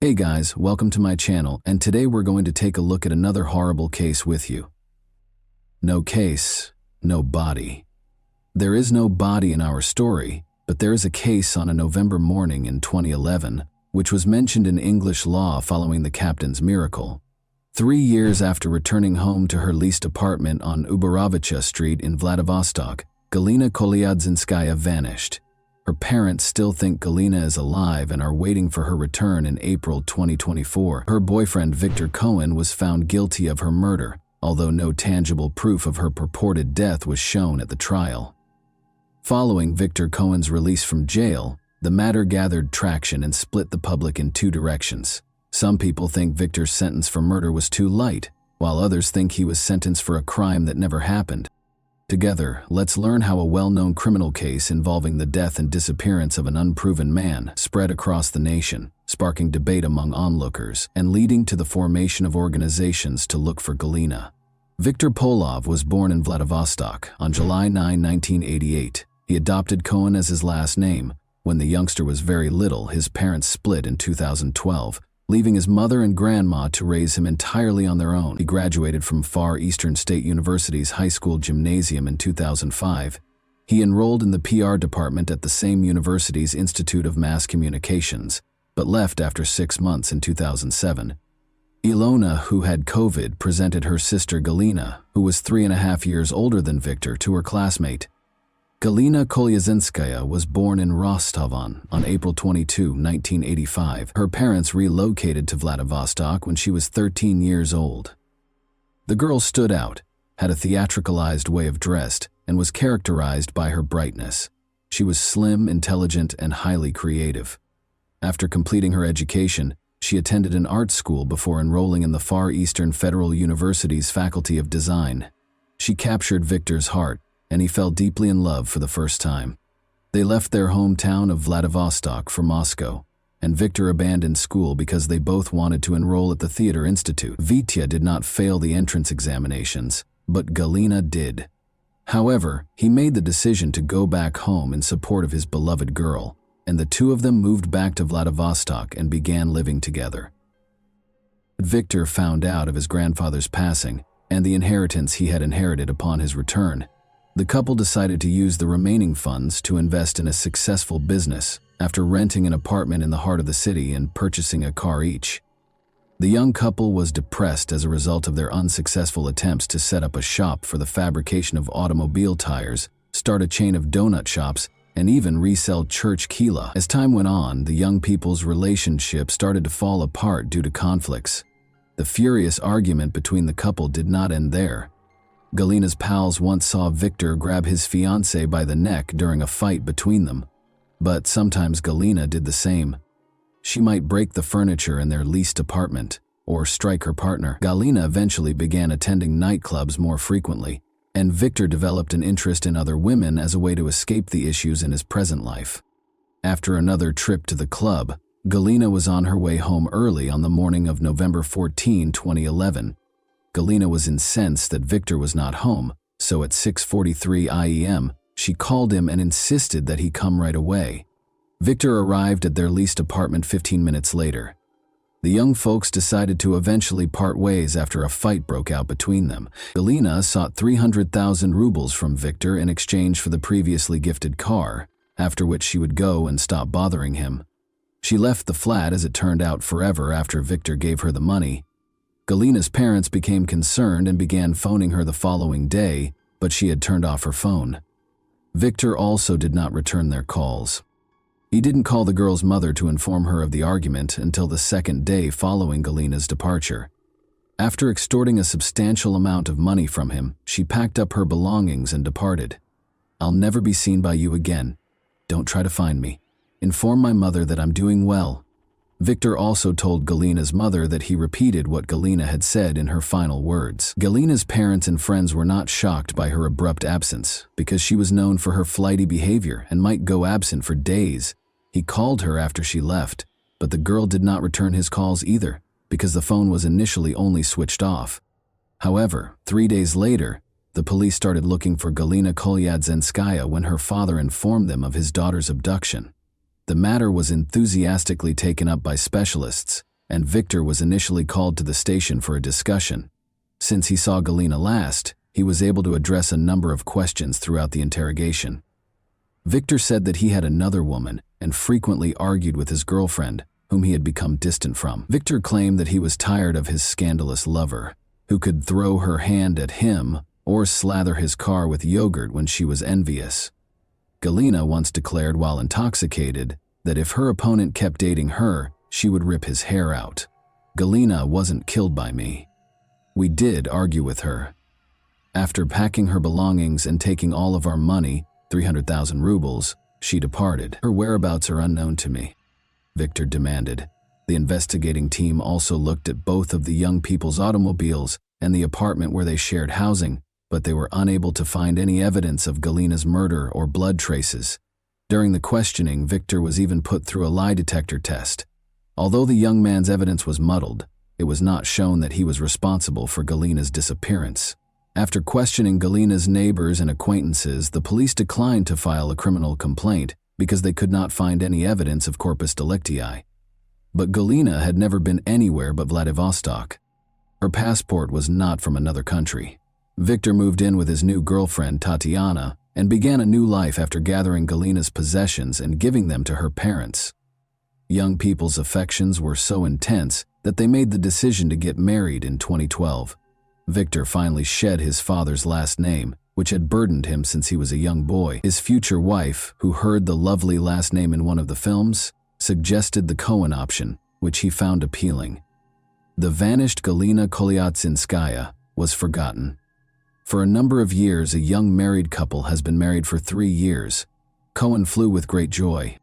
Hey guys, welcome to my channel, and today we're going to take a look at another horrible case with you. No case, no body. There is no body in our story, but there is a case on a November morning in 2011, which was mentioned in English law following the captain's miracle. 3 years after returning home to her leased apartment on Ubarovicha Street in Vladivostok, Galina Kolyadzinskaya vanished. Her parents still think Galina is alive and are waiting for her return in April 2024. Her boyfriend Victor Cohen was found guilty of her murder, although no tangible proof of her purported death was shown at the trial. Following Victor Cohen's release from jail, the matter gathered traction and split the public in two directions. Some people think Victor's sentence for murder was too light, while others think he was sentenced for a crime that never happened. Together, let's learn how a well-known criminal case involving the death and disappearance of an unproven man spread across the nation, sparking debate among onlookers and leading to the formation of organizations to look for Galina. Viktor Polov was born in Vladivostok on July 9, 1988. He adopted Cohen as his last name. When the youngster was very little, his parents split in 2012, leaving his mother and grandma to raise him entirely on their own. He graduated from Far Eastern State University's high school gymnasium in 2005. He enrolled in the PR department at the same university's Institute of Mass Communications, but left after 6 months in 2007. Ilona, who had COVID, presented her sister Galina, who was 3.5 years older than Victor, to her classmate. Galina Kolyadzinskaya was born in Rostov-on April 22, 1985. Her parents relocated to Vladivostok when she was 13 years old. The girl stood out, had a theatricalized way of dress, and was characterized by her brightness. She was slim, intelligent, and highly creative. After completing her education, she attended an art school before enrolling in the Far Eastern Federal University's Faculty of Design. She captured Victor's heart, and he fell deeply in love for the first time. They left their hometown of Vladivostok for Moscow, and Victor abandoned school because they both wanted to enroll at the Theater Institute. Vitya did not fail the entrance examinations, but Galina did. However, he made the decision to go back home in support of his beloved girl, and the two of them moved back to Vladivostok and began living together. Victor found out of his grandfather's passing and the inheritance he had inherited upon his return. The couple decided to use the remaining funds to invest in a successful business after renting an apartment in the heart of the city and purchasing a car each. The young couple was depressed as a result of their unsuccessful attempts to set up a shop for the fabrication of automobile tires, start a chain of donut shops, and even resell church kila. As time went on, the young people's relationship started to fall apart due to conflicts. The furious argument between the couple did not end there. Galina's pals once saw Victor grab his fiancée by the neck during a fight between them, but sometimes Galina did the same. She might break the furniture in their leased apartment or strike her partner. Galina eventually began attending nightclubs more frequently, and Victor developed an interest in other women as a way to escape the issues in his present life. After another trip to the club, Galina was on her way home early on the morning of November 14, 2011. Galina was incensed that Victor was not home, so at 6:43 IEM, she called him and insisted that he come right away. Victor arrived at their leased apartment 15 minutes later. The young folks decided to eventually part ways after a fight broke out between them. Galina sought 300,000 rubles from Victor in exchange for the previously gifted car, after which she would go and stop bothering him. She left the flat, as it turned out, forever after Victor gave her the money. Galina's parents became concerned and began phoning her the following day, but she had turned off her phone. Victor also did not return their calls. He didn't call the girl's mother to inform her of the argument until the second day following Galina's departure. After extorting a substantial amount of money from him, she packed up her belongings and departed. "I'll never be seen by you again. Don't try to find me. Inform my mother that I'm doing well." Victor also told Galina's mother that he repeated what Galina had said in her final words. Galina's parents and friends were not shocked by her abrupt absence, because she was known for her flighty behavior and might go absent for days. He called her after she left, but the girl did not return his calls either, because the phone was initially only switched off. However, 3 days later, the police started looking for Galina Kolyadzinskaya when her father informed them of his daughter's abduction. The matter was enthusiastically taken up by specialists, and Victor was initially called to the station for a discussion. Since he saw Galina last, he was able to address a number of questions throughout the interrogation. Victor said that he had another woman and frequently argued with his girlfriend, whom he had become distant from. Victor claimed that he was tired of his scandalous lover, who could throw her hand at him or slather his car with yogurt when she was envious. Galina once declared while intoxicated that if her opponent kept dating her, she would rip his hair out. Galina wasn't killed by me. We did argue with her. After packing her belongings and taking all of our money, 300,000 rubles, she departed. Her whereabouts are unknown to me, Victor demanded. The investigating team also looked at both of the young people's automobiles and the apartment where they shared housing, but they were unable to find any evidence of Galina's murder or blood traces. During the questioning, Victor was even put through a lie detector test. Although the young man's evidence was muddled, it was not shown that he was responsible for Galina's disappearance. After questioning Galina's neighbors and acquaintances, the police declined to file a criminal complaint because they could not find any evidence of corpus delicti. But Galina had never been anywhere but Vladivostok. Her passport was not from another country. Victor moved in with his new girlfriend, Tatiana, and began a new life after gathering Galina's possessions and giving them to her parents. Young people's affections were so intense that they made the decision to get married in 2012. Victor finally shed his father's last name, which had burdened him since he was a young boy. His future wife, who heard the lovely last name in one of the films, suggested the Cohen option, which he found appealing. The vanished Galina Kolyatsinskaya was forgotten. For a number of years, a young married couple has been married for 3 years. Cohen flew with great joy.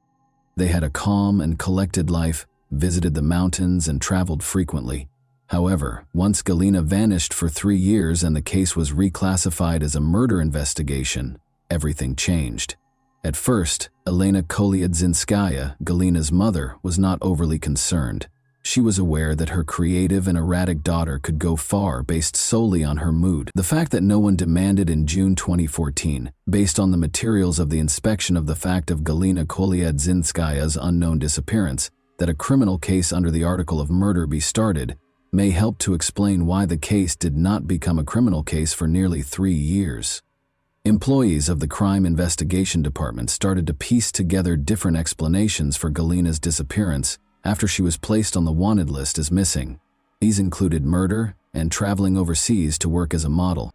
They had a calm and collected life, visited the mountains, and traveled frequently. However, once Galina vanished for 3 years and the case was reclassified as a murder investigation, everything changed. At first, Elena Kolyadzinskaya, Galina's mother, was not overly concerned. She was aware that her creative and erratic daughter could go far based solely on her mood. The fact that no one demanded in June 2014, based on the materials of the inspection of the fact of Galina Kolyadzinskaya's unknown disappearance, that a criminal case under the article of murder be started, may help to explain why the case did not become a criminal case for nearly 3 years. Employees of the Crime Investigation Department started to piece together different explanations for Galina's disappearance after she was placed on the wanted list as missing. These included murder and traveling overseas to work as a model.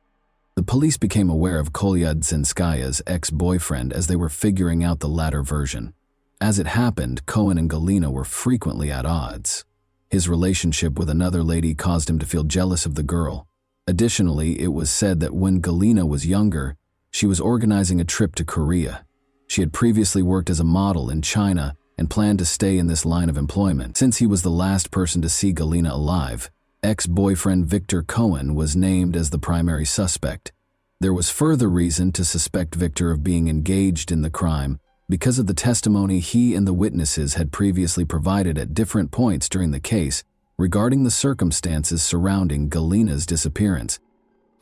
The police became aware of Kolyadzinskaya's ex-boyfriend as they were figuring out the latter version. As it happened, Cohen and Galina were frequently at odds. His relationship with another lady caused him to feel jealous of the girl. Additionally, it was said that when Galina was younger, she was organizing a trip to Korea. She had previously worked as a model in China and planned to stay in this line of employment. Since he was the last person to see Galina alive, ex-boyfriend Victor Cohen was named as the primary suspect. There was further reason to suspect Victor of being engaged in the crime because of the testimony he and the witnesses had previously provided at different points during the case regarding the circumstances surrounding Galina's disappearance.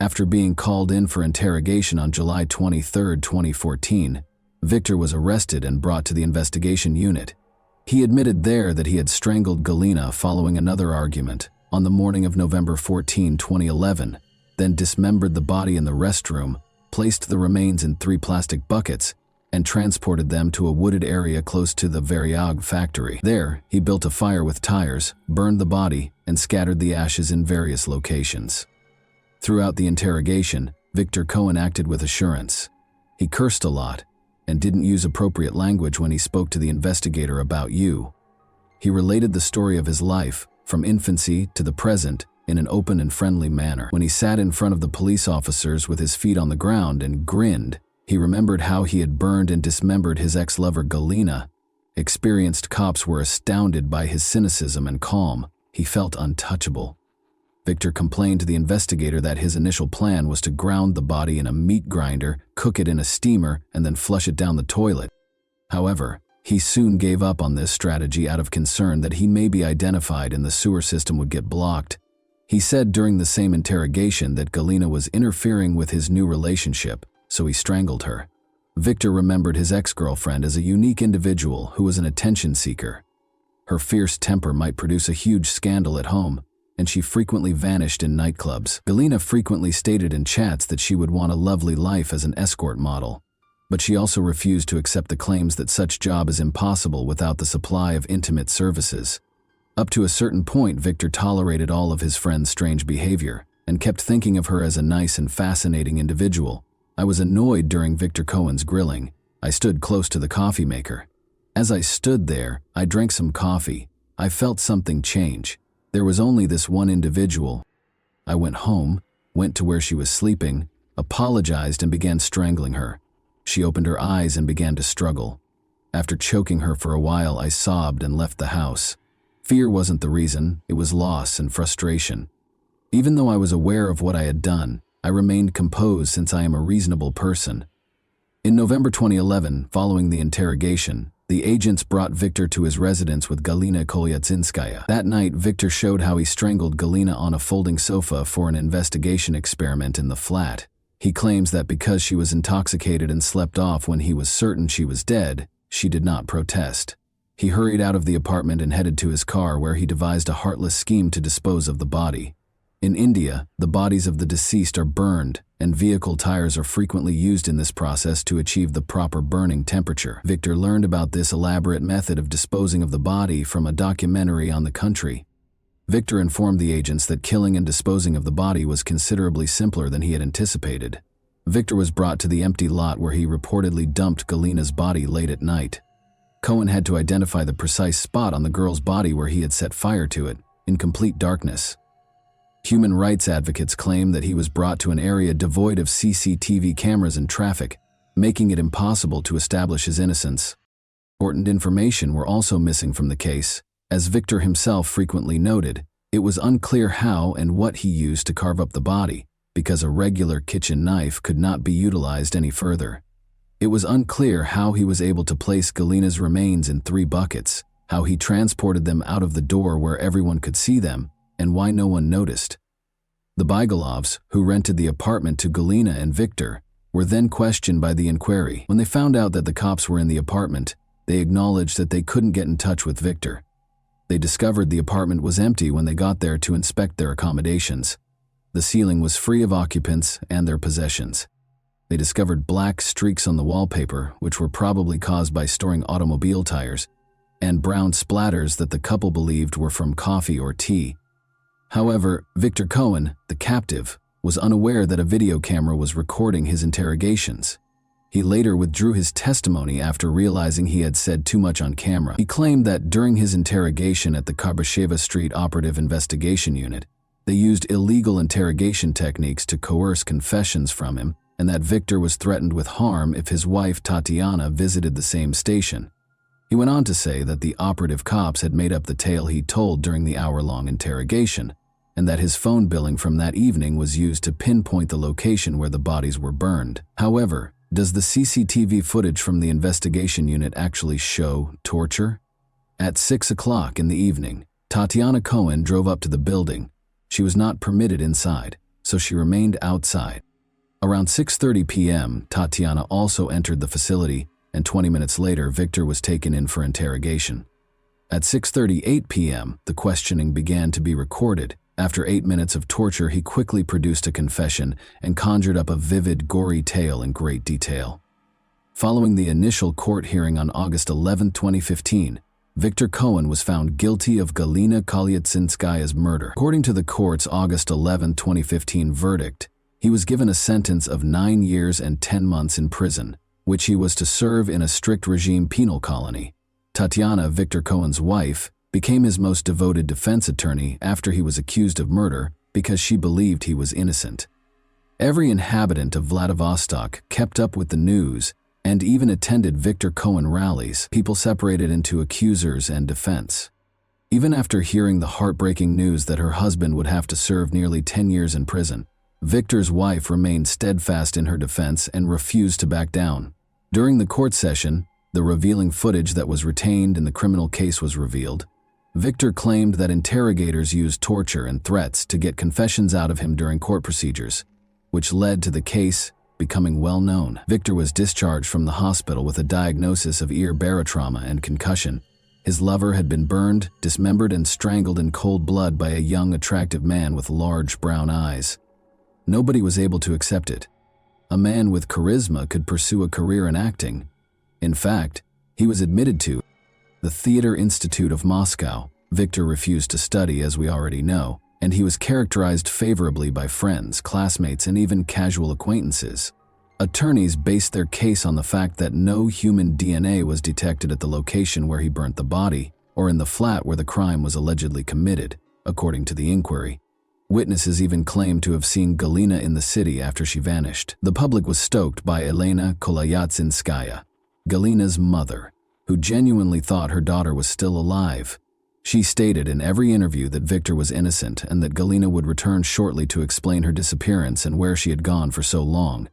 After being called in for interrogation on July 23, 2014, Victor was arrested and brought to the investigation unit. He admitted there that he had strangled Galina following another argument on the morning of November 14, 2011, then dismembered the body in the restroom, placed the remains in 3 plastic buckets, and transported them to a wooded area close to the Variag factory. There, he built a fire with tires, burned the body, and scattered the ashes in various locations. Throughout the interrogation, Victor Cohen acted with assurance. He cursed a lot and didn't use appropriate language when he spoke to the investigator about you. He related the story of his life, from infancy to the present, in an open and friendly manner. When he sat in front of the police officers with his feet on the ground and grinned, he remembered how he had burned and dismembered his ex-lover Galina. Experienced cops were astounded by his cynicism and calm. He felt untouchable. Victor complained to the investigator that his initial plan was to ground the body in a meat grinder, cook it in a steamer, and then flush it down the toilet. However, he soon gave up on this strategy out of concern that he may be identified and the sewer system would get blocked. He said during the same interrogation that Galina was interfering with his new relationship, so he strangled her. Victor remembered his ex-girlfriend as a unique individual who was an attention seeker. Her fierce temper might produce a huge scandal at home, and she frequently vanished in nightclubs. Galina frequently stated in chats that she would want a lovely life as an escort model, but she also refused to accept the claims that such job is impossible without the supply of intimate services. Up to a certain point, Victor tolerated all of his friend's strange behavior and kept thinking of her as a nice and fascinating individual. I was annoyed during Victor Cohen's grilling. I stood close to the coffee maker. As I stood there, I drank some coffee. I felt something change. There was only this one individual. I went home, went to where she was sleeping, apologized and began strangling her. She opened her eyes and began to struggle. After choking her for a while, I sobbed and left the house. Fear wasn't the reason, it was loss and frustration. Even though I was aware of what I had done, I remained composed since I am a reasonable person. In November 2011, following the interrogation, the agents brought Victor to his residence with Galina Kolyatsinskaya. That night, Victor showed how he strangled Galina on a folding sofa for an investigation experiment in the flat. He claims that because she was intoxicated and slept off when he was certain she was dead, she did not protest. He hurried out of the apartment and headed to his car, where he devised a heartless scheme to dispose of the body. In India, the bodies of the deceased are burned, and vehicle tires are frequently used in this process to achieve the proper burning temperature. Victor learned about this elaborate method of disposing of the body from a documentary on the country. Victor informed the agents that killing and disposing of the body was considerably simpler than he had anticipated. Victor was brought to the empty lot where he reportedly dumped Galina's body late at night. Cohen had to identify the precise spot on the girl's body where he had set fire to it, in complete darkness. Human rights advocates claim that he was brought to an area devoid of CCTV cameras and traffic, making it impossible to establish his innocence. Important information were also missing from the case. As Victor himself frequently noted, it was unclear how and what he used to carve up the body, because a regular kitchen knife could not be utilized any further. It was unclear how he was able to place Galina's remains in 3 buckets, how he transported them out of the door where everyone could see them, and why no one noticed. The Bygalovs, who rented the apartment to Galina and Victor, were then questioned by the inquiry. When they found out that the cops were in the apartment, they acknowledged that they couldn't get in touch with Victor. They discovered the apartment was empty when they got there to inspect their accommodations. The ceiling was free of occupants and their possessions. They discovered black streaks on the wallpaper, which were probably caused by storing automobile tires, and brown splatters that the couple believed were from coffee or tea. However, Victor Cohen, the captive, was unaware that a video camera was recording his interrogations. He later withdrew his testimony after realizing he had said too much on camera. He claimed that during his interrogation at the Karbasheva Street Operative Investigation Unit, they used illegal interrogation techniques to coerce confessions from him, and that Victor was threatened with harm if his wife Tatiana visited the same station. He went on to say that the operative cops had made up the tale he told during the hour-long interrogation, and that his phone billing from that evening was used to pinpoint the location where the bodies were burned. However, does the CCTV footage from the investigation unit actually show torture? At 6 o'clock in the evening, Tatiana Cohen drove up to the building. She was not permitted inside, so she remained outside. Around 6:30 p.m., Tatiana also entered the facility, and 20 minutes later, Victor was taken in for interrogation. At 6:38 p.m., the questioning began to be recorded. After 8 minutes of torture, he quickly produced a confession and conjured up a vivid, gory tale in great detail. Following the initial court hearing on August 11, 2015, Victor Cohen was found guilty of Galina Kolyatsinskaya's murder. According to the court's August 11, 2015 verdict, he was given a sentence of 9 years and 10 months in prison, which he was to serve in a strict regime penal colony. Tatiana, Victor Cohen's wife, became his most devoted defense attorney after he was accused of murder because she believed he was innocent. Every inhabitant of Vladivostok kept up with the news and even attended Victor Cohen rallies. People separated into accusers and defense. Even after hearing the heartbreaking news that her husband would have to serve nearly 10 years in prison, Victor's wife remained steadfast in her defense and refused to back down. During the court session, the revealing footage that was retained in the criminal case was revealed. Victor claimed that interrogators used torture and threats to get confessions out of him during court procedures, which led to the case becoming well known. Victor was discharged from the hospital with a diagnosis of ear barotrauma and concussion. His lover had been burned, dismembered, and strangled in cold blood by a young, attractive man with large brown eyes. Nobody was able to accept it. A man with charisma could pursue a career in acting. In fact, he was admitted to the Theater Institute of Moscow. Victor refused to study, as we already know, and he was characterized favorably by friends, classmates, and even casual acquaintances. Attorneys based their case on the fact that no human DNA was detected at the location where he burnt the body, or in the flat where the crime was allegedly committed, according to the inquiry. Witnesses even claimed to have seen Galina in the city after she vanished. The public was stoked by Elena Kolyazynskaya, Galina's mother, who genuinely thought her daughter was still alive. She stated in every interview that Victor was innocent and that Galina would return shortly to explain her disappearance and where she had gone for so long.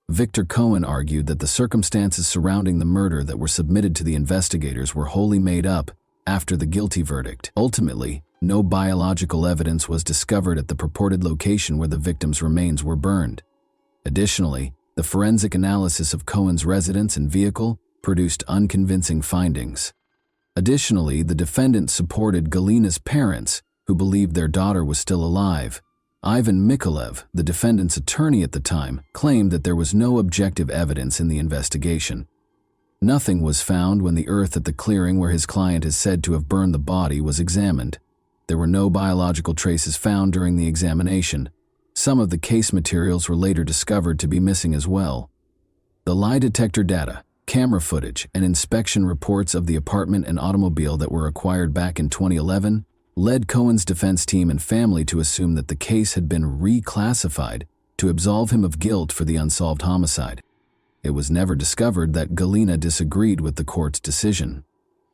Victor Cohen argued that the circumstances surrounding the murder that were submitted to the investigators were wholly made up after the guilty verdict. Ultimately, no biological evidence was discovered at the purported location where the victim's remains were burned. Additionally, the forensic analysis of Cohen's residence and vehicle produced unconvincing findings. Additionally, the defendant supported Galina's parents, who believed their daughter was still alive. Ivan Mikolev, the defendant's attorney at the time, claimed that there was no objective evidence in the investigation. Nothing was found when the earth at the clearing where his client is said to have burned the body was examined. There were no biological traces found during the examination. Some of the case materials were later discovered to be missing as well. The lie detector data, camera footage, and inspection reports of the apartment and automobile that were acquired back in 2011 led Cohen's defense team and family to assume that the case had been reclassified to absolve him of guilt for the unsolved homicide. It was never discovered that Galina disagreed with the court's decision.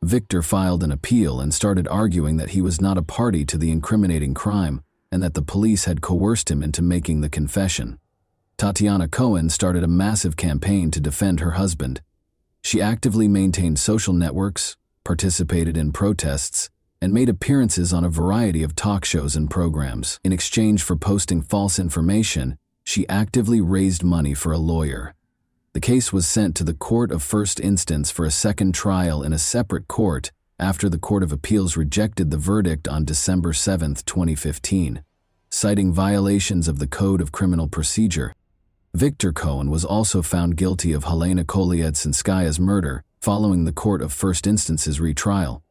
Victor filed an appeal and started arguing that he was not a party to the incriminating crime and that the police had coerced him into making the confession. Tatiana Cohen started a massive campaign to defend her husband. She actively maintained social networks, participated in protests, and made appearances on a variety of talk shows and programs. In exchange for posting false information, she actively raised money for a lawyer. The case was sent to the Court of First Instance for a second trial in a separate court after the Court of Appeals rejected the verdict on December 7, 2015, citing violations of the Code of Criminal Procedure. Victor Cohen was also found guilty of Helena Kolyazynskaya's murder following the Court of First Instance's retrial.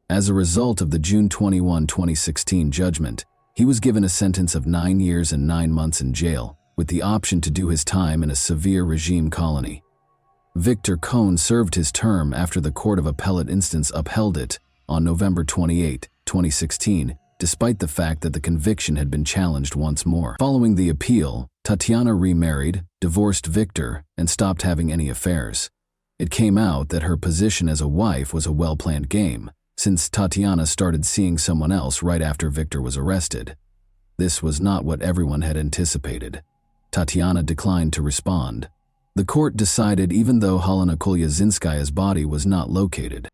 As a result of the June 21, 2016 judgment, he was given a sentence of 9 years and 9 months in jail, with the option to do his time in a severe regime colony. Victor Cohen served his term after the Court of Appellate Instance upheld it on November 28, 2016, despite the fact that the conviction had been challenged once more. Following the appeal, Tatiana remarried, divorced Victor, and stopped having any affairs. It came out that her position as a wife was a well-planned game, since Tatiana started seeing someone else right after Victor was arrested. This was not what everyone had anticipated. Tatiana declined to respond. The court decided even though Helena Kolyazynskaya's body was not located.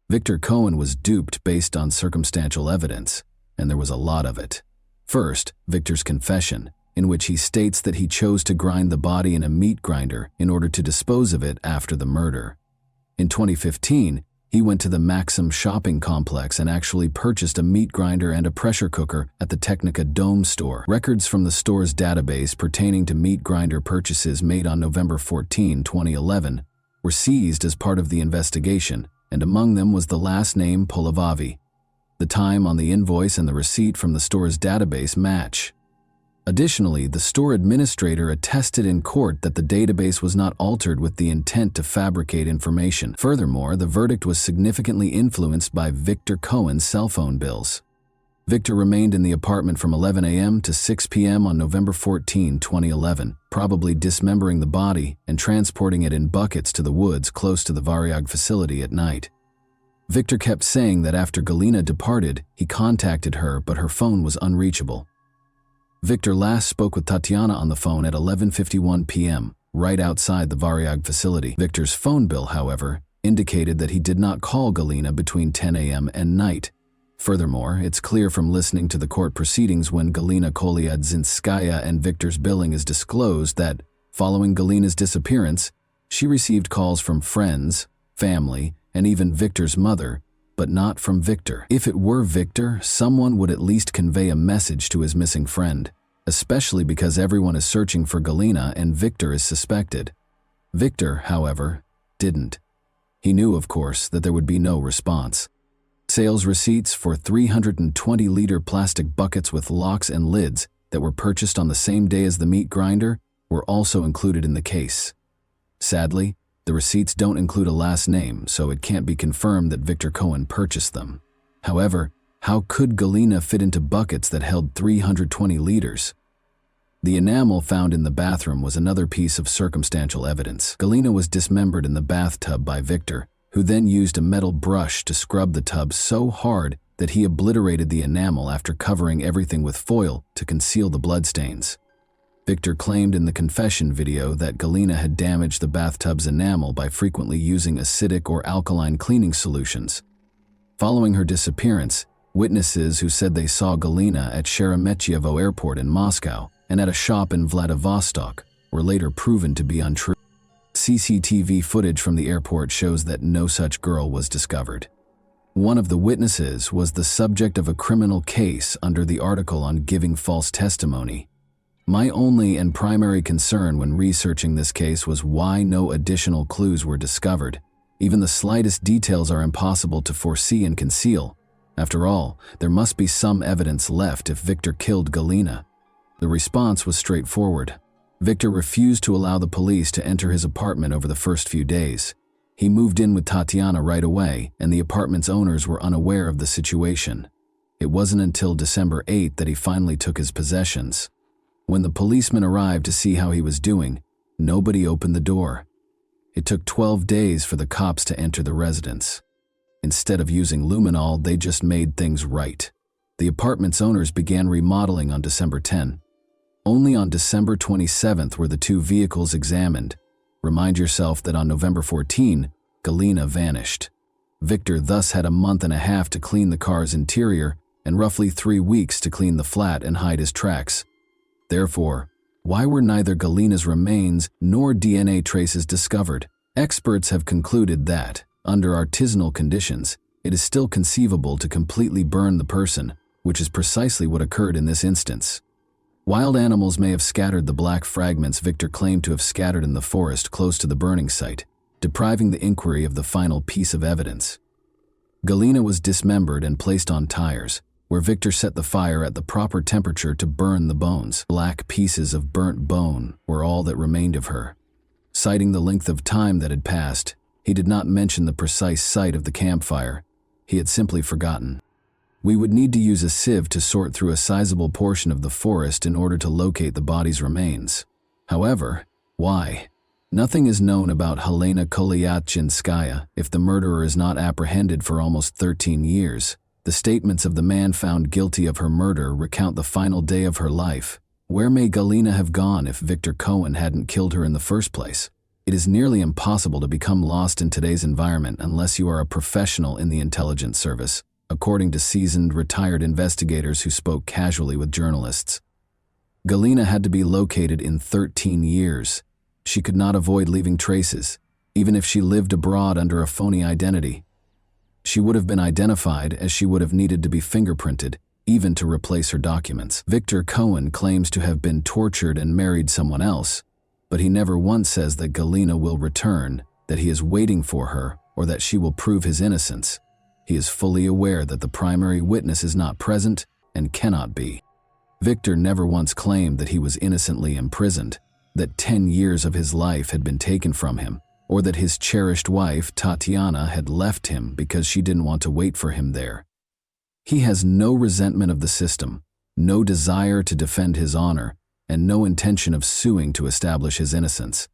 Victor Cohen was duped based on circumstantial evidence, and there was a lot of it. First, Victor's confession, in which he states that he chose to grind the body in a meat grinder in order to dispose of it after the murder. In 2015, he went to the Maxim shopping complex and actually purchased a meat grinder and a pressure cooker at the Technica Dome store. Records from the store's database pertaining to meat grinder purchases made on November 14, 2011, were seized as part of the investigation, and among them was the last name Polivavi. The time on the invoice and the receipt from the store's database match. Additionally, the store administrator attested in court that the database was not altered with the intent to fabricate information. Furthermore, the verdict was significantly influenced by Victor Cohen's cell phone bills. Victor remained in the apartment from 11 a.m. to 6 p.m. on November 14, 2011, probably dismembering the body and transporting it in buckets to the woods close to the Varyag facility at night. Victor kept saying that after Galina departed, he contacted her, but her phone was unreachable. Victor last spoke with Tatiana on the phone at 11:51 p.m., right outside the Varyag facility. Victor's phone bill, however, indicated that he did not call Galina between 10 a.m. and night. Furthermore, it's clear from listening to the court proceedings when Galina Kolyazynskaya and Victor's billing is disclosed that, following Galina's disappearance, she received calls from friends, family, and even Victor's mother, but not from Victor. If it were Victor, someone would at least convey a message to his missing friend, especially because everyone is searching for Galina and Victor is suspected. Victor, however, didn't. He knew, of course, that there would be no response. Sales receipts for 320-liter plastic buckets with locks and lids that were purchased on the same day as the meat grinder were also included in the case. Sadly, the receipts don't include a last name, so it can't be confirmed that Victor Cohen purchased them. However, how could Galina fit into buckets that held 320 liters? The enamel found in the bathroom was another piece of circumstantial evidence. Galina was dismembered in the bathtub by Victor, who then used a metal brush to scrub the tub so hard that he obliterated the enamel after covering everything with foil to conceal the bloodstains. Victor claimed in the confession video that Galina had damaged the bathtub's enamel by frequently using acidic or alkaline cleaning solutions. Following her disappearance, witnesses who said they saw Galina at Sheremetyevo Airport in Moscow and at a shop in Vladivostok were later proven to be untrue. CCTV footage from the airport shows that no such girl was discovered. One of the witnesses was the subject of a criminal case under the article on giving false testimony. My only and primary concern when researching this case was why no additional clues were discovered. Even the slightest details are impossible to foresee and conceal. After all, there must be some evidence left if Victor killed Galina. The response was straightforward. Victor refused to allow the police to enter his apartment over the first few days. He moved in with Tatiana right away, and the apartment's owners were unaware of the situation. It wasn't until December 8th that he finally took his possessions. When the policemen arrived to see how he was doing, nobody opened the door. It took 12 days for the cops to enter the residence. Instead of using luminol, they just made things right. The apartment's owners began remodeling on December 10. Only on December 27th were the two vehicles examined. Remind yourself that on November 14, Galina vanished. Victor thus had a month and a half to clean the car's interior and roughly 3 weeks to clean the flat and hide his tracks. Therefore, why were neither Galina's remains nor DNA traces discovered? Experts have concluded that, under artisanal conditions, it is still conceivable to completely burn the person, which is precisely what occurred in this instance. Wild animals may have scattered the black fragments Victor claimed to have scattered in the forest close to the burning site, depriving the inquiry of the final piece of evidence. Galina was dismembered and placed on tires, where Victor set the fire at the proper temperature to burn the bones. Black pieces of burnt bone were all that remained of her. Citing the length of time that had passed, he did not mention the precise site of the campfire. He had simply forgotten. We would need to use a sieve to sort through a sizable portion of the forest in order to locate the body's remains. However, why? Nothing is known about Helena Kolyatchinskaya if the murderer is not apprehended for almost 13 years. The statements of the man found guilty of her murder recount the final day of her life. Where may Galina have gone if Victor Cohen hadn't killed her in the first place? It is nearly impossible to become lost in today's environment unless you are a professional in the intelligence service, according to seasoned retired investigators who spoke casually with journalists. Galina had to be located in 13 years. She could not avoid leaving traces, even if she lived abroad under a phony identity. She would have been identified as she would have needed to be fingerprinted, even to replace her documents. Victor Cohen claims to have been tortured and married someone else, but he never once says that Galina will return, that he is waiting for her, or that she will prove his innocence. He is fully aware that the primary witness is not present and cannot be. Victor never once claimed that he was innocently imprisoned, that 10 years of his life had been taken from him, or that his cherished wife, Tatiana, had left him because she didn't want to wait for him there. He has no resentment of the system, no desire to defend his honor, and no intention of suing to establish his innocence.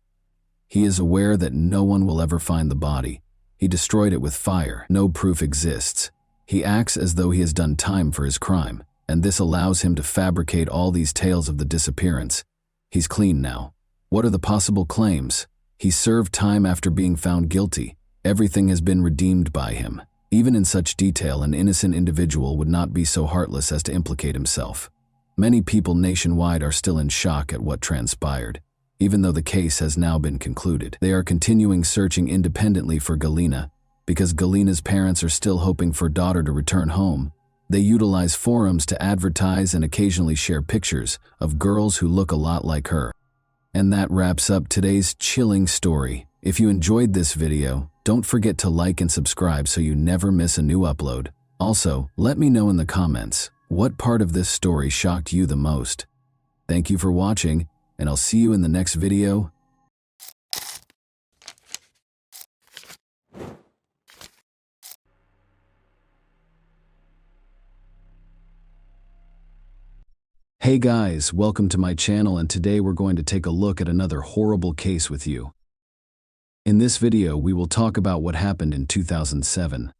He is aware that no one will ever find the body. He destroyed it with fire. No proof exists. He acts as though he has done time for his crime, and this allows him to fabricate all these tales of the disappearance. He's clean now. What are the possible claims? He served time after being found guilty. Everything has been redeemed by him. Even in such detail, an innocent individual would not be so heartless as to implicate himself. Many people nationwide are still in shock at what transpired. Even though the case has now been concluded, they are continuing searching independently for Galina Because Galena's parents are still hoping for daughter to return home, they utilize forums to advertise and occasionally share pictures of girls who look a lot like her. And that wraps up today's chilling story. If you enjoyed this video, don't forget to like and subscribe so you never miss a new upload. Also, let me know in the comments, what part of this story shocked you the most? Thank you for watching, and I'll see you in the next video. Hey guys, welcome to my channel, and today we're going to take a look at another horrible case with you. In this video, we will talk about what happened in 2007.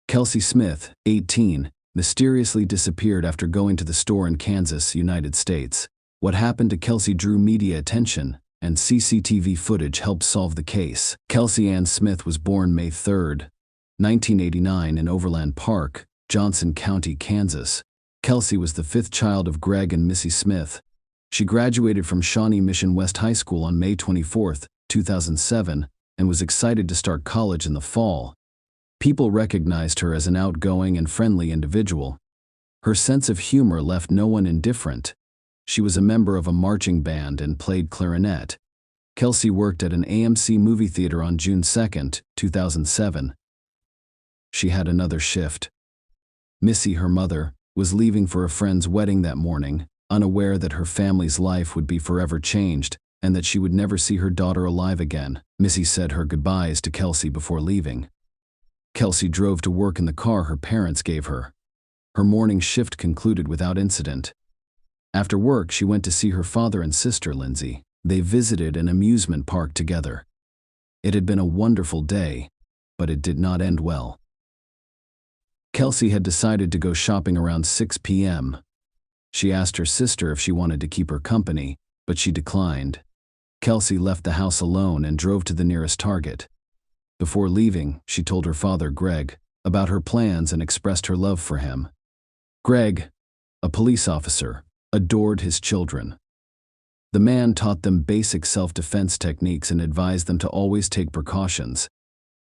Kelsey Smith, 18, mysteriously disappeared after going to the store in Kansas, United States. What happened to Kelsey drew media attention, and CCTV footage helped solve the case. Kelsey Ann Smith was born May 3, 1989 in Overland Park, Johnson County, Kansas. Kelsey was the fifth child of Greg and Missy Smith. She graduated from Shawnee Mission West High School on May 24, 2007, and was excited to start college in the fall. People recognized her as an outgoing and friendly individual. Her sense of humor left no one indifferent. She was a member of a marching band and played clarinet. Kelsey worked at an AMC movie theater on June 2, 2007. She had another shift. Missy, her mother, was leaving for a friend's wedding that morning, unaware that her family's life would be forever changed and that she would never see her daughter alive again. Missy said her goodbyes to Kelsey before leaving. Kelsey drove to work in the car her parents gave her. Her morning shift concluded without incident. After work, she went to see her father and sister, Lindsay. They visited an amusement park together. It had been a wonderful day, but it did not end well. Kelsey had decided to go shopping around 6 p.m. She asked her sister if she wanted to keep her company, but she declined. Kelsey left the house alone and drove to the nearest Target. Before leaving, she told her father, Greg, about her plans and expressed her love for him. Greg, a police officer, adored his children. The man taught them basic self-defense techniques and advised them to always take precautions.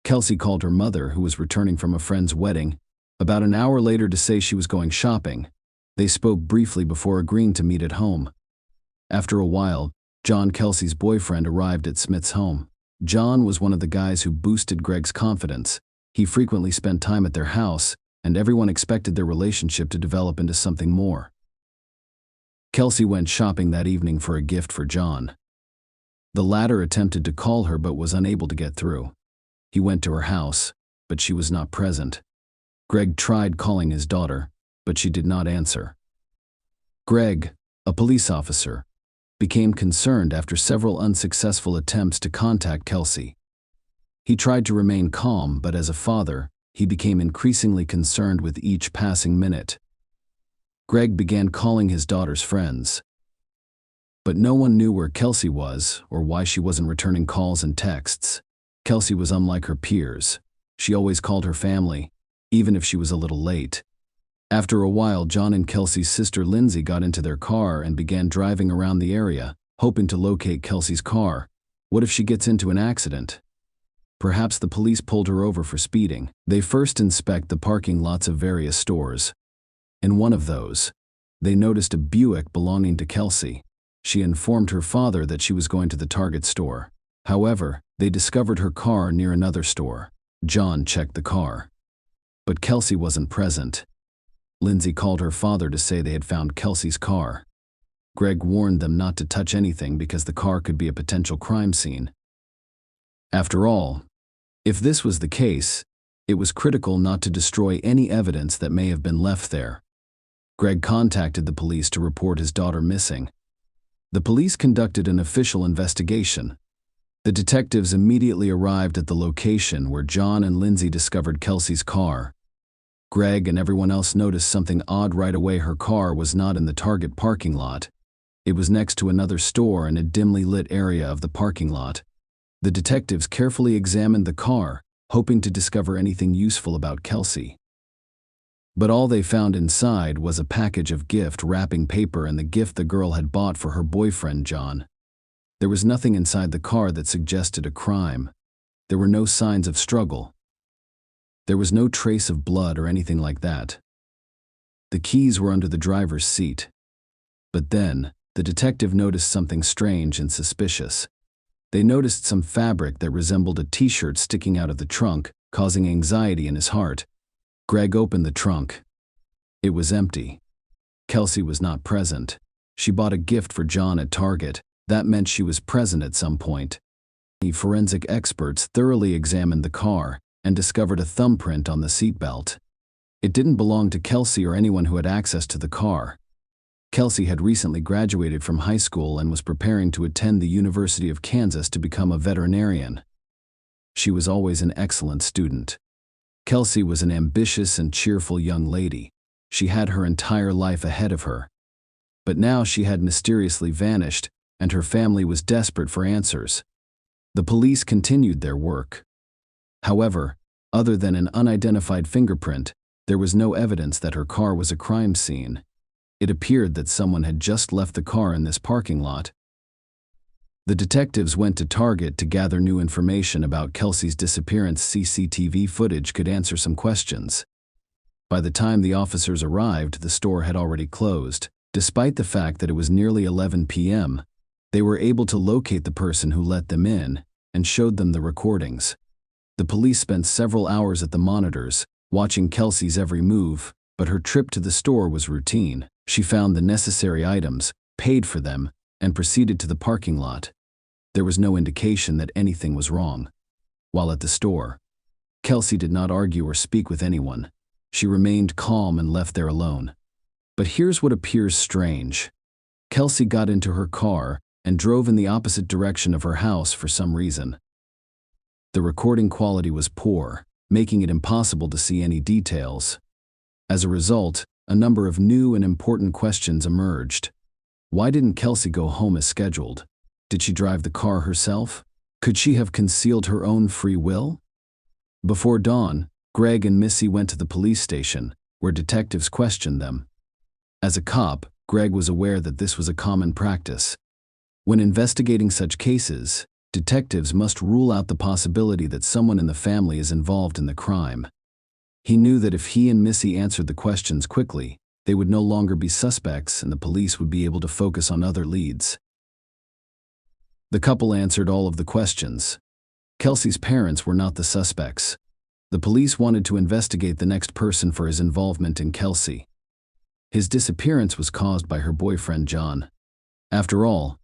Kelsey called her mother, who was returning from a friend's wedding, about an hour later to say she was going shopping. They spoke briefly before agreeing to meet at home. After a while, John, Kelsey's boyfriend, arrived at Smith's home. John was one of the guys who boosted Greg's confidence. He frequently spent time at their house, and everyone expected their relationship to develop into something more. Kelsey went shopping that evening for a gift for John. The latter attempted to call her but was unable to get through. He went to her house, but she was not present. Greg tried calling his daughter, but she did not answer. Greg, a police officer, became concerned after several unsuccessful attempts to contact Kelsey. He tried to remain calm, but as a father, he became increasingly concerned with each passing minute. Greg began calling his daughter's friends. But no one knew where Kelsey was or why she wasn't returning calls and texts. Kelsey was unlike her peers. She always called her family, even if she was a little late. After a while, John and Kelsey's sister Lindsay got into their car and began driving around the area, hoping to locate Kelsey's car. What if she gets into an accident? Perhaps the police pulled her over for speeding. They first inspect the parking lots of various stores. In one of those, they noticed a Buick belonging to Kelsey. She informed her father that she was going to the Target store. However, they discovered her car near another store. John checked the car, but Kelsey wasn't present. Lindsay called her father to say they had found Kelsey's car. Greg warned them not to touch anything because the car could be a potential crime scene. After all, if this was the case, it was critical not to destroy any evidence that may have been left there. Greg contacted the police to report his daughter missing. The police conducted an official investigation. The detectives immediately arrived at the location where John and Lindsay discovered Kelsey's car. Greg and everyone else noticed something odd right away. Her car was not in the Target parking lot. It was next to another store in a dimly lit area of the parking lot. The detectives carefully examined the car, hoping to discover anything useful about Kelsey. But all they found inside was a package of gift wrapping paper and the gift the girl had bought for her boyfriend, John. There was nothing inside the car that suggested a crime. There were no signs of struggle. There was no trace of blood or anything like that. The keys were under the driver's seat. But then, the detective noticed something strange and suspicious. They noticed some fabric that resembled a t-shirt sticking out of the trunk, causing anxiety in his heart. Greg opened the trunk. It was empty. Kelsey was not present. She bought a gift for John at Target. That meant she was present at some point. The forensic experts thoroughly examined the car and discovered a thumbprint on the seatbelt. It didn't belong to Kelsey or anyone who had access to the car. Kelsey had recently graduated from high school and was preparing to attend the University of Kansas to become a veterinarian. She was always an excellent student. Kelsey was an ambitious and cheerful young lady. She had her entire life ahead of her. But now she had mysteriously vanished, and her family was desperate for answers. The police continued their work. However, other than an unidentified fingerprint, there was no evidence that her car was a crime scene. It appeared that someone had just left the car in this parking lot. The detectives went to Target to gather new information about Kelsey's disappearance. CCTV footage could answer some questions. By the time the officers arrived, the store had already closed. Despite the fact that it was nearly 11 p.m., they were able to locate the person who let them in and showed them the recordings. The police spent several hours at the monitors, watching Kelsey's every move, but her trip to the store was routine. She found the necessary items, paid for them, and proceeded to the parking lot. There was no indication that anything was wrong. While at the store, Kelsey did not argue or speak with anyone. She remained calm and left there alone. But here's what appears strange. Kelsey got into her car and drove in the opposite direction of her house for some reason. The recording quality was poor, making it impossible to see any details. As a result, a number of new and important questions emerged. Why didn't Kelsey go home as scheduled? Did she drive the car herself? Could she have concealed her own free will? Before dawn, Greg and Missy went to the police station, where detectives questioned them. As a cop, Greg was aware that this was a common practice. When investigating such cases, detectives must rule out the possibility that someone in the family is involved in the crime. He knew that if he and Missy answered the questions quickly, they would no longer be suspects and the police would be able to focus on other leads. The couple answered all of the questions. Kelsey's parents were not the suspects. The police wanted to investigate the next person for his involvement in Kelsey. His disappearance was caused by her boyfriend John. After all,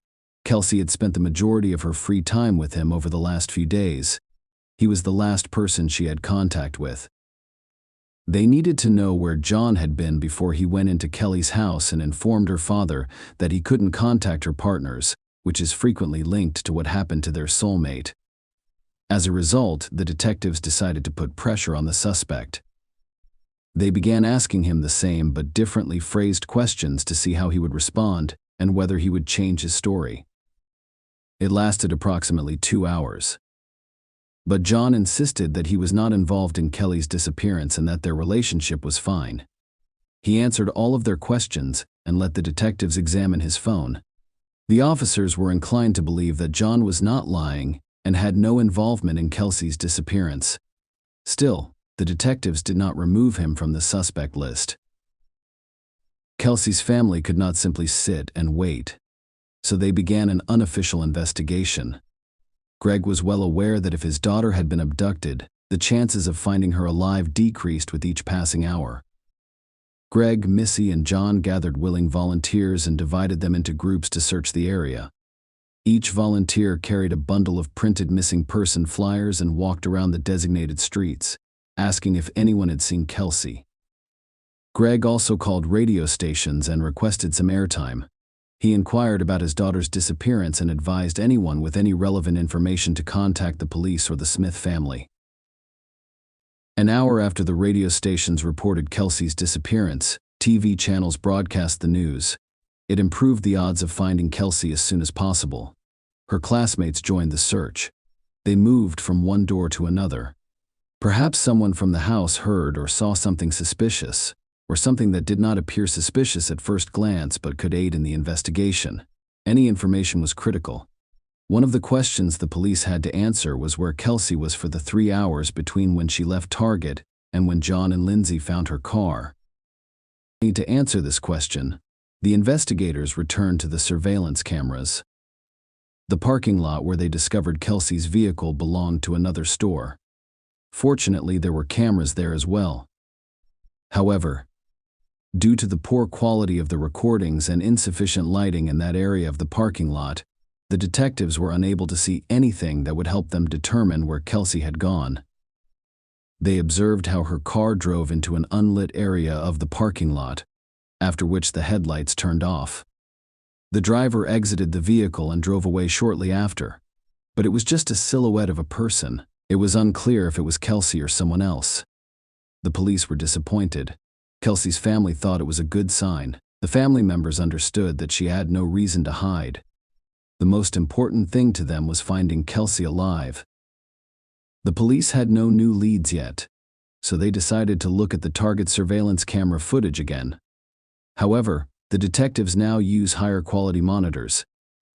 Kelsey had spent the majority of her free time with him over the last few days. He was the last person she had contact with. They needed to know where John had been before he went into Kelly's house and informed her father that he couldn't contact her partners, which is frequently linked to what happened to their soulmate. As a result, the detectives decided to put pressure on the suspect. They began asking him the same but differently phrased questions to see how he would respond and whether he would change his story. It lasted approximately 2 hours. But John insisted that he was not involved in Kelly's disappearance and that their relationship was fine. He answered all of their questions and let the detectives examine his phone. The officers were inclined to believe that John was not lying and had no involvement in Kelsey's disappearance. Still, the detectives did not remove him from the suspect list. Kelsey's family could not simply sit and wait, so they began an unofficial investigation. Greg was well aware that if his daughter had been abducted, the chances of finding her alive decreased with each passing hour. Greg, Missy, and John gathered willing volunteers and divided them into groups to search the area. Each volunteer carried a bundle of printed missing person flyers and walked around the designated streets, asking if anyone had seen Kelsey. Greg also called radio stations and requested some airtime. He inquired about his daughter's disappearance and advised anyone with any relevant information to contact the police or the Smith family. An hour after the radio stations reported Kelsey's disappearance, TV channels broadcast the news. It improved the odds of finding Kelsey as soon as possible. Her classmates joined the search. They moved from one door to another. Perhaps someone from the house heard or saw something suspicious, or something that did not appear suspicious at first glance but could aid in the investigation. Any information was critical. One of the questions the police had to answer was where Kelsey was for the 3 hours between when she left Target and when John and Lindsay found her car. To answer this question, the investigators returned to the surveillance cameras. The parking lot where they discovered Kelsey's vehicle belonged to another store. Fortunately, there were cameras there as well. However, due to the poor quality of the recordings and insufficient lighting in that area of the parking lot, the detectives were unable to see anything that would help them determine where Kelsey had gone. They observed how her car drove into an unlit area of the parking lot, after which the headlights turned off. The driver exited the vehicle and drove away shortly after, but it was just a silhouette of a person. It was unclear if it was Kelsey or someone else. The police were disappointed. Kelsey's family thought it was a good sign. The family members understood that she had no reason to hide. The most important thing to them was finding Kelsey alive. The police had no new leads yet, so they decided to look at the target surveillance camera footage again. However, the detectives now use higher quality monitors.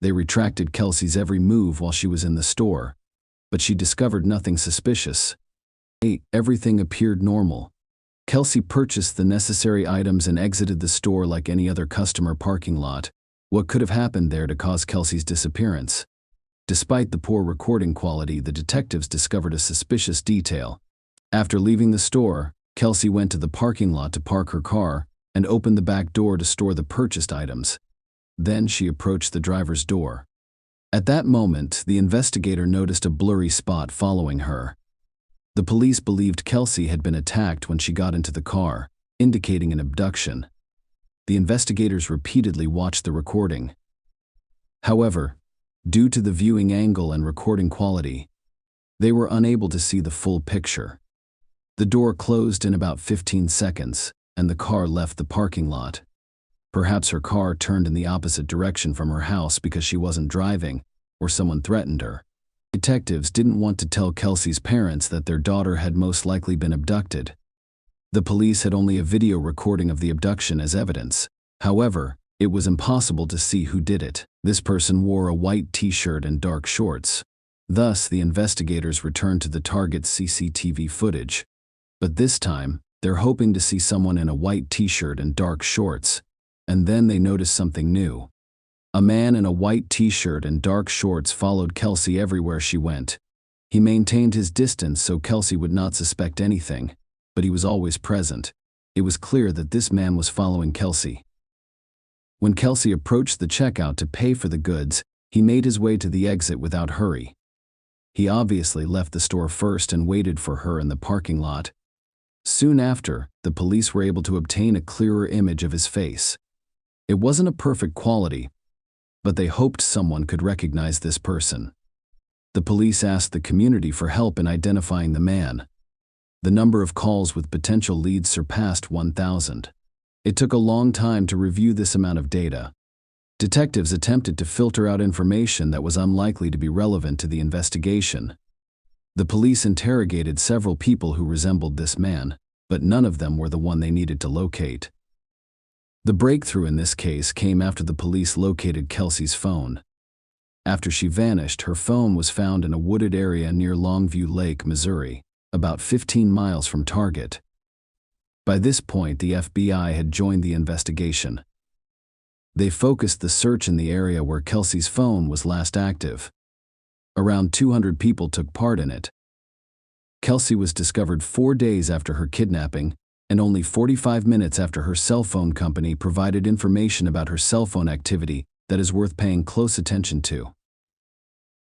They retracted Kelsey's every move while she was in the store, but she discovered nothing suspicious. Everything appeared normal. Kelsey purchased the necessary items and exited the store like any other customer parking lot. What could have happened there to cause Kelsey's disappearance? Despite the poor recording quality, the detectives discovered a suspicious detail. After leaving the store, Kelsey went to the parking lot to park her car and opened the back door to store the purchased items. Then she approached the driver's door. At that moment, the investigator noticed a blurry spot following her. The police believed Kelsey had been attacked when she got into the car, indicating an abduction. The investigators repeatedly watched the recording. However, due to the viewing angle and recording quality, they were unable to see the full picture. The door closed in about 15 seconds, and the car left the parking lot. Perhaps her car turned in the opposite direction from her house because she wasn't driving, or someone threatened her. Detectives didn't want to tell Kelsey's parents that their daughter had most likely been abducted. The police had only a video recording of the abduction as evidence. However, it was impossible to see who did it. This person wore a white t-shirt and dark shorts. Thus, the investigators returned to the target's CCTV footage. But this time, they're hoping to see someone in a white t-shirt and dark shorts. And then they noticed something new. A man in a white t-shirt and dark shorts followed Kelsey everywhere she went. He maintained his distance so Kelsey would not suspect anything, but he was always present. It was clear that this man was following Kelsey. When Kelsey approached the checkout to pay for the goods, he made his way to the exit without hurry. He obviously left the store first and waited for her in the parking lot. Soon after, the police were able to obtain a clearer image of his face. It wasn't a perfect quality, but they hoped someone could recognize this person. The police asked the community for help in identifying the man. The number of calls with potential leads surpassed 1,000. It took a long time to review this amount of data. Detectives attempted to filter out information that was unlikely to be relevant to the investigation. The police interrogated several people who resembled this man, but none of them were the one they needed to locate. The breakthrough in this case came after the police located Kelsey's phone. After she vanished, her phone was found in a wooded area near Longview Lake, Missouri, about 15 miles from Target. By this point, the FBI had joined the investigation. They focused the search in the area where Kelsey's phone was last active. Around 200 people took part in it. Kelsey was discovered 4 days after her kidnapping, and only 45 minutes after her cell phone company provided information about her cell phone activity that is worth paying close attention to.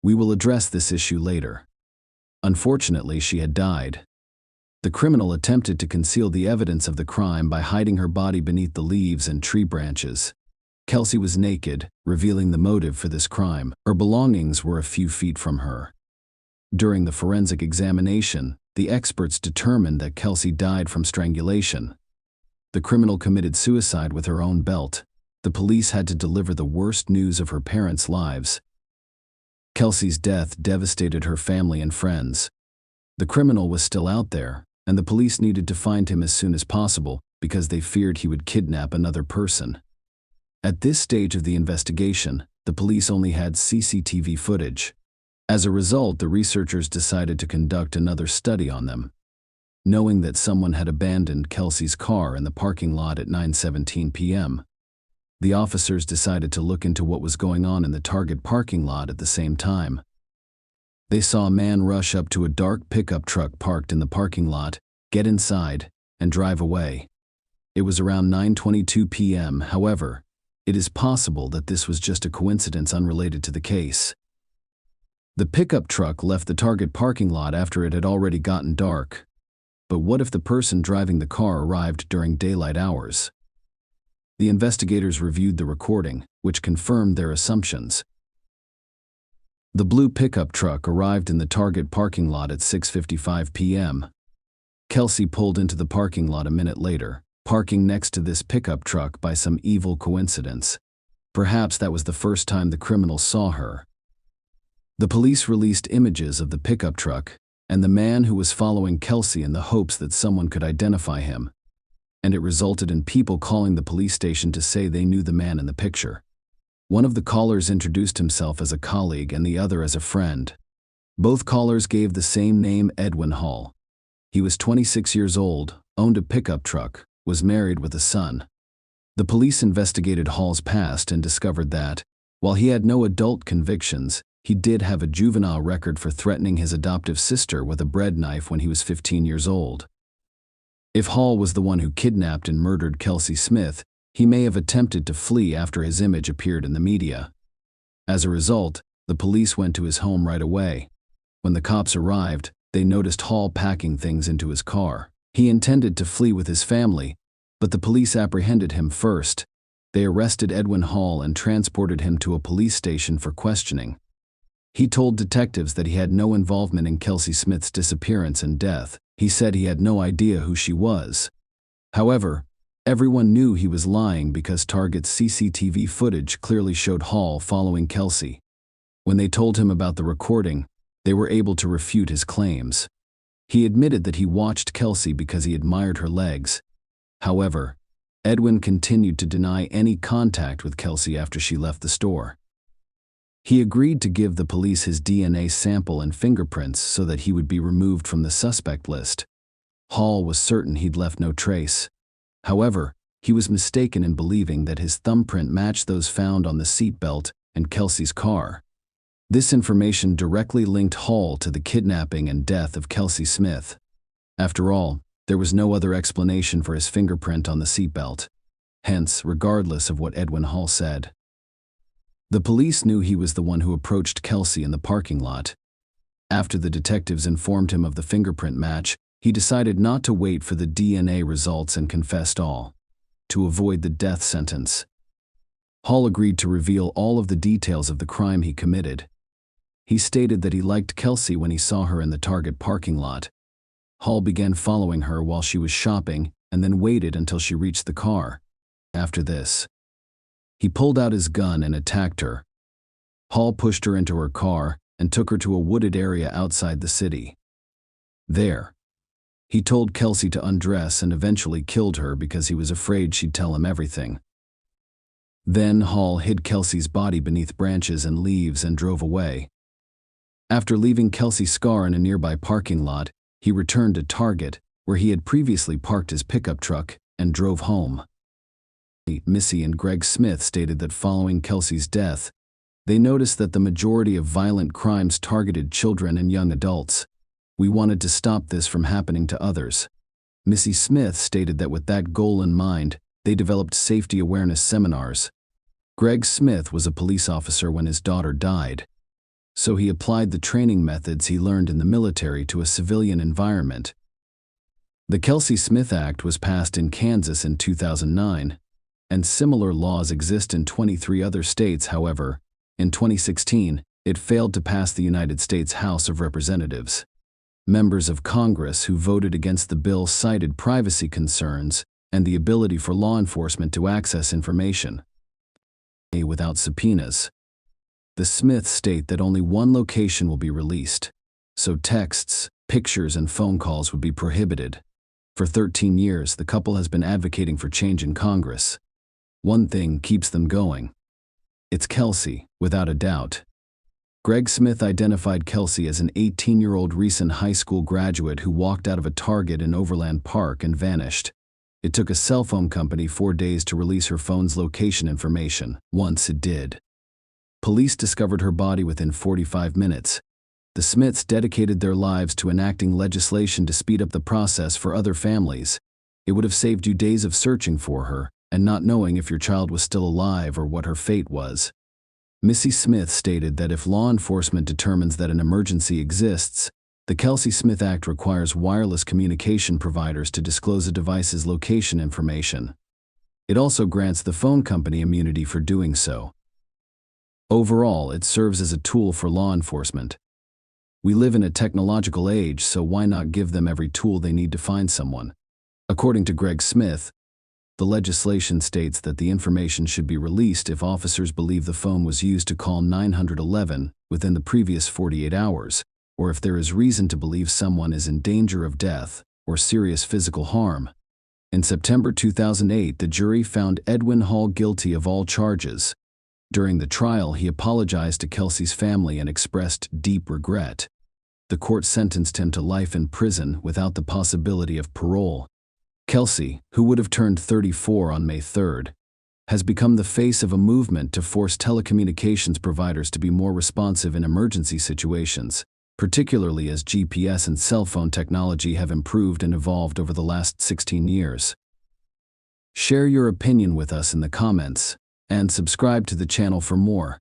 We will address this issue later. Unfortunately, she had died. The criminal attempted to conceal the evidence of the crime by hiding her body beneath the leaves and tree branches. Kelsey was naked, revealing the motive for this crime. Her belongings were a few feet from her. During the forensic examination, the experts determined that Kelsey died from strangulation. The criminal committed suicide with her own belt. The police had to deliver the worst news of her parents' lives. Kelsey's death devastated her family and friends. The criminal was still out there, and the police needed to find him as soon as possible because they feared he would kidnap another person. At this stage of the investigation, the police only had CCTV footage. As a result, the researchers decided to conduct another study on them. Knowing that someone had abandoned Kelsey's car in the parking lot at 9:17 p.m., the officers decided to look into what was going on in the Target parking lot at the same time. They saw a man rush up to a dark pickup truck parked in the parking lot, get inside, and drive away. It was around 9:22 p.m., however, it is possible that this was just a coincidence unrelated to the case. The pickup truck left the Target parking lot after it had already gotten dark. But what if the person driving the car arrived during daylight hours? The investigators reviewed the recording, which confirmed their assumptions. The blue pickup truck arrived in the Target parking lot at 6:55 p.m. Kelsey pulled into the parking lot a minute later, parking next to this pickup truck by some evil coincidence. Perhaps that was the first time the criminal saw her. The police released images of the pickup truck and the man who was following Kelsey in the hopes that someone could identify him, and it resulted in people calling the police station to say they knew the man in the picture. One of the callers introduced himself as a colleague and the other as a friend. Both callers gave the same name, Edwin Hall. He was 26 years old, owned a pickup truck, was married with a son. The police investigated Hall's past and discovered that, while he had no adult convictions, he did have a juvenile record for threatening his adoptive sister with a bread knife when he was 15 years old. If Hall was the one who kidnapped and murdered Kelsey Smith, he may have attempted to flee after his image appeared in the media. As a result, the police went to his home right away. When the cops arrived, they noticed Hall packing things into his car. He intended to flee with his family, but the police apprehended him first. They arrested Edwin Hall and transported him to a police station for questioning. He told detectives that he had no involvement in Kelsey Smith's disappearance and death. He said he had no idea who she was. However, everyone knew he was lying because Target's CCTV footage clearly showed Hall following Kelsey. When they told him about the recording, they were able to refute his claims. He admitted that he watched Kelsey because he admired her legs. However, Edwin continued to deny any contact with Kelsey after she left the store. He agreed to give the police his DNA sample and fingerprints so that he would be removed from the suspect list. Hall was certain he'd left no trace. However, he was mistaken in believing that his thumbprint matched those found on the seatbelt and Kelsey's car. This information directly linked Hall to the kidnapping and death of Kelsey Smith. After all, there was no other explanation for his fingerprint on the seatbelt. Hence, regardless of what Edwin Hall said, the police knew he was the one who approached Kelsey in the parking lot. After the detectives informed him of the fingerprint match, he decided not to wait for the DNA results and confessed all, to avoid the death sentence. Hall agreed to reveal all of the details of the crime he committed. He stated that he liked Kelsey when he saw her in the Target parking lot. Hall began following her while she was shopping and then waited until she reached the car. After this, he pulled out his gun and attacked her. Hall pushed her into her car and took her to a wooded area outside the city. There, he told Kelsey to undress and eventually killed her because he was afraid she'd tell him everything. Then Hall hid Kelsey's body beneath branches and leaves and drove away. After leaving Kelsey's car in a nearby parking lot, he returned to Target, where he had previously parked his pickup truck, and drove home. Missy and Greg Smith stated that following Kelsey's death, they noticed that the majority of violent crimes targeted children and young adults. We wanted to stop this from happening to others. Missy Smith stated that with that goal in mind, they developed safety awareness seminars. Greg Smith was a police officer when his daughter died, so he applied the training methods he learned in the military to a civilian environment. The Kelsey Smith Act was passed in Kansas in 2009, and similar laws exist in 23 other states. However, in 2016, it failed to pass the United States House of Representatives. Members of Congress who voted against the bill cited privacy concerns and the ability for law enforcement to access information without subpoenas. The Smiths state that only one location will be released, so texts, pictures, and phone calls would be prohibited. For 13 years, the couple has been advocating for change in Congress. One thing keeps them going. It's Kelsey, without a doubt. Greg Smith identified Kelsey as an 18-year-old recent high school graduate who walked out of a Target in Overland Park and vanished. It took a cell phone company 4 days to release her phone's location information. Once it did, police discovered her body within 45 minutes. The Smiths dedicated their lives to enacting legislation to speed up the process for other families. It would have saved you days of searching for her and not knowing if your child was still alive or what her fate was. Missy Smith stated that if law enforcement determines that an emergency exists, the Kelsey Smith Act requires wireless communication providers to disclose a device's location information. It also grants the phone company immunity for doing so. Overall, it serves as a tool for law enforcement. We live in a technological age, so why not give them every tool they need to find someone? According to Greg Smith, the legislation states that the information should be released if officers believe the phone was used to call 911 within the previous 48 hours, or if there is reason to believe someone is in danger of death or serious physical harm. In September 2008, the jury found Edwin Hall guilty of all charges. During the trial, he apologized to Kelsey's family and expressed deep regret. The court sentenced him to life in prison without the possibility of parole. Kelsey, who would have turned 34 on May 3rd, has become the face of a movement to force telecommunications providers to be more responsive in emergency situations, particularly as GPS and cell phone technology have improved and evolved over the last 16 years. Share your opinion with us in the comments, and subscribe to the channel for more.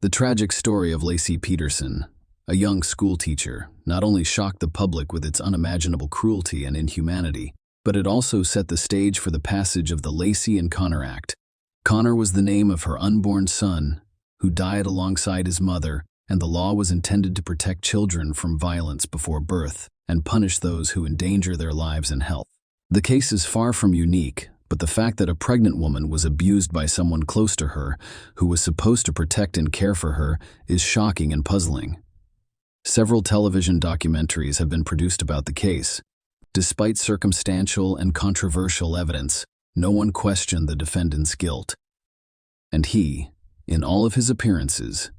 The tragic story of Laci Peterson, a young schoolteacher, not only shocked the public with its unimaginable cruelty and inhumanity, but it also set the stage for the passage of the Laci and Connor Act. Connor was the name of her unborn son, who died alongside his mother, and the law was intended to protect children from violence before birth and punish those who endanger their lives and health. The case is far from unique, but the fact that a pregnant woman was abused by someone close to her, who was supposed to protect and care for her, is shocking and puzzling. Several television documentaries have been produced about the case. Despite circumstantial and controversial evidence, no one questioned the defendant's guilt. And he, in all of his appearances,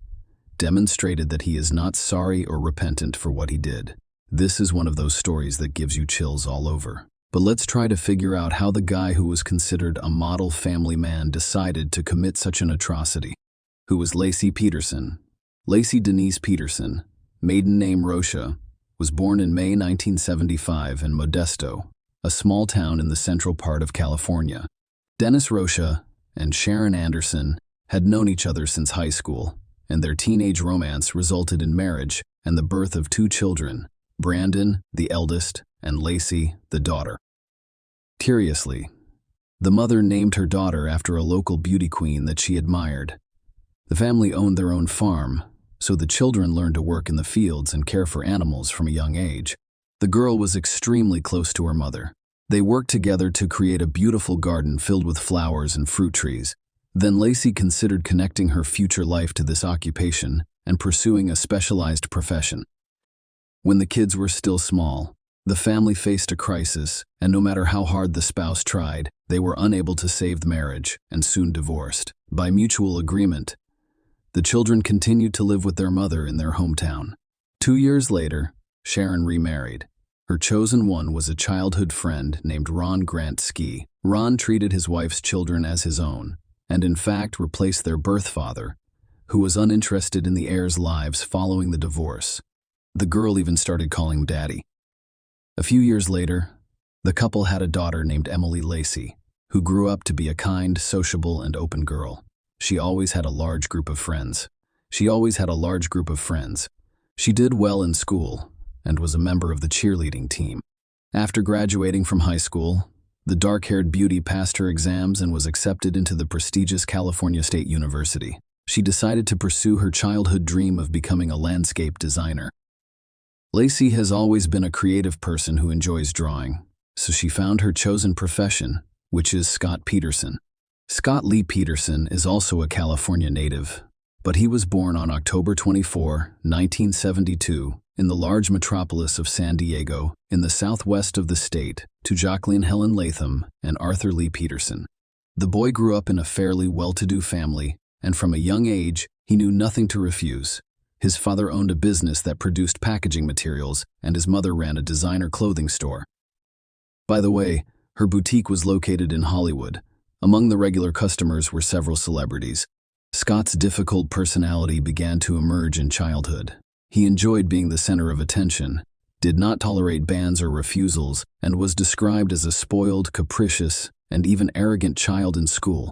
demonstrated that he is not sorry or repentant for what he did. This is one of those stories that gives you chills all over. But let's try to figure out how the guy who was considered a model family man decided to commit such an atrocity. Who was Laci Peterson? Laci Denise Peterson, maiden name Rocha, was born in May 1975 in Modesto, a small town in the central part of California. Dennis Rocha and Sharon Anderson had known each other since high school, and their teenage romance resulted in marriage and the birth of 2 children, Brandon, the eldest, and Laci, the daughter. Curiously, the mother named her daughter after a local beauty queen that she admired. The family owned their own farm, so the children learned to work in the fields and care for animals from a young age. The girl was extremely close to her mother. They worked together to create a beautiful garden filled with flowers and fruit trees. Then Laci considered connecting her future life to this occupation and pursuing a specialized profession. When the kids were still small, the family faced a crisis, and no matter how hard the spouse tried, they were unable to save the marriage and soon divorced. By mutual agreement, the children continued to live with their mother in their hometown. 2 years later, Sharon remarried. Her chosen one was a childhood friend named Ron Grant Ski. Ron treated his wife's children as his own, and in fact replaced their birth father, who was uninterested in the heirs' lives following the divorce. The girl even started calling him Daddy. A few years later, the couple had a daughter named Emily Laci, who grew up to be a kind, sociable, and open girl. She always had a large group of friends. She did well in school and was a member of the cheerleading team. After graduating from high school, the dark-haired beauty passed her exams and was accepted into the prestigious California State University. She decided to pursue her childhood dream of becoming a landscape designer. Laci has always been a creative person who enjoys drawing, so she found her chosen profession, which is Scott Peterson. Scott Lee Peterson is also a California native, but he was born on October 24, 1972, in the large metropolis of San Diego, in the southwest of the state, to Jacqueline Helen Latham and Arthur Lee Peterson. The boy grew up in a fairly well-to-do family, and from a young age, he knew nothing to refuse. His father owned a business that produced packaging materials, and his mother ran a designer clothing store. By the way, her boutique was located in Hollywood. Among the regular customers were several celebrities. Scott's difficult personality began to emerge in childhood. He enjoyed being the center of attention, did not tolerate bans or refusals, and was described as a spoiled, capricious, and even arrogant child in school.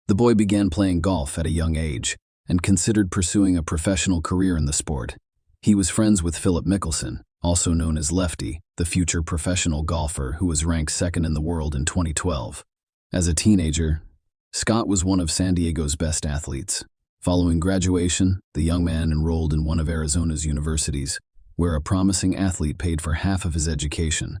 The boy began playing golf at a young age and considered pursuing a professional career in the sport. He was friends with Philip Mickelson, also known as Lefty, the future professional golfer who was ranked second in the world in 2012. As a teenager, Scott was one of San Diego's best athletes. Following graduation, the young man enrolled in one of Arizona's universities, where a promising athlete paid for half of his education.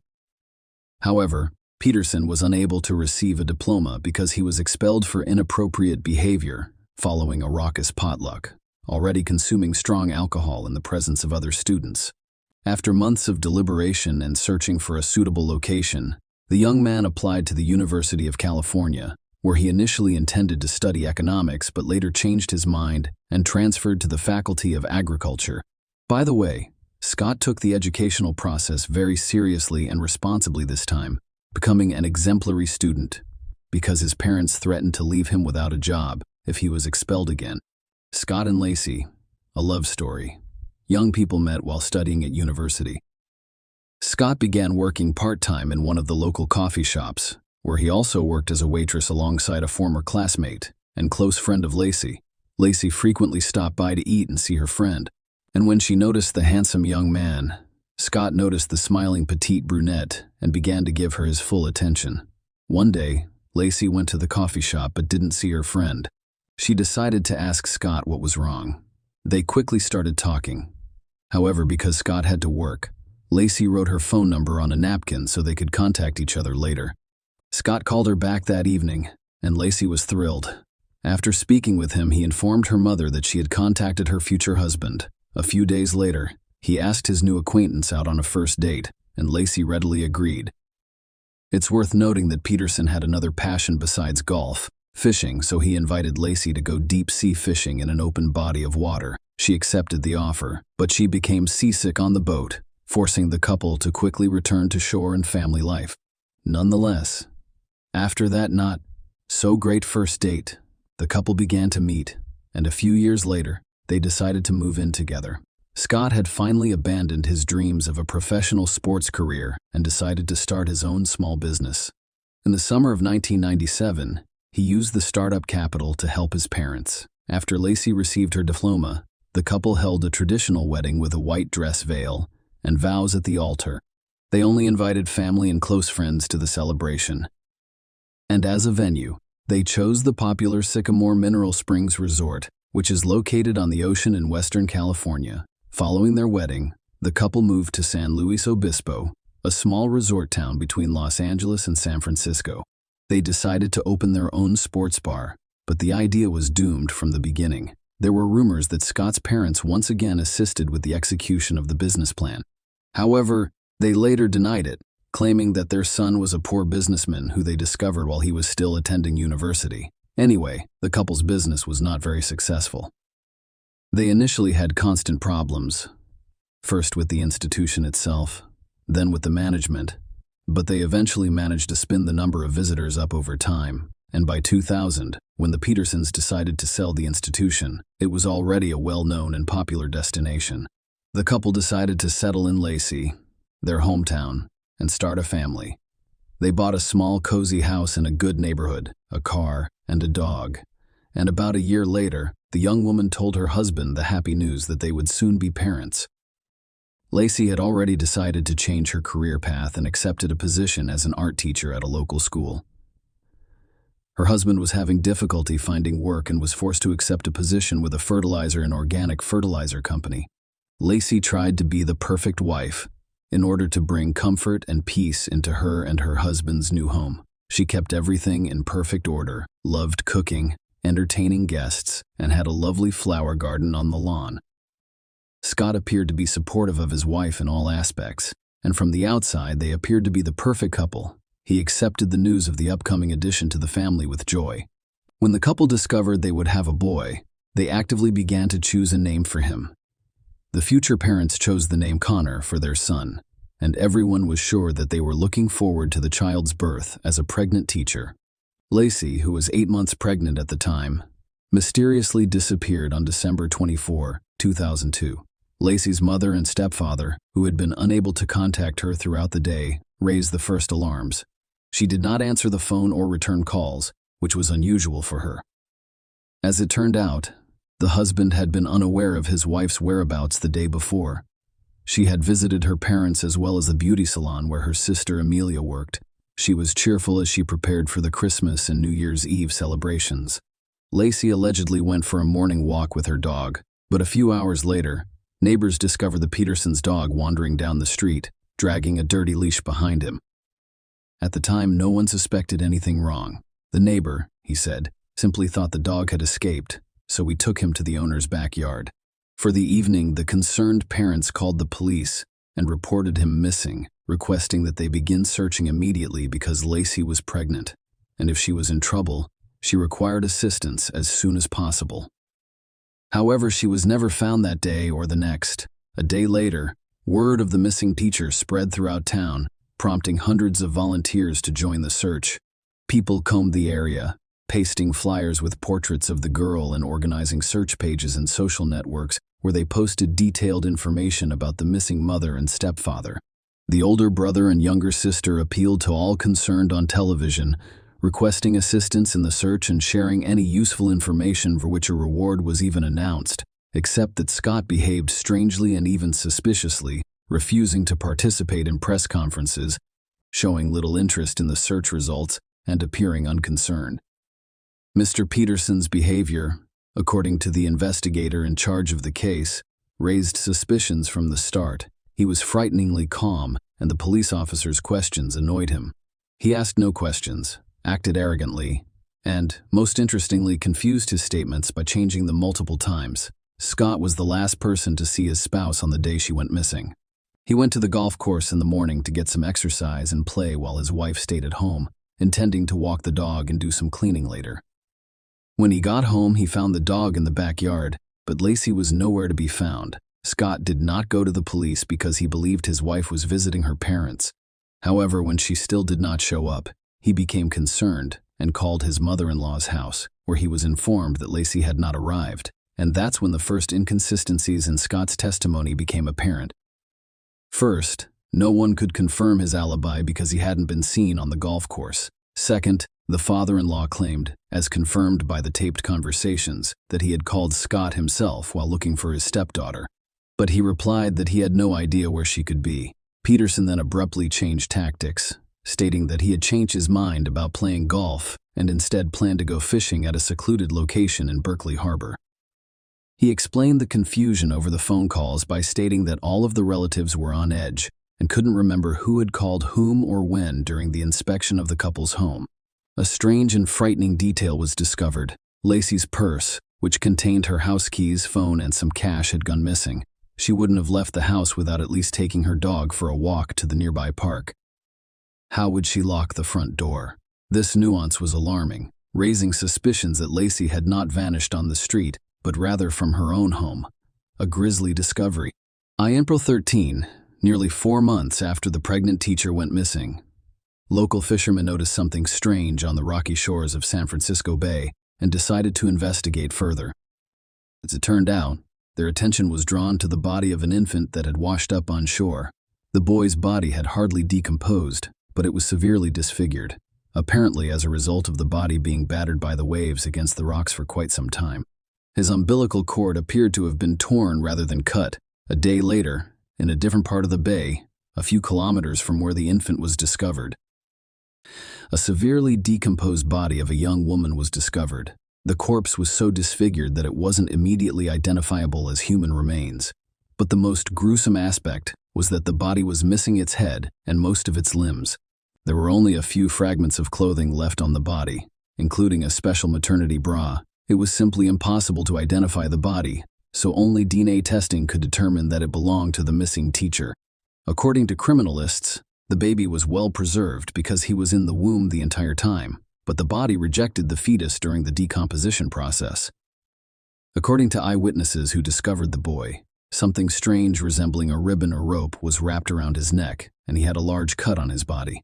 However, Peterson was unable to receive a diploma because he was expelled for inappropriate behavior following a raucous potluck, already consuming strong alcohol in the presence of other students. After months of deliberation and searching for a suitable location, the young man applied to the University of California, where he initially intended to study economics but later changed his mind and transferred to the Faculty of Agriculture. By the way, Scott took the educational process very seriously and responsibly this time, becoming an exemplary student, because his parents threatened to leave him without a job if he was expelled again. Scott and Lacey, a love story. Young people met while studying at university. Scott began working part-time in one of the local coffee shops, where he also worked as a waitress alongside a former classmate and close friend of Lacey. Lacey frequently stopped by to eat and see her friend, and when she noticed the handsome young man, Scott noticed the smiling petite brunette and began to give her his full attention. One day, Lacey went to the coffee shop but didn't see her friend. She decided to ask Scott what was wrong. They quickly started talking. However, because Scott had to work, Lacey wrote her phone number on a napkin so they could contact each other later. Scott called her back that evening, and Lacey was thrilled. After speaking with him, he informed her mother that she had contacted her future husband. A few days later, he asked his new acquaintance out on a first date, and Lacey readily agreed. It's worth noting that Peterson had another passion besides golf, fishing, so he invited Lacey to go deep-sea fishing in an open body of water. She accepted the offer, but she became seasick on the boat, forcing the couple to quickly return to shore and family life. Nonetheless, after that not-so-great first date, the couple began to meet, and a few years later, they decided to move in together. Scott had finally abandoned his dreams of a professional sports career and decided to start his own small business. In the summer of 1997, he used the startup capital to help his parents. After Lacey received her diploma, the couple held a traditional wedding with a white dress veil and vows at the altar. They only invited family and close friends to the celebration. And as a venue, they chose the popular Sycamore Mineral Springs Resort, which is located on the ocean in Western California. Following their wedding, the couple moved to San Luis Obispo, a small resort town between Los Angeles and San Francisco. They decided to open their own sports bar, but the idea was doomed from the beginning. There were rumors that Scott's parents once again assisted with the execution of the business plan. However, they later denied it, claiming that their son was a poor businessman who they discovered while he was still attending university. Anyway, the couple's business was not very successful. They initially had constant problems, first with the institution itself, then with the management, but they eventually managed to spin the number of visitors up over time, and by 2000, when the Petersons decided to sell the institution, it was already a well-known and popular destination. The couple decided to settle in Lacey, their hometown, and start a family. They bought a small, cozy house in a good neighborhood, a car, and a dog. And about a year later, the young woman told her husband the happy news that they would soon be parents. Lacey had already decided to change her career path and accepted a position as an art teacher at a local school. Her husband was having difficulty finding work and was forced to accept a position with a fertilizer and organic fertilizer company. Lacey tried to be the perfect wife in order to bring comfort and peace into her and her husband's new home. She kept everything in perfect order, loved cooking, entertaining guests, and had a lovely flower garden on the lawn. Scott appeared to be supportive of his wife in all aspects, and from the outside they appeared to be the perfect couple. He accepted the news of the upcoming addition to the family with joy. When the couple discovered they would have a boy, they actively began to choose a name for him. The future parents chose the name Connor for their son, and everyone was sure that they were looking forward to the child's birth as a pregnant teacher. Lacey, who was 8 months pregnant at the time, mysteriously disappeared on December 24, 2002. Lacey's mother and stepfather, who had been unable to contact her throughout the day, raised the first alarms. She did not answer the phone or return calls, which was unusual for her. As it turned out, the husband had been unaware of his wife's whereabouts the day before. She had visited her parents as well as the beauty salon where her sister Amelia worked. She was cheerful as she prepared for the Christmas and New Year's Eve celebrations. Lacey allegedly went for a morning walk with her dog, but a few hours later, neighbors discovered the Petersons' dog wandering down the street, dragging a dirty leash behind him. At the time, no one suspected anything wrong. The neighbor, he said, simply thought the dog had escaped, so we took him to the owner's backyard. For the evening, the concerned parents called the police and reported him missing, requesting that they begin searching immediately because Lacey was pregnant, and if she was in trouble, she required assistance as soon as possible. However, she was never found that day or the next. A day later, word of the missing teacher spread throughout town, prompting hundreds of volunteers to join the search. People combed the area, pasting flyers with portraits of the girl and organizing search pages and social networks where they posted detailed information about the missing mother and stepfather. The older brother and younger sister appealed to all concerned on television, requesting assistance in the search and sharing any useful information for which a reward was even announced, except that Scott behaved strangely and even suspiciously, refusing to participate in press conferences, showing little interest in the search results, and appearing unconcerned. Mr. Peterson's behavior, according to the investigator in charge of the case, raised suspicions from the start. He was frighteningly calm, and the police officer's questions annoyed him. He asked no questions, acted arrogantly, and, most interestingly, confused his statements by changing them multiple times. Scott was the last person to see his spouse on the day she went missing. He went to the golf course in the morning to get some exercise and play while his wife stayed at home, intending to walk the dog and do some cleaning later. When he got home, he found the dog in the backyard, but Lacey was nowhere to be found. Scott did not go to the police because he believed his wife was visiting her parents. However, when she still did not show up, he became concerned and called his mother-in-law's house, where he was informed that Lacey had not arrived, and that's when the first inconsistencies in Scott's testimony became apparent. First, no one could confirm his alibi because he hadn't been seen on the golf course. Second, the father-in-law claimed, as confirmed by the taped conversations, that he had called Scott himself while looking for his stepdaughter. But he replied that he had no idea where she could be. Peterson then abruptly changed tactics, stating that he had changed his mind about playing golf and instead planned to go fishing at a secluded location in Berkeley Harbor. He explained the confusion over the phone calls by stating that all of the relatives were on edge and couldn't remember who had called whom or when during the inspection of the couple's home. A strange and frightening detail was discovered. Lacey's purse, which contained her house keys, phone, and some cash, had gone missing. She wouldn't have left the house without at least taking her dog for a walk to the nearby park. How would she lock the front door? This nuance was alarming, raising suspicions that Lacey had not vanished on the street, but rather from her own home. A grisly discovery. On April 13, nearly 4 months after the pregnant teacher went missing, local fishermen noticed something strange on the rocky shores of San Francisco Bay and decided to investigate further. As it turned out, their attention was drawn to the body of an infant that had washed up on shore. The boy's body had hardly decomposed, but it was severely disfigured, apparently as a result of the body being battered by the waves against the rocks for quite some time. His umbilical cord appeared to have been torn rather than cut. A day later, in a different part of the bay, a few kilometers from where the infant was discovered, a severely decomposed body of a young woman was discovered. The corpse was so disfigured that it wasn't immediately identifiable as human remains. But the most gruesome aspect was that the body was missing its head and most of its limbs. There were only a few fragments of clothing left on the body, including a special maternity bra It was simply impossible to identify the body, so only DNA testing could determine that it belonged to the missing teacher. According to criminalists, the baby was well preserved because he was in the womb the entire time, but the body rejected the fetus during the decomposition process. According to eyewitnesses who discovered the boy, something strange resembling a ribbon or rope was wrapped around his neck, and he had a large cut on his body.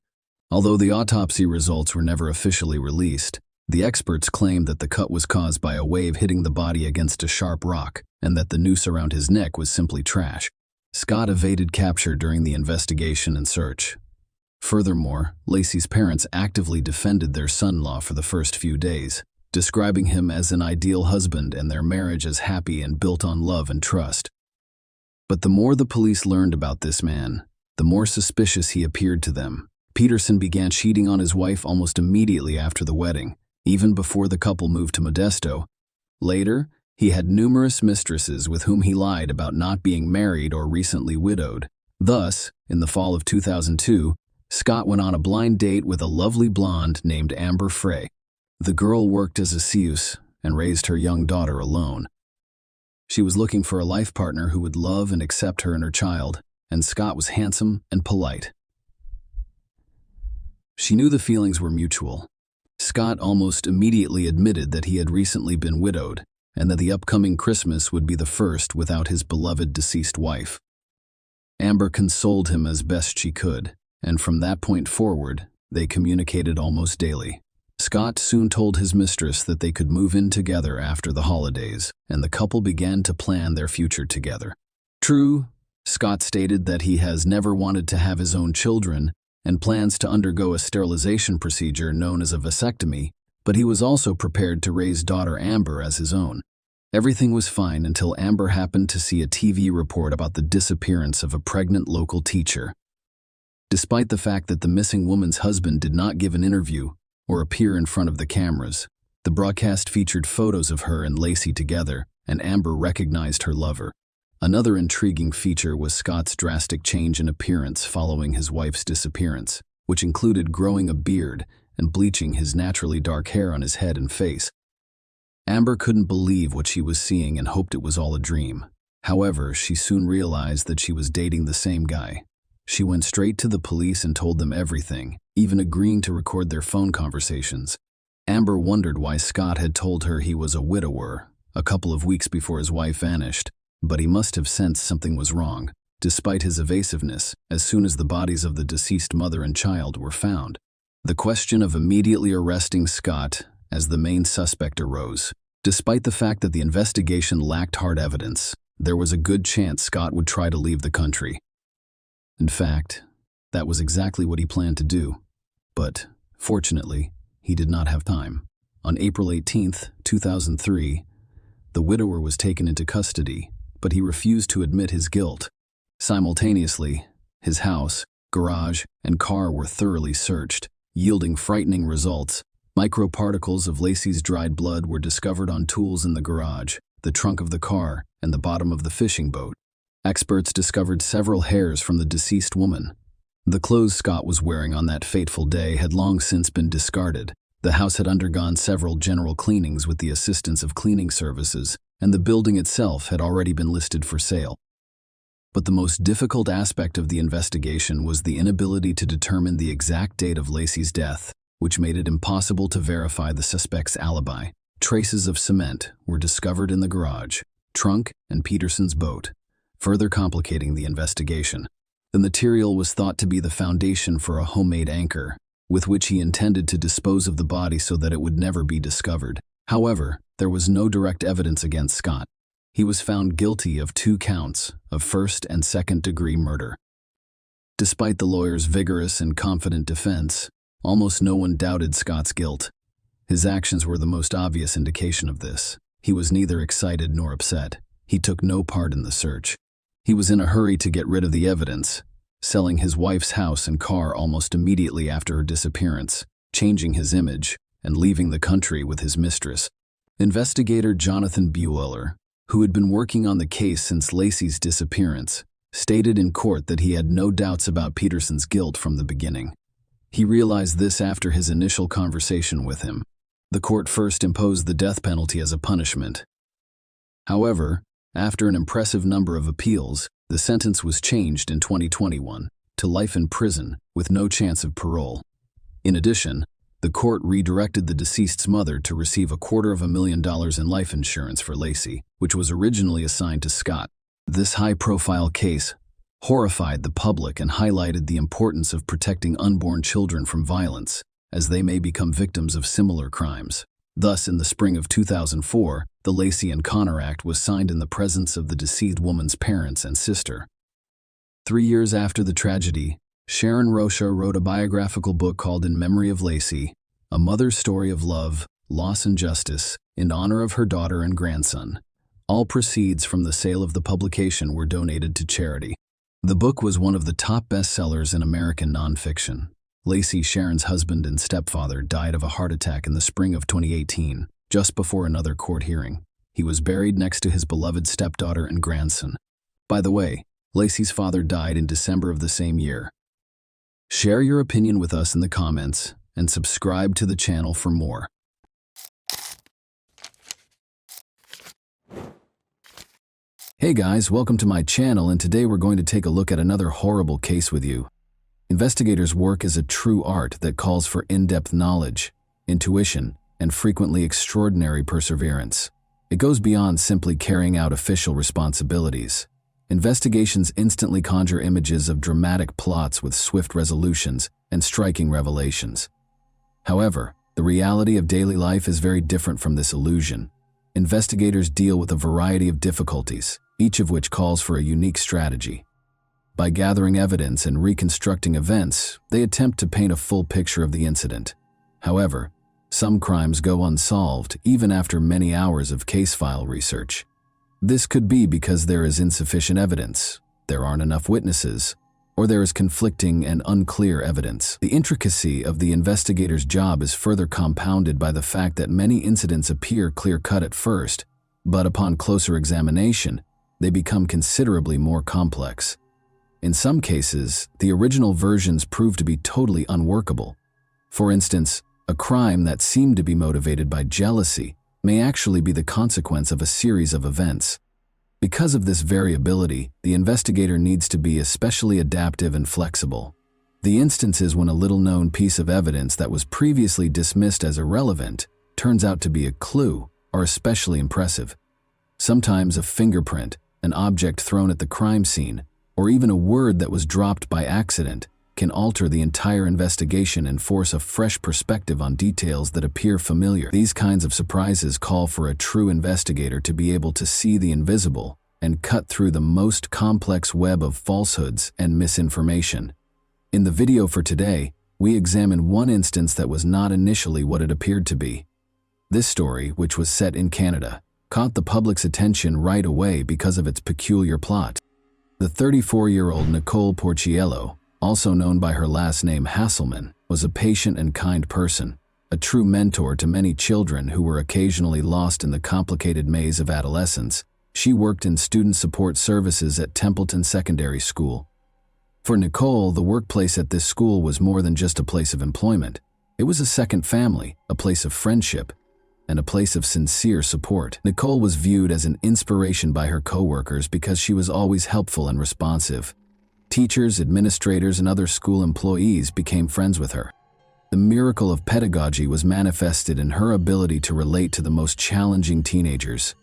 Although the autopsy results were never officially released, the experts claimed that the cut was caused by a wave hitting the body against a sharp rock, and that the noose around his neck was simply trash. Scott evaded capture during the investigation and search. Furthermore, Lacey's parents actively defended their son-in-law for the first few days, describing him as an ideal husband and their marriage as happy and built on love and trust. But the more the police learned about this man, the more suspicious he appeared to them. Peterson began cheating on his wife almost immediately after the wedding, even before the couple moved to Modesto. Later, he had numerous mistresses with whom he lied about not being married or recently widowed. Thus, in the fall of 2002, Scott went on a blind date with a lovely blonde named Amber Frey. The girl worked as a seuse and raised her young daughter alone. She was looking for a life partner who would love and accept her and her child, and Scott was handsome and polite. She knew the feelings were mutual. Scott almost immediately admitted that he had recently been widowed, and that the upcoming Christmas would be the first without his beloved deceased wife. Amber consoled him as best she could, and from that point forward, they communicated almost daily. Scott soon told his mistress that they could move in together after the holidays, and the couple began to plan their future together. True, Scott stated that he has never wanted to have his own children and plans to undergo a sterilization procedure known as a vasectomy, but he was also prepared to raise daughter Amber as his own. Everything was fine until Amber happened to see a TV report about the disappearance of a pregnant local teacher. Despite the fact that the missing woman's husband did not give an interview or appear in front of the cameras, the broadcast featured photos of her and Lacey together, and Amber recognized her lover. Another intriguing feature was Scott's drastic change in appearance following his wife's disappearance, which included growing a beard and bleaching his naturally dark hair on his head and face. Amber couldn't believe what she was seeing and hoped it was all a dream. However, she soon realized that she was dating the same guy. She went straight to the police and told them everything, even agreeing to record their phone conversations. Amber wondered why Scott had told her he was a widower a couple of weeks before his wife vanished, but he must have sensed something was wrong, despite his evasiveness, as soon as the bodies of the deceased mother and child were found. The question of immediately arresting Scott as the main suspect arose. Despite the fact that the investigation lacked hard evidence, there was a good chance Scott would try to leave the country. In fact, that was exactly what he planned to do. But, fortunately, he did not have time. On April 18, 2003, the widower was taken into custody, but he refused to admit his guilt. Simultaneously, his house, garage, and car were thoroughly searched, yielding frightening results. Microparticles of Lacey's dried blood were discovered on tools in the garage, the trunk of the car, and the bottom of the fishing boat. Experts discovered several hairs from the deceased woman. The clothes Scott was wearing on that fateful day had long since been discarded. The house had undergone several general cleanings with the assistance of cleaning services, and the building itself had already been listed for sale. But the most difficult aspect of the investigation was the inability to determine the exact date of Lacey's death, which made it impossible to verify the suspect's alibi. Traces of cement were discovered in the garage, trunk, and Peterson's boat, further complicating the investigation. The material was thought to be the foundation for a homemade anchor, with which he intended to dispose of the body so that it would never be discovered. However, there was no direct evidence against Scott. He was found guilty of 2 counts of first- and second-degree murder. Despite the lawyer's vigorous and confident defense, almost no one doubted Scott's guilt. His actions were the most obvious indication of this. He was neither excited nor upset. He took no part in the search. He was in a hurry to get rid of the evidence, selling his wife's house and car almost immediately after her disappearance, changing his image, and leaving the country with his mistress. Investigator Jonathan Bueller, who had been working on the case since Lacey's disappearance, stated in court that he had no doubts about Peterson's guilt from the beginning. He realized this after his initial conversation with him. The court first imposed the death penalty as a punishment. However, after an impressive number of appeals, the sentence was changed in 2021 to life in prison with no chance of parole. In addition, the court redirected the deceased's mother to receive $250,000 in life insurance for Lacey, which was originally assigned to Scott. This high-profile case horrified the public and highlighted the importance of protecting unborn children from violence, as they may become victims of similar crimes. Thus, in the spring of 2004, the Lacey and Connor Act was signed in the presence of the deceased woman's parents and sister. 3 years after the tragedy, Sharon Rocha wrote a biographical book called In Memory of Lacey, a mother's story of love, loss, and justice, in honor of her daughter and grandson. All proceeds from the sale of the publication were donated to charity. The book was one of the top bestsellers in American nonfiction. Lacey, Sharon's husband and stepfather, died of a heart attack in the spring of 2018, just before another court hearing. He was buried next to his beloved stepdaughter and grandson. By the way, Lacey's father died in December of the same year. Share your opinion with us in the comments and subscribe to the channel for more. Hey guys, welcome to my channel, and today we're going to take a look at another horrible case with you. Investigators' work is a true art that calls for in-depth knowledge, intuition, and frequently extraordinary perseverance. It goes beyond simply carrying out official responsibilities. Investigations instantly conjure images of dramatic plots with swift resolutions and striking revelations. However, the reality of daily life is very different from this illusion. Investigators deal with a variety of difficulties, each of which calls for a unique strategy. By gathering evidence and reconstructing events, they attempt to paint a full picture of the incident. However, some crimes go unsolved even after many hours of case file research. This could be because there is insufficient evidence, there aren't enough witnesses, or there is conflicting and unclear evidence. The intricacy of the investigator's job is further compounded by the fact that many incidents appear clear-cut at first, but upon closer examination, they become considerably more complex. In some cases, the original versions prove to be totally unworkable. For instance, a crime that seemed to be motivated by jealousy may actually be the consequence of a series of events. Because of this variability, the investigator needs to be especially adaptive and flexible. The instances when a little-known piece of evidence that was previously dismissed as irrelevant turns out to be a clue are especially impressive. Sometimes a fingerprint, an object thrown at the crime scene, or even a word that was dropped by accident can alter the entire investigation and force a fresh perspective on details that appear familiar. These kinds of surprises call for a true investigator to be able to see the invisible and cut through the most complex web of falsehoods and misinformation. In the video for today, we examine one instance that was not initially what it appeared to be. This story, which was set in Canada, caught the public's attention right away because of its peculiar plot. The 34-year-old Nicole Porciello, also known by her last name Hasselman, was a patient and kind person, a true mentor to many children who were occasionally lost in the complicated maze of adolescence. She worked in student support services at Templeton Secondary School. For Nicole, the workplace at this school was more than just a place of employment. It was a second family, a place of friendship, and a place of sincere support. Nicole was viewed as an inspiration by her coworkers because she was always helpful and responsive. Teachers, administrators, and other school employees became friends with her. The miracle of pedagogy was manifested in her ability to relate to the most challenging teenagers.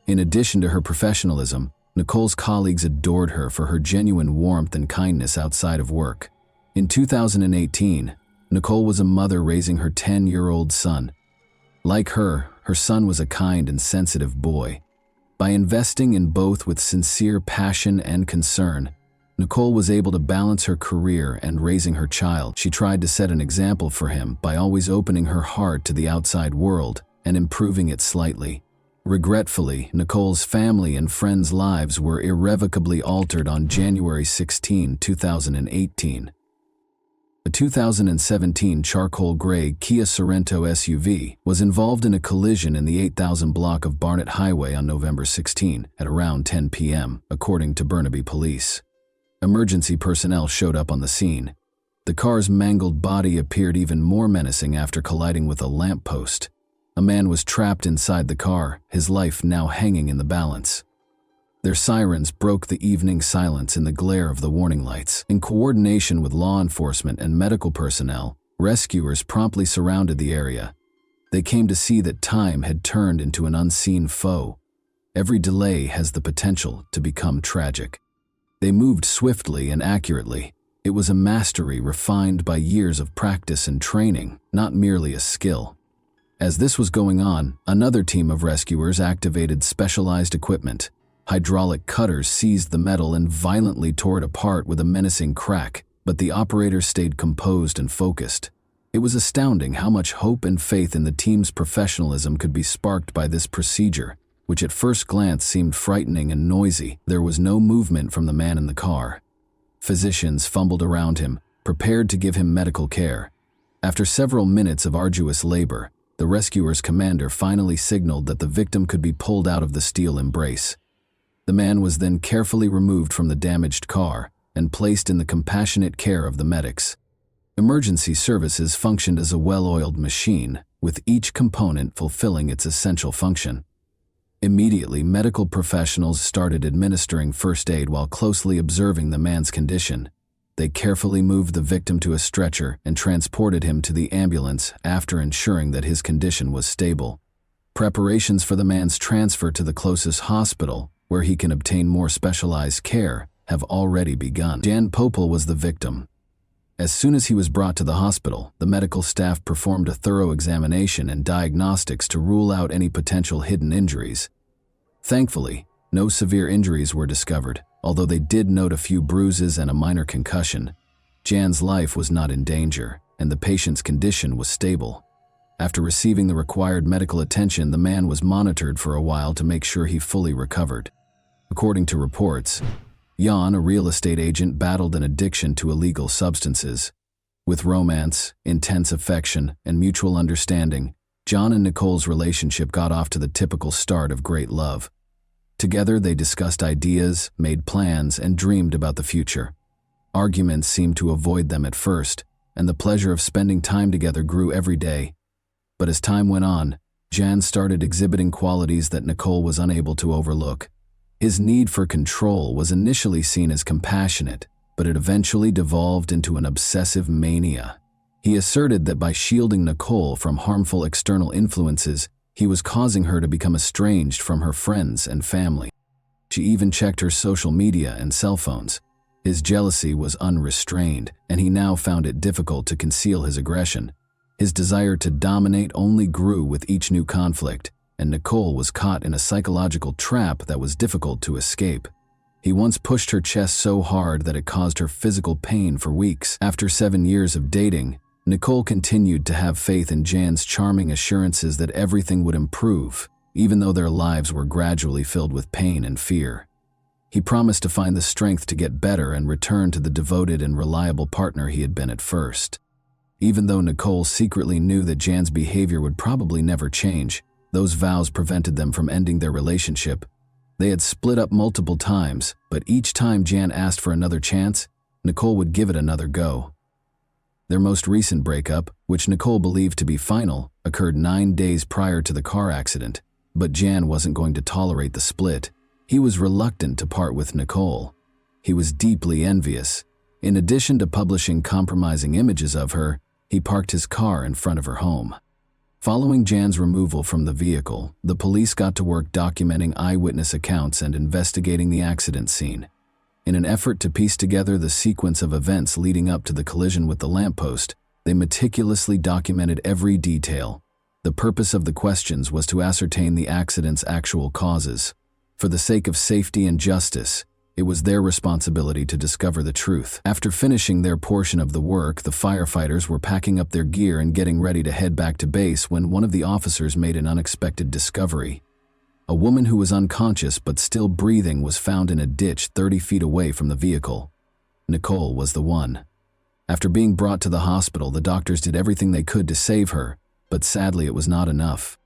In addition to her professionalism, Nicole's colleagues adored her for her genuine warmth and kindness outside of work. In 2018, Nicole was a mother raising her 10-year-old son. Like her son was a kind and sensitive boy. By investing in both with sincere passion and concern, Nicole was able to balance her career and raising her child. She tried to set an example for him by always opening her heart to the outside world and improving it slightly. Regretfully, Nicole's family and friends' lives were irrevocably altered on January 16, 2018. A 2017 charcoal gray Kia Sorento SUV was involved in a collision in the 8000 block of Barnett Highway on November 16 at around 10 p.m., according to Burnaby Police. Emergency personnel showed up on the scene. The car's mangled body appeared even more menacing after colliding with a lamppost. A man was trapped inside the car, his life now hanging in the balance. Their sirens broke the evening silence in the glare of the warning lights. In coordination with law enforcement and medical personnel, rescuers promptly surrounded the area. They came to see that time had turned into an unseen foe. Every delay has the potential to become tragic. They moved swiftly and accurately. It was a mastery refined by years of practice and training, not merely a skill. As this was going on, another team of rescuers activated specialized equipment. Hydraulic cutters seized the metal and violently tore it apart with a menacing crack, but the operators stayed composed and focused. It was astounding how much hope and faith in the team's professionalism could be sparked by this procedure, which at first glance seemed frightening and noisy. There was no movement from the man in the car. Physicians fumbled around him, prepared to give him medical care. After several minutes of arduous labor, the rescuer's commander finally signaled that the victim could be pulled out of the steel embrace. The man was then carefully removed from the damaged car and placed in the compassionate care of the medics. Emergency services functioned as a well-oiled machine, with each component fulfilling its essential function. Immediately, medical professionals started administering first aid while closely observing the man's condition. They carefully moved the victim to a stretcher and transported him to the ambulance after ensuring that his condition was stable. Preparations for the man's transfer to the closest hospital, where he can obtain more specialized care, have already begun. Jan Popel was the victim. As soon as he was brought to the hospital, the medical staff performed a thorough examination and diagnostics to rule out any potential hidden injuries. Thankfully, no severe injuries were discovered, although they did note a few bruises and a minor concussion. Jan's life was not in danger, and the patient's condition was stable. After receiving the required medical attention, the man was monitored for a while to make sure he fully recovered. According to reports, Jan, a real estate agent, battled an addiction to illegal substances. With romance, intense affection, and mutual understanding, John and Nicole's relationship got off to the typical start of great love. Together, they discussed ideas, made plans, and dreamed about the future. Arguments seemed to avoid them at first, and the pleasure of spending time together grew every day. But as time went on, Jan started exhibiting qualities that Nicole was unable to overlook. His need for control was initially seen as compassionate, but it eventually devolved into an obsessive mania. He asserted that by shielding Nicole from harmful external influences, he was causing her to become estranged from her friends and family. She even checked her social media and cell phones. His jealousy was unrestrained, and he now found it difficult to conceal his aggression. His desire to dominate only grew with each new conflict, and Nicole was caught in a psychological trap that was difficult to escape. He once pushed her chest so hard that it caused her physical pain for weeks. After 7 years of dating, Nicole continued to have faith in Jan's charming assurances that everything would improve, even though their lives were gradually filled with pain and fear. He promised to find the strength to get better and return to the devoted and reliable partner he had been at first. Even though Nicole secretly knew that Jan's behavior would probably never change, those vows prevented them from ending their relationship. They had split up multiple times, but each time Jan asked for another chance, Nicole would give it another go. Their most recent breakup, which Nicole believed to be final, occurred 9 days prior to the car accident, but Jan wasn't going to tolerate the split. He was reluctant to part with Nicole. He was deeply envious. In addition to publishing compromising images of her, he parked his car in front of her home. Following Jan's removal from the vehicle, the police got to work documenting eyewitness accounts and investigating the accident scene. In an effort to piece together the sequence of events leading up to the collision with the lamppost, they meticulously documented every detail. The purpose of the questions was to ascertain the accident's actual causes. For the sake of safety and justice, it was their responsibility to discover the truth. After finishing their portion of the work, the firefighters were packing up their gear and getting ready to head back to base when one of the officers made an unexpected discovery. A woman who was unconscious but still breathing was found in a ditch 30 feet away from the vehicle. Nicole was the one. After being brought to the hospital, the doctors did everything they could to save her, but sadly it was not enough.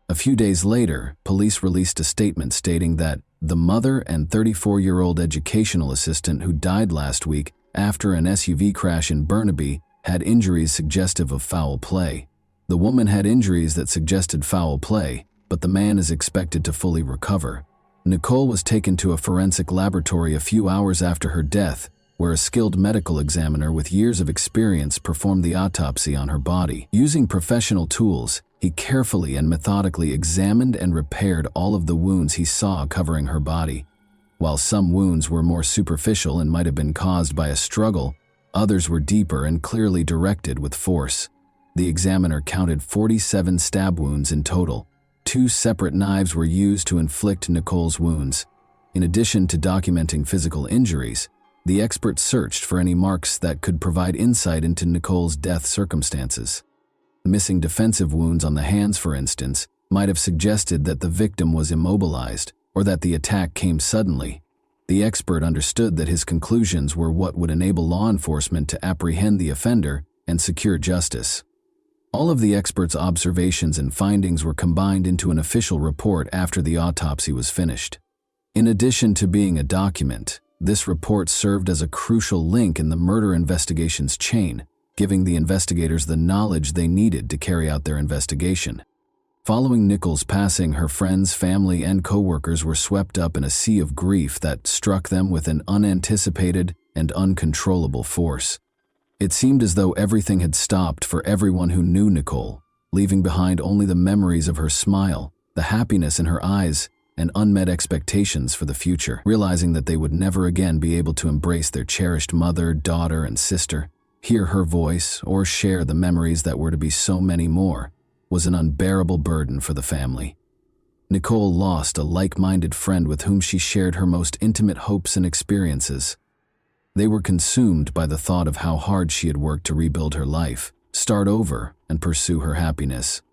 A few days later, police released a statement stating that the mother and 34-year-old educational assistant who died last week after an SUV crash in Burnaby had injuries suggestive of foul play. The The woman had injuries that suggested foul play, but the man is expected to fully recover. Nicole was taken to a forensic laboratory a few hours after her death, where a skilled medical examiner with years of experience performed the autopsy on her body. Using professional tools, he carefully and methodically examined and repaired all of the wounds he saw covering her body. While some wounds were more superficial and might have been caused by a struggle, others were deeper and clearly directed with force. The examiner counted 47 stab wounds in total. 2 separate knives were used to inflict Nicole's wounds. In addition to documenting physical injuries, the expert searched for any marks that could provide insight into Nicole's death circumstances. Missing defensive wounds on the hands, for instance, might have suggested that the victim was immobilized or that the attack came suddenly. The expert understood that his conclusions were what would enable law enforcement to apprehend the offender and secure justice. All of the expert's observations and findings were combined into an official report after the autopsy was finished. In addition to being a document, this report served as a crucial link in the murder investigation's chain, giving the investigators the knowledge they needed to carry out their investigation. Following Nicole's passing, her friends, family, and co-workers were swept up in a sea of grief that struck them with an unanticipated and uncontrollable force. It seemed as though everything had stopped for everyone who knew Nicole, leaving behind only the memories of her smile, the happiness in her eyes, and unmet expectations for the future. Realizing that they would never again be able to embrace their cherished mother, daughter, and sister, hear her voice, or share the memories that were to be so many more, was an unbearable burden for the family. Nicole lost a like-minded friend with whom she shared her most intimate hopes and experiences. They were consumed by the thought of how hard she had worked to rebuild her life, start over, and pursue her happiness.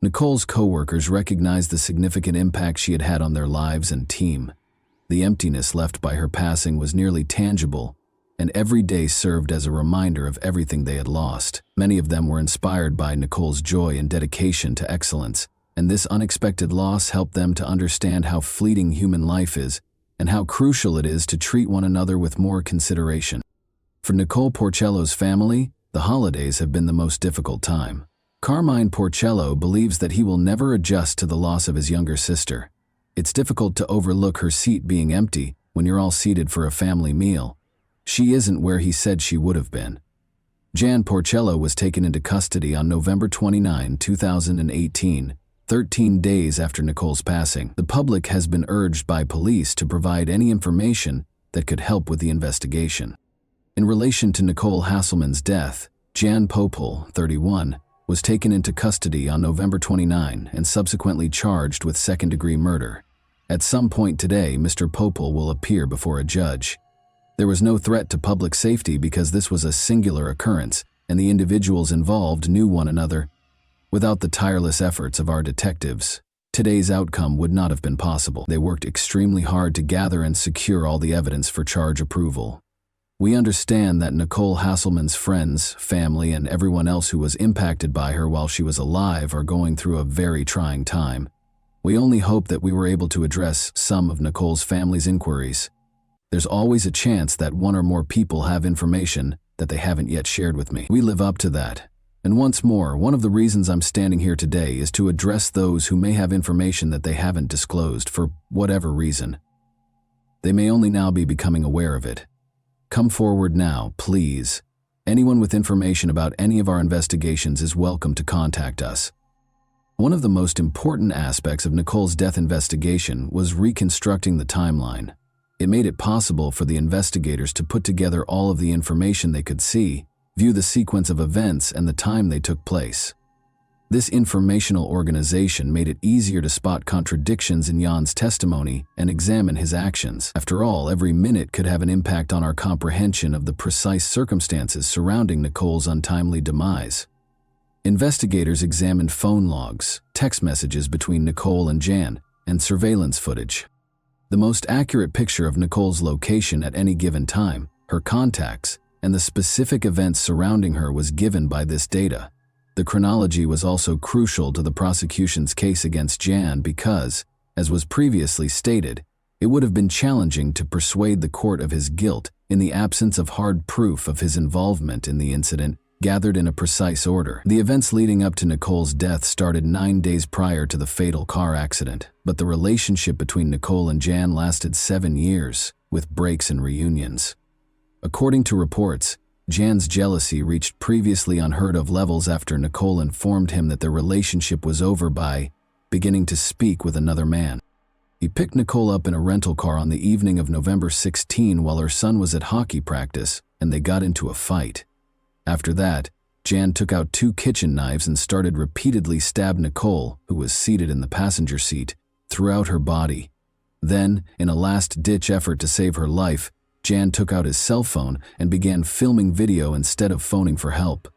Nicole's co-workers recognized the significant impact she had had on their lives and team. The emptiness left by her passing was nearly tangible, and every day served as a reminder of everything they had lost. Many of them were inspired by Nicole's joy and dedication to excellence, and this unexpected loss helped them to understand how fleeting human life is and how crucial it is to treat one another with more consideration. For Nicole Porcello's family, the holidays have been the most difficult time. Carmine Porcello believes that he will never adjust to the loss of his younger sister. It's difficult to overlook her seat being empty when you're all seated for a family meal. She isn't where he said she would have been. Jan Porcello was taken into custody on November 29, 2018, 13 days after Nicole's passing. The public has been urged by police to provide any information that could help with the investigation. In relation to Nicole Hasselman's death, Jan Popel, 31, was taken into custody on November 29 and subsequently charged with second-degree murder. At some point today, Mr. Popel will appear before a judge. There was no threat to public safety because this was a singular occurrence, and the individuals involved knew one another. Without the tireless efforts of our detectives, today's outcome would not have been possible. They worked extremely hard to gather and secure all the evidence for charge approval. We understand that Nicole Hasselman's friends, family, and everyone else who was impacted by her while she was alive are going through a very trying time. We only hope that we were able to address some of Nicole's family's inquiries. There's always a chance that one or more people have information that they haven't yet shared with me. We live up to that. And once more, one of the reasons I'm standing here today is to address those who may have information that they haven't disclosed for whatever reason. They may only now be becoming aware of it. Come forward now, please. Anyone with information about any of our investigations is welcome to contact us. One of the most important aspects of Nicole's death investigation was reconstructing the timeline. It made it possible for the investigators to put together all of the information they could see, view the sequence of events and the time they took place. This informational organization made it easier to spot contradictions in Jan's testimony and examine his actions. After all, every minute could have an impact on our comprehension of the precise circumstances surrounding Nicole's untimely demise. Investigators examined phone logs, text messages between Nicole and Jan, and surveillance footage. The most accurate picture of Nicole's location at any given time, her contacts, and the specific events surrounding her was given by this data. The chronology was also crucial to the prosecution's case against Jan because, as was previously stated, it would have been challenging to persuade the court of his guilt in the absence of hard proof of his involvement in the incident, gathered in a precise order. The events leading up to Nicole's death started 9 days prior to the fatal car accident, but the relationship between Nicole and Jan lasted 7 years, with breaks and reunions. According to reports, Jan's jealousy reached previously unheard-of levels after Nicole informed him that their relationship was over by beginning to speak with another man. He picked Nicole up in a rental car on the evening of November 16 while her son was at hockey practice, and they got into a fight. After that, Jan took out 2 kitchen knives and started repeatedly stab Nicole, who was seated in the passenger seat, throughout her body. Then, in a last-ditch effort to save her life, Jan took out his cell phone and began filming video instead of phoning for help.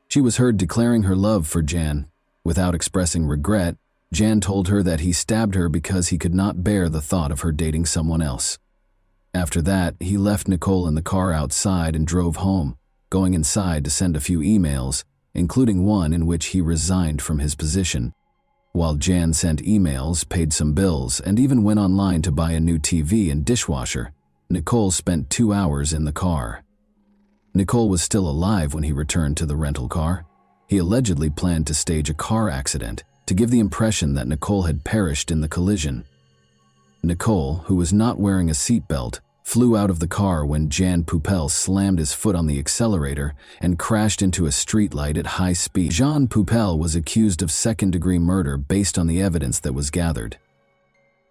She was heard declaring her love for Jan. Without expressing regret, Jan told her that he stabbed her because he could not bear the thought of her dating someone else. After that, he left Nicole in the car outside and drove home, going inside to send a few emails, including one in which he resigned from his position. While Jan sent emails, paid some bills, and even went online to buy a new TV and dishwasher, Nicole spent 2 hours in the car. Nicole was still alive when he returned to the rental car. He allegedly planned to stage a car accident to give the impression that Nicole had perished in the collision. Nicole, who was not wearing a seatbelt, flew out of the car when Jan Poupel slammed his foot on the accelerator and crashed into a streetlight at high speed. Jan Poupel was accused of second-degree murder based on the evidence that was gathered.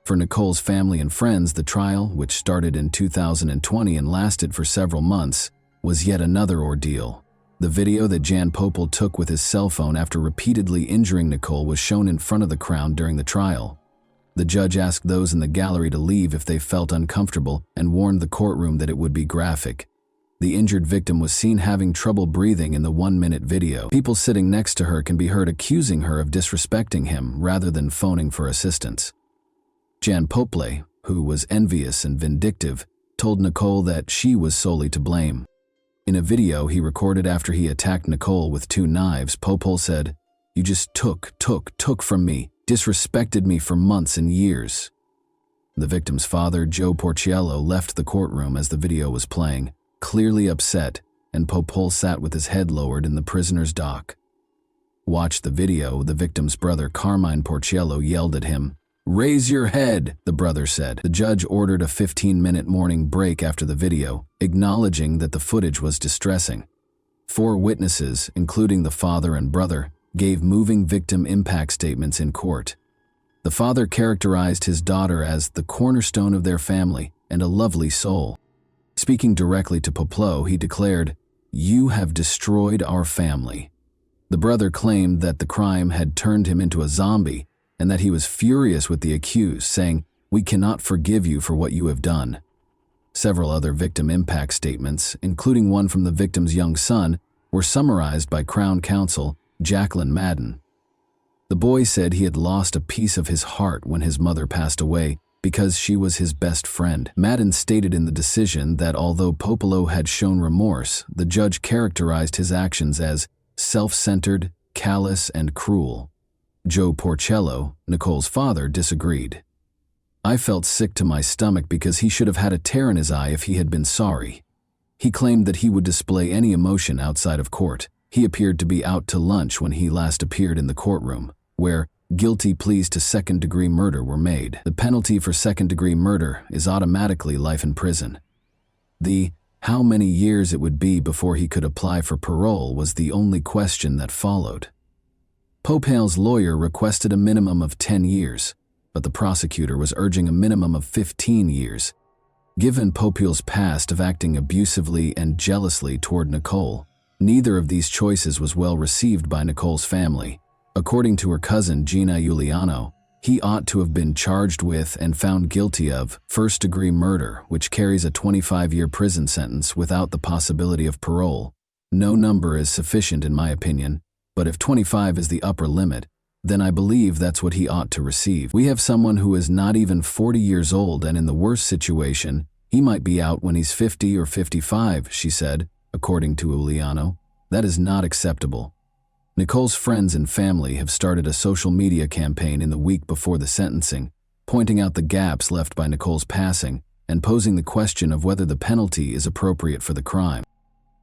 For Nicole's family and friends, the trial, which started in 2020 and lasted for several months, was yet another ordeal. The video that Jan Poupel took with his cell phone after repeatedly injuring Nicole was shown in front of the crowd during the trial. The judge asked those in the gallery to leave if they felt uncomfortable and warned the courtroom that it would be graphic. The injured victim was seen having trouble breathing in the 1-minute video. People sitting next to her can be heard accusing her of disrespecting him rather than phoning for assistance. Jan Poupel, who was envious and vindictive, told Nicole that she was solely to blame. In a video he recorded after he attacked Nicole with 2 knives, Poupel said, "You just took from me, disrespected me for months and years." The victim's father, Joe Porciello, left the courtroom as the video was playing, clearly upset, and Poupel sat with his head lowered in the prisoner's dock. Watch the video. The victim's brother, Carmine Porciello, yelled at him. "Raise your head," the brother said. The judge ordered a 15-minute morning break after the video, acknowledging that the footage was distressing. 4 witnesses, including the father and brother, gave moving victim impact statements in court. The father characterized his daughter as the cornerstone of their family and a lovely soul. Speaking directly to Poupel, he declared, "You have destroyed our family." The brother claimed that the crime had turned him into a zombie and that he was furious with the accused, saying, "We cannot forgive you for what you have done." Several other victim impact statements, including one from the victim's young son, were summarized by Crown Counsel Jacqueline Madden. The boy said he had lost a piece of his heart when his mother passed away because she was his best friend. Madden stated in the decision that although Poupel had shown remorse, the judge characterized his actions as self-centered, callous, and cruel. Joe Porciello, Nicole's father, disagreed. "I felt sick to my stomach because he should have had a tear in his eye if he had been sorry." He claimed that he would display any emotion outside of court. He appeared to be out to lunch when he last appeared in the courtroom, where guilty pleas to second-degree murder were made. The penalty for second-degree murder is automatically life in prison. The how many years it would be before he could apply for parole was the only question that followed. Poupel's lawyer requested a minimum of 10 years, but the prosecutor was urging a minimum of 15 years. Given Poupel's past of acting abusively and jealously toward Nicole, neither of these choices was well received by Nicole's family. According to her cousin Gina Giuliano, he ought to have been charged with and found guilty of first-degree murder, which carries a 25-year prison sentence without the possibility of parole. No number is sufficient in my opinion, but if 25 is the upper limit, then I believe that's what he ought to receive. We have someone who is not even 40 years old, and in the worst situation, he might be out when he's 50 or 55, she said, according to Giuliano. That is not acceptable. Nicole's friends and family have started a social media campaign in the week before the sentencing, pointing out the gaps left by Nicole's passing and posing the question of whether the penalty is appropriate for the crime.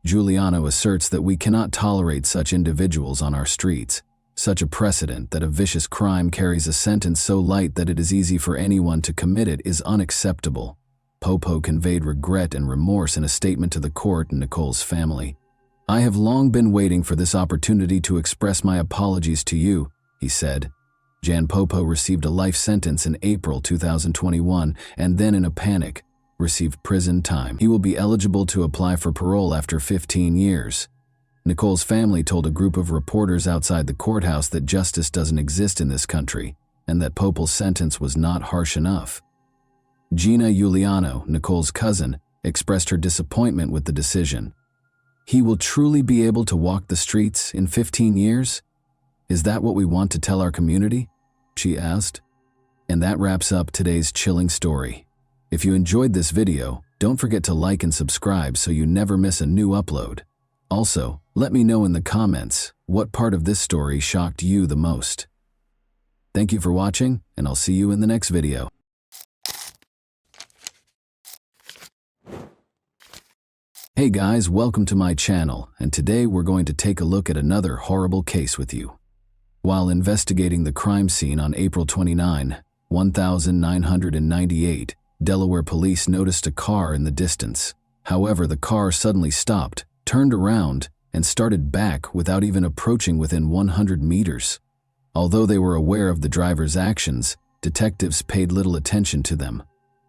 Giuliano asserts that we cannot tolerate such individuals on our streets. Such a precedent that a vicious crime carries a sentence so light that it is easy for anyone to commit it is unacceptable. Popo conveyed regret and remorse in a statement to the court and Nicole's family. "I have long been waiting for this opportunity to express my apologies to you," he said. Jan Popo received a life sentence in April 2021 and then, in a panic, received prison time. He will be eligible to apply for parole after 15 years. Nicole's family told a group of reporters outside the courthouse that justice doesn't exist in this country and that Popo's sentence was not harsh enough. Gina Giuliano, Nicole's cousin, expressed her disappointment with the decision. "He will truly be able to walk the streets in 15 years? Is that what we want to tell our community?" she asked. And that wraps up today's chilling story. If you enjoyed this video, don't forget to like and subscribe so you never miss a new upload. Also, let me know in the comments what part of this story shocked you the most. Thank you for watching, and I'll see you in the next video. Hey guys, welcome to my channel, and today we're going to take a look at another horrible case with you. While investigating the crime scene on April 29, 1998, Delaware police noticed a car in the distance. However, the car suddenly stopped, turned around, and started back without even approaching within 100 meters. Although they were aware of the driver's actions, detectives paid little attention to them.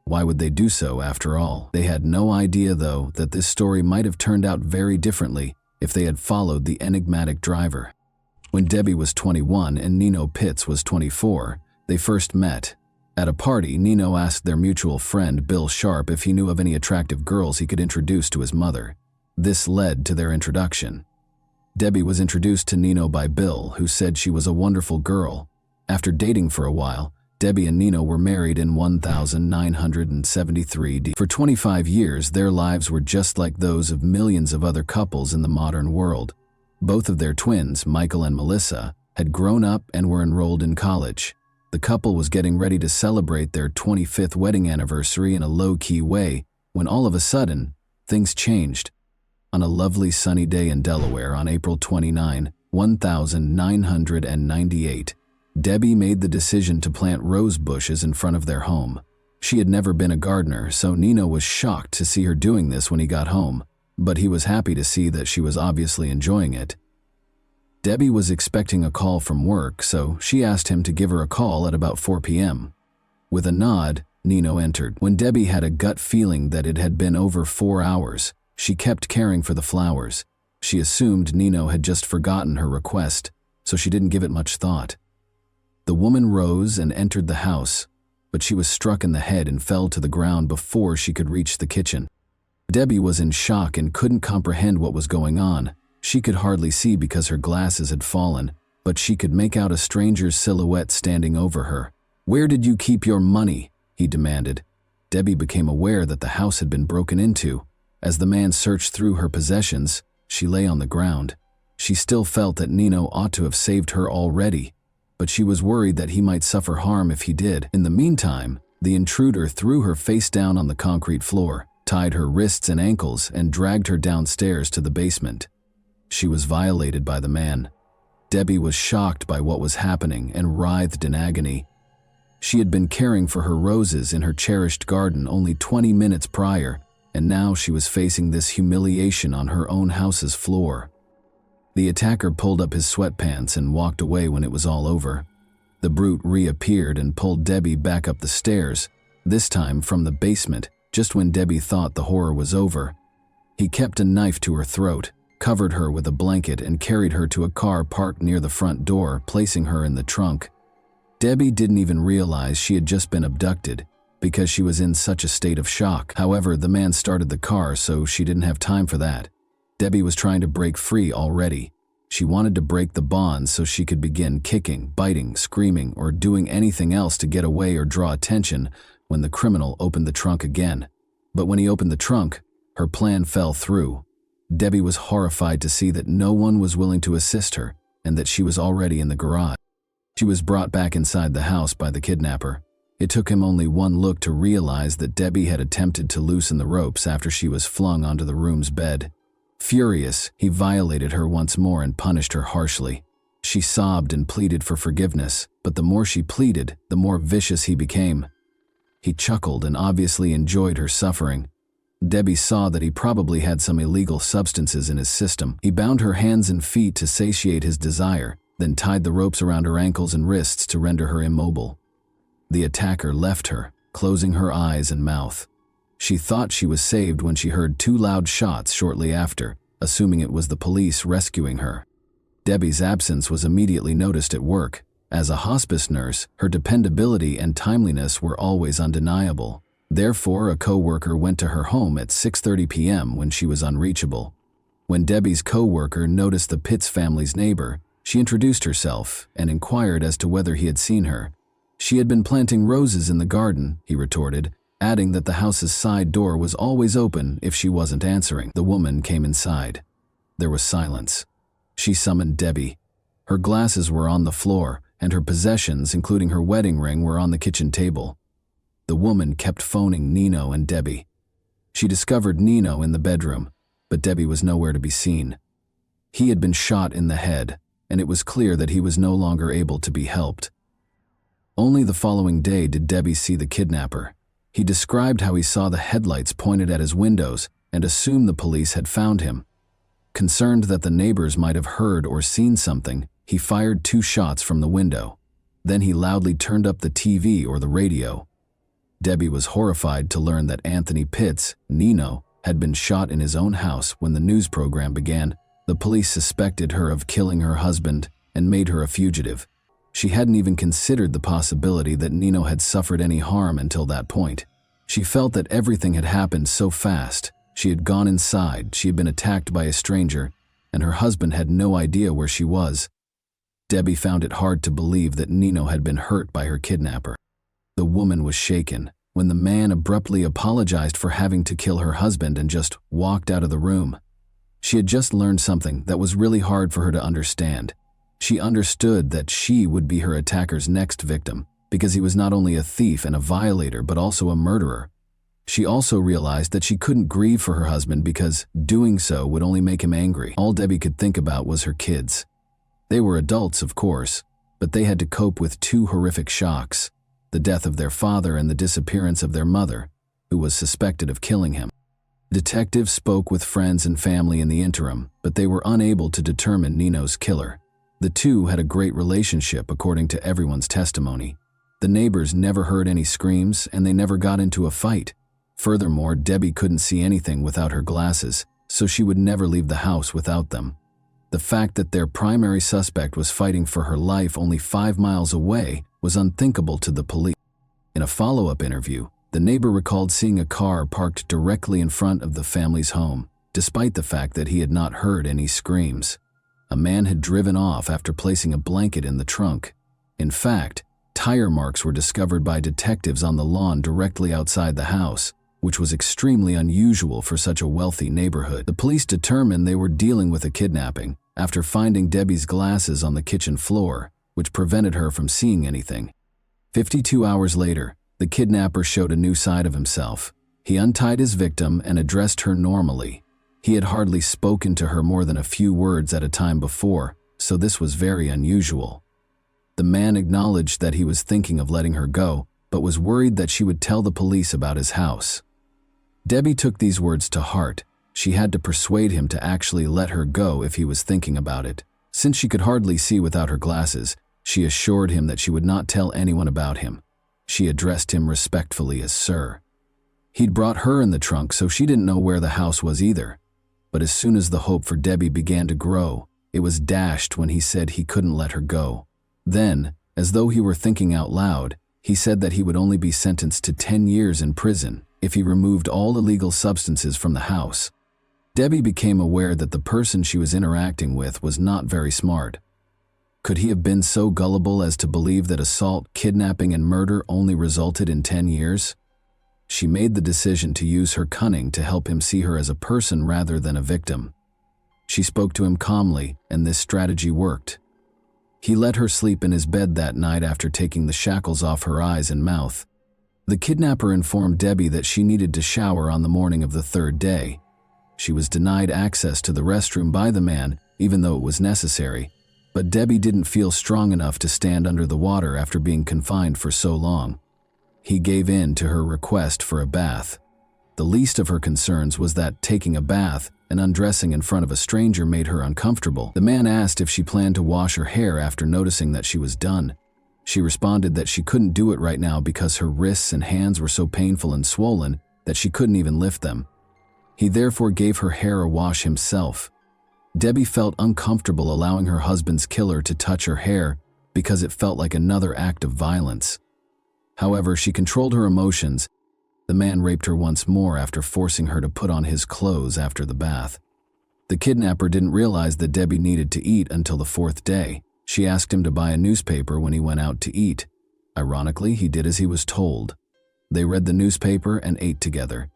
Why would they do so after all? They had no idea, though, that this story might have turned out very differently if they had followed the enigmatic driver. When Debbie was 21 and Nino Pitts was 24, they first met. At a party, Nino asked their mutual friend Bill Sharp if he knew of any attractive girls he could introduce to his mother. This led to their introduction. Debbie was introduced to Nino by Bill, who said she was a wonderful girl. After dating for a while, Debbie and Nino were married in 1973. For 25 years, their lives were just like those of millions of other couples in the modern world. Both of their twins, Michael and Melissa, had grown up and were enrolled in college. The couple was getting ready to celebrate their 25th wedding anniversary in a low-key way when all of a sudden, things changed. On a lovely sunny day in Delaware on April 29, 1998, Debbie made the decision to plant rose bushes in front of their home. She had never been a gardener, so Nino was shocked to see her doing this when he got home, but he was happy to see that she was obviously enjoying it. Debbie was expecting a call from work, so she asked him to give her a call at about 4 p.m. With a nod, Nino entered. When Debbie had a gut feeling that it had been over 4 hours, she kept caring for the flowers. She assumed Nino had just forgotten her request, so she didn't give it much thought. The woman rose and entered the house, but she was struck in the head and fell to the ground before she could reach the kitchen. Debbie was in shock and couldn't comprehend what was going on. She could hardly see because her glasses had fallen, but she could make out a stranger's silhouette standing over her. "Where did you keep your money?" he demanded. Debbie became aware that the house had been broken into. As the man searched through her possessions, she lay on the ground. She still felt that Nino ought to have saved her already, but she was worried that he might suffer harm if he did. In the meantime, the intruder threw her face down on the concrete floor, tied her wrists and ankles, and dragged her downstairs to the basement. She was violated by the man. Debbie was shocked by what was happening and writhed in agony. She had been caring for her roses in her cherished garden only 20 minutes prior, and now she was facing this humiliation on her own house's floor. The attacker pulled up his sweatpants and walked away when it was all over. The brute reappeared and pulled Debbie back up the stairs, this time from the basement, just when Debbie thought the horror was over. He kept a knife to her throat, covered her with a blanket, and carried her to a car parked near the front door, placing her in the trunk. Debbie didn't even realize she had just been abducted because she was in such a state of shock. However, the man started the car, so she didn't have time for that. Debbie was trying to break free already. She wanted to break the bonds so she could begin kicking, biting, screaming, or doing anything else to get away or draw attention when the criminal opened the trunk again. But when he opened the trunk, her plan fell through. Debbie was horrified to see that no one was willing to assist her and that she was already in the garage. She was brought back inside the house by the kidnapper. It took him only one look to realize that Debbie had attempted to loosen the ropes after she was flung onto the room's bed. Furious, he violated her once more and punished her harshly. She sobbed and pleaded for forgiveness, but the more she pleaded, the more vicious he became. He chuckled and obviously enjoyed her suffering. Debbie saw that he probably had some illegal substances in his system. He bound her hands and feet to satiate his desire, then tied the ropes around her ankles and wrists to render her immobile. The attacker left her, closing her eyes and mouth. She thought she was saved when she heard 2 loud shots shortly after, assuming it was the police rescuing her. Debbie's absence was immediately noticed at work. As a hospice nurse, her dependability and timeliness were always undeniable. Therefore, a co-worker went to her home at 6:30 p.m. when she was unreachable. When Debbie's co-worker noticed the Pitts family's neighbor, she introduced herself and inquired as to whether he had seen her. She had been planting roses in the garden, he retorted, adding that the house's side door was always open if she wasn't answering. The woman came inside. There was silence. She summoned Debbie. Her glasses were on the floor, and her possessions, including her wedding ring, were on the kitchen table. The woman kept phoning Nino and Debbie. She discovered Nino in the bedroom, but Debbie was nowhere to be seen. He had been shot in the head, and it was clear that he was no longer able to be helped. Only the following day did Debbie see the kidnapper. He described how he saw the headlights pointed at his windows and assumed the police had found him. Concerned that the neighbors might have heard or seen something, he fired 2 shots from the window. Then he loudly turned up the TV or the radio. Debbie was horrified to learn that Anthony Pitts, Nino, had been shot in his own house when the news program began. The police suspected her of killing her husband and made her a fugitive. She hadn't even considered the possibility that Nino had suffered any harm until that point. She felt that everything had happened so fast. She had gone inside, she had been attacked by a stranger, and her husband had no idea where she was. Debbie found it hard to believe that Nino had been hurt by her kidnapper. The woman was shaken when the man abruptly apologized for having to kill her husband and just walked out of the room. She had just learned something that was really hard for her to understand. She understood that she would be her attacker's next victim, because he was not only a thief and a violator but also a murderer. She also realized that she couldn't grieve for her husband because doing so would only make him angry. All Debbie could think about was her kids. They were adults, of course, but they had to cope with 2 horrific shocks: the death of their father and the disappearance of their mother, who was suspected of killing him. Detectives spoke with friends and family in the interim, but they were unable to determine Nino's killer. The 2 had a great relationship according to everyone's testimony. The neighbors never heard any screams and they never got into a fight. Furthermore, Debbie couldn't see anything without her glasses, so she would never leave the house without them. The fact that their primary suspect was fighting for her life only 5 miles away was unthinkable to the police. In a follow-up interview, the neighbor recalled seeing a car parked directly in front of the family's home, despite the fact that he had not heard any screams. A man had driven off after placing a blanket in the trunk. In fact, tire marks were discovered by detectives on the lawn directly outside the house, which was extremely unusual for such a wealthy neighborhood. The police determined they were dealing with a kidnapping after finding Debbie's glasses on the kitchen floor, which prevented her from seeing anything. 52 hours later, the kidnapper showed a new side of himself. He untied his victim and addressed her normally. He had hardly spoken to her more than a few words at a time before, so this was very unusual. The man acknowledged that he was thinking of letting her go, but was worried that she would tell the police about his house. Debbie took these words to heart. She had to persuade him to actually let her go if he was thinking about it. Since she could hardly see without her glasses, she assured him that she would not tell anyone about him. She addressed him respectfully as Sir. He'd brought her in the trunk, so she didn't know where the house was either. But as soon as the hope for Debbie began to grow, it was dashed when he said he couldn't let her go. Then, as though he were thinking out loud, he said that he would only be sentenced to 10 years in prison if he removed all illegal substances from the house. Debbie became aware that the person she was interacting with was not very smart. Could he have been so gullible as to believe that assault, kidnapping, and murder only resulted in 10 years? She made the decision to use her cunning to help him see her as a person rather than a victim. She spoke to him calmly, and this strategy worked. He let her sleep in his bed that night after taking the shackles off her eyes and mouth. The kidnapper informed Debbie that she needed to shower on the morning of the 3rd day. She was denied access to the restroom by the man, even though it was necessary. But Debbie didn't feel strong enough to stand under the water after being confined for so long. He gave in to her request for a bath. The least of her concerns was that taking a bath and undressing in front of a stranger made her uncomfortable. The man asked if she planned to wash her hair after noticing that she was done. She responded that she couldn't do it right now because her wrists and hands were so painful and swollen that she couldn't even lift them. He therefore gave her hair a wash himself. Debbie felt uncomfortable allowing her husband's killer to touch her hair because it felt like another act of violence. However, she controlled her emotions. The man raped her once more after forcing her to put on his clothes after the bath. The kidnapper didn't realize that Debbie needed to eat until the 4th day. She asked him to buy a newspaper when he went out to eat. Ironically, he did as he was told. They read the newspaper and ate together.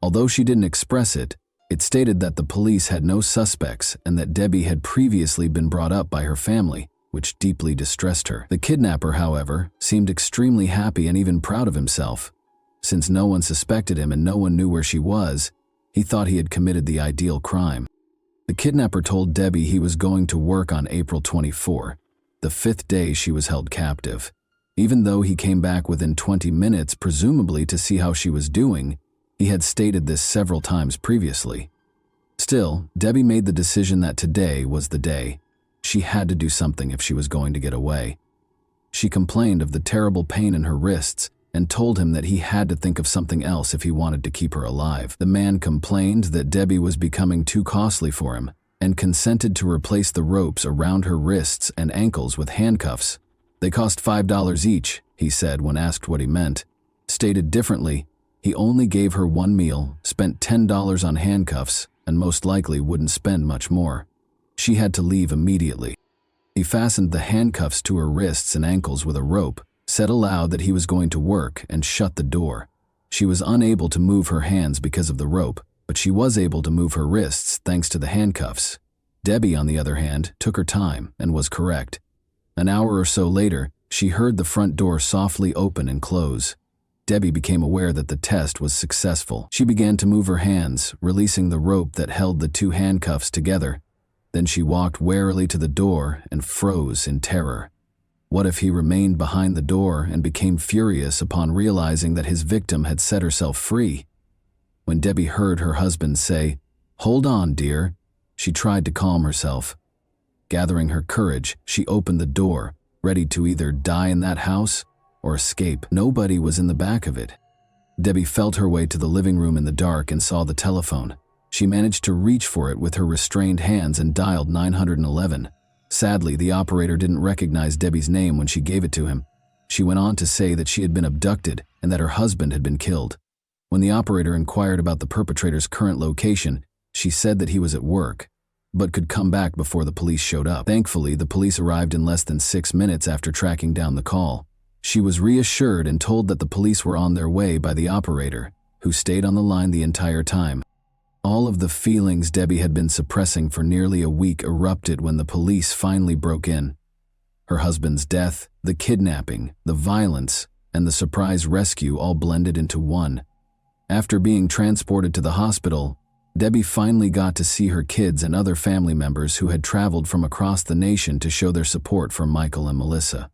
Although she didn't express it, it stated that the police had no suspects and that Debbie had previously been brought up by her family, which deeply distressed her. The kidnapper, however, seemed extremely happy and even proud of himself. Since no one suspected him and no one knew where she was, he thought he had committed the ideal crime. The kidnapper told Debbie he was going to work on April 24, the 5th day she was held captive. Even though he came back within 20 minutes, presumably to see how she was doing, he had stated this several times previously. Still, Debbie made the decision that today was the day. She had to do something if she was going to get away. She complained of the terrible pain in her wrists and told him that he had to think of something else if he wanted to keep her alive. The man complained that Debbie was becoming too costly for him and consented to replace the ropes around her wrists and ankles with handcuffs. They cost $5 each, he said when asked what he meant. Stated differently, he only gave her one meal, spent $10 on handcuffs, and most likely wouldn't spend much more. She had to leave immediately. He fastened the handcuffs to her wrists and ankles with a rope, said aloud that he was going to work, and shut the door. She was unable to move her hands because of the rope, but she was able to move her wrists thanks to the handcuffs. Debbie, on the other hand, took her time and was correct. An hour or so later, she heard the front door softly open and close. Debbie became aware that the test was successful. She began to move her hands, releasing the rope that held the 2 handcuffs together. Then she walked warily to the door and froze in terror. What if he remained behind the door and became furious upon realizing that his victim had set herself free? When Debbie heard her husband say, "Hold on, dear," she tried to calm herself. Gathering her courage, she opened the door, ready to either die in that house or escape. Nobody was in the back of it. Debbie felt her way to the living room in the dark and saw the telephone. She managed to reach for it with her restrained hands and dialed 911. Sadly, the operator didn't recognize Debbie's name when she gave it to him. She went on to say that she had been abducted and that her husband had been killed. When the operator inquired about the perpetrator's current location, she said that he was at work, but could come back before the police showed up. Thankfully, the police arrived in less than 6 minutes after tracking down the call. She was reassured and told that the police were on their way by the operator, who stayed on the line the entire time. All of the feelings Debbie had been suppressing for nearly a week erupted when the police finally broke in. Her husband's death, the kidnapping, the violence, and the surprise rescue all blended into one. After being transported to the hospital, Debbie finally got to see her kids and other family members who had traveled from across the nation to show their support for Michael and Melissa.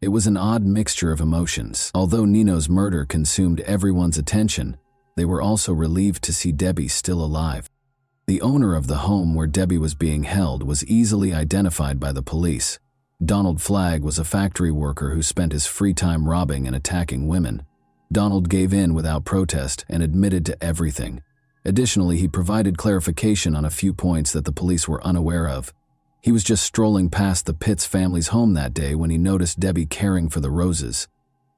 It was an odd mixture of emotions. Although Nino's murder consumed everyone's attention, they were also relieved to see Debbie still alive. The owner of the home where Debbie was being held was easily identified by the police. Donald Flagg was a factory worker who spent his free time robbing and attacking women. Donald gave in without protest and admitted to everything. Additionally, he provided clarification on a few points that the police were unaware of. He was just strolling past the Pitts family's home that day when he noticed Debbie caring for the roses.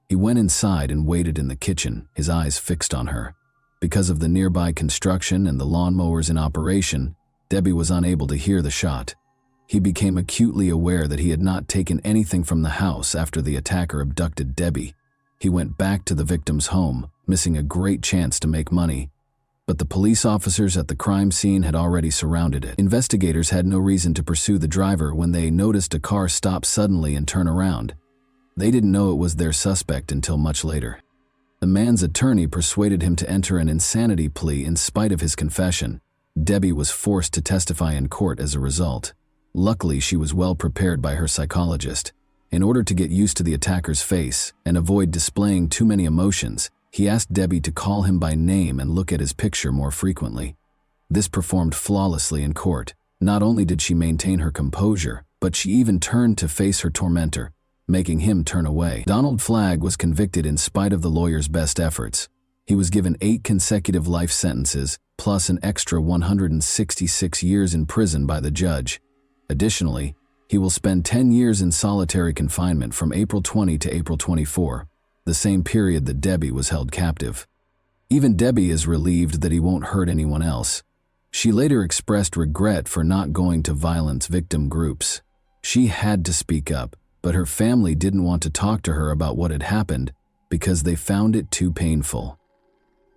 He went inside and waited in the kitchen, his eyes fixed on her. Because of the nearby construction and the lawnmowers in operation, Debbie was unable to hear the shot. He became acutely aware that he had not taken anything from the house after the attacker abducted Debbie. He went back to the victim's home, missing a great chance to make money. But the police officers at the crime scene had already surrounded it. Investigators had no reason to pursue the driver when they noticed a car stop suddenly and turn around. They didn't know it was their suspect until much later. The man's attorney persuaded him to enter an insanity plea in spite of his confession. Debbie was forced to testify in court as a result. Luckily, she was well prepared by her psychologist. In order to get used to the attacker's face and avoid displaying too many emotions, he asked Debbie to call him by name and look at his picture more frequently. This performed flawlessly in court. Not only did she maintain her composure, but she even turned to face her tormentor, making him turn away. Donald Flagg was convicted in spite of the lawyer's best efforts. He was given 8 consecutive life sentences, plus an extra 166 years in prison by the judge. Additionally, he will spend 10 years in solitary confinement from April 20 to April 24, the same period that Debbie was held captive. Even Debbie is relieved that he won't hurt anyone else. She later expressed regret for not going to violence victim groups. She had to speak up, but her family didn't want to talk to her about what had happened because they found it too painful.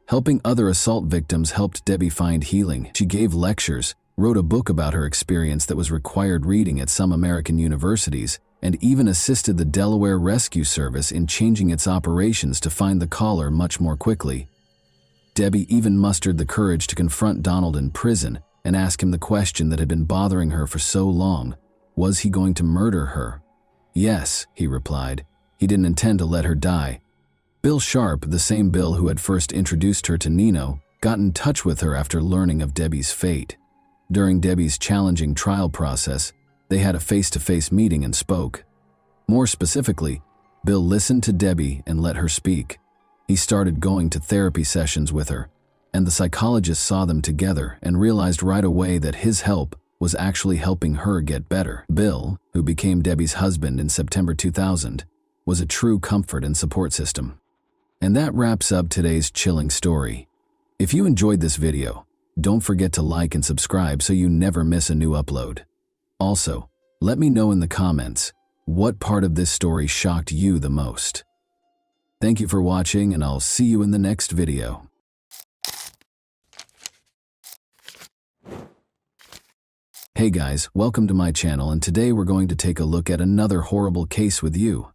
Helping other assault victims helped Debbie find healing. She gave lectures, wrote a book about her experience that was required reading at some American universities, and even assisted the Delaware Rescue Service in changing its operations to find the caller much more quickly. Debbie even mustered the courage to confront Donald in prison and ask him the question that had been bothering her for so long. Was he going to murder her? Yes, he replied. He didn't intend to let her die. Bill Sharp, the same Bill who had first introduced her to Nino, got in touch with her after learning of Debbie's fate. During Debbie's challenging trial process, they had a face-to-face meeting and spoke. More specifically, Bill listened to Debbie and let her speak. He started going to therapy sessions with her, and the psychologist saw them together and realized right away that his help was actually helping her get better. Bill, who became Debbie's husband in September 2000, was a true comfort and support system. And that wraps up today's chilling story. If you enjoyed this video, don't forget to like and subscribe so you never miss a new upload. Also, let me know in the comments what part of this story shocked you the most. Thank you for watching, and I'll see you in the next video. Hey guys, welcome to my channel, and today we're going to take a look at another horrible case with you.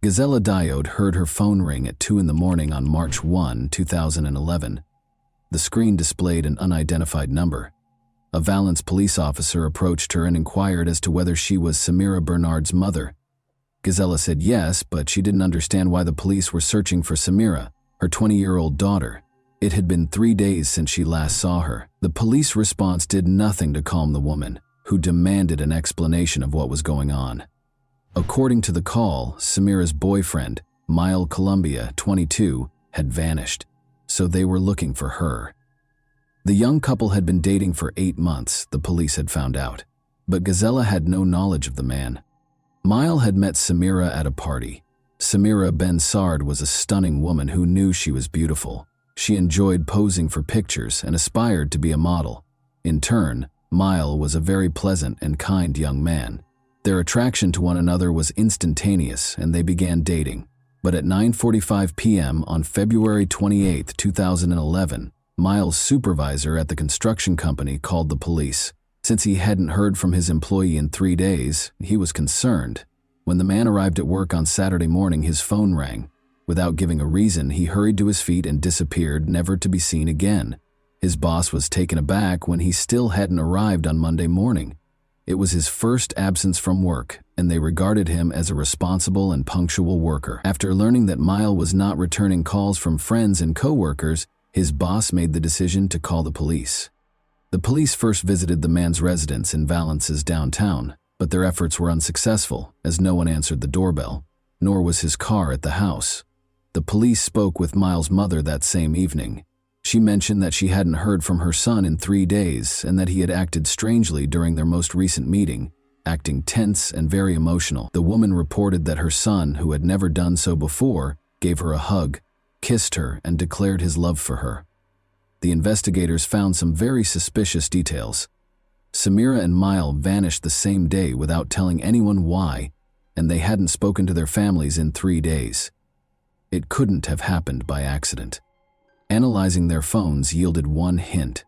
Gisela Diode heard her phone ring at 2 in the morning on March 1, 2011. The screen displayed an unidentified number. A Valence police officer approached her and inquired as to whether she was Samira Bernard's mother. Gisela said yes, but she didn't understand why the police were searching for Samira, her 20-year-old daughter. It had been 3 days since she last saw her. The police response did nothing to calm the woman, who demanded an explanation of what was going on. According to the call, Samira's boyfriend, Mile Columbia, 22, had vanished, so they were looking for her. The young couple had been dating for 8 months, the police had found out, but Gisela had no knowledge of the man. Mile had met Samira at a party. Samira Ben-Sard was a stunning woman who knew she was beautiful. She enjoyed posing for pictures and aspired to be a model. In turn, Mile was a very pleasant and kind young man. Their attraction to one another was instantaneous, and they began dating. But at 9:45 p.m. on February 28, 2011, Mile's supervisor at the construction company called the police. Since he hadn't heard from his employee in 3 days, he was concerned. When the man arrived at work on Saturday morning, his phone rang. Without giving a reason, he hurried to his feet and disappeared, never to be seen again. His boss was taken aback when he still hadn't arrived on Monday morning. It was his first absence from work, and they regarded him as a responsible and punctual worker. After learning that Mile was not returning calls from friends and co-workers, his boss made the decision to call the police. The police first visited the man's residence in Valence's downtown, but their efforts were unsuccessful, as no one answered the doorbell, nor was his car at the house. The police spoke with Mile's mother that same evening. She mentioned that she hadn't heard from her son in 3 days and that he had acted strangely during their most recent meeting, acting tense and very emotional. The woman reported that her son, who had never done so before, gave her a hug, kissed her, and declared his love for her. The investigators found some very suspicious details. Samira and Mile vanished the same day without telling anyone why, and they hadn't spoken to their families in 3 days. It couldn't have happened by accident. Analyzing their phones yielded one hint.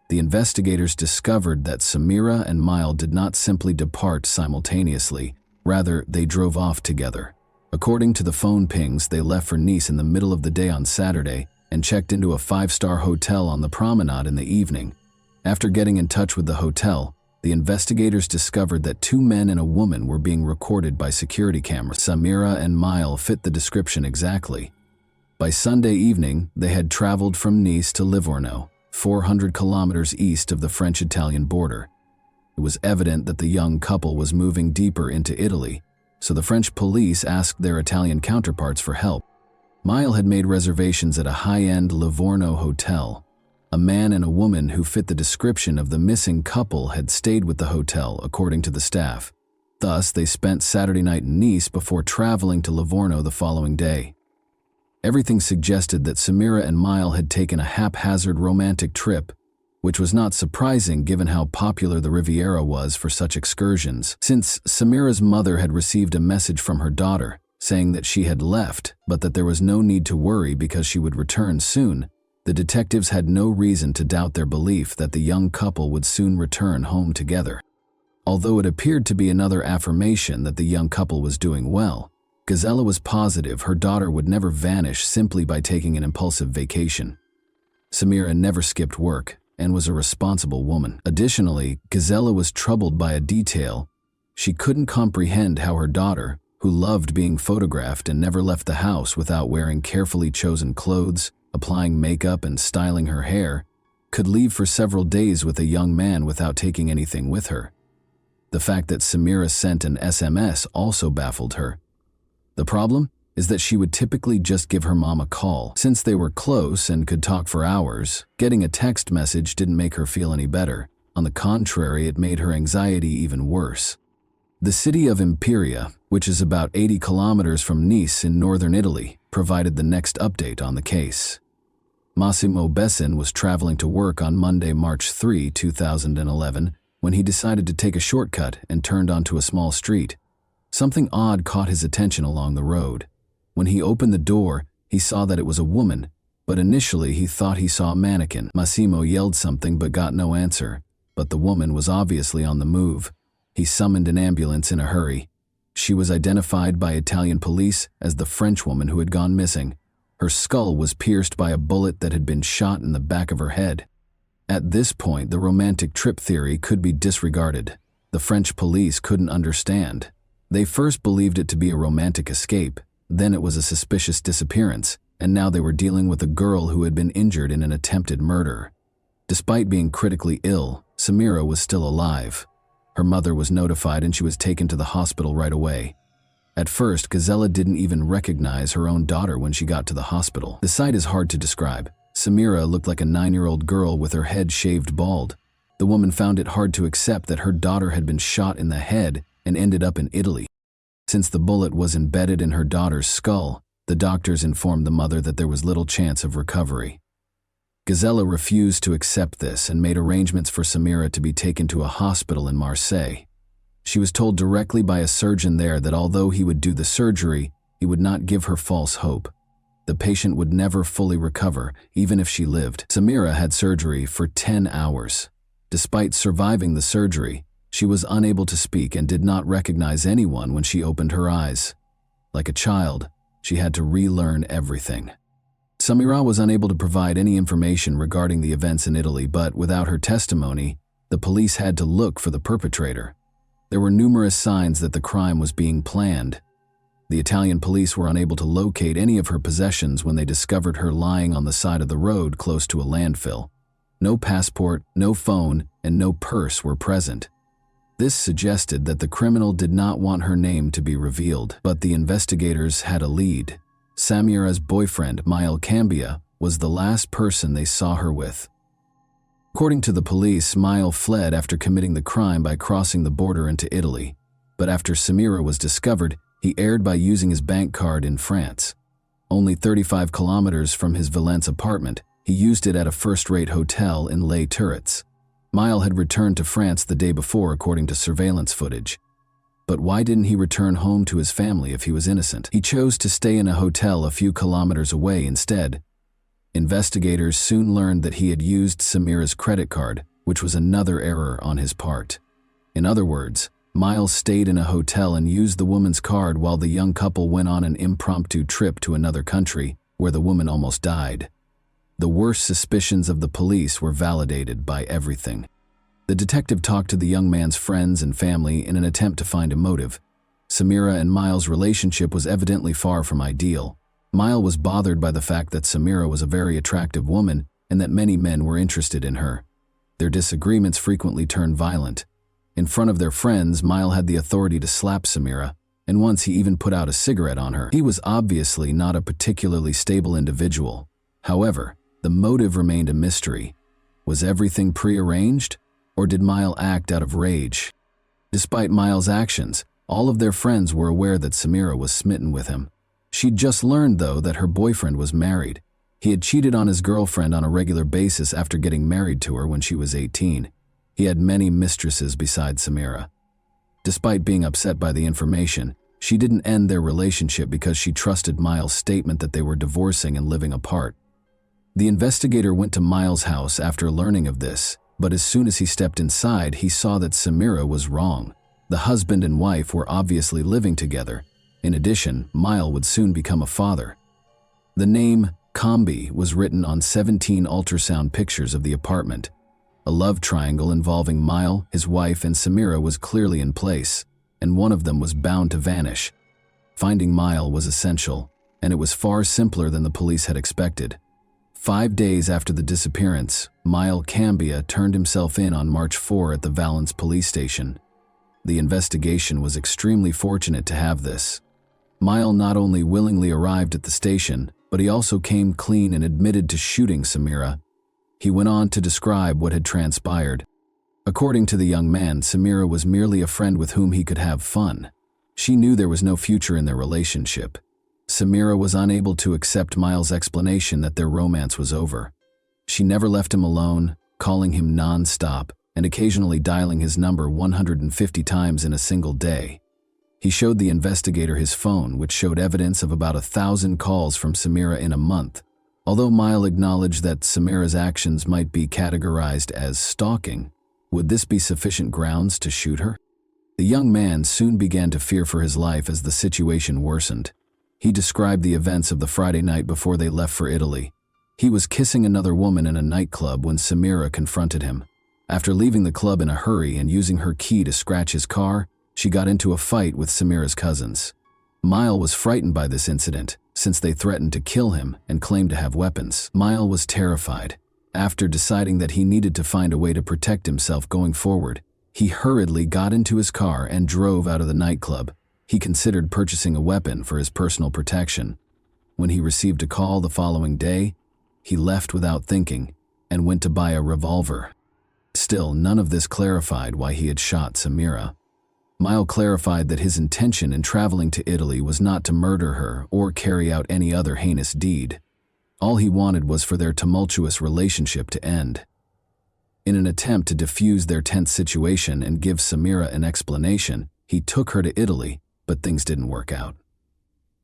The investigators discovered that Samira and Mile did not simply depart simultaneously, rather they drove off together. According to the phone pings, they left for Nice in the middle of the day on Saturday and checked into a 5-star hotel on the promenade in the evening. After getting in touch with the hotel, the investigators discovered that 2 men and a woman were being recorded by security cameras. Samira and Mile fit the description exactly. By Sunday evening, they had traveled from Nice to Livorno, 400 kilometers east of the French-Italian border. It was evident that the young couple was moving deeper into Italy, so the French police asked their Italian counterparts for help. Mile had made reservations at a high-end Livorno hotel. A man and a woman who fit the description of the missing couple had stayed with the hotel, according to the staff. Thus, they spent Saturday night in Nice before traveling to Livorno the following day. Everything suggested that Samira and Mile had taken a haphazard romantic trip, which was not surprising given how popular the Riviera was for such excursions, since Samira's mother had received a message from her daughter saying that she had left, but that there was no need to worry because she would return soon. The detectives had no reason to doubt their belief that the young couple would soon return home together. Although it appeared to be another affirmation that the young couple was doing well, Gazella was positive her daughter would never vanish simply by taking an impulsive vacation. Samira never skipped work and was a responsible woman. Additionally, Gazella was troubled by a detail. She couldn't comprehend how her daughter, who loved being photographed and never left the house without wearing carefully chosen clothes, applying makeup and styling her hair, could leave for several days with a young man without taking anything with her. The fact that Samira sent an SMS also baffled her. The problem is that she would typically just give her mom a call. Since they were close and could talk for hours, getting a text message didn't make her feel any better. On the contrary, it made her anxiety even worse. The city of Imperia, which is about 80 kilometers from Nice in northern Italy, provided the next update on the case. Massimo Bessin was traveling to work on Monday, March 3, 2011, when he decided to take a shortcut and turned onto a small street. Something odd caught his attention along the road. When he opened the door, he saw that it was a woman, but initially he thought he saw a mannequin. Massimo yelled something but got no answer, but the woman was obviously on the move. He summoned an ambulance in a hurry. She was identified by Italian police as the French woman who had gone missing. Her skull was pierced by a bullet that had been shot in the back of her head. At this point, the romantic trip theory could be disregarded. The French police couldn't understand. They first believed it to be a romantic escape, then it was a suspicious disappearance, and now they were dealing with a girl who had been injured in an attempted murder. Despite being critically ill, Samira was still alive. Her mother was notified and she was taken to the hospital right away. At first, Gazella didn't even recognize her own daughter when she got to the hospital. The sight is hard to describe. Samira looked like a 9-year-old girl with her head shaved bald. The woman found it hard to accept that her daughter had been shot in the head and ended up in Italy. Since the bullet was embedded in her daughter's skull, the doctors informed the mother that there was little chance of recovery. Gazella refused to accept this and made arrangements for Samira to be taken to a hospital in Marseille. She was told directly by a surgeon there that although he would do the surgery, he would not give her false hope. The patient would never fully recover, even if she lived. Samira had surgery for 10 hours. Despite surviving the surgery, she was unable to speak and did not recognize anyone when she opened her eyes. Like a child, she had to relearn everything. Samira was unable to provide any information regarding the events in Italy, but without her testimony, the police had to look for the perpetrator. There were numerous signs that the crime was being planned. The Italian police were unable to locate any of her possessions when they discovered her lying on the side of the road close to a landfill. No passport, no phone, and no purse were present. This suggested that the criminal did not want her name to be revealed, but the investigators had a lead. Samira's boyfriend, Mile Cambia, was the last person they saw her with. According to the police, Mile fled after committing the crime by crossing the border into Italy, but after Samira was discovered, he erred by using his bank card in France. Only 35 kilometers from his Valence apartment, he used it at a first-rate hotel in Les Turrets. Mile had returned to France the day before according to surveillance footage. But why didn't he return home to his family if he was innocent? He chose to stay in a hotel a few kilometers away instead. Investigators soon learned that he had used Samira's credit card, which was another error on his part. In other words, Miles stayed in a hotel and used the woman's card while the young couple went on an impromptu trip to another country where the woman almost died. The worst suspicions of the police were validated by everything. The detective talked to the young man's friends and family in an attempt to find a motive. Samira and Miles' relationship was evidently far from ideal. Miles was bothered by the fact that Samira was a very attractive woman and that many men were interested in her. Their disagreements frequently turned violent. In front of their friends, Miles had the authority to slap Samira, and once he even put out a cigarette on her. He was obviously not a particularly stable individual. However, the motive remained a mystery. Was everything prearranged, or did Miles act out of rage? Despite Miles' actions, all of their friends were aware that Samira was smitten with him. She'd just learned, though, that her boyfriend was married. He had cheated on his girlfriend on a regular basis after getting married to her when she was 18. He had many mistresses besides Samira. Despite being upset by the information, she didn't end their relationship because she trusted Miles' statement that they were divorcing and living apart. The investigator went to Miles' house after learning of this, but as soon as he stepped inside, he saw that Samira was wrong. The husband and wife were obviously living together. In addition, Miles would soon become a father. The name Combi was written on 17 ultrasound pictures of the apartment. A love triangle involving Miles, his wife, and Samira was clearly in place, and one of them was bound to vanish. Finding Miles was essential, and it was far simpler than the police had expected. 5 days after the disappearance, Miles Cambia turned himself in on March 4 at the Valence police station. The investigation was extremely fortunate to have this. Miles not only willingly arrived at the station, but he also came clean and admitted to shooting Samira. He went on to describe what had transpired. According to the young man, Samira was merely a friend with whom he could have fun. She knew there was no future in their relationship. Samira was unable to accept Miles' explanation that their romance was over. She never left him alone, calling him non-stop and occasionally dialing his number 150 times in a single day. He showed the investigator his phone, which showed evidence of about 1,000 calls from Samira in a month. Although Miles acknowledged that Samira's actions might be categorized as stalking, would this be sufficient grounds to shoot her? The young man soon began to fear for his life as the situation worsened. He described the events of the Friday night before they left for Italy. He was kissing another woman in a nightclub when Samira confronted him. After leaving the club in a hurry and using her key to scratch his car, she got into a fight with Samira's cousins. Miles was frightened by this incident, since they threatened to kill him and claimed to have weapons. Miles was terrified. After deciding that he needed to find a way to protect himself going forward, he hurriedly got into his car and drove out of the nightclub. He considered purchasing a weapon for his personal protection. When he received a call the following day, he left without thinking and went to buy a revolver. Still, none of this clarified why he had shot Samira. Miles clarified that his intention in traveling to Italy was not to murder her or carry out any other heinous deed. All he wanted was for their tumultuous relationship to end. In an attempt to defuse their tense situation and give Samira an explanation, he took her to Italy, but things didn't work out.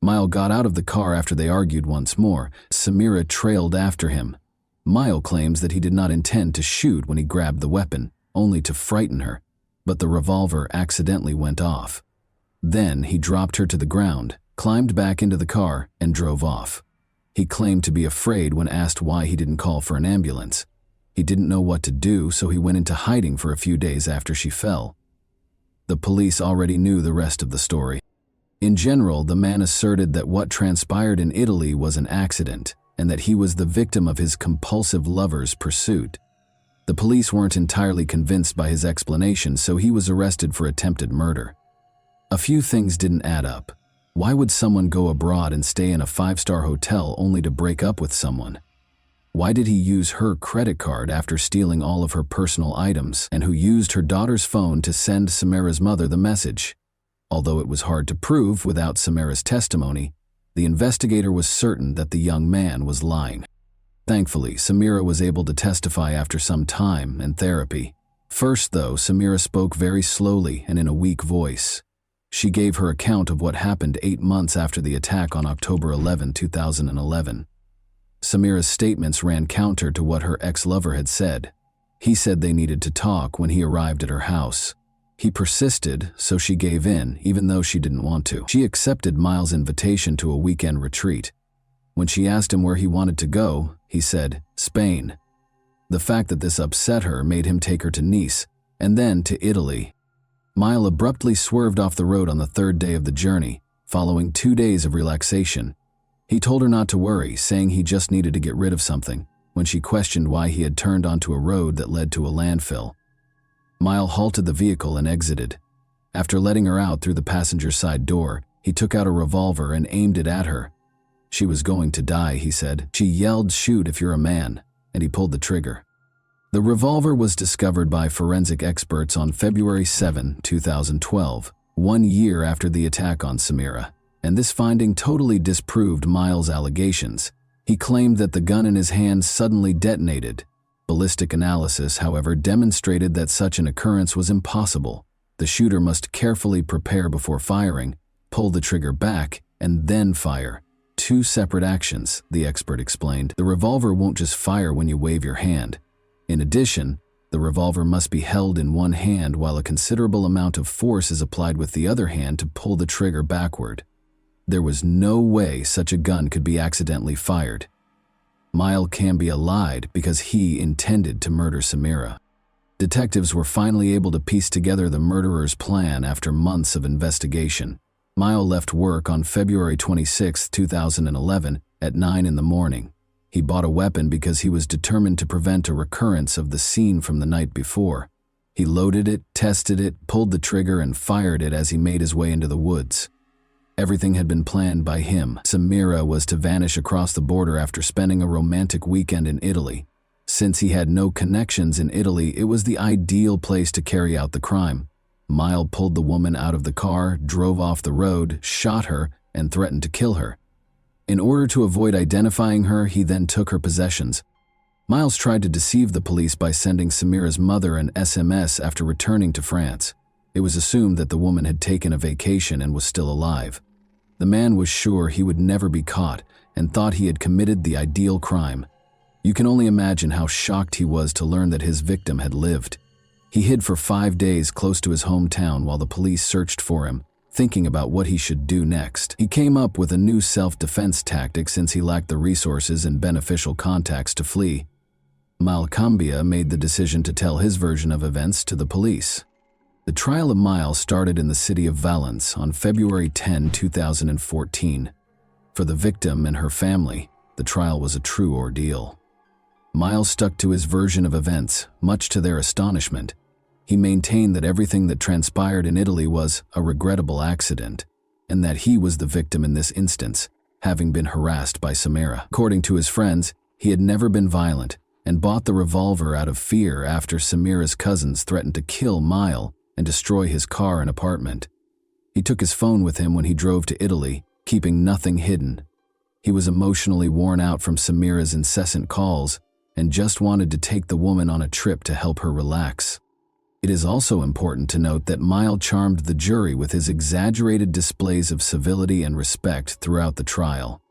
Miles got out of the car after they argued once more. Samira trailed after him. Miles claims that he did not intend to shoot when he grabbed the weapon, only to frighten her, but the revolver accidentally went off. Then he dropped her to the ground, climbed back into the car, and drove off. He claimed to be afraid when asked why he didn't call for an ambulance. He didn't know what to do, so he went into hiding for a few days after she fell. The police already knew the rest of the story. In general, the man asserted that what transpired in Italy was an accident, and that he was the victim of his compulsive lover's pursuit. The police weren't entirely convinced by his explanation, so he was arrested for attempted murder. A few things didn't add up. Why would someone go abroad and stay in a 5-star hotel only to break up with someone? Why did he use her credit card after stealing all of her personal items, and who used her daughter's phone to send Samira's mother the message? Although it was hard to prove without Samira's testimony, the investigator was certain that the young man was lying. Thankfully, Samira was able to testify after some time and therapy. First, though, Samira spoke very slowly and in a weak voice. She gave her account of what happened 8 months after the attack on October 11, 2011. Samira's statements ran counter to what her ex-lover had said. He said they needed to talk when he arrived at her house. He persisted, so she gave in, even though she didn't want to. She accepted Miles' invitation to a weekend retreat. When she asked him where he wanted to go, he said, Spain. The fact that this upset her made him take her to Nice, and then to Italy. Mile abruptly swerved off the road on the third day of the journey, following 2 days of relaxation. He told her not to worry, saying he just needed to get rid of something, when she questioned why he had turned onto a road that led to a landfill. Mile halted the vehicle and exited. After letting her out through the passenger side door, he took out a revolver and aimed it at her. She was going to die, he said. She yelled, "Shoot if you're a man," and he pulled the trigger. The revolver was discovered by forensic experts on February 7, 2012, 1 year after the attack on Samira, and this finding totally disproved Miles' allegations. He claimed that the gun in his hand suddenly detonated. Ballistic analysis, however, demonstrated that such an occurrence was impossible. The shooter must carefully prepare before firing, pull the trigger back, and then fire. 2 separate actions, the expert explained. The revolver won't just fire when you wave your hand. In addition, the revolver must be held in one hand while a considerable amount of force is applied with the other hand to pull the trigger backward. There was no way such a gun could be accidentally fired. Mile Cambia lied because he intended to murder Samira. Detectives were finally able to piece together the murderer's plan after months of investigation. Mile left work on February 26, 2011 at 9 in the morning. He bought a weapon because he was determined to prevent a recurrence of the scene from the night before. He loaded it, tested it, pulled the trigger, and fired it as he made his way into the woods. Everything had been planned by him. Samira was to vanish across the border after spending a romantic weekend in Italy. Since he had no connections in Italy, it was the ideal place to carry out the crime. Mile pulled the woman out of the car, drove off the road, shot her, and threatened to kill her. In order to avoid identifying her, he then took her possessions. Miles tried to deceive the police by sending Samira's mother an SMS after returning to France. It was assumed that the woman had taken a vacation and was still alive. The man was sure he would never be caught and thought he had committed the ideal crime. You can only imagine how shocked he was to learn that his victim had lived. He hid for 5 days close to his hometown while the police searched for him, thinking about what he should do next. He came up with a new self-defense tactic since he lacked the resources and beneficial contacts to flee. Mile Cambia made the decision to tell his version of events to the police. The trial of Miles started in the city of Valence on February 10, 2014. For the victim and her family, the trial was a true ordeal. Miles stuck to his version of events, much to their astonishment. He maintained that everything that transpired in Italy was a regrettable accident, and that he was the victim in this instance, having been harassed by Samira. According to his friends, he had never been violent and bought the revolver out of fear after Samira's cousins threatened to kill Mile and destroy his car and apartment. He took his phone with him when he drove to Italy, keeping nothing hidden. He was emotionally worn out from Samira's incessant calls and just wanted to take the woman on a trip to help her relax. It is also important to note that Mile charmed the jury with his exaggerated displays of civility and respect throughout the trial.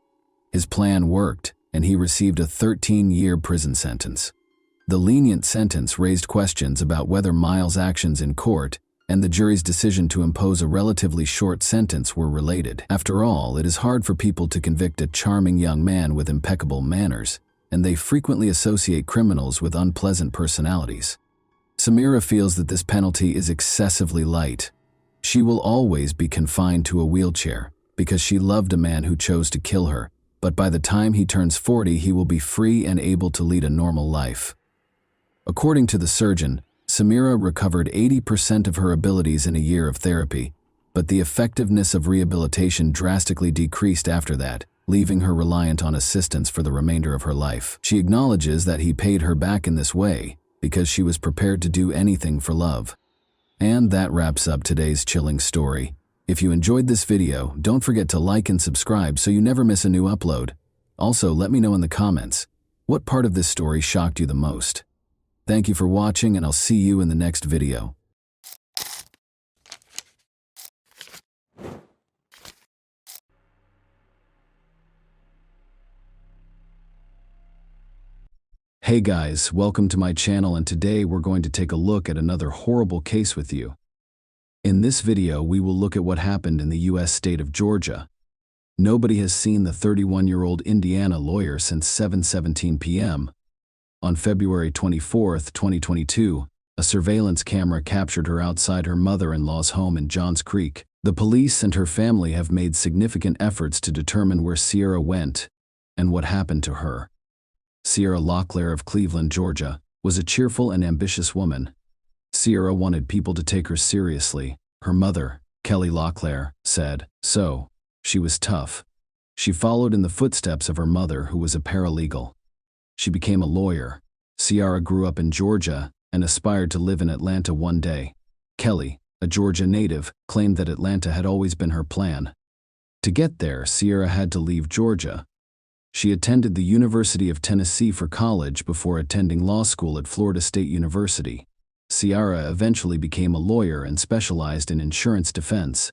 His plan worked, and he received a 13-year prison sentence. The lenient sentence raised questions about whether Miles' actions in court and the jury's decision to impose a relatively short sentence were related. After all, it is hard for people to convict a charming young man with impeccable manners, and they frequently associate criminals with unpleasant personalities. Samira feels that this penalty is excessively light. She will always be confined to a wheelchair because she loved a man who chose to kill her, but by the time he turns 40, he will be free and able to lead a normal life. According to the surgeon, Samira recovered 80% of her abilities in a year of therapy, but the effectiveness of rehabilitation drastically decreased after that, leaving her reliant on assistance for the remainder of her life. She acknowledges that he paid her back in this way, because she was prepared to do anything for love. And that wraps up today's chilling story. If you enjoyed this video, don't forget to like and subscribe so you never miss a new upload. Also, let me know in the comments, what part of this story shocked you the most? Thank you for watching, and I'll see you in the next video. Hey guys, welcome to my channel, and today we're going to take a look at another horrible case with you. In this video, we will look at what happened in the US state of Georgia. Nobody has seen the 31-year-old Indiana lawyer since 7:17 p.m. On February 24, 2022, a surveillance camera captured her outside her mother-in-law's home in Johns Creek. The police and her family have made significant efforts to determine where Sierra went and what happened to her. Sierra Locklear of Cleveland, Georgia, was a cheerful and ambitious woman. Sierra wanted people to take her seriously. Her mother, Kelly Locklear, said, so. She was tough. She followed in the footsteps of her mother, who was a paralegal. She became a lawyer. Sierra grew up in Georgia and aspired to live in Atlanta one day. Kelly, a Georgia native, claimed that Atlanta had always been her plan. To get there, Sierra had to leave Georgia. She attended the University of Tennessee for college before attending law school at Florida State University. Sierra eventually became a lawyer and specialized in insurance defense.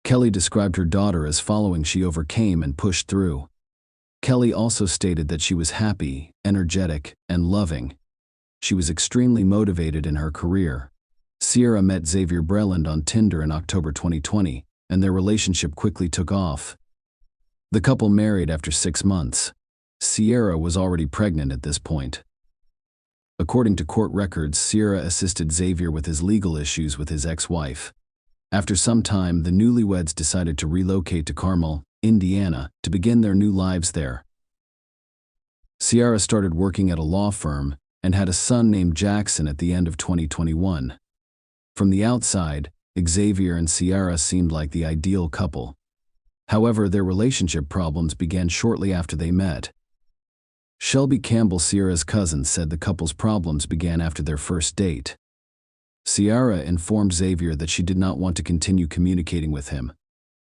Kelly described her daughter as following. She overcame and pushed through. Kelly also stated that she was happy, energetic, and loving. She was extremely motivated in her career. Sierra met Xavier Breland on Tinder in October 2020, and their relationship quickly took off. The couple married after 6 months. Sierra was already pregnant at this point. According to court records, Sierra assisted Xavier with his legal issues with his ex-wife. After some time, the newlyweds decided to relocate to Carmel, Indiana, to begin their new lives there. Sierra started working at a law firm and had a son named Jackson at the end of 2021. From the outside, Xavier and Sierra seemed like the ideal couple. However, their relationship problems began shortly after they met. Shelby Campbell, Sierra's cousin, said the couple's problems began after their first date. Sierra informed Xavier that she did not want to continue communicating with him,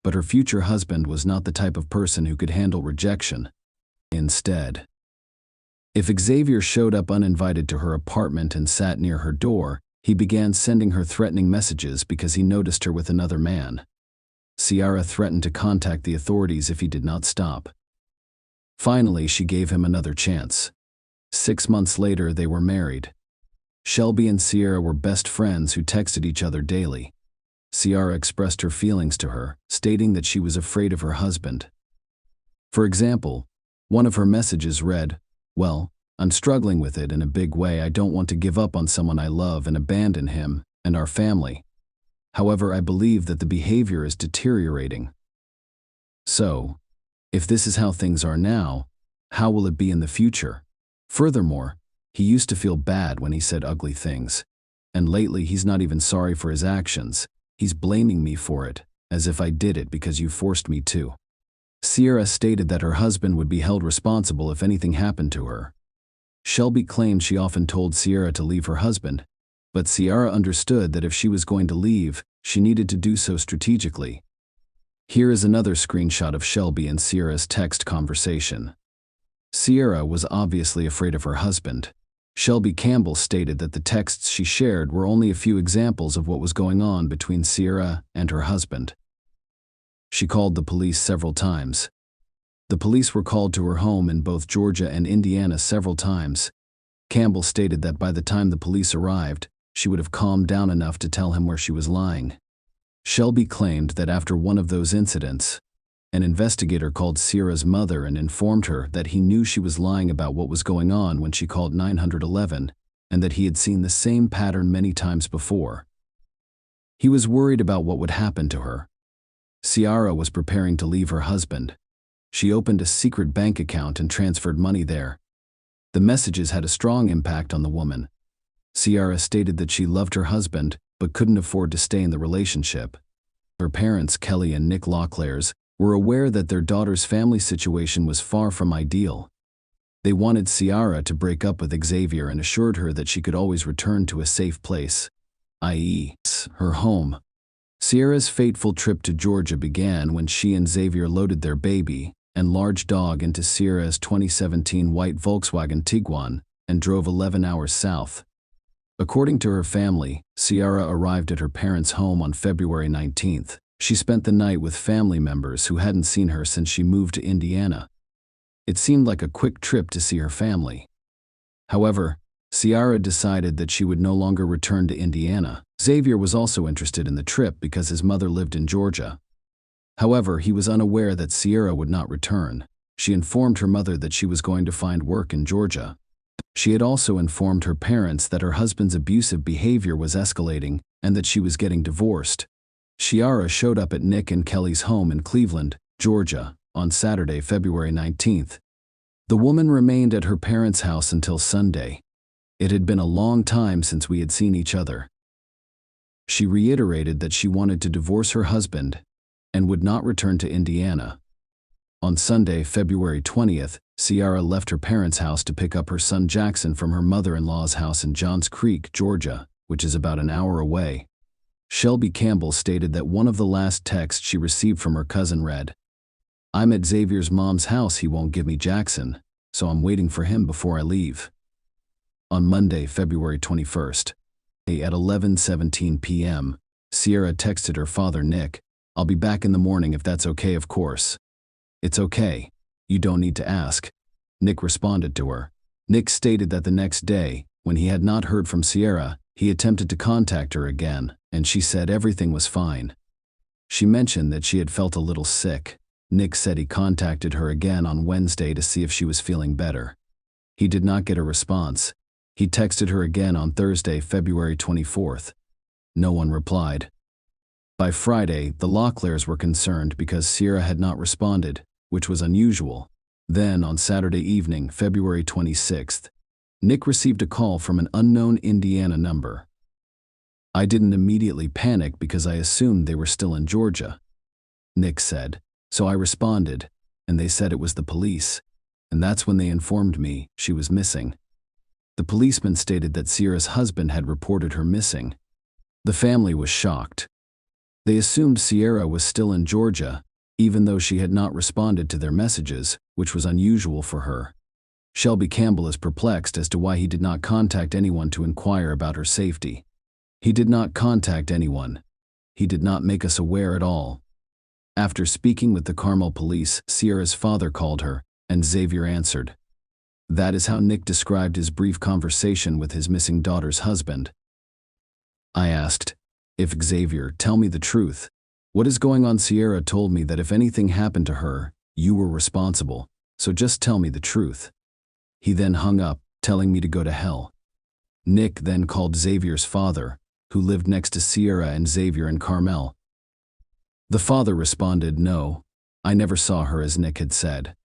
but her future husband was not the type of person who could handle rejection. Instead, if Xavier showed up uninvited to her apartment and sat near her door, he began sending her threatening messages because he noticed her with another man. Sierra threatened to contact the authorities if he did not stop. Finally, she gave him another chance. 6 months later, they were married. Shelby and Sierra were best friends who texted each other daily. Sierra expressed her feelings to her, stating that she was afraid of her husband. For example, one of her messages read, "Well, I'm struggling with it in a big way. I don't want to give up on someone I love and abandon him and our family. However, I believe that the behavior is deteriorating. So, if this is how things are now, how will it be in the future? Furthermore, he used to feel bad when he said ugly things. And lately he's not even sorry for his actions. He's blaming me for it, as if I did it because you forced me to." Sierra stated that her husband would be held responsible if anything happened to her. Shelby claimed she often told Sierra to leave her husband, but Sierra understood that if she was going to leave, she needed to do so strategically. Here is another screenshot of Shelby and Sierra's text conversation. Sierra was obviously afraid of her husband. Shelby Campbell stated that the texts she shared were only a few examples of what was going on between Sierra and her husband. She called the police several times. The police were called to her home in both Georgia and Indiana several times. Campbell stated that by the time the police arrived, she would have calmed down enough to tell him where she was lying. Shelby claimed that after one of those incidents, an investigator called Sierra's mother and informed her that he knew she was lying about what was going on when she called 911, and that he had seen the same pattern many times before. He was worried about what would happen to her. Sierra was preparing to leave her husband. She opened a secret bank account and transferred money there. The messages had a strong impact on the woman. Sierra stated that she loved her husband but couldn't afford to stay in the relationship. Her parents, Kelly and Nick Locklears, were aware that their daughter's family situation was far from ideal. They wanted Sierra to break up with Xavier and assured her that she could always return to a safe place, i.e., her home. Sierra's fateful trip to Georgia began when she and Xavier loaded their baby and large dog into Sierra's 2017 white Volkswagen Tiguan and drove 11 hours south. According to her family, Sierra arrived at her parents' home on February 19th. She spent the night with family members who hadn't seen her since she moved to Indiana. It seemed like a quick trip to see her family. However, Sierra decided that she would no longer return to Indiana. Xavier was also interested in the trip because his mother lived in Georgia. However, he was unaware that Sierra would not return. She informed her mother that she was going to find work in Georgia. She had also informed her parents that her husband's abusive behavior was escalating and that she was getting divorced. Sierra showed up at Nick and Kelly's home in Cleveland, Georgia, on Saturday, February 19th. The woman remained at her parents' house until Sunday. It had been a long time since we had seen each other. She reiterated that she wanted to divorce her husband and would not return to Indiana. On Sunday, February 20th, Sierra left her parents' house to pick up her son Jackson from her mother-in-law's house in Johns Creek, Georgia, which is about an hour away. Shelby Campbell stated that one of the last texts she received from her cousin read, "I'm at Xavier's mom's house. He won't give me Jackson, so I'm waiting for him before I leave." On Monday, February 21st, at 11:17 p.m., Sierra texted her father Nick, "I'll be back in the morning if that's okay, of course." "It's okay. You don't need to ask," Nick responded to her. Nick stated that the next day, when he had not heard from Sierra, he attempted to contact her again, and she said everything was fine. She mentioned that she had felt a little sick. Nick said he contacted her again on Wednesday to see if she was feeling better. He did not get a response. He texted her again on Thursday, February 24th. No one replied. By Friday, the Locklears were concerned because Sierra had not responded, which was unusual. Then, on Saturday evening, February 26th, Nick received a call from an unknown Indiana number. "I didn't immediately panic because I assumed they were still in Georgia," Nick said. "So I responded, and they said it was the police, and that's when they informed me she was missing." The policeman stated that Sierra's husband had reported her missing. The family was shocked. They assumed Sierra was still in Georgia, even though she had not responded to their messages, which was unusual for her. Shelby Campbell is perplexed as to why he did not contact anyone to inquire about her safety. "He did not contact anyone. He did not make us aware at all." After speaking with the Carmel police, Sierra's father called her, and Xavier answered. That is how Nick described his brief conversation with his missing daughter's husband. I asked, "If Xavier, tell me the truth. What is going on?" Sierra told me that if anything happened to her, you were responsible, so just tell me the truth. He then hung up, telling me to go to hell. Nick then called Xavier's father, who lived next to Sierra and Xavier in Carmel. The father responded, "No, I never saw her," as Nick had said.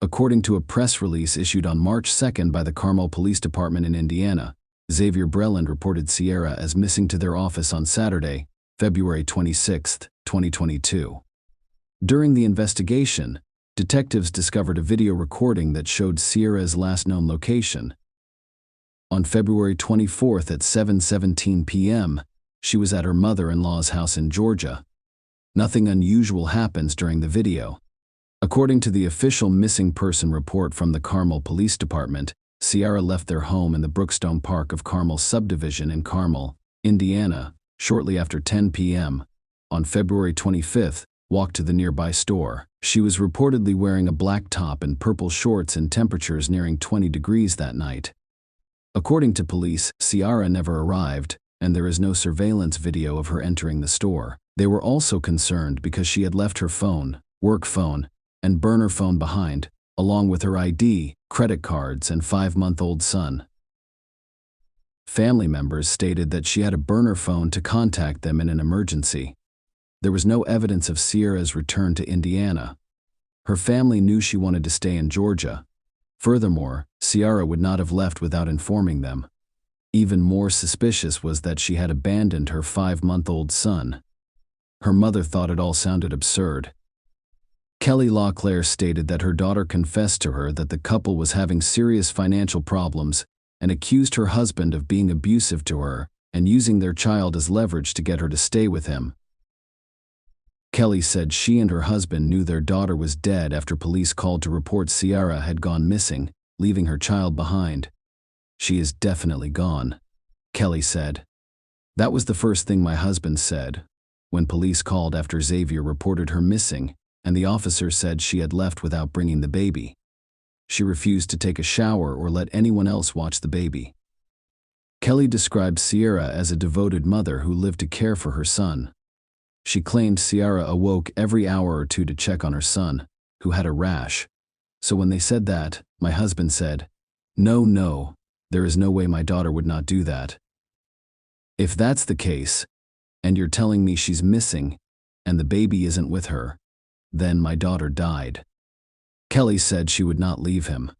According to a press release issued on March 2nd by the Carmel Police Department in Indiana, Xavier Breland reported Sierra as missing to their office on Saturday, February 26, 2022. During the investigation, detectives discovered a video recording that showed Sierra's last known location. On February 24th at 7:17 p.m., she was at her mother-in-law's house in Georgia. Nothing unusual happens during the video. According to the official missing person report from the Carmel Police Department, Sierra left their home in the Brookstone Park of Carmel subdivision in Carmel, Indiana, shortly after 10 p.m. On February 25th, walked to the nearby store. She was reportedly wearing a black top and purple shorts in temperatures nearing 20 degrees that night. According to police, Sierra never arrived, and there is no surveillance video of her entering the store. They were also concerned because she had left her phone, work phone, and burner phone behind, along with her ID, credit cards, and 5-month-old son. Family members stated that she had a burner phone to contact them in an emergency. There was no evidence of Sierra's return to Indiana. Her family knew she wanted to stay in Georgia. Furthermore, Sierra would not have left without informing them. Even more suspicious was that she had abandoned her 5-month-old son. Her mother thought it all sounded absurd. Kelly Locklear stated that her daughter confessed to her that the couple was having serious financial problems and accused her husband of being abusive to her and using their child as leverage to get her to stay with him. Kelly said she and her husband knew their daughter was dead after police called to report Sierra had gone missing, leaving her child behind. "She is definitely gone," Kelly said. "That was the first thing my husband said when police called after Xavier reported her missing, and the officer said she had left without bringing the baby. She refused to take a shower or let anyone else watch the baby." Kelly described Sierra as a devoted mother who lived to care for her son. She claimed Ciara awoke every hour or two to check on her son, who had a rash. So when they said that, my husband said, No, there is no way my daughter would not do that. If that's the case, and you're telling me she's missing, and the baby isn't with her, then my daughter died. Kelly said she would not leave him.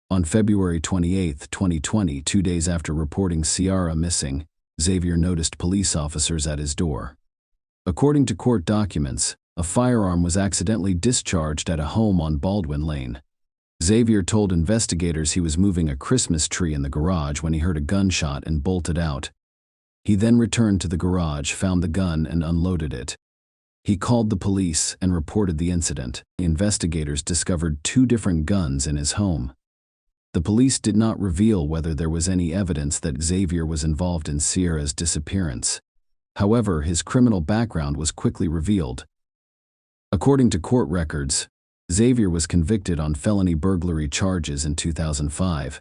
On February 28, 2020, 2 days after reporting Ciara missing, Xavier noticed police officers at his door. According to court documents, a firearm was accidentally discharged at a home on Baldwin Lane. Xavier told investigators he was moving a Christmas tree in the garage when he heard a gunshot and bolted out. He then returned to the garage, found the gun, and unloaded it. He called the police and reported the incident. The investigators discovered 2 different guns in his home. The police did not reveal whether there was any evidence that Xavier was involved in Ciara's disappearance. However, his criminal background was quickly revealed. According to court records, Xavier was convicted on felony burglary charges in 2005.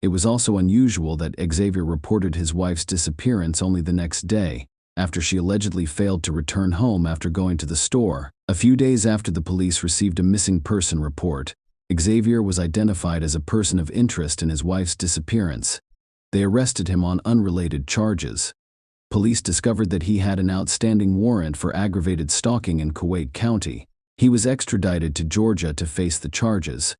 It was also unusual that Xavier reported his wife's disappearance only the next day, after she allegedly failed to return home after going to the store. A few days after the police received a missing person report, Xavier was identified as a person of interest in his wife's disappearance. They arrested him on unrelated charges. Police discovered that he had an outstanding warrant for aggravated stalking in Kuwait County. He was extradited to Georgia to face the charges.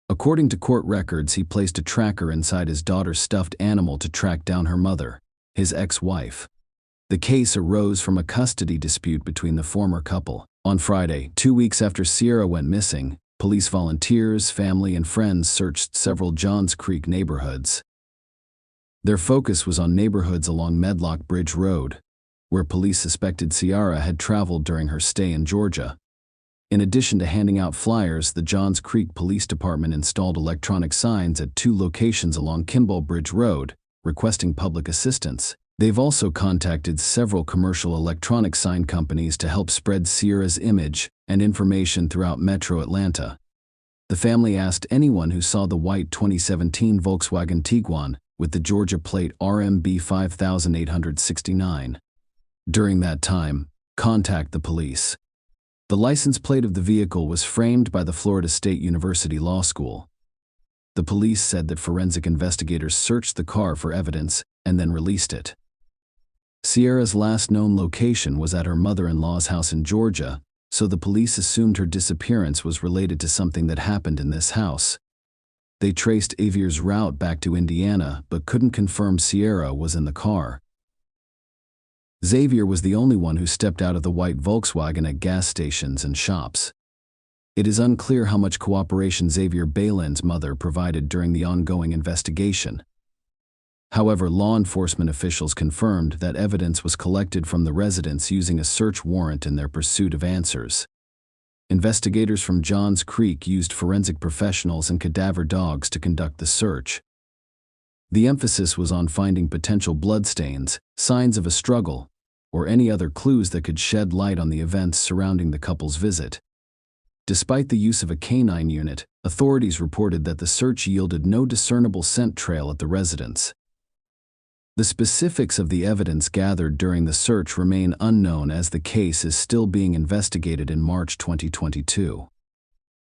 According to court records, he placed a tracker inside his daughter's stuffed animal to track down her mother, his ex-wife. The case arose from a custody dispute between the former couple. On Friday, 2 weeks after Ciara went missing, police volunteers, family, and friends searched several Johns Creek neighborhoods. Their focus was on neighborhoods along Medlock Bridge Road, where police suspected Ciara had traveled during her stay in Georgia. In addition to handing out flyers, the Johns Creek Police Department installed electronic signs at 2 locations along Kimball Bridge Road, requesting public assistance. They've also contacted several commercial electronic sign companies to help spread Ciara's image and information throughout Metro Atlanta. The family asked anyone who saw the white 2017 Volkswagen Tiguan with the Georgia plate RMB 5869. During that time, contact the police. The license plate of the vehicle was framed by the Florida State University Law School. The police said that forensic investigators searched the car for evidence and then released it. Ciara's last known location was at her mother-in-law's house in Georgia, so the police assumed her disappearance was related to something that happened in this house. They traced Xavier's route back to Indiana but couldn't confirm Ciara was in the car. Xavier was the only one who stepped out of the white Volkswagen at gas stations and shops. It is unclear how much cooperation Xavier Balin's mother provided during the ongoing investigation. However, law enforcement officials confirmed that evidence was collected from the residence using a search warrant in their pursuit of answers. Investigators from Johns Creek used forensic professionals and cadaver dogs to conduct the search. The emphasis was on finding potential bloodstains, signs of a struggle, or any other clues that could shed light on the events surrounding the couple's visit. Despite the use of a canine unit, authorities reported that the search yielded no discernible scent trail at the residence. The specifics of the evidence gathered during the search remain unknown as the case is still being investigated. In March 2022.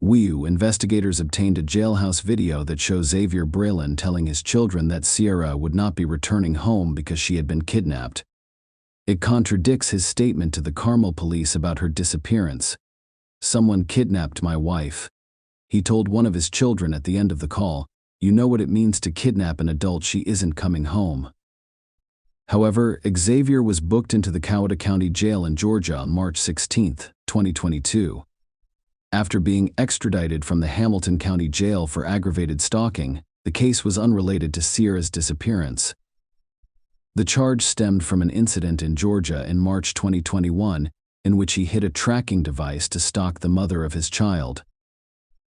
Investigators obtained a jailhouse video that shows Xavier Bralin telling his children that Ciara would not be returning home because she had been kidnapped. It contradicts his statement to the Carmel police about her disappearance. "Someone kidnapped my wife." He told one of his children at the end of the call, "You know what it means to kidnap an adult, she isn't coming home." However, Xavier was booked into the Coweta County Jail in Georgia on March 16, 2022. After being extradited from the Hamilton County Jail for aggravated stalking, the case was unrelated to Ciara's disappearance. The charge stemmed from an incident in Georgia in March 2021 in which he hid a tracking device to stalk the mother of his child.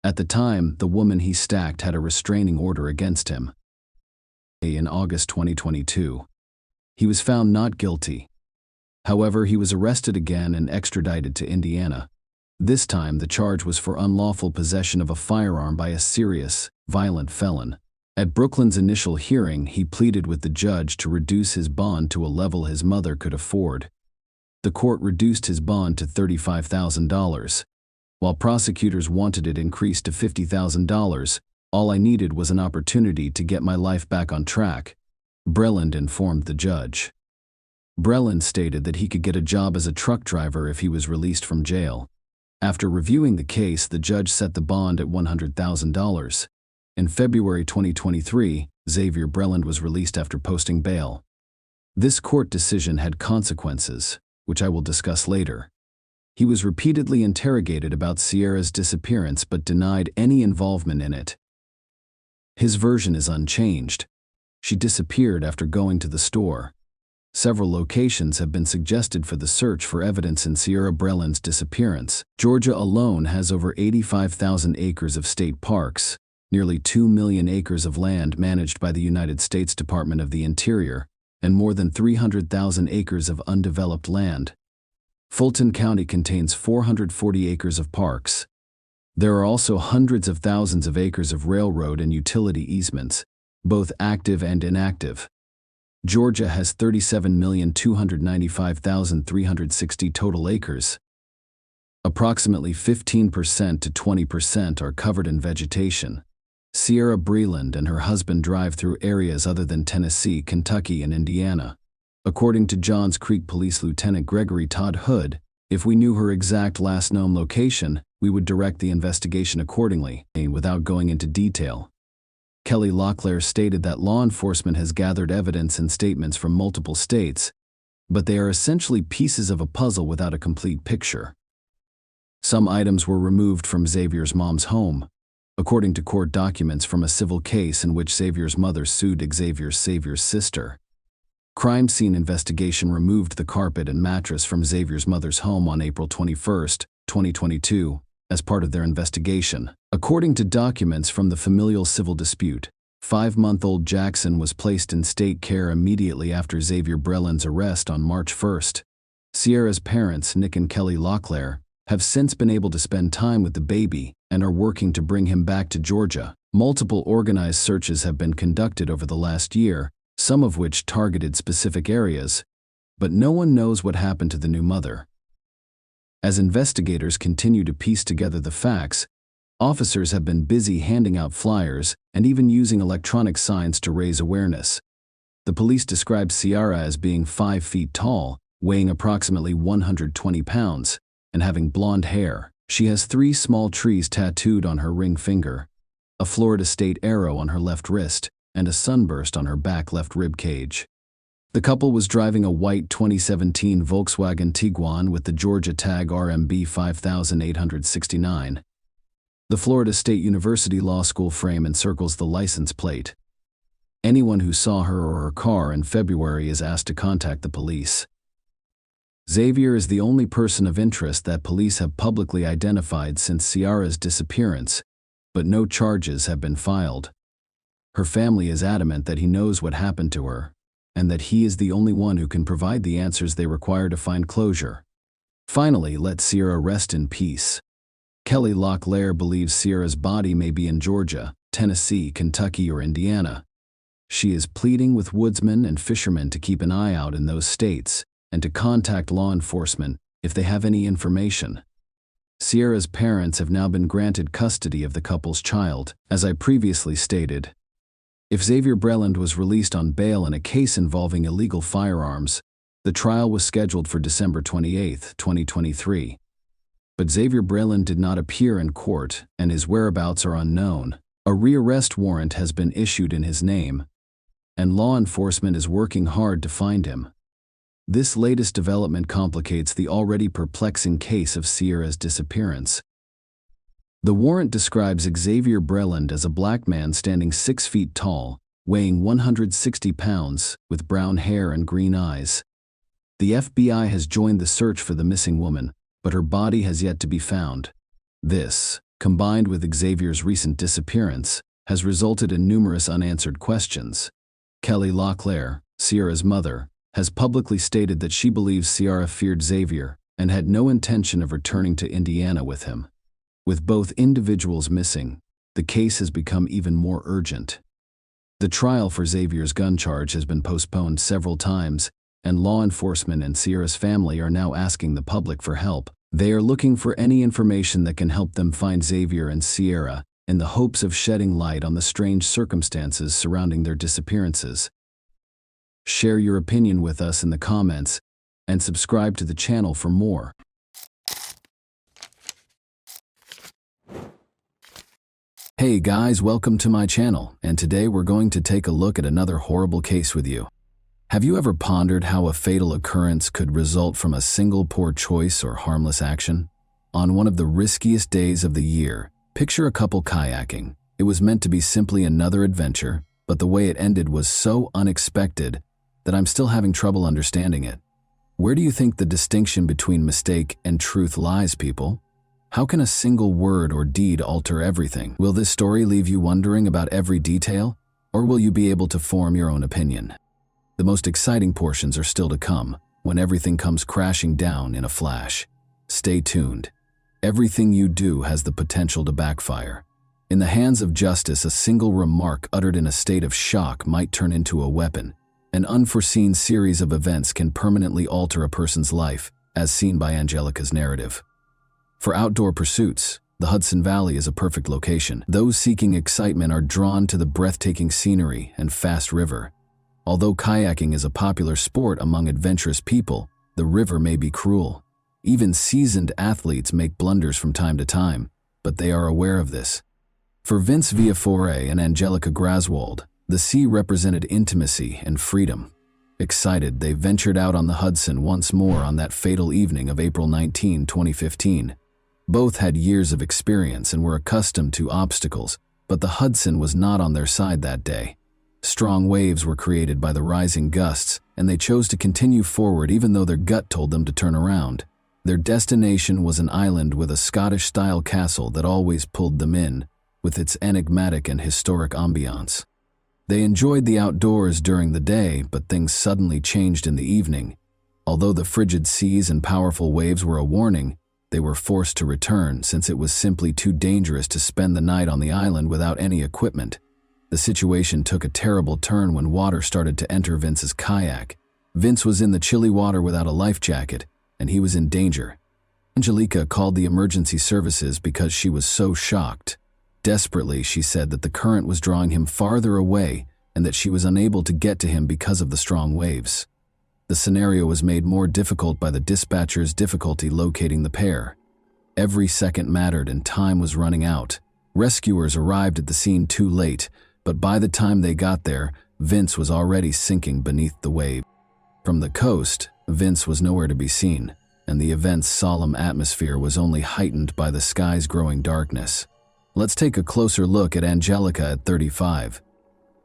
At the time, the woman he stalked had a restraining order against him. In August 2022, he was found not guilty. However, he was arrested again and extradited to Indiana. This time, the charge was for unlawful possession of a firearm by a serious, violent felon. At Brooklyn's initial hearing, he pleaded with the judge to reduce his bond to a level his mother could afford. The court reduced his bond to $35,000. While prosecutors wanted it increased to $50,000, all I needed was an opportunity to get my life back on track, Breland informed the judge. Breland stated that he could get a job as a truck driver if he was released from jail. After reviewing the case, the judge set the bond at $100,000. In February 2023, Xavier Breland was released after posting bail. This court decision had consequences, which I will discuss later. He was repeatedly interrogated about Sierra's disappearance but denied any involvement in it. His version is unchanged. She disappeared after going to the store. Several locations have been suggested for the search for evidence in Sierra Breland's disappearance. Georgia alone has over 85,000 acres of state parks, nearly 2 million acres of land managed by the United States Department of the Interior, and more than 300,000 acres of undeveloped land. Fulton County contains 440 acres of parks. There are also hundreds of thousands of acres of railroad and utility easements, both active and inactive. Georgia has 37,295,360 total acres. Approximately 15% to 20% are covered in vegetation. Sierra Breland and her husband drive through areas other than Tennessee, Kentucky, and Indiana. According to Johns Creek Police Lieutenant Gregory Todd Hood, if we knew her exact last known location, we would direct the investigation accordingly, without going into detail. Kelly Locklear stated that law enforcement has gathered evidence and statements from multiple states, but they are essentially pieces of a puzzle without a complete picture. Some items were removed from Xavier's mom's home, according to court documents from a civil case in which Xavier's mother sued Xavier's sister. Crime scene investigation removed the carpet and mattress from Xavier's mother's home on April 21, 2022, as part of their investigation. According to documents from the familial civil dispute, 5-month-old Jackson was placed in state care immediately after Xavier Breland's arrest on March 1. Sierra's parents, Nick and Kelly Locklear, have since been able to spend time with the baby and are working to bring him back to Georgia. Multiple organized searches have been conducted over the last year, some of which targeted specific areas, but no one knows what happened to the new mother. As investigators continue to piece together the facts, officers have been busy handing out flyers and even using electronic signs to raise awareness. The police describe Sierra as being 5 feet tall, weighing approximately 120 pounds, and having blonde hair. She has 3 small trees tattooed on her ring finger, a Florida State arrow on her left wrist, and a sunburst on her back left rib cage. The couple was driving a white 2017 Volkswagen Tiguan with the Georgia tag RMB 5869. The Florida State University Law School frame encircles the license plate. Anyone who saw her or her car in February is asked to contact the police. Xavier is the only person of interest that police have publicly identified since Sierra's disappearance, but no charges have been filed. Her family is adamant that he knows what happened to her, and that he is the only one who can provide the answers they require to find closure. Finally, let Sierra rest in peace. Kelly Locklear believes Sierra's body may be in Georgia, Tennessee, Kentucky, or Indiana. She is pleading with woodsmen and fishermen to keep an eye out in those states and to contact law enforcement if they have any information. Sierra's parents have now been granted custody of the couple's child, as I previously stated. If Xavier Breland was released on bail in a case involving illegal firearms, the trial was scheduled for December 28, 2023. But Xavier Breland did not appear in court, and his whereabouts are unknown. A rearrest warrant has been issued in his name, and law enforcement is working hard to find him. This latest development complicates the already perplexing case of Sierra's disappearance. The warrant describes Xavier Breland as a black man standing 6 feet tall, weighing 160 pounds, with brown hair and green eyes. The FBI has joined the search for the missing woman, but her body has yet to be found. This, combined with Xavier's recent disappearance, has resulted in numerous unanswered questions. Kelly Locklear, Sierra's mother, has publicly stated that she believes Sierra feared Xavier and had no intention of returning to Indiana with him. With both individuals missing, the case has become even more urgent. The trial for Xavier's gun charge has been postponed several times, and law enforcement and Sierra's family are now asking the public for help. They are looking for any information that can help them find Xavier and Sierra, in the hopes of shedding light on the strange circumstances surrounding their disappearances. Share your opinion with us in the comments, and subscribe to the channel for more. Hey guys, welcome to my channel, and today we're going to take a look at another horrible case with you. Have you ever pondered how a fatal occurrence could result from a single poor choice or harmless action? On one of the riskiest days of the year, picture a couple kayaking. It was meant to be simply another adventure, but the way it ended was so unexpected that I'm still having trouble understanding it. Where do you think the distinction between mistake and truth lies, people? How can a single word or deed alter everything? Will this story leave you wondering about every detail, or will you be able to form your own opinion? The most exciting portions are still to come, when everything comes crashing down in a flash. Stay tuned. Everything you do has the potential to backfire. In the hands of justice, a single remark uttered in a state of shock might turn into a weapon. An unforeseen series of events can permanently alter a person's life, as seen by Angelica's narrative. For outdoor pursuits, the Hudson Valley is a perfect location. Those seeking excitement are drawn to the breathtaking scenery and fast river. Although kayaking is a popular sport among adventurous people, the river may be cruel. Even seasoned athletes make blunders from time to time, but they are aware of this. For Vince Viafore and Angelica Graswald, the sea represented intimacy and freedom. Excited, they ventured out on the Hudson once more on that fatal evening of April 19, 2015. Both had years of experience and were accustomed to obstacles, but the Hudson was not on their side that day. Strong waves were created by the rising gusts, and they chose to continue forward even though their gut told them to turn around. Their destination was an island with a Scottish-style castle that always pulled them in, with its enigmatic and historic ambiance. They enjoyed the outdoors during the day, but things suddenly changed in the evening. Although the frigid seas and powerful waves were a warning, they were forced to return since it was simply too dangerous to spend the night on the island without any equipment. The situation took a terrible turn when water started to enter Vince's kayak. Vince was in the chilly water without a life jacket, and he was in danger. Angelica called the emergency services because she was so shocked. Desperately, she said that the current was drawing him farther away and that she was unable to get to him because of the strong waves. The scenario was made more difficult by the dispatcher's difficulty locating the pair. Every second mattered and time was running out. Rescuers arrived at the scene too late, but by the time they got there, Vince was already sinking beneath the wave. From the coast, Vince was nowhere to be seen, and the event's solemn atmosphere was only heightened by the sky's growing darkness. Let's take a closer look at Angelica at 35.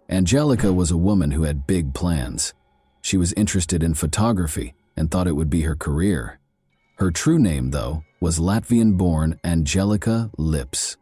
Angelica was a woman who had big plans. She was interested in photography and thought it would be her career. Her true name, though, was Latvian-born Angelica Lips.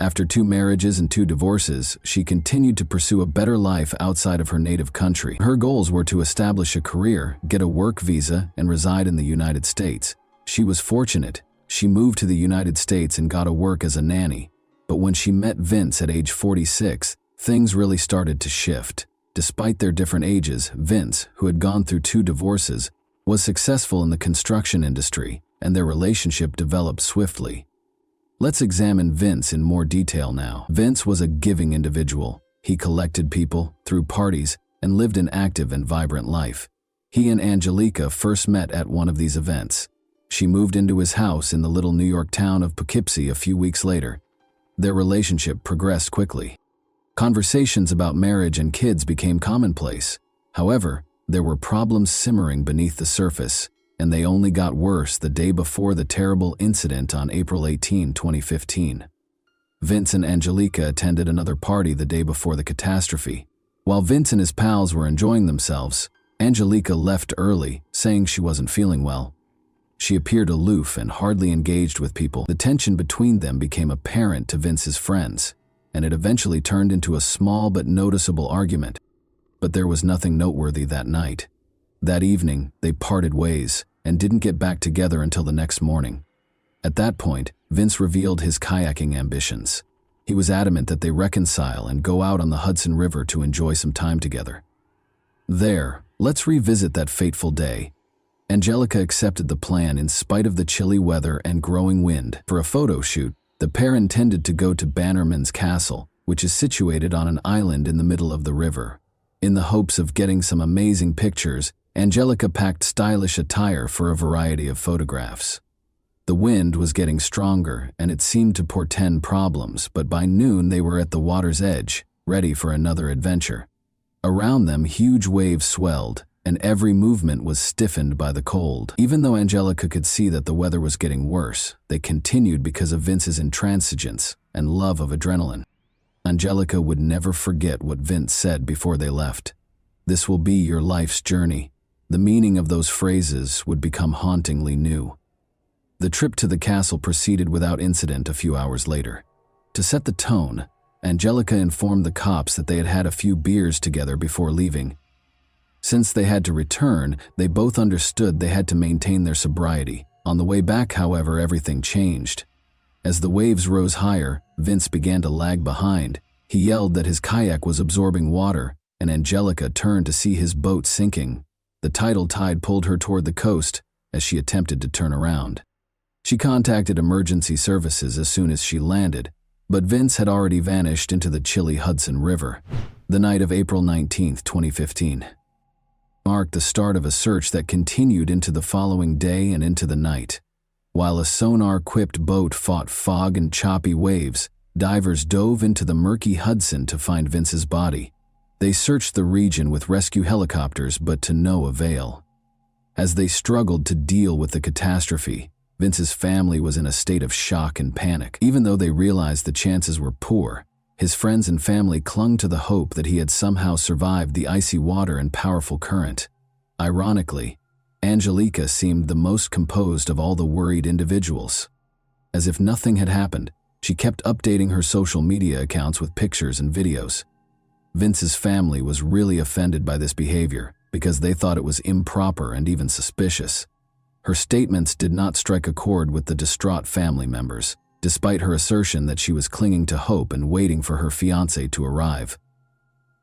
After 2 marriages and 2 divorces, she continued to pursue a better life outside of her native country. Her goals were to establish a career, get a work visa, and reside in the United States. She was fortunate. She moved to the United States and got a work as a nanny. But when she met Vince at age 46, things really started to shift. Despite their different ages, Vince, who had gone through 2 divorces, was successful in the construction industry, and their relationship developed swiftly. Let's examine Vince in more detail now. Vince was a giving individual. He collected people, threw parties, and lived an active and vibrant life. He and Angelica first met at one of these events. She moved into his house in the little New York town of Poughkeepsie a few weeks later. Their relationship progressed quickly. Conversations about marriage and kids became commonplace. However, there were problems simmering beneath the surface, and they only got worse the day before the terrible incident on April 18, 2015. Vince and Angelica attended another party the day before the catastrophe. While Vince and his pals were enjoying themselves, Angelica left early, saying she wasn't feeling well. She appeared aloof and hardly engaged with people. The tension between them became apparent to Vince's friends, and it eventually turned into a small but noticeable argument. But there was nothing noteworthy that night. That evening, they parted ways and didn't get back together until the next morning. At that point, Vince revealed his kayaking ambitions. He was adamant that they reconcile and go out on the Hudson River to enjoy some time together. There, Let's revisit that fateful day. Angelica accepted the plan in spite of the chilly weather and growing wind. For a photo shoot, the pair intended to go to Bannerman's Castle, which is situated on an island in the middle of the river. In the hopes of getting some amazing pictures, Angelica packed stylish attire for a variety of photographs. The wind was getting stronger, and it seemed to portend problems, but by noon they were at the water's edge, ready for another adventure. Around them, huge waves swelled, and every movement was stiffened by the cold. Even though Angelica could see that the weather was getting worse, they continued because of Vince's intransigence and love of adrenaline. Angelica would never forget what Vince said before they left. "This will be your life's journey." The meaning of those phrases would become hauntingly new. The trip to the castle proceeded without incident a few hours later. To set the tone, Angelica informed the cops that they had had a few beers together before leaving. Since they had to return, they both understood they had to maintain their sobriety. On the way back, however, everything changed. As the waves rose higher, Vince began to lag behind. He yelled that his kayak was absorbing water, and Angelica turned to see his boat sinking. The tidal tide pulled her toward the coast as she attempted to turn around. She contacted emergency services as soon as she landed, but Vince had already vanished into the chilly Hudson River. The night of April 19, 2015. Marked the start of a search that continued into the following day and into the night. While a sonar-equipped boat fought fog and choppy waves, divers dove into the murky Hudson to find Vince's body. They searched the region with rescue helicopters, but to no avail. As they struggled to deal with the catastrophe, Vince's family was in a state of shock and panic. Even though they realized the chances were poor, his friends and family clung to the hope that he had somehow survived the icy water and powerful current. Ironically, Angelica seemed the most composed of all the worried individuals. As if nothing had happened, she kept updating her social media accounts with pictures and videos. Vince's family was really offended by this behavior because they thought it was improper and even suspicious. Her statements did not strike a chord with the distraught family members, despite her assertion that she was clinging to hope and waiting for her fiancé to arrive.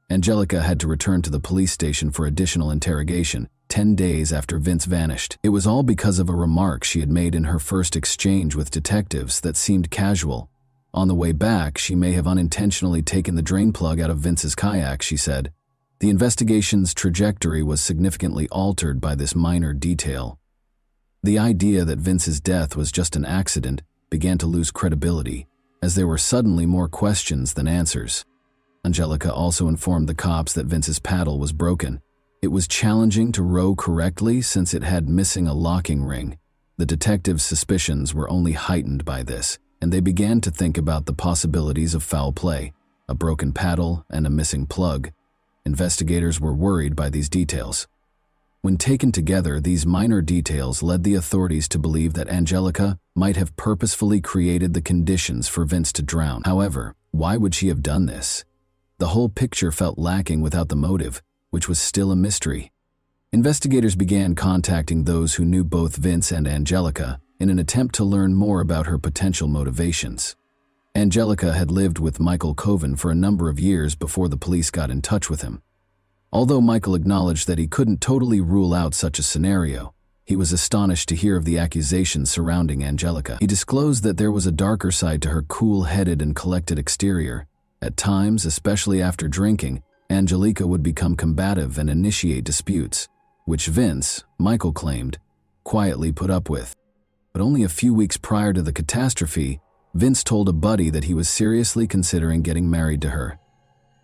Angelica had to return to the police station for additional interrogation, 10 days after Vince vanished. It was all because of a remark she had made in her first exchange with detectives that seemed casual. On the way back, she may have unintentionally taken the drain plug out of Vince's kayak, she said. The investigation's trajectory was significantly altered by this minor detail. The idea that Vince's death was just an accident began to lose credibility, as there were suddenly more questions than answers. Angelica also informed the cops that Vince's paddle was broken. It was challenging to row correctly since it had missing a locking ring. The detectives' suspicions were only heightened by this, and they began to think about the possibilities of foul play, a broken paddle, and a missing plug. Investigators were worried by these details. When taken together, these minor details led the authorities to believe that Angelica might have purposefully created the conditions for Vince to drown. However, why would she have done this? The whole picture felt lacking without the motive, which was still a mystery. Investigators began contacting those who knew both Vince and Angelica in an attempt to learn more about her potential motivations. Angelica had lived with Michael Coven for a number of years before the police got in touch with him. Although Michael acknowledged that he couldn't totally rule out such a scenario, he was astonished to hear of the accusations surrounding Angelica. He disclosed that there was a darker side to her cool-headed and collected exterior. At times, especially after drinking, Angelica would become combative and initiate disputes, which Vince, Michael claimed, quietly put up with. But only a few weeks prior to the catastrophe, Vince told a buddy that he was seriously considering getting married to her.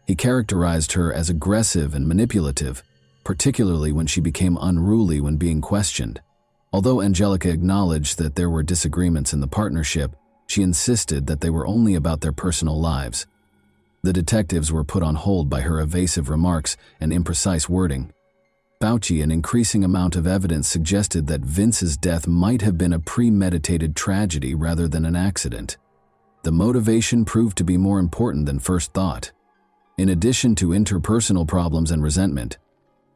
He characterized her as aggressive and manipulative, particularly when she became unruly when being questioned. Although Angelica acknowledged that there were disagreements in the partnership, she insisted that they were only about their personal lives. The detectives were put on hold by her evasive remarks and imprecise wording. Fauci, an increasing amount of evidence suggested that Vince's death might have been a premeditated tragedy rather than an accident. The motivation proved to be more important than first thought. In addition to interpersonal problems and resentment,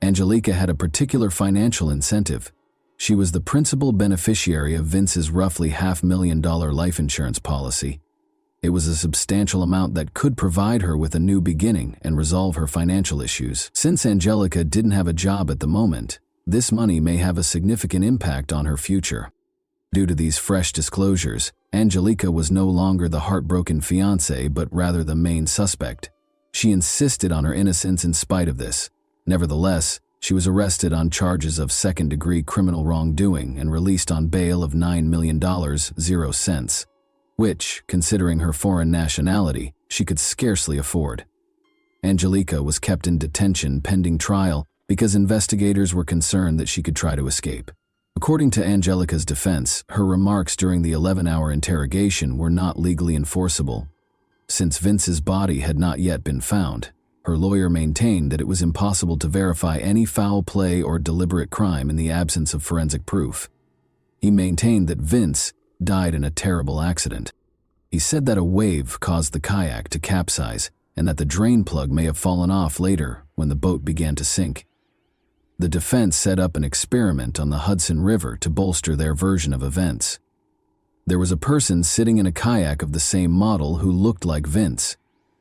Angelica had a particular financial incentive. She was the principal beneficiary of Vince's roughly $500,000 life insurance policy. It was a substantial amount that could provide her with a new beginning and resolve her financial issues. Since Angelica didn't have a job at the moment, this money may have a significant impact on her future. Due to these fresh disclosures, Angelica was no longer the heartbroken fiancé but rather the main suspect. She insisted on her innocence in spite of this. Nevertheless, she was arrested on charges of second-degree criminal wrongdoing and released on bail of $9 million, 0 cents, which, considering her foreign nationality, she could scarcely afford. Angelica was kept in detention pending trial because investigators were concerned that she could try to escape. According to Angelica's defense, her remarks during the 11-hour interrogation were not legally enforceable. Since Vince's body had not yet been found, her lawyer maintained that it was impossible to verify any foul play or deliberate crime in the absence of forensic proof. He maintained that Vince died in a terrible accident. He said that a wave caused the kayak to capsize and that the drain plug may have fallen off later when the boat began to sink. The defense set up an experiment on the Hudson River to bolster their version of events. There was a person sitting in a kayak of the same model who looked like Vince.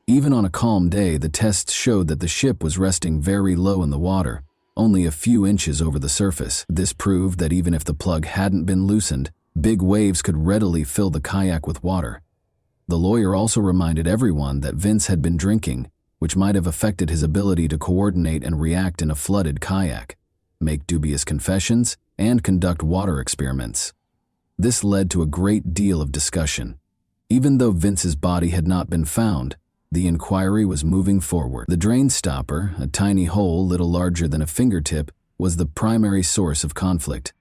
Even on a calm day, the tests showed that the ship was resting very low in the water, only a few inches over the surface. This proved that even if the plug hadn't been loosened, big waves could readily fill the kayak with water. The lawyer also reminded everyone that Vince had been drinking, which might have affected his ability to coordinate and react in a flooded kayak, make dubious confessions, and conduct water experiments. This led to a great deal of discussion. Even though Vince's body had not been found, the inquiry was moving forward. The drain stopper, a tiny hole little larger than a fingertip, was the primary source of conflict.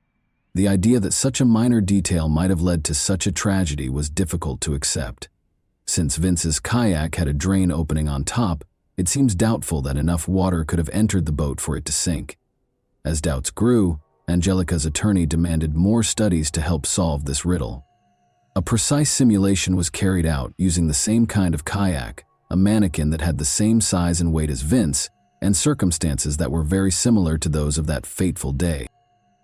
The idea that such a minor detail might have led to such a tragedy was difficult to accept. Since Vince's kayak had a drain opening on top, it seems doubtful that enough water could have entered the boat for it to sink. As doubts grew, Angelica's attorney demanded more studies to help solve this riddle. A precise simulation was carried out using the same kind of kayak, a mannequin that had the same size and weight as Vince, and circumstances that were very similar to those of that fateful day.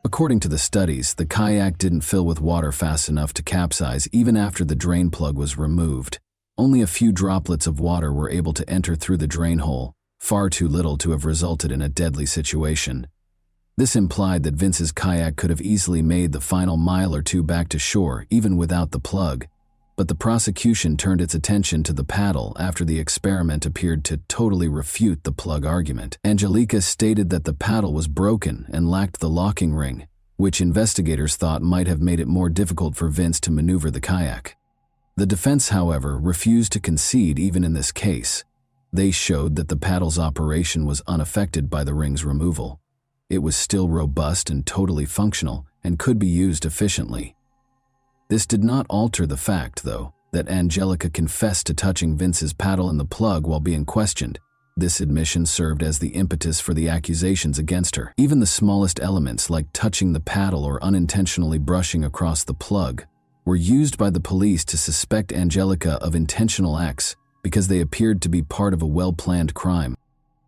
According to the studies, the kayak didn't fill with water fast enough to capsize even after the drain plug was removed. Only a few droplets of water were able to enter through the drain hole, far too little to have resulted in a deadly situation. This implied that Vince's kayak could have easily made the final mile or two back to shore even without the plug, but the prosecution turned its attention to the paddle after the experiment appeared to totally refute the plug argument. Angelica stated that the paddle was broken and lacked the locking ring, which investigators thought might have made it more difficult for Vince to maneuver the kayak. The defense, however, refused to concede even in this case. They showed that the paddle's operation was unaffected by the ring's removal. It was still robust and totally functional and could be used efficiently. This did not alter the fact, though, that Angelica confessed to touching Vince's paddle and the plug while being questioned. This admission served as the impetus for the accusations against her. Even the smallest elements, like touching the paddle or unintentionally brushing across the plug, were used by the police to suspect Angelica of intentional acts because they appeared to be part of a well-planned crime.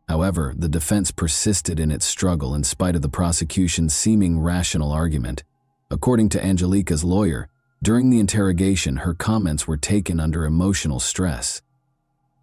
However, the defense persisted in its struggle in spite of the prosecution's seeming rational argument. According to Angelica's lawyer, during the interrogation, her comments were taken under emotional stress.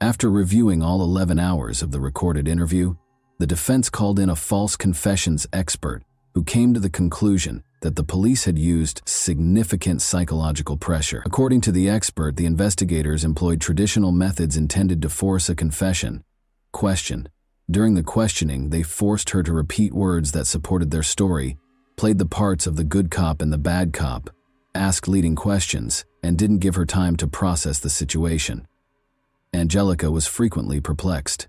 After reviewing all 11 hours of the recorded interview, the defense called in a false confessions expert who came to the conclusion that the police had used significant psychological pressure. According to the expert, the investigators employed traditional methods intended to force a confession. Question. During the questioning, they forced her to repeat words that supported their story, played the parts of the good cop and the bad cop, asked leading questions, and didn't give her time to process the situation. Angelica was frequently perplexed.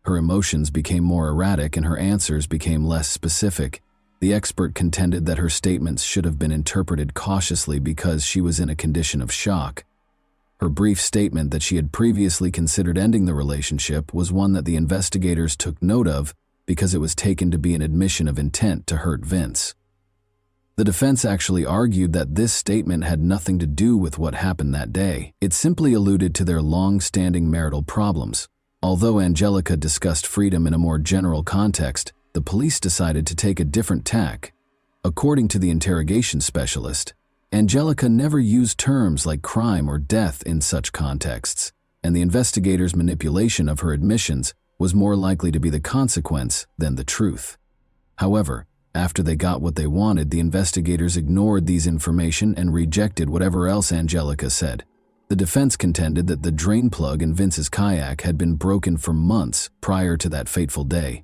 Her emotions became more erratic and her answers became less specific. The expert contended that her statements should have been interpreted cautiously because she was in a condition of shock. Her brief statement that she had previously considered ending the relationship was one that the investigators took note of because it was taken to be an admission of intent to hurt Vince. The defense actually argued that this statement had nothing to do with what happened that day. It simply alluded to their long-standing marital problems. Although Angelica discussed freedom in a more general context, the police decided to take a different tack. According to the interrogation specialist, Angelica never used terms like crime or death in such contexts, and the investigators' manipulation of her admissions was more likely to be the consequence than the truth. However, after they got what they wanted, the investigators ignored these information and rejected whatever else Angelica said. The defense contended that the drain plug in Vince's kayak had been broken for months prior to that fateful day.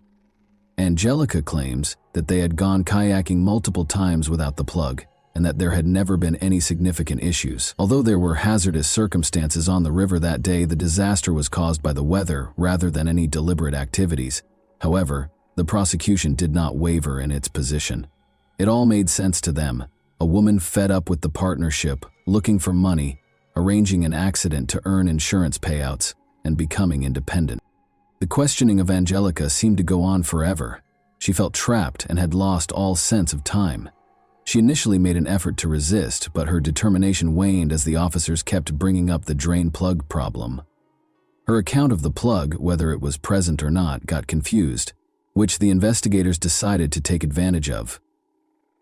Angelica claims that they had gone kayaking multiple times without the plug, and that there had never been any significant issues. Although there were hazardous circumstances on the river that day, the disaster was caused by the weather rather than any deliberate activities. However, the prosecution did not waver in its position. It all made sense to them. A woman fed up with the partnership, looking for money, arranging an accident to earn insurance payouts, and becoming independent. The questioning of Angelica seemed to go on forever. She felt trapped and had lost all sense of time. She initially made an effort to resist, but her determination waned as the officers kept bringing up the drain plug problem. Her account of the plug, whether it was present or not, got confused, which the investigators decided to take advantage of.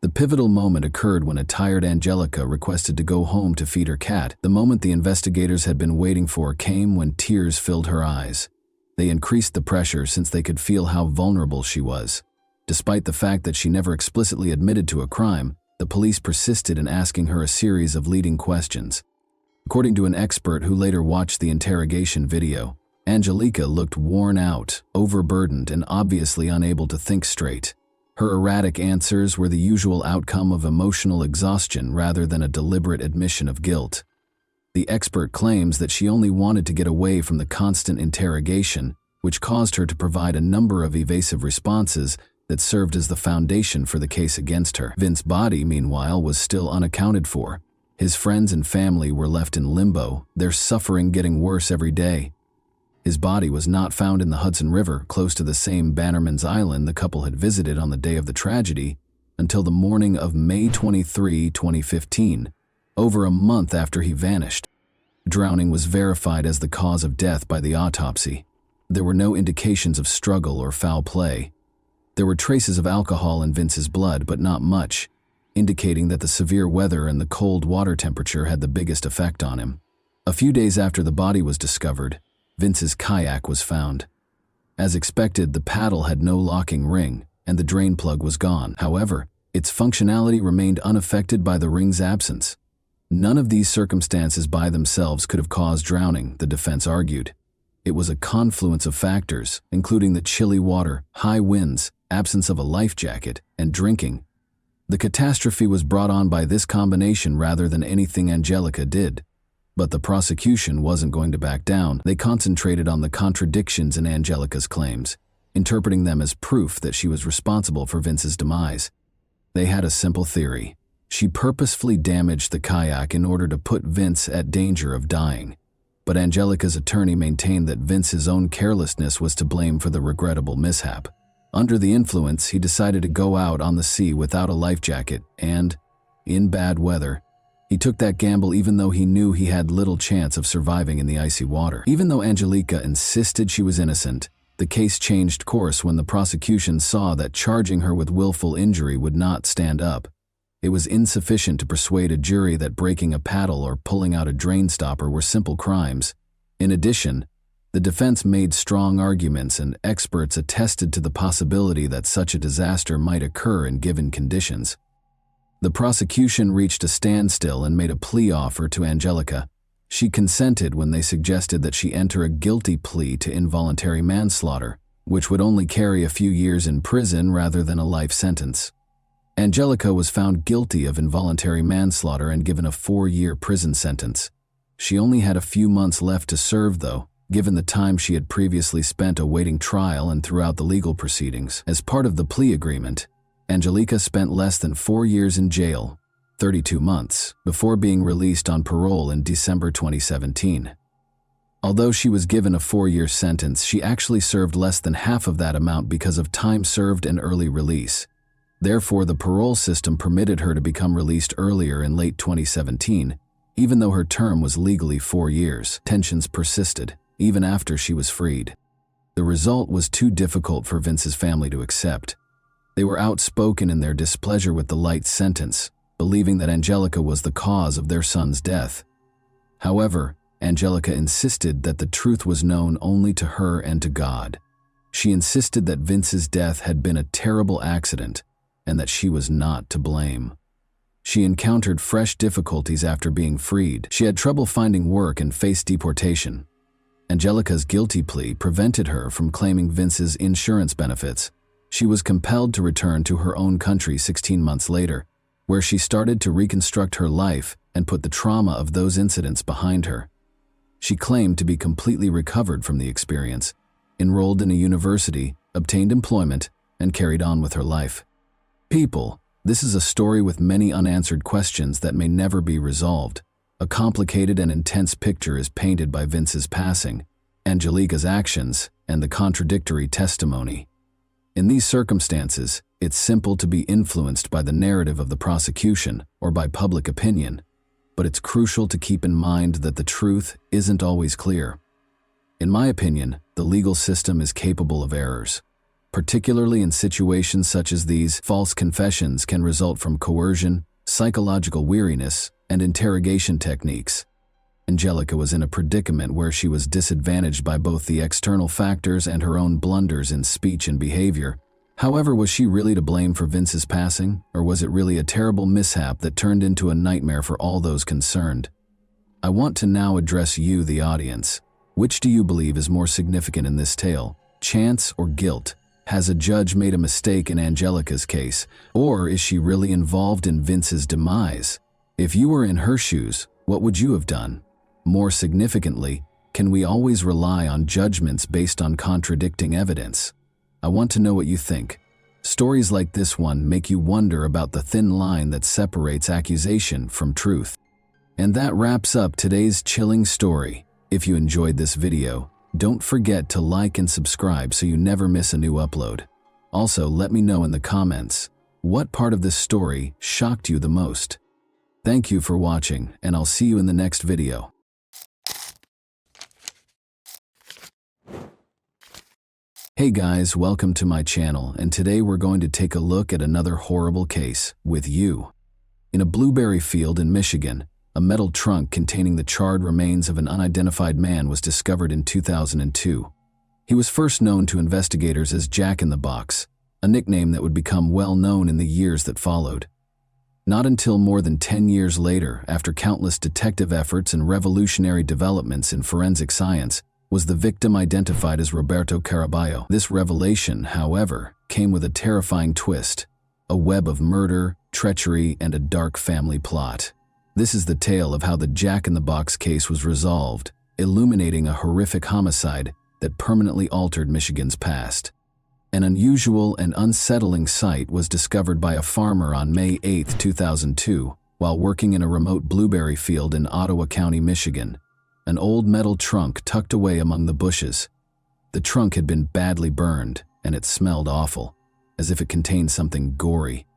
The pivotal moment occurred when a tired Angelica requested to go home to feed her cat. The moment the investigators had been waiting for came when tears filled her eyes. They increased the pressure since they could feel how vulnerable she was. Despite the fact that she never explicitly admitted to a crime, the police persisted in asking her a series of leading questions. According to an expert who later watched the interrogation video, Angelica looked worn out, overburdened, and obviously unable to think straight. Her erratic answers were the usual outcome of emotional exhaustion rather than a deliberate admission of guilt. The expert claims that she only wanted to get away from the constant interrogation, which caused her to provide a number of evasive responses that served as the foundation for the case against her. Vince's body, meanwhile, was still unaccounted for. His friends and family were left in limbo, their suffering getting worse every day. His body was not found in the Hudson River, close to the same Bannerman's Island the couple had visited on the day of the tragedy, until the morning of May 23, 2015, over a month after he vanished. Drowning was verified as the cause of death by the autopsy. There were no indications of struggle or foul play. There were traces of alcohol in Vince's blood, but not much, indicating that the severe weather and the cold water temperature had the biggest effect on him. A few days after the body was discovered, Vince's kayak was found. As expected, the paddle had no locking ring, and the drain plug was gone. However, its functionality remained unaffected by the ring's absence. None of these circumstances by themselves could have caused drowning, the defense argued. It was a confluence of factors, including the chilly water, high winds, absence of a life jacket, and drinking. The catastrophe was brought on by this combination rather than anything Angelica did. But the prosecution wasn't going to back down. They concentrated on the contradictions in Angelica's claims, interpreting them as proof that she was responsible for Vince's demise. They had a simple theory. She purposefully damaged the kayak in order to put Vince at danger of dying. But Angelica's attorney maintained that Vince's own carelessness was to blame for the regrettable mishap. Under the influence, he decided to go out on the sea without a life jacket and, in bad weather, he took that gamble even though he knew he had little chance of surviving in the icy water. Even though Angelica insisted she was innocent, the case changed course when the prosecution saw that charging her with willful injury would not stand up. It was insufficient to persuade a jury that breaking a paddle or pulling out a drain stopper were simple crimes. In addition, the defense made strong arguments and experts attested to the possibility that such a disaster might occur in given conditions. The prosecution reached a standstill and made a plea offer to Angelica. She consented when they suggested that she enter a guilty plea to involuntary manslaughter, which would only carry a few years in prison rather than a life sentence. Angelica was found guilty of involuntary manslaughter and given a 4-year prison sentence. She only had a few months left to serve, though, given the time she had previously spent awaiting trial and throughout the legal proceedings. As part of the plea agreement, Angelica spent less than 4 years in jail, 32 months, before being released on parole in December 2017. Although she was given a 4-year sentence, she actually served less than half of that amount because of time served and early release. Therefore, the parole system permitted her to become released earlier in late 2017, even though her term was legally 4 years. Tensions persisted, even after she was freed. The result was too difficult for Vince's family to accept. They were outspoken in their displeasure with the light sentence, believing that Angelica was the cause of their son's death. However, Angelica insisted that the truth was known only to her and to God. She insisted that Vince's death had been a terrible accident and that she was not to blame. She encountered fresh difficulties after being freed. She had trouble finding work and faced deportation. Angelica's guilty plea prevented her from claiming Vince's insurance benefits. She was compelled to return to her own country 16 months later, where she started to reconstruct her life and put the trauma of those incidents behind her. She claimed to be completely recovered from the experience, enrolled in a university, obtained employment, and carried on with her life. People, this is a story with many unanswered questions that may never be resolved. A complicated and intense picture is painted by Vince's passing, Angelica's actions, and the contradictory testimony. In these circumstances, it's simple to be influenced by the narrative of the prosecution or by public opinion, but it's crucial to keep in mind that the truth isn't always clear. In my opinion, the legal system is capable of errors. Particularly in situations such as these, false confessions can result from coercion, psychological weariness, and interrogation techniques. Angelica was in a predicament where she was disadvantaged by both the external factors and her own blunders in speech and behavior. However, was she really to blame for Vince's passing, or was it really a terrible mishap that turned into a nightmare for all those concerned? I want to now address you, the audience. Which do you believe is more significant in this tale, chance or guilt? Has a judge made a mistake in Angelica's case, or is she really involved in Vince's demise? If you were in her shoes, what would you have done? More significantly, can we always rely on judgments based on contradicting evidence? I want to know what you think. Stories like this one make you wonder about the thin line that separates accusation from truth. And that wraps up today's chilling story. If you enjoyed this video, don't forget to like and subscribe so you never miss a new upload. Also, let me know in the comments, what part of this story shocked you the most? Thank you for watching, and I'll see you in the next video. Hey guys, welcome to my channel, and today we're going to take a look at another horrible case with you. In a blueberry field in Michigan, a metal trunk containing the charred remains of an unidentified man was discovered in 2002. He was first known to investigators as Jack in the Box, a nickname that would become well known in the years that followed. Not until more than 10 years later, after countless detective efforts and revolutionary developments in forensic science, was the victim identified as Roberto Caraballo. This revelation, however, came with a terrifying twist, a web of murder, treachery, and a dark family plot. This is the tale of how the Jack in the Box case was resolved, illuminating a horrific homicide that permanently altered Michigan's past. An unusual and unsettling sight was discovered by a farmer on May 8, 2002, while working in a remote blueberry field in Ottawa County, Michigan. An old metal trunk tucked away among the bushes. The trunk had been badly burned, and it smelled awful, as if it contained something gory.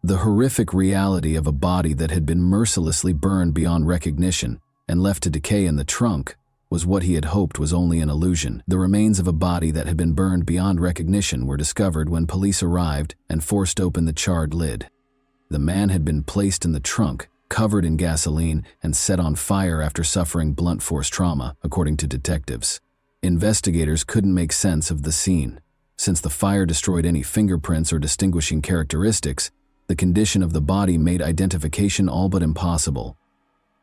The horrific reality of a body that had been mercilessly burned beyond recognition and left to decay in the trunk was what he had hoped was only an illusion. The remains of a body that had been burned beyond recognition were discovered when police arrived and forced open the charred lid. The man had been placed in the trunk, covered in gasoline, and set on fire after suffering blunt force trauma, according to detectives. Investigators couldn't make sense of the scene. Since the fire destroyed any fingerprints or distinguishing characteristics, the condition of the body made identification all but impossible.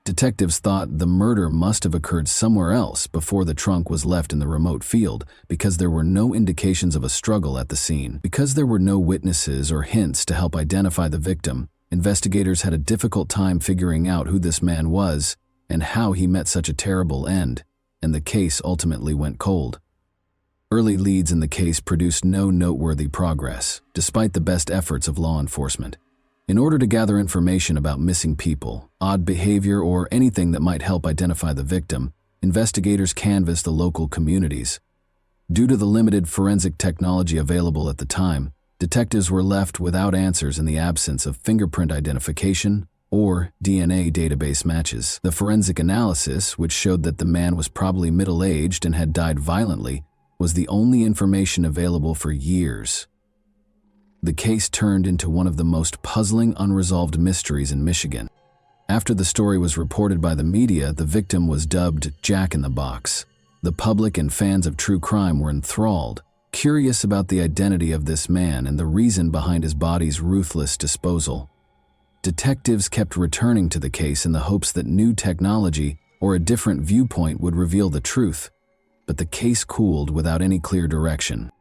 Detectives thought the murder must have occurred somewhere else before the trunk was left in the remote field, because there were no indications of a struggle at the scene. Because there were no witnesses or hints to help identify the victim, investigators had a difficult time figuring out who this man was and how he met such a terrible end, and the case ultimately went cold. Early leads in the case produced no noteworthy progress, despite the best efforts of law enforcement. In order to gather information about missing people, odd behavior, or anything that might help identify the victim, investigators canvassed the local communities. Due to the limited forensic technology available at the time, detectives were left without answers in the absence of fingerprint identification or DNA database matches. The forensic analysis, which showed that the man was probably middle-aged and had died violently, was the only information available for years. the case turned into one of the most puzzling unresolved mysteries in Michigan. After the story was reported by the media, the victim was dubbed Jack in the Box. The public and fans of true crime were enthralled, curious about the identity of this man and the reason behind his body's ruthless disposal. Detectives kept returning to the case in the hopes that new technology or a different viewpoint would reveal the truth, but the case cooled without any clear direction.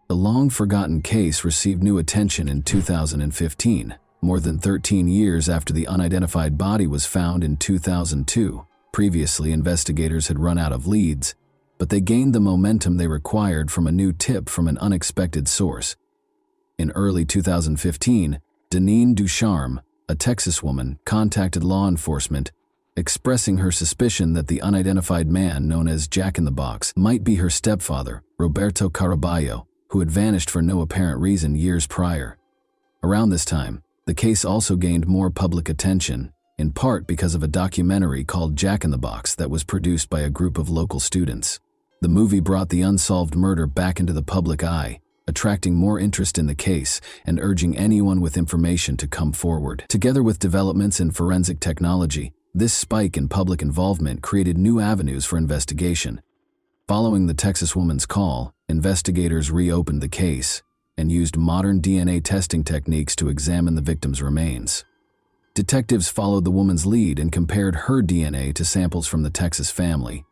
The long-forgotten case received new attention in 2015, more than 13 years after the unidentified body was found in 2002. Previously, investigators had run out of leads, but they gained the momentum they required from a new tip from an unexpected source. In early 2015, Deneen Ducharme, a Texas woman, contacted law enforcement, expressing her suspicion that the unidentified man known as Jack in the Box might be her stepfather, Roberto Caraballo, who had vanished for no apparent reason years prior. Around this time, the case also gained more public attention, in part because of a documentary called Jack in the Box that was produced by a group of local students. The movie brought the unsolved murder back into the public eye, attracting more interest in the case and urging anyone with information to come forward. Together with developments in forensic technology, this spike in public involvement created new avenues for investigation. Following the Texas woman's call, investigators reopened the case and used modern DNA testing techniques to examine the victim's remains. Detectives followed the woman's lead and compared her DNA to samples from the Texas family.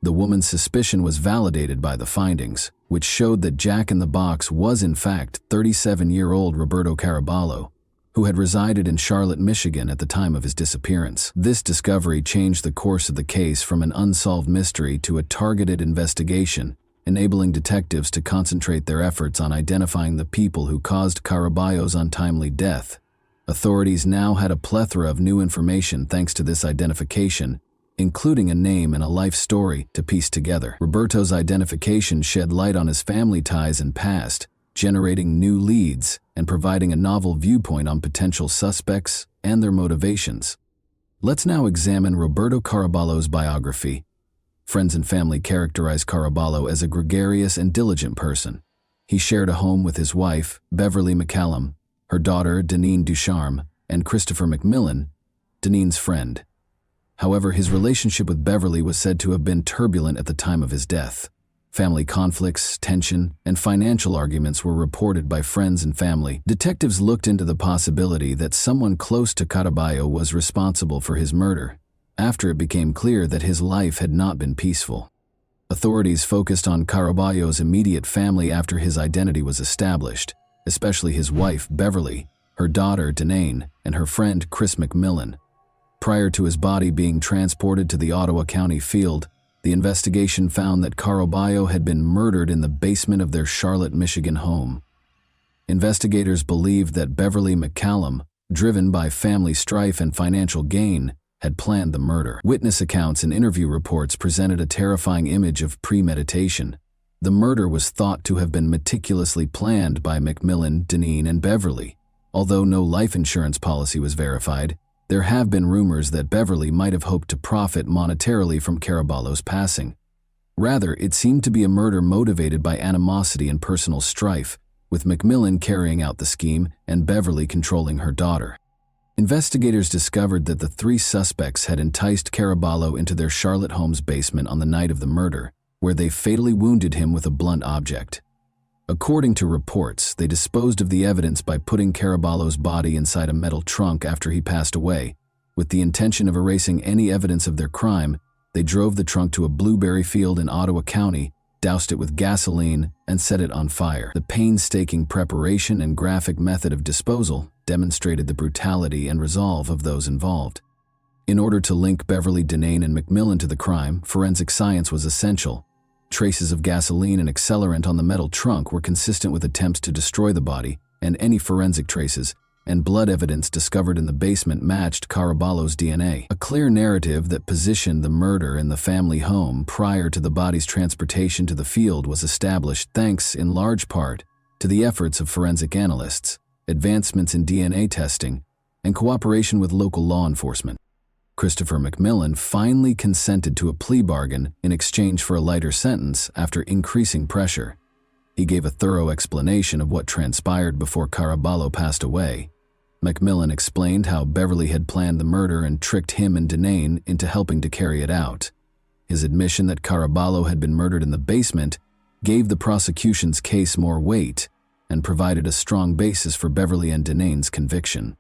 The woman's suspicion was validated by the findings, which showed that Jack in the Box was in fact 37-year-old Roberto Caraballo, who had resided in Charlotte, Michigan at the time of his disappearance. This discovery changed the course of the case from an unsolved mystery to a targeted investigation, enabling detectives to concentrate their efforts on identifying the people who caused Caraballo's untimely death. Authorities now had a plethora of new information thanks to this identification, including a name and a life story to piece together. Roberto's identification shed light on his family ties and past, generating new leads and providing a novel viewpoint on potential suspects and their motivations. Let's now examine Roberto Caraballo's biography. Friends and family characterize Caraballo as a gregarious and diligent person. He shared a home with his wife, Beverly McCallum, her daughter, Deneen Ducharme, and Christopher McMillan, Deneen's friend. However, his relationship with Beverly was said to have been turbulent at the time of his death. Family conflicts, tension, and financial arguments were reported by friends and family. Detectives looked into the possibility that someone close to Caraballo was responsible for his murder, after it became clear that his life had not been peaceful. Authorities focused on Caraballo's immediate family after his identity was established, especially his wife, Beverly, her daughter, Deneen, and her friend, Chris McMillan. Prior to his body being transported to the Ottawa County field, the investigation found that Caraballo had been murdered in the basement of their Charlotte, Michigan home. Investigators believed that Beverly McCallum, driven by family strife and financial gain, had planned the murder. Witness accounts and interview reports presented a terrifying image of premeditation. The murder was thought to have been meticulously planned by McMillan, Deneen, and Beverly. Although no life insurance policy was verified, there have been rumors that Beverly might have hoped to profit monetarily from Caraballo's passing. Rather, it seemed to be a murder motivated by animosity and personal strife, with McMillan carrying out the scheme and Beverly controlling her daughter. Investigators discovered that the three suspects had enticed Caraballo into their Charlotte home's basement on the night of the murder, where they fatally wounded him with a blunt object. According to reports, they disposed of the evidence by putting Caraballo's body inside a metal trunk after he passed away. With the intention of erasing any evidence of their crime, they drove the trunk to a blueberry field in Ottawa County, doused it with gasoline, and set it on fire. The painstaking preparation and graphic method of disposal demonstrated the brutality and resolve of those involved. In order to link Beverly, Deneen, and McMillan to the crime, forensic science was essential. Traces of gasoline and accelerant on the metal trunk were consistent with attempts to destroy the body, and any forensic traces and blood evidence discovered in the basement matched Caraballo's DNA. A clear narrative that positioned the murder in the family home prior to the body's transportation to the field was established thanks, in large part, to the efforts of forensic analysts, advancements in DNA testing, and cooperation with local law enforcement. Christopher McMillan finally consented to a plea bargain in exchange for a lighter sentence after increasing pressure. He gave a thorough explanation of what transpired before Caraballo passed away. McMillan explained how Beverly had planned the murder and tricked him and Denane into helping to carry it out. His admission that Caraballo had been murdered in the basement gave the prosecution's case more weight and provided a strong basis for Beverly and Denane's conviction.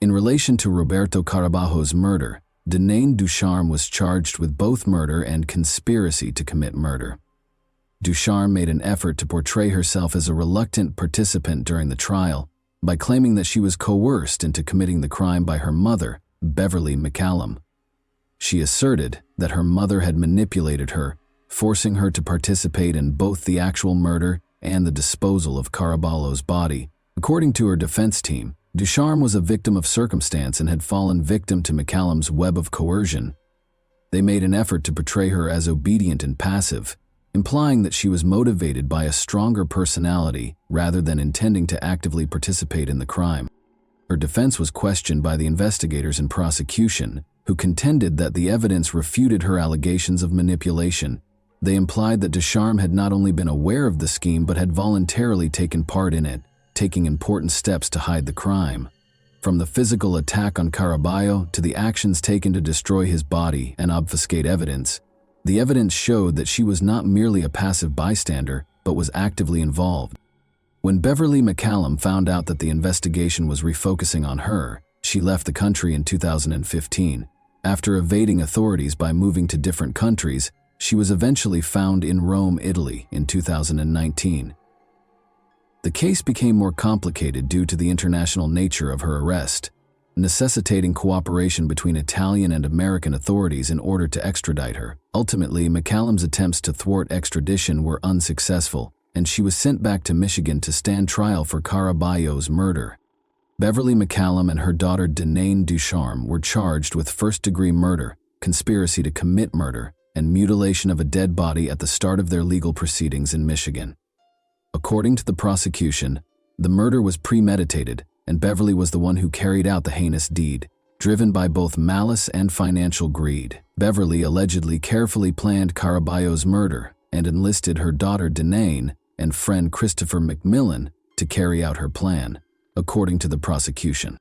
In relation to Roberto Caraballo's murder, Denane Ducharme was charged with both murder and conspiracy to commit murder. Ducharme made an effort to portray herself as a reluctant participant during the trial by claiming that she was coerced into committing the crime by her mother, Beverly McCallum. She asserted that her mother had manipulated her, forcing her to participate in both the actual murder and the disposal of Caraballo's body. According to her defense team, Ducharme was a victim of circumstance and had fallen victim to McCallum's web of coercion. They made an effort to portray her as obedient and passive, implying that she was motivated by a stronger personality rather than intending to actively participate in the crime. Her defense was questioned by the investigators and prosecution, who contended that the evidence refuted her allegations of manipulation. They implied that Ducharme had not only been aware of the scheme but had voluntarily taken part in it, taking important steps to hide the crime. From the physical attack on Caraballo to the actions taken to destroy his body and obfuscate evidence, the evidence showed that she was not merely a passive bystander, but was actively involved. When Beverly McCallum found out that the investigation was refocusing on her, she left the country in 2015. After evading authorities by moving to different countries, she was eventually found in Rome, Italy in 2019. The case became more complicated due to the international nature of her arrest, necessitating cooperation between Italian and American authorities in order to extradite her. Ultimately, McCallum's attempts to thwart extradition were unsuccessful, and she was sent back to Michigan to stand trial for Caraballo's murder. Beverly McCallum and her daughter Denane Ducharme were charged with first-degree murder, conspiracy to commit murder, and mutilation of a dead body at the start of their legal proceedings in Michigan. According to the prosecution, the murder was premeditated, and Beverly was the one who carried out the heinous deed, driven by both malice and financial greed. Beverly allegedly carefully planned Caraballo's murder and enlisted her daughter Denane and friend Christopher McMillan to carry out her plan, according to the prosecution.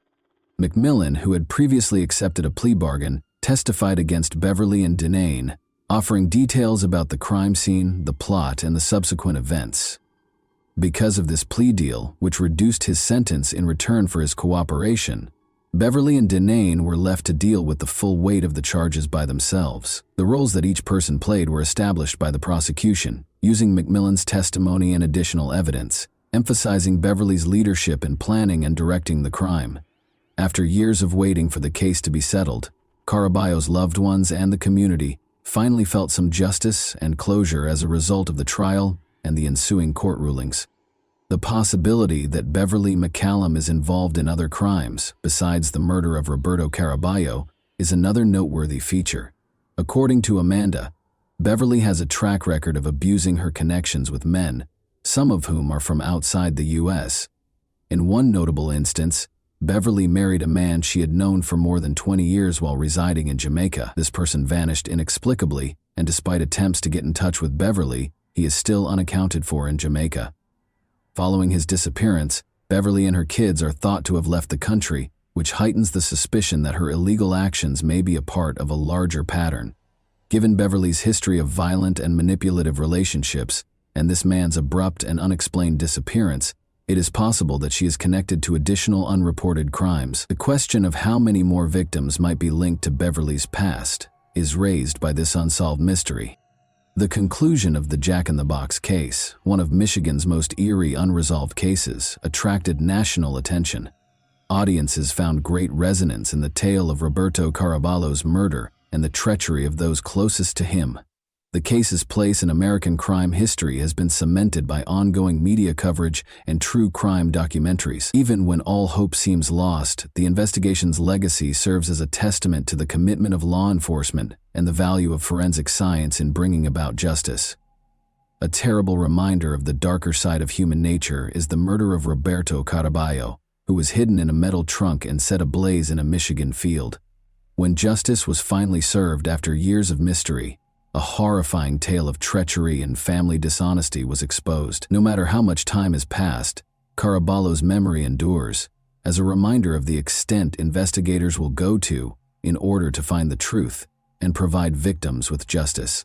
McMillan, who had previously accepted a plea bargain, testified against Beverly and Denane, offering details about the crime scene, the plot, and the subsequent events. Because of this plea deal, which reduced his sentence in return for his cooperation, Beverly and Denane were left to deal with the full weight of the charges by themselves. The roles that each person played were established by the prosecution, using McMillan's testimony and additional evidence, emphasizing Beverly's leadership in planning and directing the crime. After years of waiting for the case to be settled, Caraballo's loved ones and the community finally felt some justice and closure as a result of the trial and the ensuing court rulings. The possibility that Beverly McCallum is involved in other crimes besides the murder of Roberto Caraballo is another noteworthy feature. According to Amanda, Beverly has a track record of abusing her connections with men, some of whom are from outside the U.S. In one notable instance, Beverly married a man she had known for more than 20 years while residing in Jamaica. This person vanished inexplicably, and despite attempts to get in touch with Beverly, he is still unaccounted for in Jamaica. Following his disappearance, Beverly and her kids are thought to have left the country, which heightens the suspicion that her illegal actions may be a part of a larger pattern. Given Beverly's history of violent and manipulative relationships, and this man's abrupt and unexplained disappearance, it is possible that she is connected to additional unreported crimes. The question of how many more victims might be linked to Beverly's past is raised by this unsolved mystery. The conclusion of the Jack-in-the-Box case, one of Michigan's most eerie unresolved cases, attracted national attention. Audiences found great resonance in the tale of Roberto Caraballo's murder and the treachery of those closest to him. The case's place in American crime history has been cemented by ongoing media coverage and true crime documentaries. Even when all hope seems lost, the investigation's legacy serves as a testament to the commitment of law enforcement and the value of forensic science in bringing about justice. A terrible reminder of the darker side of human nature is the murder of Roberto Caraballo, who was hidden in a metal trunk and set ablaze in a Michigan field. When justice was finally served after years of mystery, A horrifying tale of treachery and family dishonesty was exposed. No matter how much time has passed, Caraballo's memory endures as a reminder of the extent investigators will go to in order to find the truth and provide victims with justice.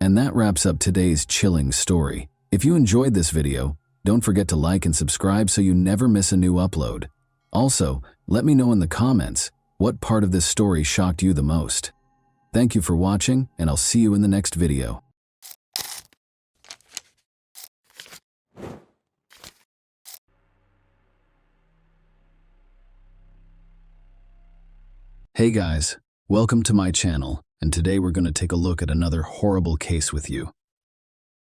And that wraps up today's chilling story. If you enjoyed this video, don't forget to like and subscribe so you never miss a new upload. Also, let me know in the comments what part of this story shocked you the most. Thank you for watching, and I'll see you in the next video. Hey guys, welcome to my channel, and today we're going to take a look at another horrible case with you.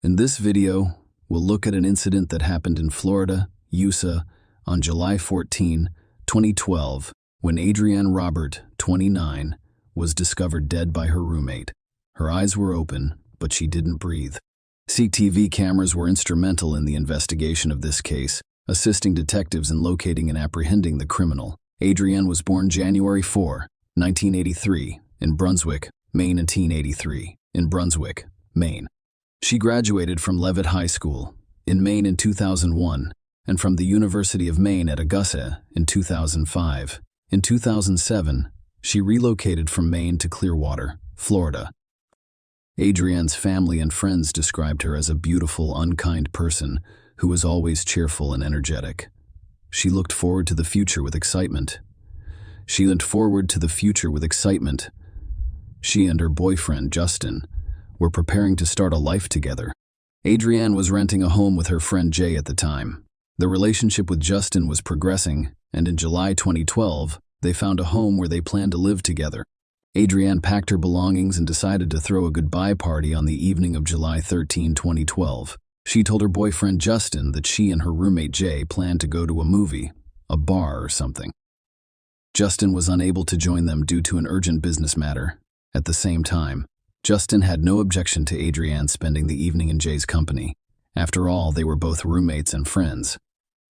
In this video, we'll look at an incident that happened in Florida, USA, on July 14, 2012, when Adrienne Robert, 29, was discovered dead by her roommate. Her eyes were open, but she didn't breathe. CCTV cameras were instrumental in the investigation of this case, assisting detectives in locating and apprehending the criminal. Adrienne was born January 4, 1983, in Brunswick, Maine, and 1983, in Brunswick, Maine. She graduated from Leavitt High School in Maine in 2001 and from the University of Maine at Augusta in 2005. In 2007, she relocated from Maine to Clearwater, Florida. Adrienne's family and friends described her as a beautiful, unkind person who was always cheerful and energetic. She looked forward to the future with excitement. She and her boyfriend, Justin, were preparing to start a life together. Adrienne was renting a home with her friend Jay at the time. The relationship with Justin was progressing, and in July 2012, they found a home where they planned to live together. Adrienne packed her belongings and decided to throw a goodbye party on the evening of July 13, 2012. She told her boyfriend Justin that she and her roommate Jay planned to go to a movie, a bar or something. Justin was unable to join them due to an urgent business matter. At the same time, Justin had no objection to Adrienne spending the evening in Jay's company. After all, they were both roommates and friends.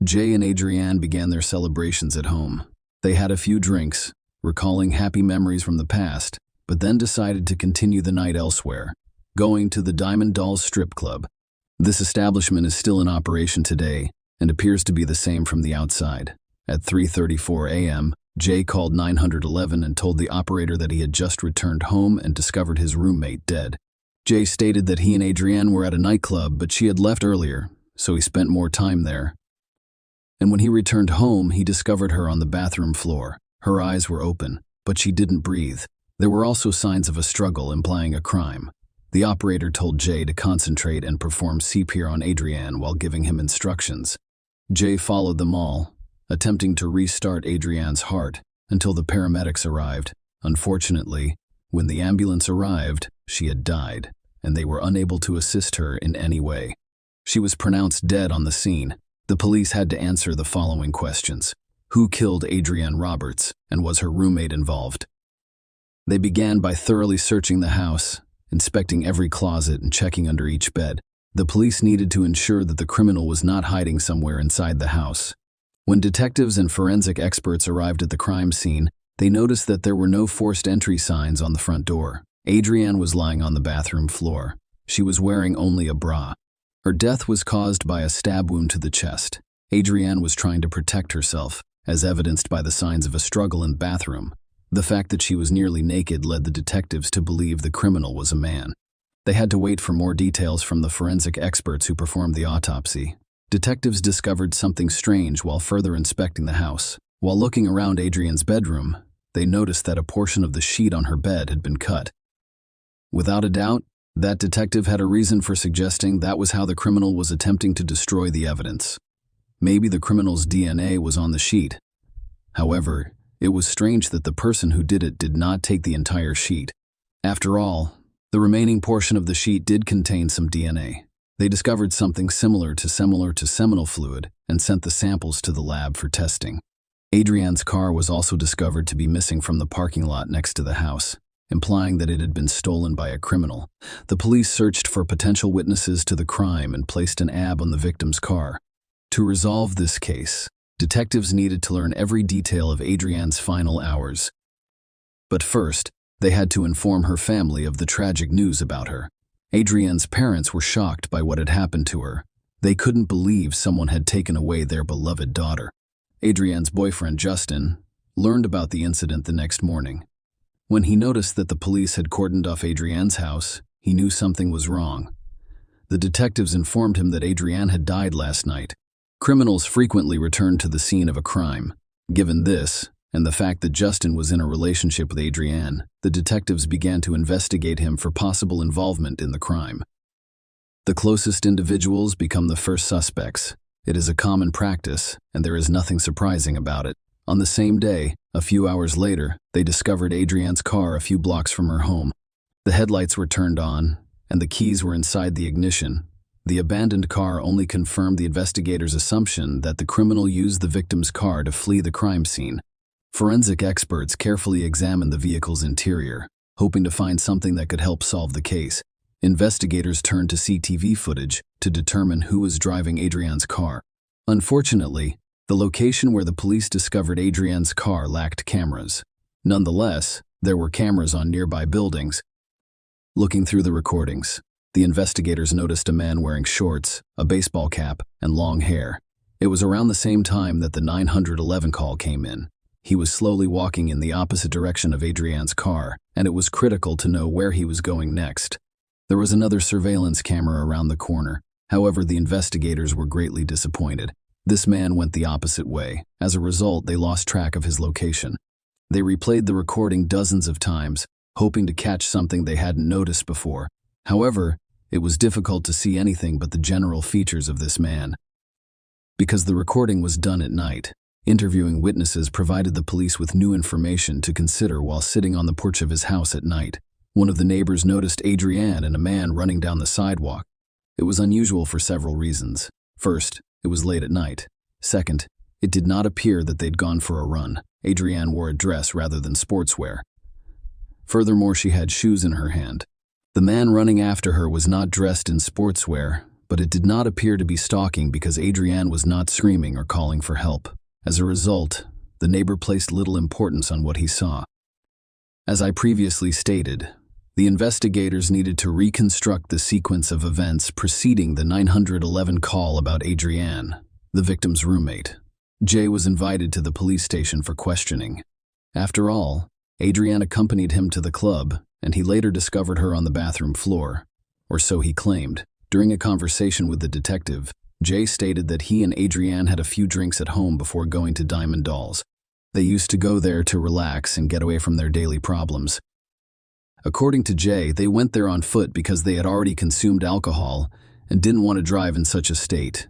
Jay and Adrienne began their celebrations at home. They had a few drinks, recalling happy memories from the past, but then decided to continue the night elsewhere, going to the Diamond Dolls strip club. This establishment is still in operation today and appears to be the same from the outside. At 3:34 a.m., Jay called 911 and told the operator that he had just returned home and discovered his roommate dead. Jay stated that he and Adrienne were at a nightclub, but she had left earlier, so he spent more time there. And when he returned home, he discovered her on the bathroom floor. Her eyes were open, but she didn't breathe. There were also signs of a struggle, implying a crime. The operator told Jay to concentrate and perform CPR on Adrienne while giving him instructions. Jay followed them all, attempting to restart Adrienne's heart until the paramedics arrived. Unfortunately, when the ambulance arrived, she had died, and they were unable to assist her in any way. She was pronounced dead on the scene. The police had to answer the following questions. Who killed Adrienne Roberts, and was her roommate involved? They began by thoroughly searching the house, inspecting every closet and checking under each bed. The police needed to ensure that the criminal was not hiding somewhere inside the house. When detectives and forensic experts arrived at the crime scene, they noticed that there were no forced entry signs on the front door. Adrienne was lying on the bathroom floor. She was wearing only a bra. Her death was caused by a stab wound to the chest. Adrienne was trying to protect herself, as evidenced by the signs of a struggle in the bathroom. The fact that she was nearly naked led the detectives to believe the criminal was a man. They had to wait for more details from the forensic experts who performed the autopsy. Detectives discovered something strange while further inspecting the house. While looking around Adrienne's bedroom, they noticed that a portion of the sheet on her bed had been cut. Without a doubt, that detective had a reason for suggesting that was how the criminal was attempting to destroy the evidence. Maybe the criminal's DNA was on the sheet. However, it was strange that the person who did it did not take the entire sheet. After all, the remaining portion of the sheet did contain some DNA. They discovered something similar to seminal fluid and sent the samples to the lab for testing. Adrienne's car was also discovered to be missing from the parking lot next to the house, implying that it had been stolen by a criminal. The police searched for potential witnesses to the crime and placed an ad on the victim's car. To resolve this case, detectives needed to learn every detail of Adrienne's final hours. But first, They had to inform her family of the tragic news about her. Adrienne's parents were shocked by what had happened to her. They couldn't believe someone had taken away their beloved daughter. Adrienne's boyfriend, Justin, learned about the incident the next morning. When he noticed that the police had cordoned off Adrienne's house, he knew something was wrong. The detectives informed him that Adrienne had died last night. Criminals frequently returned to the scene of a crime. Given this, and the fact that Justin was in a relationship with Adrienne, the detectives began to investigate him for possible involvement in the crime. The closest individuals become the first suspects. It is a common practice, and there is nothing surprising about it. On the same day, a few hours later, they discovered Adrienne's car a few blocks from her home. The headlights were turned on, and the keys were inside the ignition. The abandoned car only confirmed the investigators' assumption that the criminal used the victim's car to flee the crime scene. Forensic experts carefully examined the vehicle's interior, hoping to find something that could help solve the case. Investigators turned to CCTV footage to determine who was driving Adrienne's car. Unfortunately, the location where the police discovered Adrienne's car lacked cameras. Nonetheless, there were cameras on nearby buildings. Looking through the recordings, the investigators noticed a man wearing shorts, a baseball cap, and long hair. It was around the same time that the 911 call came in. He was slowly walking in the opposite direction of Adrienne's car, and it was critical to know where he was going next. There was another surveillance camera around the corner. However, the investigators were greatly disappointed. This man went the opposite way. As a result, they lost track of his location. They replayed the recording dozens of times, hoping to catch something they hadn't noticed before. However, it was difficult to see anything but the general features of this man. Because the recording was done at night, interviewing witnesses provided the police with new information to consider while sitting on the porch of his house at night. One of the neighbors noticed Adrienne and a man running down the sidewalk. It was unusual for several reasons. First, it was late at night. Second, it did not appear that they'd gone for a run. Adrienne wore a dress rather than sportswear. Furthermore, she had shoes in her hand. The man running after her was not dressed in sportswear, but it did not appear to be stalking because Adrienne was not screaming or calling for help. As a result, the neighbor placed little importance on what he saw. As I previously stated, the investigators needed to reconstruct the sequence of events preceding the 911 call about Adrienne, the victim's roommate. Jay was invited to the police station for questioning. After all, Adrienne accompanied him to the club, and he later discovered her on the bathroom floor, or so he claimed. During a conversation with the detective, Jay stated that he and Adrienne had a few drinks at home before going to Diamond Dolls. They used to go there to relax and get away from their daily problems. According to Jay, they went there on foot because they had already consumed alcohol and didn't want to drive in such a state.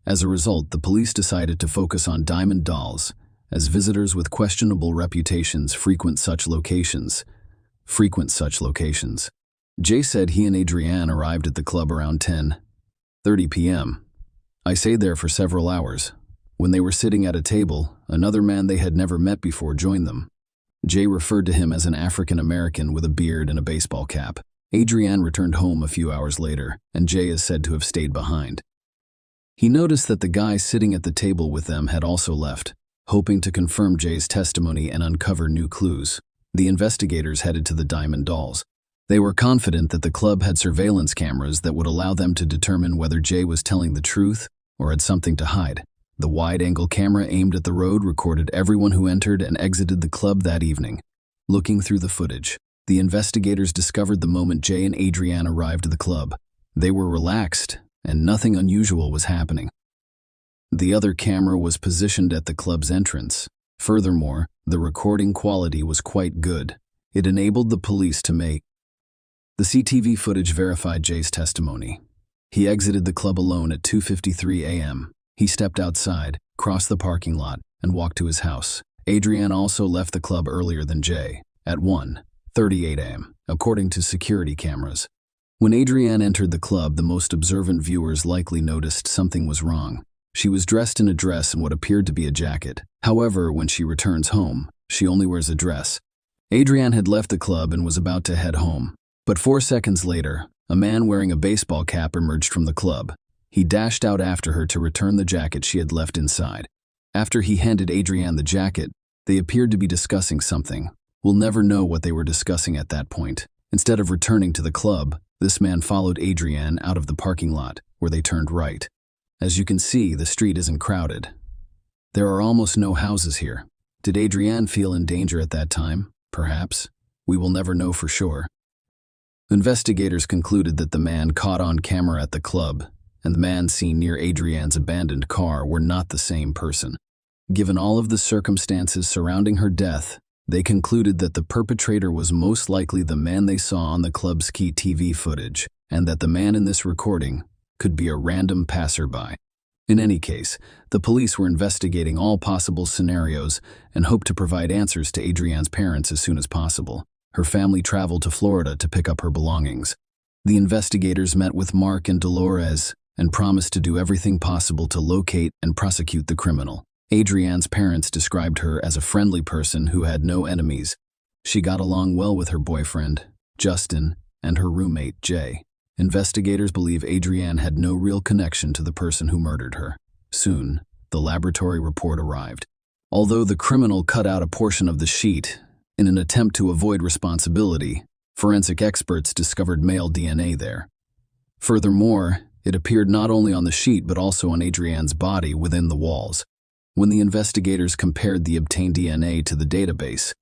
As a result, the police decided to focus on Diamond Dolls, as visitors with questionable reputations frequent such locations. Jay said he and Adrienne arrived at the club around 10:30 p.m. I stayed there for several hours. When they were sitting at a table, another man they had never met before joined them. Jay referred to him as an African American with a beard and a baseball cap. Adrienne returned home a few hours later, and Jay is said to have stayed behind. He noticed that the guy sitting at the table with them had also left. Hoping to confirm Jay's testimony and uncover new clues, the investigators headed to the Diamond Dolls. They were confident that the club had surveillance cameras that would allow them to determine whether Jay was telling the truth or had something to hide. The wide-angle camera aimed at the road recorded everyone who entered and exited the club that evening. Looking through the footage, the investigators discovered the moment Jay and Adrienne arrived at the club. They were relaxed, and nothing unusual was happening. The other camera was positioned at the club's entrance. Furthermore, the recording quality was quite good. It enabled the police to make. The CCTV footage verified Jay's testimony. He exited the club alone at 2:53 a.m. He stepped outside, crossed the parking lot, and walked to his house. Adrienne also left the club earlier than Jay, at 1:38 a.m., according to security cameras. When Adrienne entered the club, the most observant viewers likely noticed something was wrong. She was dressed in a dress and what appeared to be a jacket. However, when she returns home, she only wears a dress. Adrienne had left the club and was about to head home. But 4 seconds later, a man wearing a baseball cap emerged from the club. He dashed out after her to return the jacket she had left inside. After he handed Adrienne the jacket, they appeared to be discussing something. We'll never know what they were discussing at that point. Instead of returning to the club, this man followed Adrienne out of the parking lot, where they turned right. As you can see, the street isn't crowded. There are almost no houses here. Did Adrienne feel in danger at that time? Perhaps. We will never know for sure. Investigators concluded that the man caught on camera at the club and the man seen near Adrienne's abandoned car were not the same person. Given all of the circumstances surrounding her death, they concluded that the perpetrator was most likely the man they saw on the club's key TV footage, and that the man in this recording could be a random passerby. In any case, the police were investigating all possible scenarios and hoped to provide answers to Adrienne's parents as soon as possible. Her family traveled to Florida to pick up her belongings. The investigators met with Mark and Dolores and promised to do everything possible to locate and prosecute the criminal. Adrienne's parents described her as a friendly person who had no enemies. She got along well with her boyfriend, Justin, and her roommate, Jay. Investigators believe Adrienne had no real connection to the person who murdered her. Soon, the laboratory report arrived. Although the criminal cut out a portion of the sheet, in an attempt to avoid responsibility, forensic experts discovered male DNA there. Furthermore, it appeared not only on the sheet but also on Adrienne's body within the walls. When the investigators compared the obtained DNA to the database,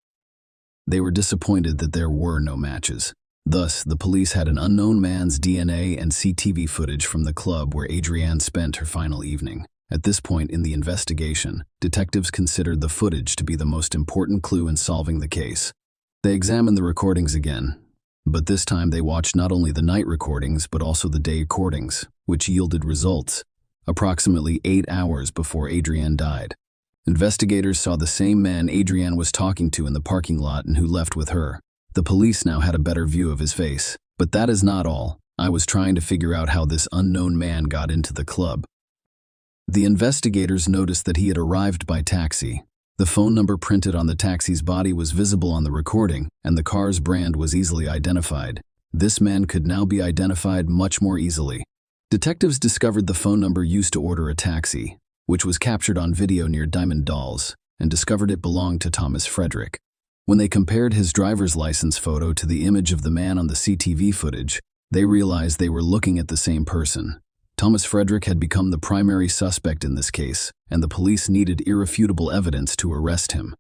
they were disappointed that there were no matches. Thus, the police had an unknown man's DNA and CCTV footage from the club where Adrienne spent her final evening. At this point in the investigation, detectives considered the footage to be the most important clue in solving the case. They examined the recordings again, but this time they watched not only the night recordings but also the day recordings, which yielded results. Approximately 8 hours before Adrienne died, investigators saw the same man Adrienne was talking to in the parking lot and who left with her. The police now had a better view of his face. But that is not all. I was trying to figure out how this unknown man got into the club. The investigators noticed that he had arrived by taxi. The phone number printed on the taxi's body was visible on the recording, and the car's brand was easily identified. This man could now be identified much more easily. Detectives discovered the phone number used to order a taxi, which was captured on video near Diamond Dolls, and discovered it belonged to Thomas Frederick. When they compared his driver's license photo to the image of the man on the CCTV footage, they realized they were looking at the same person. Thomas Frederick had become the primary suspect in this case, and the police needed irrefutable evidence to arrest him.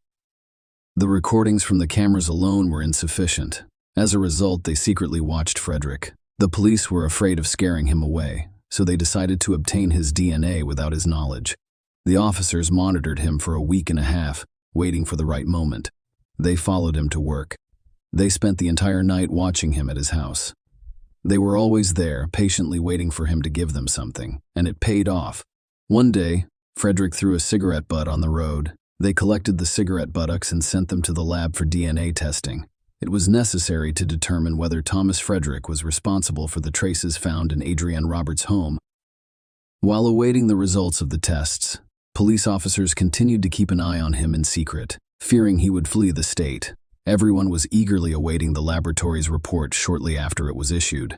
The recordings from the cameras alone were insufficient. As a result, they secretly watched Frederick. The police were afraid of scaring him away, so they decided to obtain his DNA without his knowledge. The officers monitored him for a week and a half, waiting for the right moment. They followed him to work. They spent the entire night watching him at his house. They were always there, patiently waiting for him to give them something, and it paid off. One day, Frederick threw a cigarette butt on the road. They collected the cigarette buttocks and sent them to the lab for DNA testing. It was necessary to determine whether Thomas Frederick was responsible for the traces found in Adrienne Roberts' home. While awaiting the results of the tests, police officers continued to keep an eye on him in secret, fearing he would flee the state. Everyone was eagerly awaiting the laboratory's report shortly after it was issued.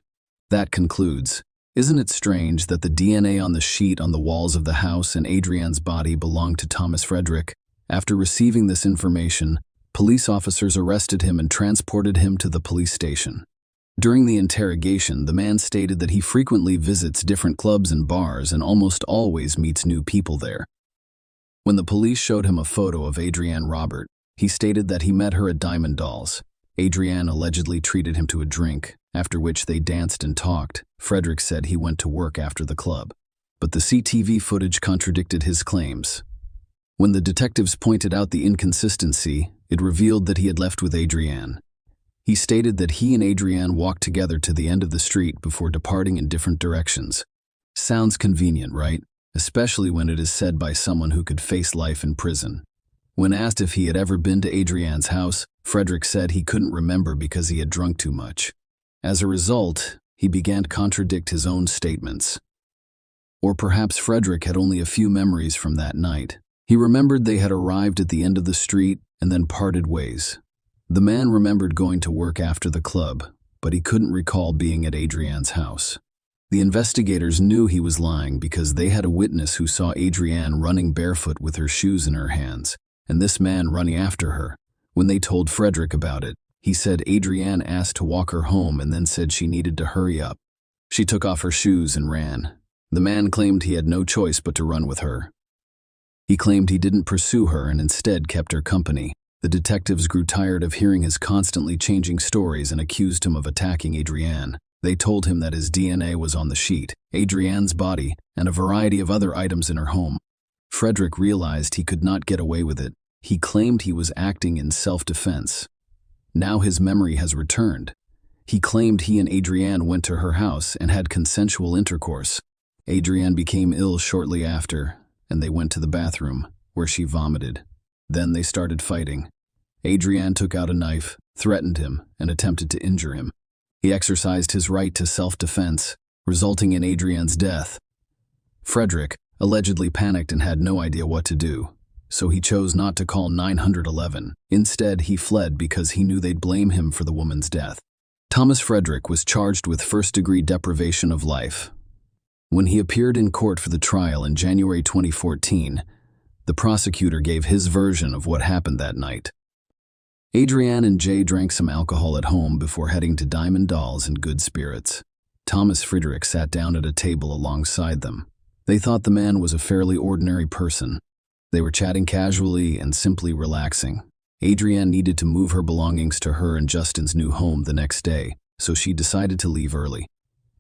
That concludes. Isn't it strange that the DNA on the sheet on the walls of the house and Adrienne's body belonged to Thomas Frederick? After receiving this information, police officers arrested him and transported him to the police station. During the interrogation, the man stated that he frequently visits different clubs and bars and almost always meets new people there. When the police showed him a photo of Adrienne Robert, he stated that he met her at Diamond Dolls. Adrienne allegedly treated him to a drink, after which they danced and talked. Frederick said he went to work after the club, but the CCTV footage contradicted his claims. When the detectives pointed out the inconsistency, it revealed that he had left with Adrienne. He stated that he and Adrienne walked together to the end of the street before departing in different directions. Sounds convenient, right? Especially when it is said by someone who could face life in prison. When asked if he had ever been to Adrienne's house, Frederick said he couldn't remember because he had drunk too much. As a result, he began to contradict his own statements. Or perhaps Frederick had only a few memories from that night. He remembered they had arrived at the end of the street and then parted ways. The man remembered going to work after the club, but he couldn't recall being at Adrienne's house. The investigators knew he was lying because they had a witness who saw Adrienne running barefoot with her shoes in her hands, and this man running after her, When they told Frederick about it, he said Adrienne asked to walk her home and then said she needed to hurry up. She took off her shoes and ran. The man claimed he had no choice but to run with her. He claimed he didn't pursue her and instead kept her company. The detectives grew tired of hearing his constantly changing stories and accused him of attacking Adrienne. They told him that his DNA was on the sheet, Adrienne's body, and a variety of other items in her home. Frederick realized he could not get away with it. He claimed he was acting in self-defense. Now his memory has returned. He claimed he and Adrienne went to her house and had consensual intercourse. Adrienne became ill shortly after, and they went to the bathroom, where she vomited. Then they started fighting. Adrienne took out a knife, threatened him, and attempted to injure him. He exercised his right to self-defense, resulting in Adrienne's death. Frederick allegedly panicked and had no idea what to do, so he chose not to call 911. Instead, he fled because he knew they'd blame him for the woman's death. Thomas Frederick was charged with first-degree deprivation of life. When he appeared in court for the trial in January 2014, the prosecutor gave his version of what happened that night. Adrienne and Jay drank some alcohol at home before heading to Diamond Dolls in good spirits. Thomas Frederick sat down at a table alongside them. They thought the man was a fairly ordinary person. They were chatting casually and simply relaxing. Adrienne needed to move her belongings to her and Justin's new home the next day, so she decided to leave early.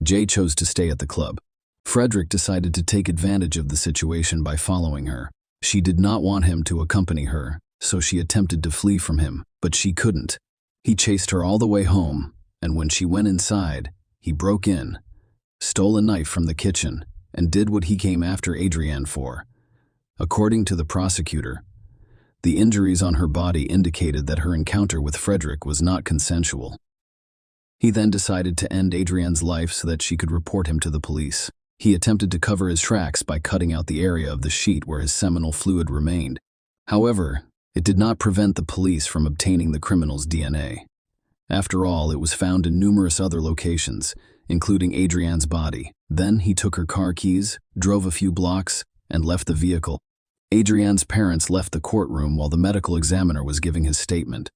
Jay chose to stay at the club. Frederick decided to take advantage of the situation by following her. She did not want him to accompany her, so she attempted to flee from him, but she couldn't. He chased her all the way home, and when she went inside, he broke in, stole a knife from the kitchen, and did what he came after Adrienne for. According to the prosecutor, the injuries on her body indicated that her encounter with Frederick was not consensual. He then decided to end Adrienne's life so that she could report him to the police. He attempted to cover his tracks by cutting out the area of the sheet where his seminal fluid remained. However, it did not prevent the police from obtaining the criminal's DNA. After all, it was found in numerous other locations, including Adrienne's body. Then he took her car keys, drove a few blocks, and left the vehicle. Adrienne's parents left the courtroom while the medical examiner was giving his statement.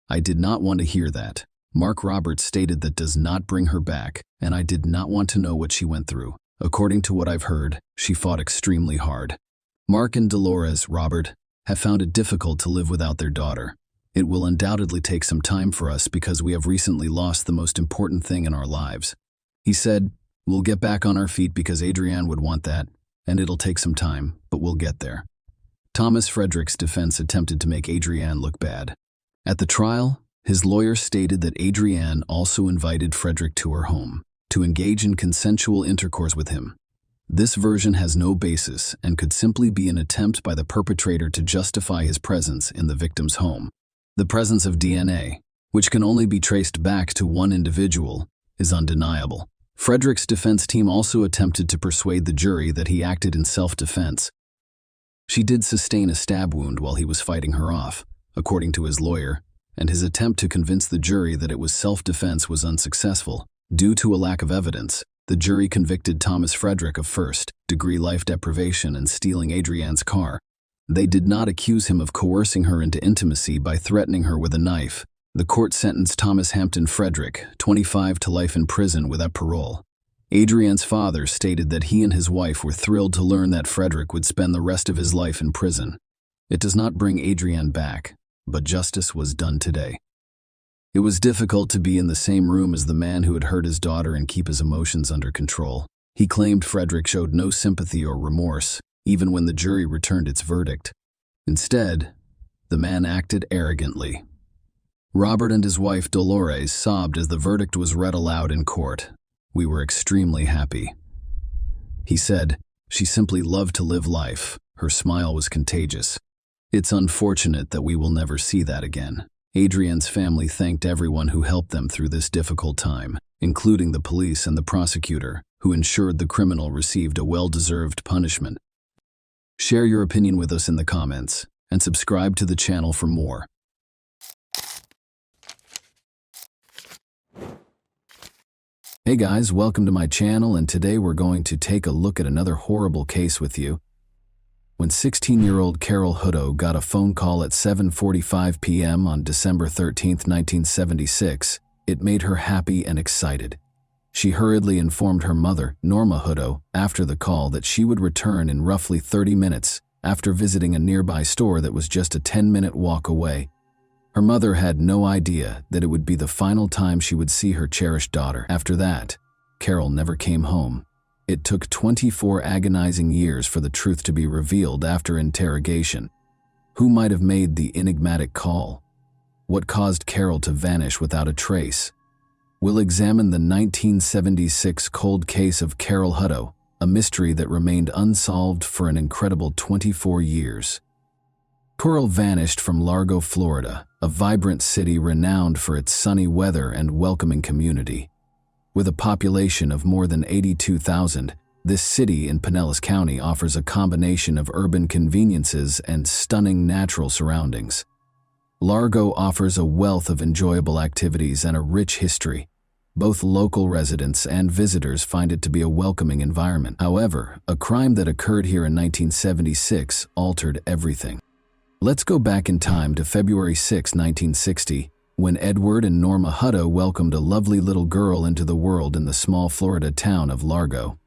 "I did not want to hear that. Mark Roberts stated that does not bring her back, and I did not want to know what she went through. According to what I've heard, she fought extremely hard. Mark and Dolores, Robert, have found it difficult to live without their daughter. It will undoubtedly take some time for us because we have recently lost the most important thing in our lives." He said, "We'll get back on our feet because Adrienne would want that, and it'll take some time, but we'll get there." Thomas Frederick's defense attempted to make Adrienne look bad. At the trial, his lawyer stated that Adrienne also invited Frederick to her home to engage in consensual intercourse with him. This version has no basis and could simply be an attempt by the perpetrator to justify his presence in the victim's home. The presence of DNA, which can only be traced back to one individual, is undeniable. Frederick's defense team also attempted to persuade the jury that he acted in self-defense. She did sustain a stab wound while he was fighting her off, according to his lawyer, and his attempt to convince the jury that it was self-defense was unsuccessful. Due to a lack of evidence, the jury convicted Thomas Frederick of first-degree life deprivation and stealing Adrienne's car. They did not accuse him of coercing her into intimacy by threatening her with a knife. The court sentenced Thomas Hampton Frederick, 25, to life in prison without parole. Adrienne's father stated that he and his wife were thrilled to learn that Frederick would spend the rest of his life in prison. It does not bring Adrienne back, but justice was done today. It was difficult to be in the same room as the man who had hurt his daughter and keep his emotions under control. He claimed Frederick showed no sympathy or remorse, even when the jury returned its verdict. Instead, the man acted arrogantly. Robert and his wife Dolores sobbed as the verdict was read aloud in court. "We were extremely happy." He said, "She simply loved to live life. Her smile was contagious. It's unfortunate that we will never see that again." Adrienne's family thanked everyone who helped them through this difficult time, including the police and the prosecutor, who ensured the criminal received a well-deserved punishment. Share your opinion with us in the comments, and subscribe to the channel for more. Hey guys, welcome to my channel, and today we're going to take a look at another horrible case with you. When When 16-year-old Carol Hutto got a phone call at 7:45 p.m. on December 13, 1976, it made her happy and excited. She hurriedly informed her mother, Norma Hutto, after the call that she would return in roughly 30 minutes after visiting a nearby store that was just a 10-minute walk away. Her mother had no idea that it would be the final time she would see her cherished daughter. After that, Carol never came home. It took 24 agonizing years for the truth to be revealed after interrogation. Who might have made the enigmatic call? What caused Carol to vanish without a trace? We'll examine the 1976 cold case of Carol Hutto, a mystery that remained unsolved for an incredible 24 years. Carol vanished from Largo, Florida, a vibrant city renowned for its sunny weather and welcoming community. With a population of more than 82,000, this city in Pinellas County offers a combination of urban conveniences and stunning natural surroundings. Largo offers a wealth of enjoyable activities and a rich history. Both local residents and visitors find it to be a welcoming environment. However, a crime that occurred here in 1976 altered everything. Let's go back in time to February 6, 1960, when Edward and Norma Hutto welcomed a lovely little girl into the world in the small Florida town of Largo.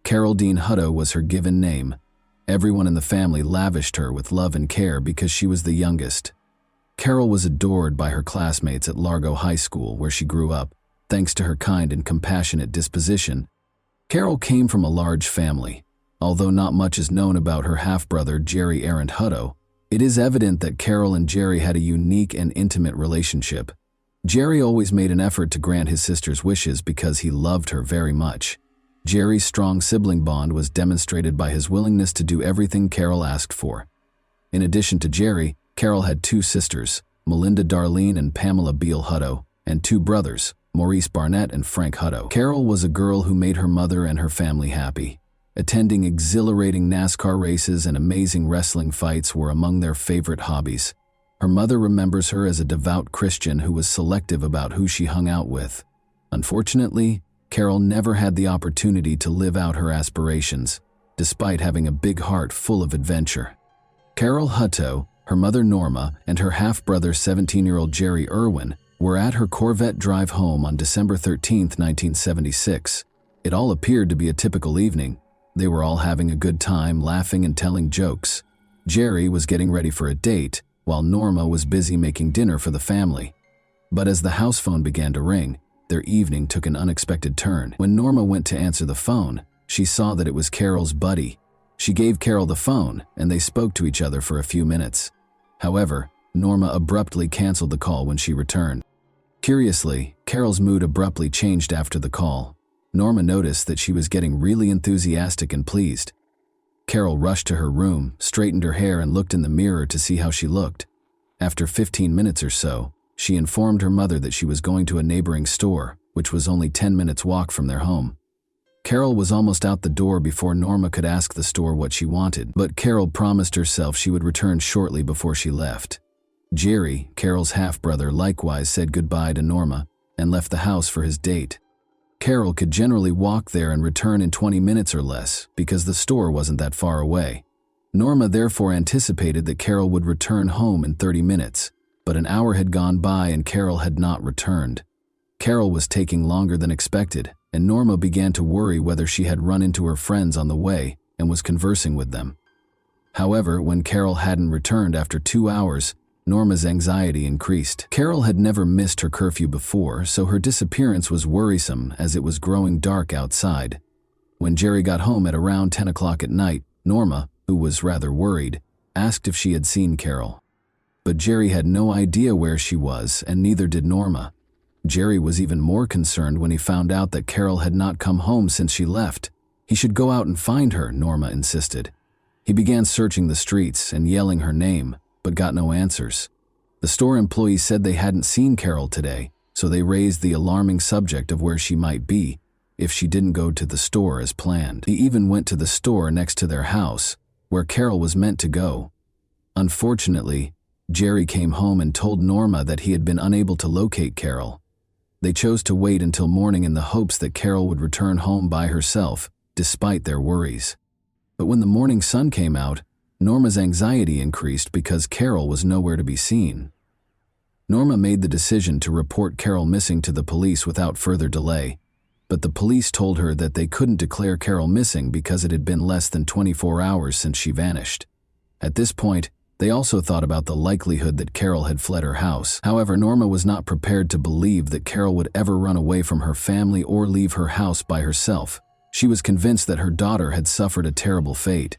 Carol Dean Hutto was her given name. Everyone in the family lavished her with love and care because she was the youngest. Carol was adored by her classmates at Largo High School, where she grew up, thanks to her kind and compassionate disposition. Carol came from a large family. Although not much is known about her half-brother, Jerry Arent Hutto, it is evident that Carol and Jerry had a unique and intimate relationship. Jerry always made an effort to grant his sister's wishes because he loved her very much. Jerry's strong sibling bond was demonstrated by his willingness to do everything Carol asked for. In addition to Jerry, Carol had two sisters, Melinda Darlene and Pamela Beal Hutto, and two brothers, Maurice Barnett and Frank Hutto. Carol was a girl who made her mother and her family happy. Attending exhilarating NASCAR races and amazing wrestling fights were among their favorite hobbies. Her mother remembers her as a devout Christian who was selective about who she hung out with. Unfortunately, Carol never had the opportunity to live out her aspirations, despite having a big heart full of adventure. Carol Hutto, her mother Norma, and her half-brother 17-year-old Jerry Irwin were at her Corvette drive home on December 13, 1976. It all appeared to be a typical evening. They were all having a good time, laughing and telling jokes. Jerry was getting ready for a date, while Norma was busy making dinner for the family. But as the house phone began to ring, their evening took an unexpected turn. When Norma went to answer the phone, she saw that it was Carol's buddy. She gave Carol the phone, and they spoke to each other for a few minutes. However, Norma abruptly canceled the call when she returned. Curiously, Carol's mood abruptly changed after the call. Norma noticed that she was getting really enthusiastic and pleased. Carol rushed to her room, straightened her hair, and looked in the mirror to see how she looked. After 15 minutes or so, she informed her mother that she was going to a neighboring store, which was only 10 minutes' walk from their home. Carol was almost out the door before Norma could ask the store what she wanted, but Carol promised herself she would return shortly before she left. Jerry, Carol's half-brother, likewise said goodbye to Norma and left the house for his date. Carol could generally walk there and return in 20 minutes or less because the store wasn't that far away. Norma therefore anticipated that Carol would return home in 30 minutes, but an hour had gone by and Carol had not returned. Carol was taking longer than expected, and Norma began to worry whether she had run into her friends on the way and was conversing with them. However, when Carol hadn't returned after 2 hours, Norma's anxiety increased. Carol had never missed her curfew before, so her disappearance was worrisome as it was growing dark outside. When Jerry got home at around 10 o'clock at night, Norma, who was rather worried, asked if she had seen Carol. But Jerry had no idea where she was, and neither did Norma. Jerry was even more concerned when he found out that Carol had not come home since she left. He should go out and find her, Norma insisted. He began searching the streets and yelling her name, but got no answers. The store employees said they hadn't seen Carol today, so they raised the alarming subject of where she might be if she didn't go to the store as planned. He even went to the store next to their house, where Carol was meant to go. Unfortunately, Jerry came home and told Norma that he had been unable to locate Carol. They chose to wait until morning in the hopes that Carol would return home by herself, despite their worries. But when the morning sun came out, Norma's anxiety increased because Carol was nowhere to be seen. Norma made the decision to report Carol missing to the police without further delay, but the police told her that they couldn't declare Carol missing because it had been less than 24 hours since she vanished. At this point, they also thought about the likelihood that Carol had fled her house. However, Norma was not prepared to believe that Carol would ever run away from her family or leave her house by herself. She was convinced that her daughter had suffered a terrible fate.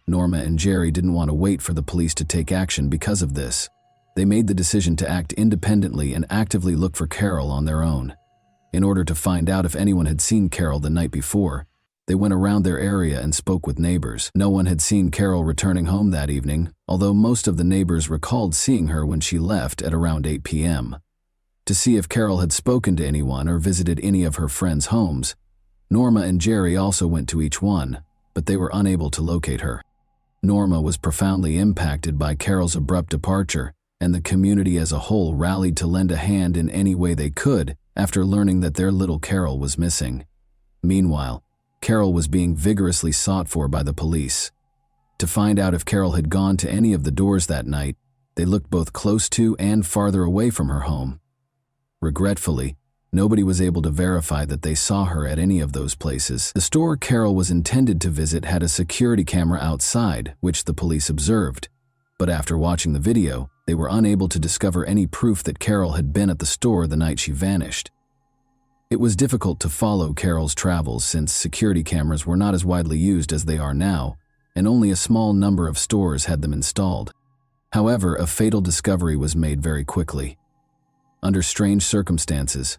Norma and Jerry didn't want to wait for the police to take action because of this. They made the decision to act independently and actively look for Carol on their own. In order to find out if anyone had seen Carol the night before, they went around their area and spoke with neighbors. No one had seen Carol returning home that evening, although most of the neighbors recalled seeing her when she left at around 8 p.m. To see if Carol had spoken to anyone or visited any of her friends' homes, Norma and Jerry also went to each one, but they were unable to locate her. Norma was profoundly impacted by Carol's abrupt departure, and the community as a whole rallied to lend a hand in any way they could after learning that their little Carol was missing. Meanwhile, Carol was being vigorously sought for by the police. To find out if Carol had gone to any of the doors that night, they looked both close to and farther away from her home. Regretfully, nobody was able to verify that they saw her at any of those places. The store Carol was intended to visit had a security camera outside, which the police observed. But after watching the video, they were unable to discover any proof that Carol had been at the store the night she vanished. It was difficult to follow Carol's travels since security cameras were not as widely used as they are now, and only a small number of stores had them installed. However, a fatal discovery was made very quickly. Under strange circumstances,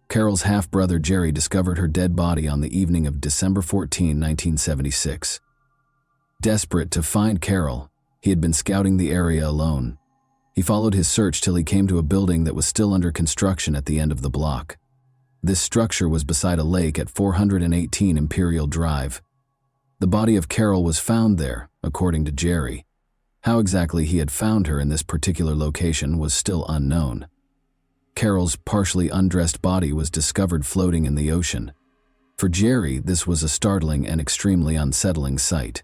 Carol's half-brother Jerry discovered her dead body on the evening of December 14, 1976. Desperate to find Carol, he had been scouting the area alone. He followed his search till he came to a building that was still under construction at the end of the block. This structure was beside a lake at 418 Imperial Drive. The body of Carol was found there, according to Jerry. How exactly he had found her in this particular location was still unknown. Carol's partially undressed body was discovered floating in the ocean. For Jerry, this was a startling and extremely unsettling sight.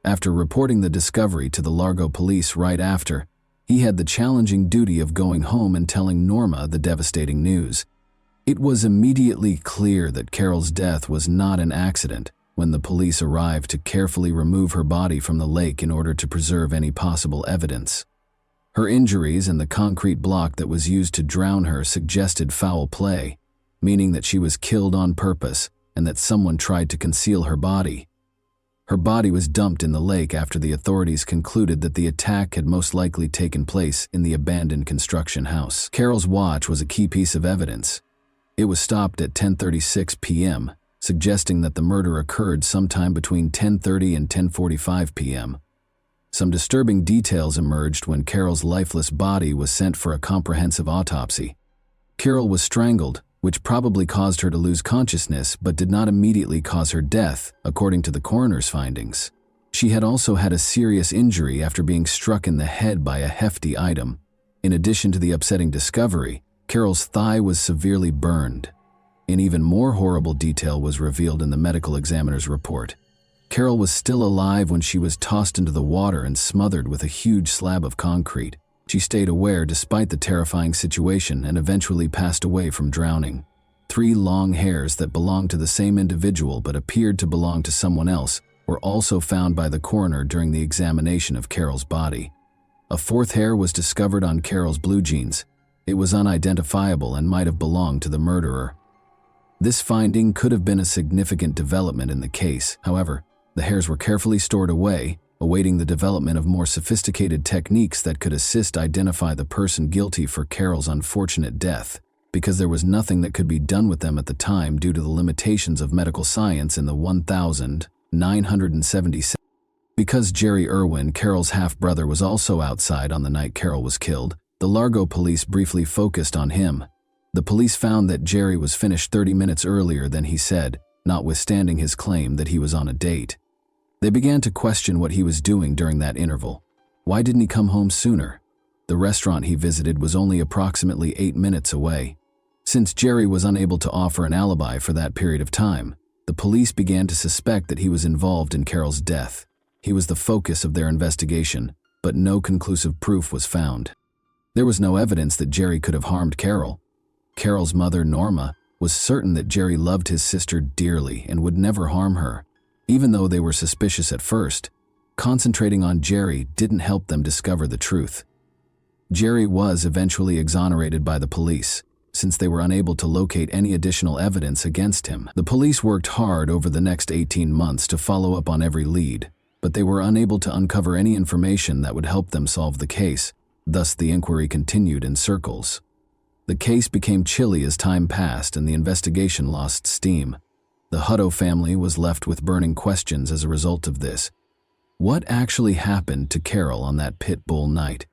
After reporting the discovery to the Largo police right after, he had the challenging duty of going home and telling Norma the devastating news. It was immediately clear that Carol's death was not an accident when the police arrived to carefully remove her body from the lake in order to preserve any possible evidence. Her injuries and the concrete block that was used to drown her suggested foul play, meaning that she was killed on purpose and that someone tried to conceal her body. Her body was dumped in the lake after the authorities concluded that the attack had most likely taken place in the abandoned construction house. Carol's watch was a key piece of evidence. It was stopped at 10:36 p.m., suggesting that the murder occurred sometime between 10:30 and 10:45 p.m. Some disturbing details emerged when Carol's lifeless body was sent for a comprehensive autopsy. Carol was strangled, which probably caused her to lose consciousness but did not immediately cause her death, according to the coroner's findings. She had also had a serious injury after being struck in the head by a hefty item. In addition to the upsetting discovery, Carol's thigh was severely burned. An even more horrible detail was revealed in the medical examiner's report. Carol was still alive when she was tossed into the water and smothered with a huge slab of concrete. She stayed aware despite the terrifying situation and eventually passed away from drowning. 3 long hairs that belonged to the same individual but appeared to belong to someone else were also found by the coroner during the examination of Carol's body. A 4th hair was discovered on Carol's blue jeans. It was unidentifiable and might have belonged to the murderer. This finding could have been a significant development in the case. However, the hairs were carefully stored away, awaiting the development of more sophisticated techniques that could assist identify the person guilty for Carol's unfortunate death, because there was nothing that could be done with them at the time due to the limitations of medical science in the 1977. Because Jerry Irwin, Carol's half-brother, was also outside on the night Carol was killed, the Largo police briefly focused on him. The police found that Jerry was finished 30 minutes earlier than he said, notwithstanding his claim that he was on a date. They began to question what he was doing during that interval. Why didn't he come home sooner? The restaurant he visited was only approximately 8 minutes away. Since Jerry was unable to offer an alibi for that period of time, the police began to suspect that he was involved in Carol's death. He was the focus of their investigation, but no conclusive proof was found. There was no evidence that Jerry could have harmed Carol. Carol's mother, Norma, was certain that Jerry loved his sister dearly and would never harm her. Even though they were suspicious at first, concentrating on Jerry didn't help them discover the truth. Jerry was eventually exonerated by the police, since they were unable to locate any additional evidence against him. The police worked hard over the next 18 months to follow up on every lead, but they were unable to uncover any information that would help them solve the case. Thus, the inquiry continued in circles. The case became chilly as time passed and the investigation lost steam. The Hutto family was left with burning questions as a result of this. What actually happened to Carol on that pit bull night?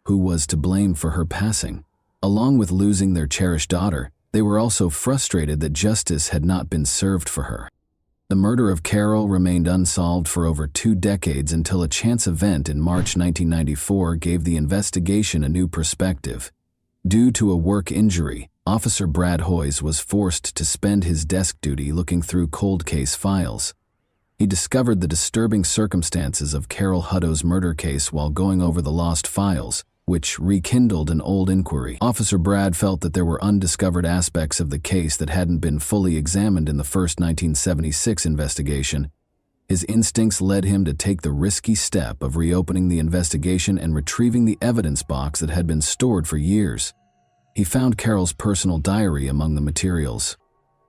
Who was to blame for her passing? Along with losing their cherished daughter, they were also frustrated that justice had not been served for her. The murder of Carol remained unsolved for over 2 decades until a chance event in March 1994 gave the investigation a new perspective. Due to a work injury, Officer Brad Hoyes was forced to spend his desk duty looking through cold case files. He discovered the disturbing circumstances of Carol Hutto's murder case while going over the lost files, which rekindled an old inquiry. Officer Brad felt that there were undiscovered aspects of the case that hadn't been fully examined in the first 1976 investigation. His instincts led him to take the risky step of reopening the investigation and retrieving the evidence box that had been stored for years. He found Carol's personal diary among the materials.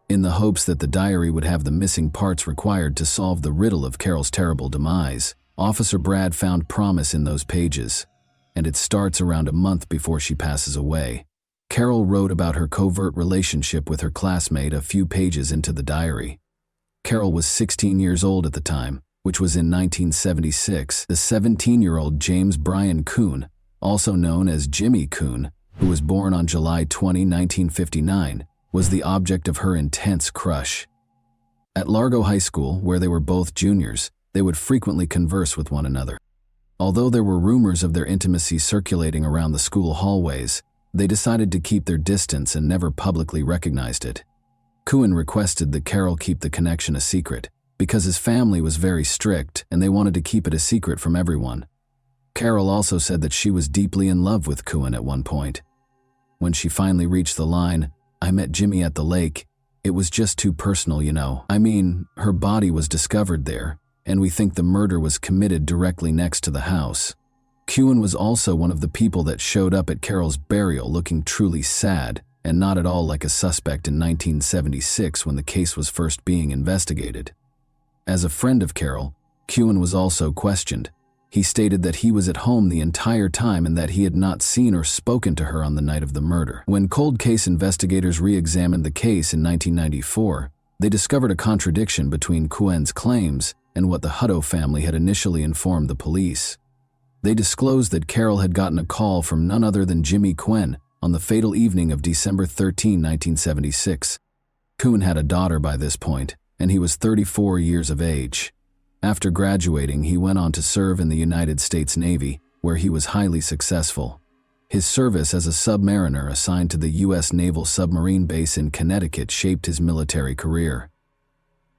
In the hopes that the diary would have the missing parts required to solve the riddle of Carol's terrible demise, Officer Brad found promise in those pages. And it starts around a month before she passes away. Carol wrote about her covert relationship with her classmate a few pages into the diary. Carol was 16 years old at the time, which was in 1976. The 17-year-old James Brian Kuhn, also known as Jimmy Kuhn, who was born on July 20, 1959, was the object of her intense crush. At Largo High School, where they were both juniors, they would frequently converse with one another. Although there were rumors of their intimacy circulating around the school hallways, they decided to keep their distance and never publicly recognized it. Kuhn requested that Carol keep the connection a secret, because his family was very strict and they wanted to keep it a secret from everyone. Carol also said that she was deeply in love with Kuhn at one point. When she finally reached the line, "I met Jimmy at the lake. It was just too personal, you know. I mean, her body was discovered there, and we think the murder was committed directly next to the house." Kuhn was also one of the people that showed up at Carol's burial looking truly sad and not at all like a suspect in 1976 when the case was first being investigated. As a friend of Carol, Kuhn was also questioned. He stated that he was at home the entire time and that he had not seen or spoken to her on the night of the murder. When cold case investigators re-examined the case in 1994, they discovered a contradiction between Kuhn's claims and what the Hutto family had initially informed the police. They disclosed that Carol had gotten a call from none other than Jimmy Kuhn on the fatal evening of December 13, 1976. Kuhn had a daughter by this point, and he was 34 years of age. After graduating, he went on to serve in the United States Navy, where he was highly successful. His service as a submariner assigned to the U.S. Naval Submarine Base in Connecticut shaped his military career.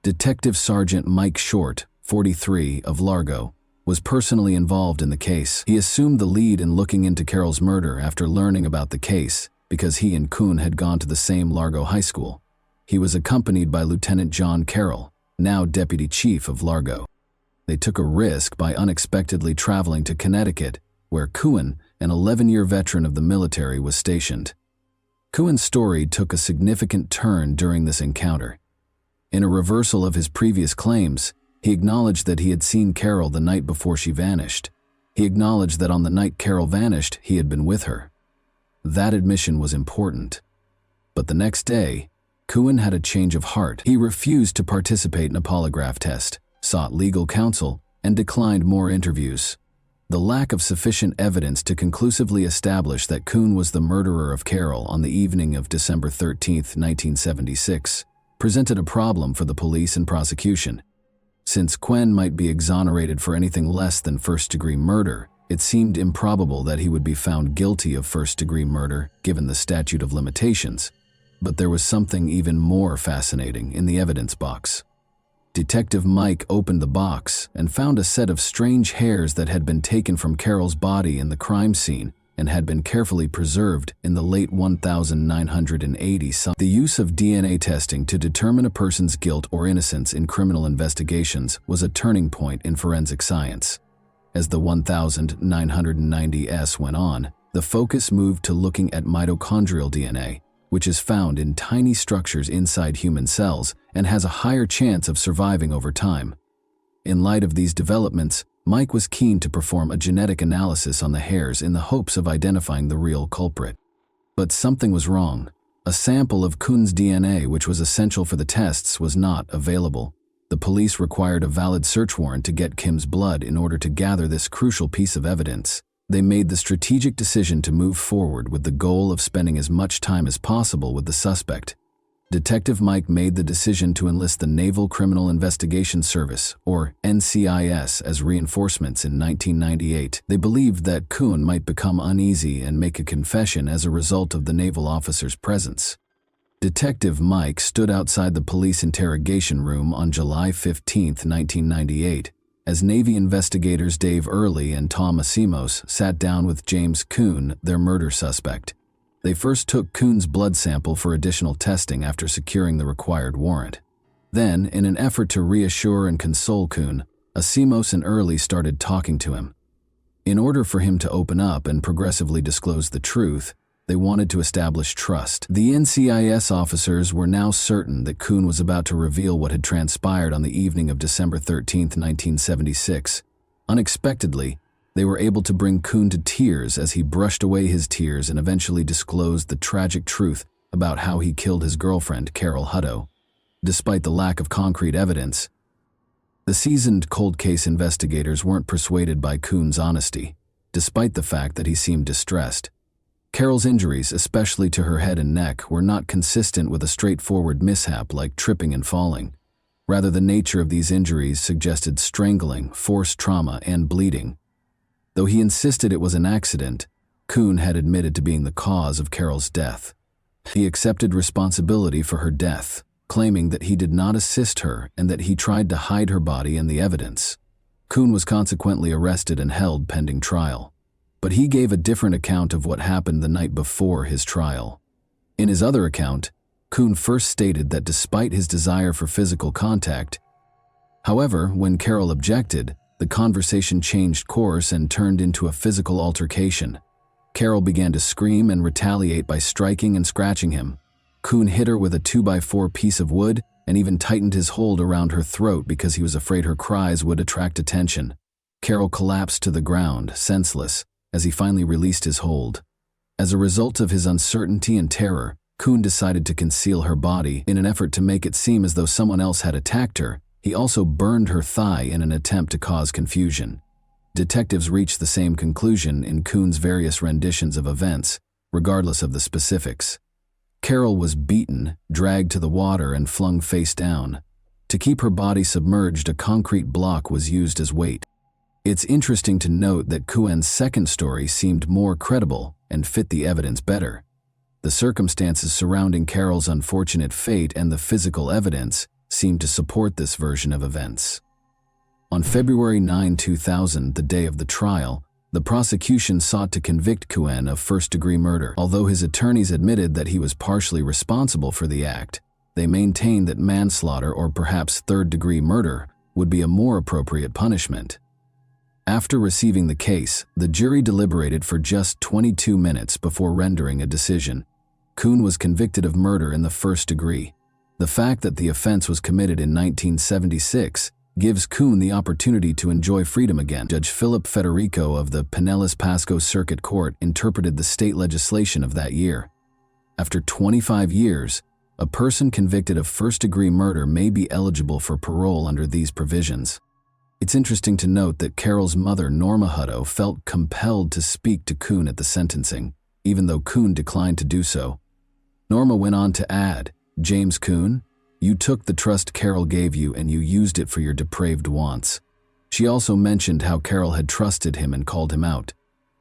Detective Sergeant Mike Short, 43, of Largo, was personally involved in the case. He assumed the lead in looking into Carol's murder after learning about the case because he and Kuhn had gone to the same Largo High School. He was accompanied by Lieutenant John Carroll, now Deputy Chief of Largo. They took a risk by unexpectedly traveling to Connecticut, where Kuhn, an 11-year veteran of the military, was stationed. Kuhn's story took a significant turn during this encounter. In a reversal of his previous claims, he acknowledged that he had seen Carol the night before she vanished. He acknowledged that on the night Carol vanished, he had been with her. That admission was important. But the next day, Kuhn had a change of heart. He refused to participate in a polygraph test, sought legal counsel, and declined more interviews. The lack of sufficient evidence to conclusively establish that Kuhn was the murderer of Carol on the evening of December 13, 1976, presented a problem for the police and prosecution. Since Kuhn might be exonerated for anything less than first-degree murder, it seemed improbable that he would be found guilty of first-degree murder, given the statute of limitations. But there was something even more fascinating in the evidence box. Detective Mike opened the box and found a set of strange hairs that had been taken from Carol's body in the crime scene and had been carefully preserved in the late 1980s. The use of DNA testing to determine a person's guilt or innocence in criminal investigations was a turning point in forensic science. As the 1990s went on, the focus moved to looking at mitochondrial DNA, which is found in tiny structures inside human cells and has a higher chance of surviving over time. In light of these developments, Mike was keen to perform a genetic analysis on the hairs in the hopes of identifying the real culprit. But something was wrong. A sample of Kuhn's DNA, which was essential for the tests, was not available. The police required a valid search warrant to get Kim's blood in order to gather this crucial piece of evidence. They made the strategic decision to move forward with the goal of spending as much time as possible with the suspect. Detective Mike made the decision to enlist the Naval Criminal Investigation Service, or NCIS, as reinforcements in 1998. They believed that Kuhn might become uneasy and make a confession as a result of the naval officer's presence. Detective Mike stood outside the police interrogation room on July 15, 1998, as Navy investigators Dave Early and Tom Asimos sat down with James Kuhn, their murder suspect. They first took Kuhn's blood sample for additional testing after securing the required warrant. Then, in an effort to reassure and console Kuhn, Asimos and Early started talking to him. In order for him to open up and progressively disclose the truth, they wanted to establish trust. The NCIS officers were now certain that Kuhn was about to reveal what had transpired on the evening of December 13, 1976. Unexpectedly, they were able to bring Kuhn to tears as he brushed away his tears and eventually disclosed the tragic truth about how he killed his girlfriend, Carol Hutto. Despite the lack of concrete evidence, the seasoned cold case investigators weren't persuaded by Kuhn's honesty, despite the fact that he seemed distressed. Carol's injuries, especially to her head and neck, were not consistent with a straightforward mishap like tripping and falling. Rather, the nature of these injuries suggested strangling, forced trauma, and bleeding. Though he insisted it was an accident, Kuhn had admitted to being the cause of Carol's death. He accepted responsibility for her death, claiming that he did not assist her and that he tried to hide her body and the evidence. Kuhn was consequently arrested and held pending trial. But he gave a different account of what happened the night before his trial. In his other account, Kuhn first stated that despite his desire for physical contact, however, when Carol objected, the conversation changed course and turned into a physical altercation. Carol began to scream and retaliate by striking and scratching him. Kuhn hit her with a 2x4 piece of wood and even tightened his hold around her throat because he was afraid her cries would attract attention. Carol collapsed to the ground, senseless, as he finally released his hold. As a result of his uncertainty and terror, Kuhn decided to conceal her body in an effort to make it seem as though someone else had attacked her. He also burned her thigh in an attempt to cause confusion. Detectives reached the same conclusion in Kuhn's various renditions of events, regardless of the specifics. Carol was beaten, dragged to the water, and flung face down. To keep her body submerged, a concrete block was used as weight. It's interesting to note that Kuhn's second story seemed more credible and fit the evidence better. The circumstances surrounding Carol's unfortunate fate and the physical evidence seemed to support this version of events. On February 9, 2000, the day of the trial, the prosecution sought to convict Kuhn of first-degree murder. Although his attorneys admitted that he was partially responsible for the act, they maintained that manslaughter or perhaps third-degree murder would be a more appropriate punishment. After receiving the case, the jury deliberated for just 22 minutes before rendering a decision. Kuhn was convicted of murder in the first degree. The fact that the offense was committed in 1976 gives Kuhn the opportunity to enjoy freedom again. Judge Philip Federico of the Pinellas Pasco Circuit Court interpreted the state legislation of that year. After 25 years, a person convicted of first-degree murder may be eligible for parole under these provisions. It's interesting to note that Carol's mother, Norma Hutto, felt compelled to speak to Kuhn at the sentencing, even though Kuhn declined to do so. Norma went on to add, "James Kuhn, you took the trust Carol gave you and you used it for your depraved wants." She also mentioned how Carol had trusted him and called him out.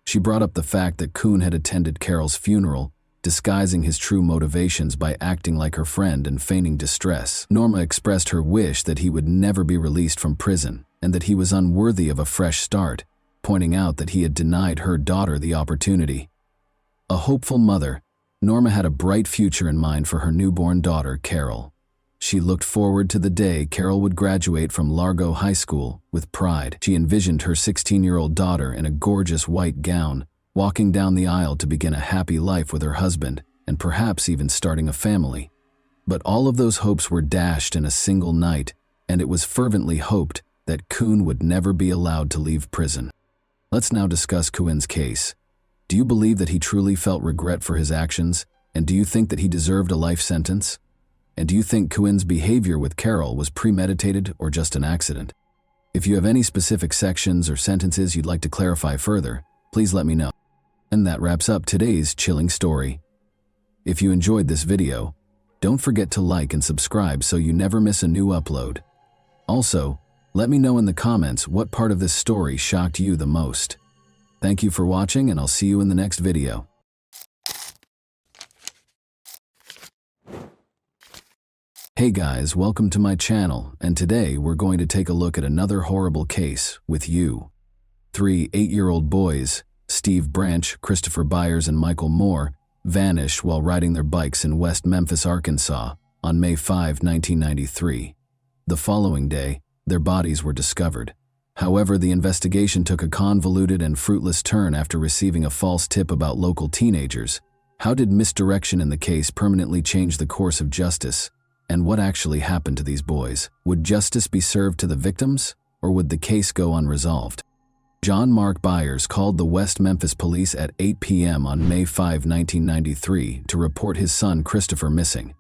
She brought up the fact that Kuhn had attended Carol's funeral disguising his true motivations by acting like her friend and feigning distress. Norma expressed her wish that he would never be released from prison and that he was unworthy of a fresh start, pointing out that he had denied her daughter the opportunity. A hopeful mother, Norma had a bright future in mind for her newborn daughter, Carol. She looked forward to the day Carol would graduate from Largo High School with pride. She envisioned her 16-year-old daughter in a gorgeous white gown, walking down the aisle to begin a happy life with her husband and perhaps even starting a family. But all of those hopes were dashed in a single night, and it was fervently hoped that Kuhn would never be allowed to leave prison. Let's now discuss Kuhn's case. Do you believe that he truly felt regret for his actions, and do you think that he deserved a life sentence? And do you think Kuhn's behavior with Carol was premeditated or just an accident? If you have any specific sections or sentences you'd like to clarify further, please let me know. And that wraps up today's chilling story. If you enjoyed this video, don't forget to like and subscribe so you never miss a new upload. Also, let me know in the comments what part of this story shocked you the most. Thank you for watching, and I'll see you in the next video. Hey guys, welcome to my channel, and today we're going to take a look at another horrible case with you. 3 8-year-old boys, Steve Branch, Christopher Byers, and Michael Moore, vanished while riding their bikes in West Memphis, Arkansas, on May 5, 1993. The following day, their bodies were discovered. However, the investigation took a convoluted and fruitless turn after receiving a false tip about local teenagers. How did misdirection in the case permanently change the course of justice? And what actually happened to these boys? Would justice be served to the victims, or would the case go unresolved? John Mark Byers called the West Memphis police at 8 p.m. on May 5, 1993 to report his son Christopher missing.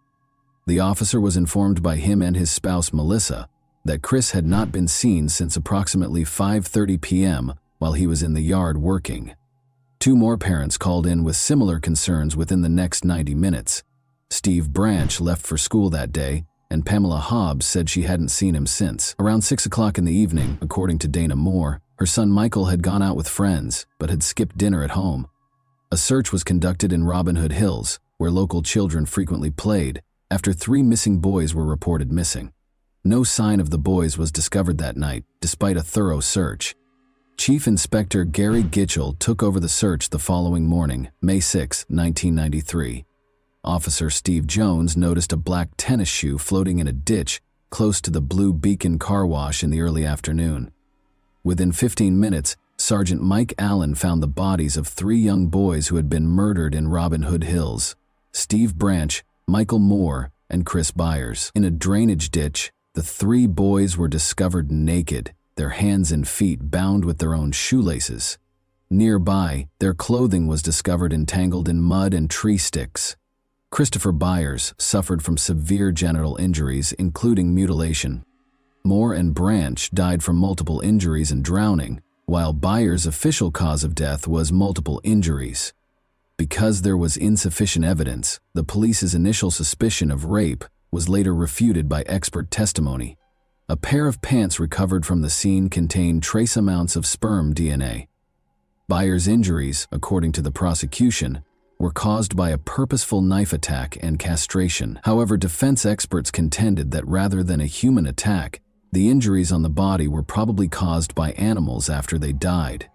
The officer was informed by him and his spouse Melissa that Chris had not been seen since approximately 5:30 p.m. while he was in the yard working. 2 more parents called in with similar concerns within the next 90 minutes. Steve Branch left for school that day, and Pamela Hobbs said she hadn't seen him since. Around 6 o'clock in the evening, according to Dana Moore, her son Michael had gone out with friends, but had skipped dinner at home. A search was conducted in Robin Hood Hills, where local children frequently played, after 3 missing boys were reported missing. No sign of the boys was discovered that night, despite a thorough search. Chief Inspector Gary Gitchell took over the search the following morning, May 6, 1993. Officer Steve Jones noticed a black tennis shoe floating in a ditch close to the Blue Beacon car wash in the early afternoon. Within 15 minutes, Sergeant Mike Allen found the bodies of 3 young boys who had been murdered in Robin Hood Hills: Steve Branch, Michael Moore, and Chris Byers. In a drainage ditch, the 3 boys were discovered naked, their hands and feet bound with their own shoelaces. Nearby, their clothing was discovered entangled in mud and tree sticks. Christopher Byers suffered from severe genital injuries, including mutilation. Moore and Branch died from multiple injuries and drowning, while Byers' official cause of death was multiple injuries. Because there was insufficient evidence, the police's initial suspicion of rape was later refuted by expert testimony. A pair of pants recovered from the scene contained trace amounts of sperm DNA. Byers' injuries, according to the prosecution, were caused by a purposeful knife attack and castration. However, defense experts contended that rather than a human attack, the injuries on the body were probably caused by animals after they died.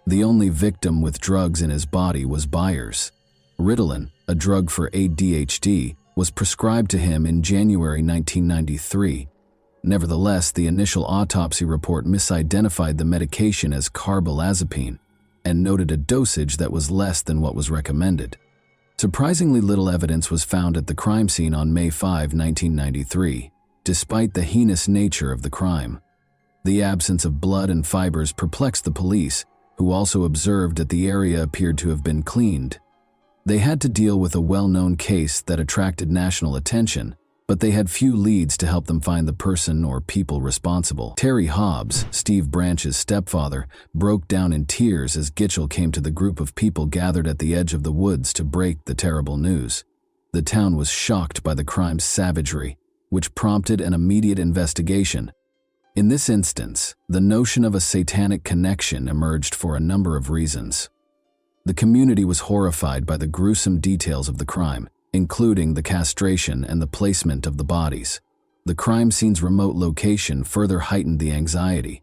The only victim with drugs in his body was Byers. Ritalin, a drug for ADHD, was prescribed to him in January 1993. Nevertheless, the initial autopsy report misidentified the medication as carbamazepine and noted a dosage that was less than what was recommended. Surprisingly little evidence was found at the crime scene on May 5, 1993, despite the heinous nature of the crime. The absence of blood and fibers perplexed the police, who also observed that the area appeared to have been cleaned. They had to deal with a well-known case that attracted national attention, but they had few leads to help them find the person or people responsible. Terry Hobbs, Steve Branch's stepfather, broke down in tears as Gitchell came to the group of people gathered at the edge of the woods to break the terrible news. The town was shocked by the crime's savagery, which prompted an immediate investigation. In this instance, the notion of a satanic connection emerged for a number of reasons. The community was horrified by the gruesome details of the crime, including the castration and the placement of the bodies. The crime scene's remote location further heightened the anxiety.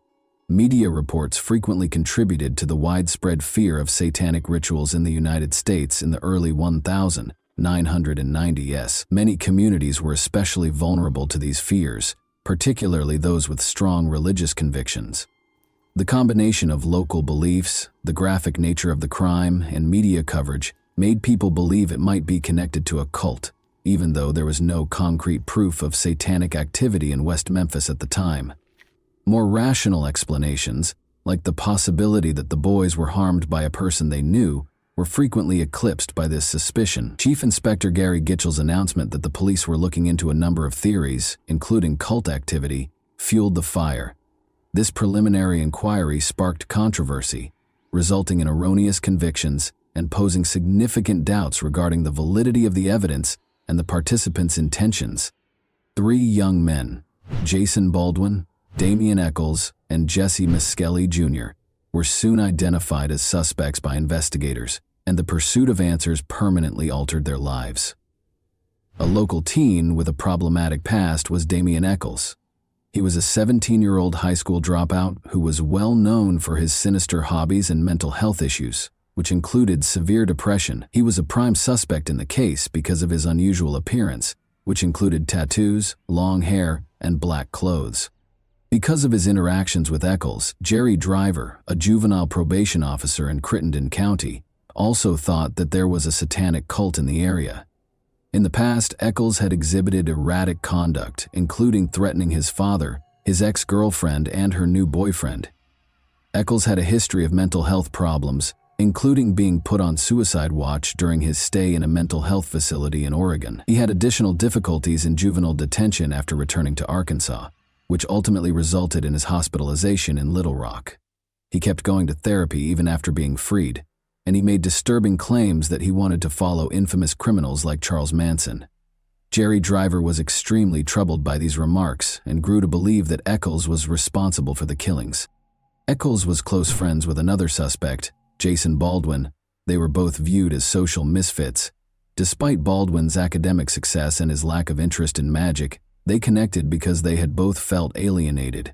Media reports frequently contributed to the widespread fear of satanic rituals in the United States in the early 1990s. Many communities were especially vulnerable to these fears, particularly those with strong religious convictions. The combination of local beliefs, the graphic nature of the crime, and media coverage made people believe it might be connected to a cult, even though there was no concrete proof of satanic activity in West Memphis at the time. More rational explanations, like the possibility that the boys were harmed by a person they knew, were frequently eclipsed by this suspicion. Chief Inspector Gary Gitchell's announcement that the police were looking into a number of theories, including cult activity, fueled the fire. This preliminary inquiry sparked controversy, resulting in erroneous convictions and posing significant doubts regarding the validity of the evidence and the participants' intentions. 3 young men, Jason Baldwin, Damian Eccles, and Jesse Miskelly Jr., were soon identified as suspects by investigators, and the pursuit of answers permanently altered their lives. A local teen with a problematic past was Damian Eccles. He was a 17-year-old high school dropout who was well known for his sinister hobbies and mental health issues, which included severe depression. He was a prime suspect in the case because of his unusual appearance, which included tattoos, long hair, and black clothes. Because of his interactions with Eccles, Jerry Driver, a juvenile probation officer in Crittenden County, also thought that there was a satanic cult in the area. In the past, Eccles had exhibited erratic conduct, including threatening his father, his ex-girlfriend, and her new boyfriend. Eccles had a history of mental health problems, including being put on suicide watch during his stay in a mental health facility in Oregon. He had additional difficulties in juvenile detention after returning to Arkansas, which ultimately resulted in his hospitalization in Little Rock. He kept going to therapy even after being freed, and he made disturbing claims that he wanted to follow infamous criminals like Charles Manson. Jerry Driver was extremely troubled by these remarks and grew to believe that Eccles was responsible for the killings. Eccles was close friends with another suspect, Jason Baldwin. They were both viewed as social misfits. Despite Baldwin's academic success and his lack of interest in magic, they connected because they had both felt alienated.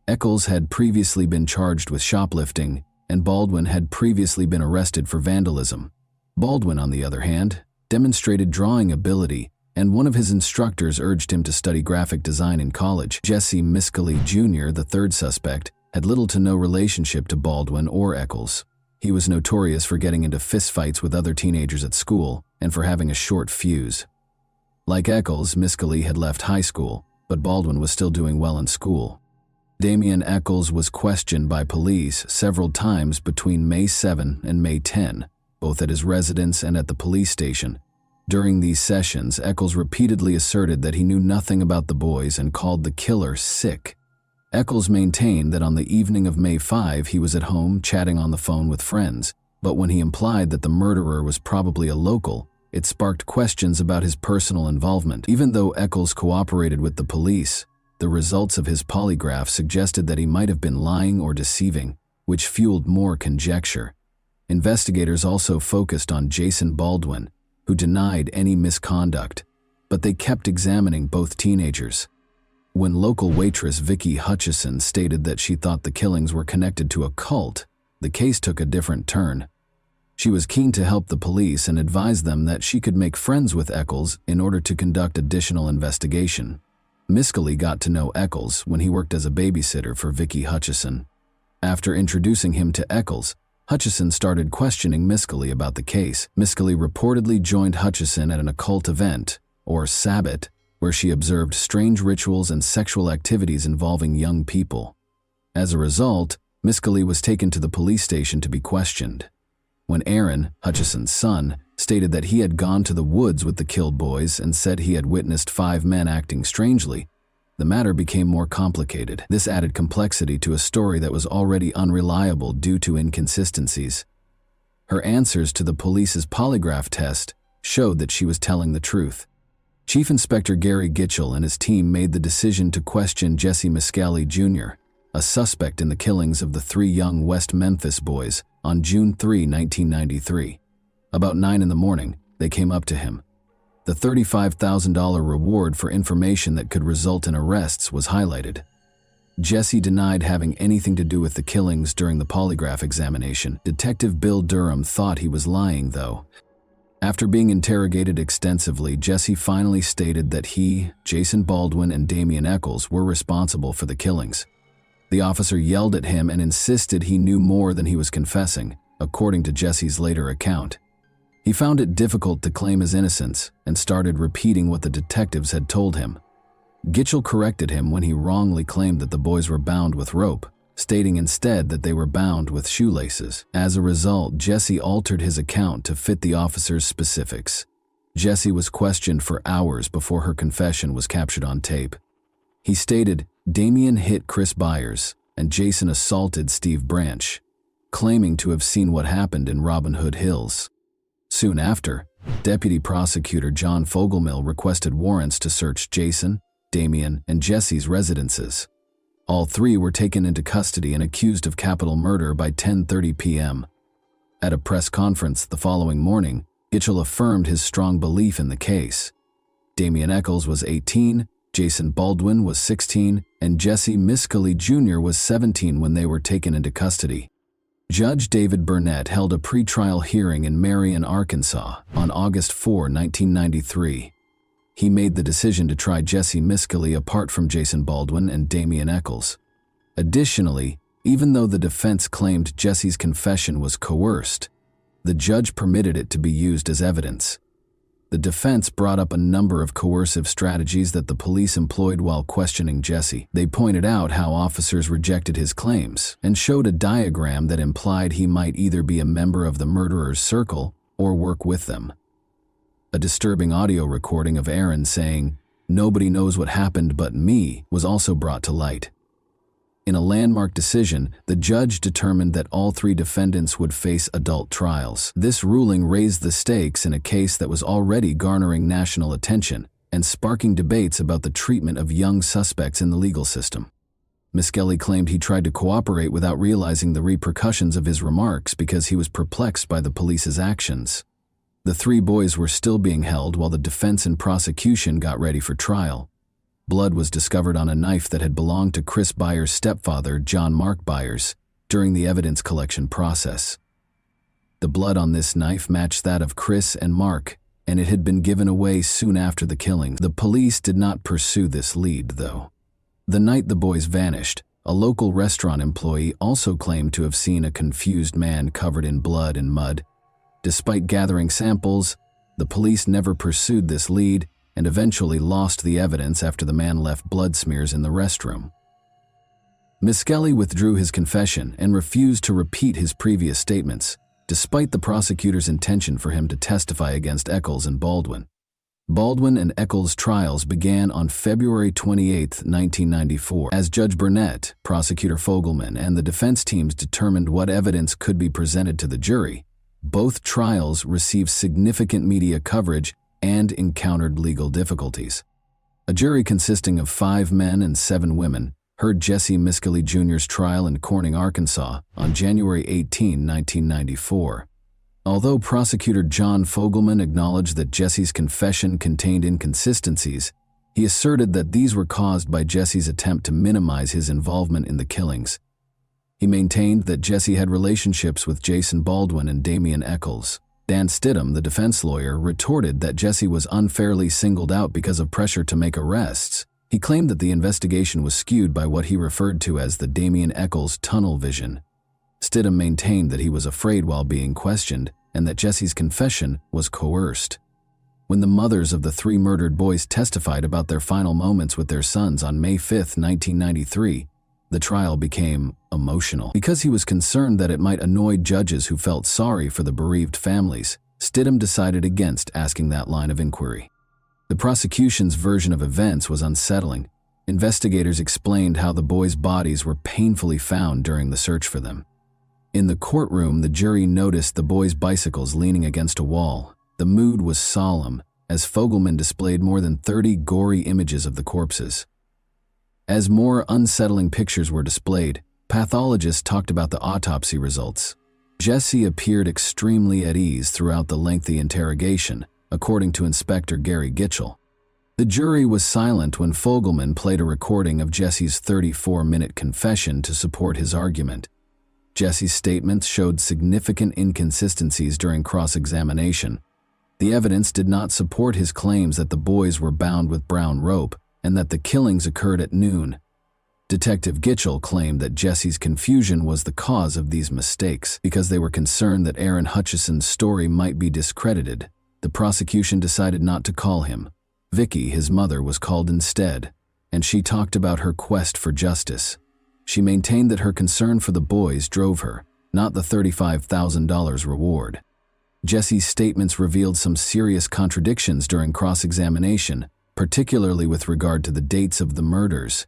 Eccles had previously been charged with shoplifting, and Baldwin had previously been arrested for vandalism. Baldwin, on the other hand, demonstrated drawing ability, and one of his instructors urged him to study graphic design in college. Jesse Miskelly Jr., the third suspect, had little to no relationship to Baldwin or Eccles. He was notorious for getting into fistfights with other teenagers at school and for having a short fuse. Like Eccles, Miskelly had left high school, but Baldwin was still doing well in school. Damian Eccles was questioned by police several times between May 7 and May 10, both at his residence and at the police station. During these sessions, Eccles repeatedly asserted that he knew nothing about the boys and called the killer sick. Eccles maintained that on the evening of May 5 he was at home chatting on the phone with friends, but when he implied that the murderer was probably a local, it sparked questions about his personal involvement. Even though Eccles cooperated with the police, the results of his polygraph suggested that he might have been lying or deceiving, which fueled more conjecture. Investigators also focused on Jason Baldwin, who denied any misconduct, but they kept examining both teenagers. When local waitress Vicki Hutchison stated that she thought the killings were connected to a cult, the case took a different turn. She was keen to help the police and advised them that she could make friends with Eccles in order to conduct additional investigation. Miskelly got to know Eccles when he worked as a babysitter for Vicki Hutchison. After introducing him to Eccles, Hutchison started questioning Miskelly about the case. Miskelly reportedly joined Hutchison at an occult event, or Sabbat, where she observed strange rituals and sexual activities involving young people. As a result, Miskelly was taken to the police station to be questioned. When Aaron, Hutchison's son, stated that he had gone to the woods with the killed boys and said he had witnessed 5 men acting strangely, the matter became more complicated. This added complexity to a story that was already unreliable due to inconsistencies. Her answers to the police's polygraph test showed that she was telling the truth. Chief Inspector Gary Gitchell and his team made the decision to question Jesse Miskelly Jr., a suspect in the killings of the 3 young West Memphis boys, on June 3, 1993. About 9 in the morning, they came up to him. The $35,000 reward for information that could result in arrests was highlighted. Jesse denied having anything to do with the killings during the polygraph examination. Detective Bill Durham thought he was lying, though. After being interrogated extensively, Jesse finally stated that he, Jason Baldwin, and Damian Eccles were responsible for the killings. The officer yelled at him and insisted he knew more than he was confessing, according to Jesse's later account. He found it difficult to claim his innocence and started repeating what the detectives had told him. Gitchell corrected him when he wrongly claimed that the boys were bound with rope, stating instead that they were bound with shoelaces. As a result, Jesse altered his account to fit the officer's specifics. Jesse was questioned for hours before her confession was captured on tape. He stated, "Damian hit Chris Byers and Jason assaulted Steve Branch," claiming to have seen what happened in Robin Hood Hills. Soon after, Deputy Prosecutor John Fogelmill requested warrants to search Jason, Damian, and Jesse's residences. All three were taken into custody and accused of capital murder by 10:30 p.m. At a press conference the following morning, Gitchell affirmed his strong belief in the case. Damian Eccles was 18, Jason Baldwin was 16, and Jesse Miscali Jr. was 17 when they were taken into custody. Judge David Burnett held a pretrial hearing in Marion, Arkansas, on August 4, 1993. He made the decision to try Jesse Miscali apart from Jason Baldwin and Damian Eccles. Additionally, even though the defense claimed Jesse's confession was coerced, the judge permitted it to be used as evidence. The defense brought up a number of coercive strategies that the police employed while questioning Jesse. They pointed out how officers rejected his claims and showed a diagram that implied he might either be a member of the murderer's circle or work with them. A disturbing audio recording of Aaron saying, "Nobody knows what happened but me," was also brought to light. In a landmark decision, the judge determined that all three defendants would face adult trials. This ruling raised the stakes in a case that was already garnering national attention and sparking debates about the treatment of young suspects in the legal system. Miscali claimed he tried to cooperate without realizing the repercussions of his remarks because he was perplexed by the police's actions. The three boys were still being held while the defense and prosecution got ready for trial. Blood was discovered on a knife that had belonged to Chris Byers' stepfather, John Mark Byers, during the evidence collection process. The blood on this knife matched that of Chris and Mark, and it had been given away soon after the killing. The police did not pursue this lead, though. The night the boys vanished, a local restaurant employee also claimed to have seen a confused man covered in blood and mud. Despite gathering samples, the police never pursued this lead and eventually lost the evidence after the man left blood smears in the restroom. Miscali withdrew his confession and refused to repeat his previous statements, despite the prosecutor's intention for him to testify against Eccles and Baldwin. Baldwin and Eccles' trials began on February 28, 1994. As Judge Burnett, Prosecutor Fogelman, and the defense teams determined what evidence could be presented to the jury, both trials received significant media coverage and encountered legal difficulties. A jury consisting of 5 men and 7 women heard Jesse Miscali Jr.'s trial in Corning, Arkansas on January 18, 1994. Although Prosecutor John Fogelman acknowledged that Jesse's confession contained inconsistencies, he asserted that these were caused by Jesse's attempt to minimize his involvement in the killings. He maintained that Jesse had relationships with Jason Baldwin and Damian Eccles. Dan Stidham, the defense lawyer, retorted that Jesse was unfairly singled out because of pressure to make arrests. He claimed that the investigation was skewed by what he referred to as the Damian Eccles tunnel vision. Stidham maintained that he was afraid while being questioned and that Jesse's confession was coerced. When the mothers of the 3 murdered boys testified about their final moments with their sons on May 5, 1993, the trial became emotional. Because he was concerned that it might annoy judges who felt sorry for the bereaved families, Stidham decided against asking that line of inquiry. The prosecution's version of events was unsettling. Investigators explained how the boys' bodies were painfully found during the search for them. In the courtroom, the jury noticed the boys' bicycles leaning against a wall. The mood was solemn, as Fogelman displayed more than 30 gory images of the corpses. As more unsettling pictures were displayed, pathologists talked about the autopsy results. Jesse appeared extremely at ease throughout the lengthy interrogation, according to Inspector Gary Gitchell. The jury was silent when Fogelman played a recording of Jesse's 34-minute confession to support his argument. Jesse's statements showed significant inconsistencies during cross-examination. The evidence did not support his claims that the boys were bound with brown rope and that the killings occurred at noon. Detective Gitchell claimed that Jesse's confusion was the cause of these mistakes because they were concerned that Aaron Hutchison's story might be discredited. The prosecution decided not to call him. Vicky, his mother, was called instead, and she talked about her quest for justice. She maintained that her concern for the boys drove her, not the $35,000 reward. Jesse's statements revealed some serious contradictions during cross-examination, particularly with regard to the dates of the murders.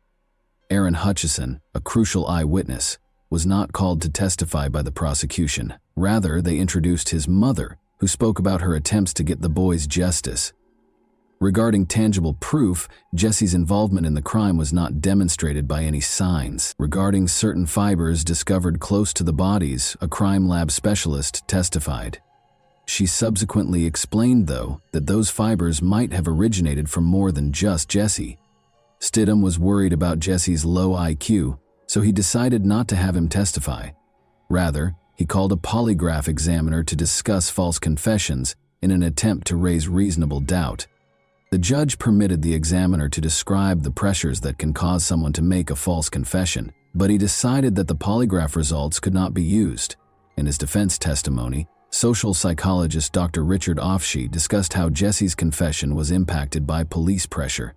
Aaron Hutchison, a crucial eyewitness, was not called to testify by the prosecution. Rather, they introduced his mother, who spoke about her attempts to get the boys justice. Regarding tangible proof, Jesse's involvement in the crime was not demonstrated by any signs. Regarding certain fibers discovered close to the bodies, a crime lab specialist testified. She subsequently explained, though, that those fibers might have originated from more than just Jesse. Stidham was worried about Jesse's low IQ, so he decided not to have him testify. Rather, he called a polygraph examiner to discuss false confessions in an attempt to raise reasonable doubt. The judge permitted the examiner to describe the pressures that can cause someone to make a false confession, but he decided that the polygraph results could not be used. In his defense testimony, social psychologist Dr. Richard Offshee discussed how Jesse's confession was impacted by police pressure.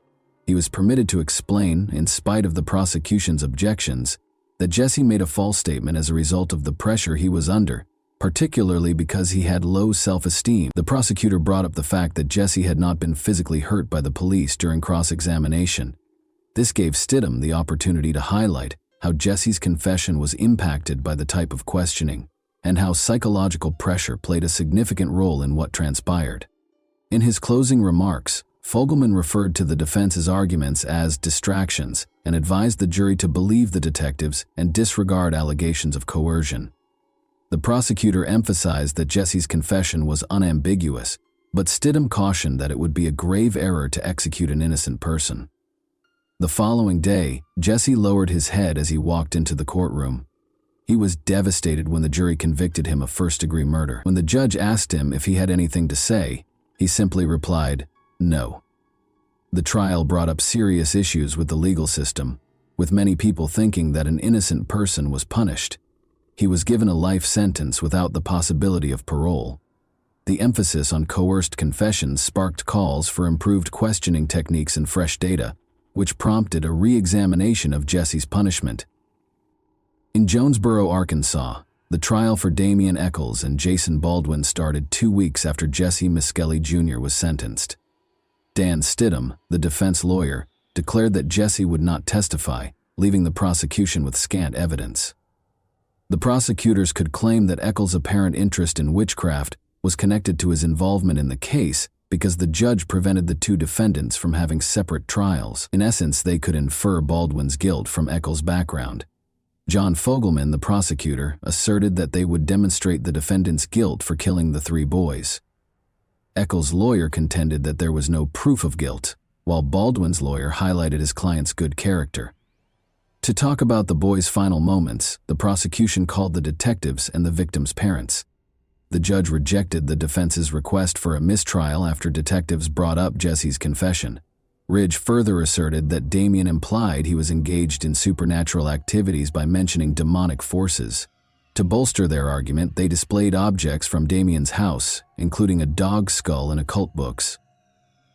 He was permitted to explain, in spite of the prosecution's objections, that Jesse made a false statement as a result of the pressure he was under, particularly because he had low self-esteem. The prosecutor brought up the fact that Jesse had not been physically hurt by the police during cross-examination. This gave Stidham the opportunity to highlight how Jesse's confession was impacted by the type of questioning, and how psychological pressure played a significant role in what transpired. In his closing remarks, Fogelman referred to the defense's arguments as distractions and advised the jury to believe the detectives and disregard allegations of coercion. The prosecutor emphasized that Jesse's confession was unambiguous, but Stidham cautioned that it would be a grave error to execute an innocent person. The following day, Jesse lowered his head as he walked into the courtroom. He was devastated when the jury convicted him of first-degree murder. When the judge asked him if he had anything to say, he simply replied, "No." The trial brought up serious issues with the legal system, with many people thinking that an innocent person was punished. He was given a life sentence without the possibility of parole. The emphasis on coerced confessions sparked calls for improved questioning techniques and fresh data, which prompted a re-examination of Jesse's punishment. In Jonesboro, Arkansas, the trial for Damian Eccles and Jason Baldwin started 2 weeks after Jesse Miskelly Jr. was sentenced. Dan Stidham, the defense lawyer, declared that Jesse would not testify, leaving the prosecution with scant evidence. The prosecutors could claim that Eccles' apparent interest in witchcraft was connected to his involvement in the case because the judge prevented the two defendants from having separate trials. In essence, they could infer Baldwin's guilt from Eccles' background. John Fogelman, the prosecutor, asserted that they would demonstrate the defendant's guilt for killing the 3 boys. Eccles' lawyer contended that there was no proof of guilt, while Baldwin's lawyer highlighted his client's good character. To talk about the boys' final moments, the prosecution called the detectives and the victims' parents. The judge rejected the defense's request for a mistrial after detectives brought up Jesse's confession. Ridge further asserted that Damian implied he was engaged in supernatural activities by mentioning demonic forces. To bolster their argument, they displayed objects from Damian's house, including a dog skull and occult books.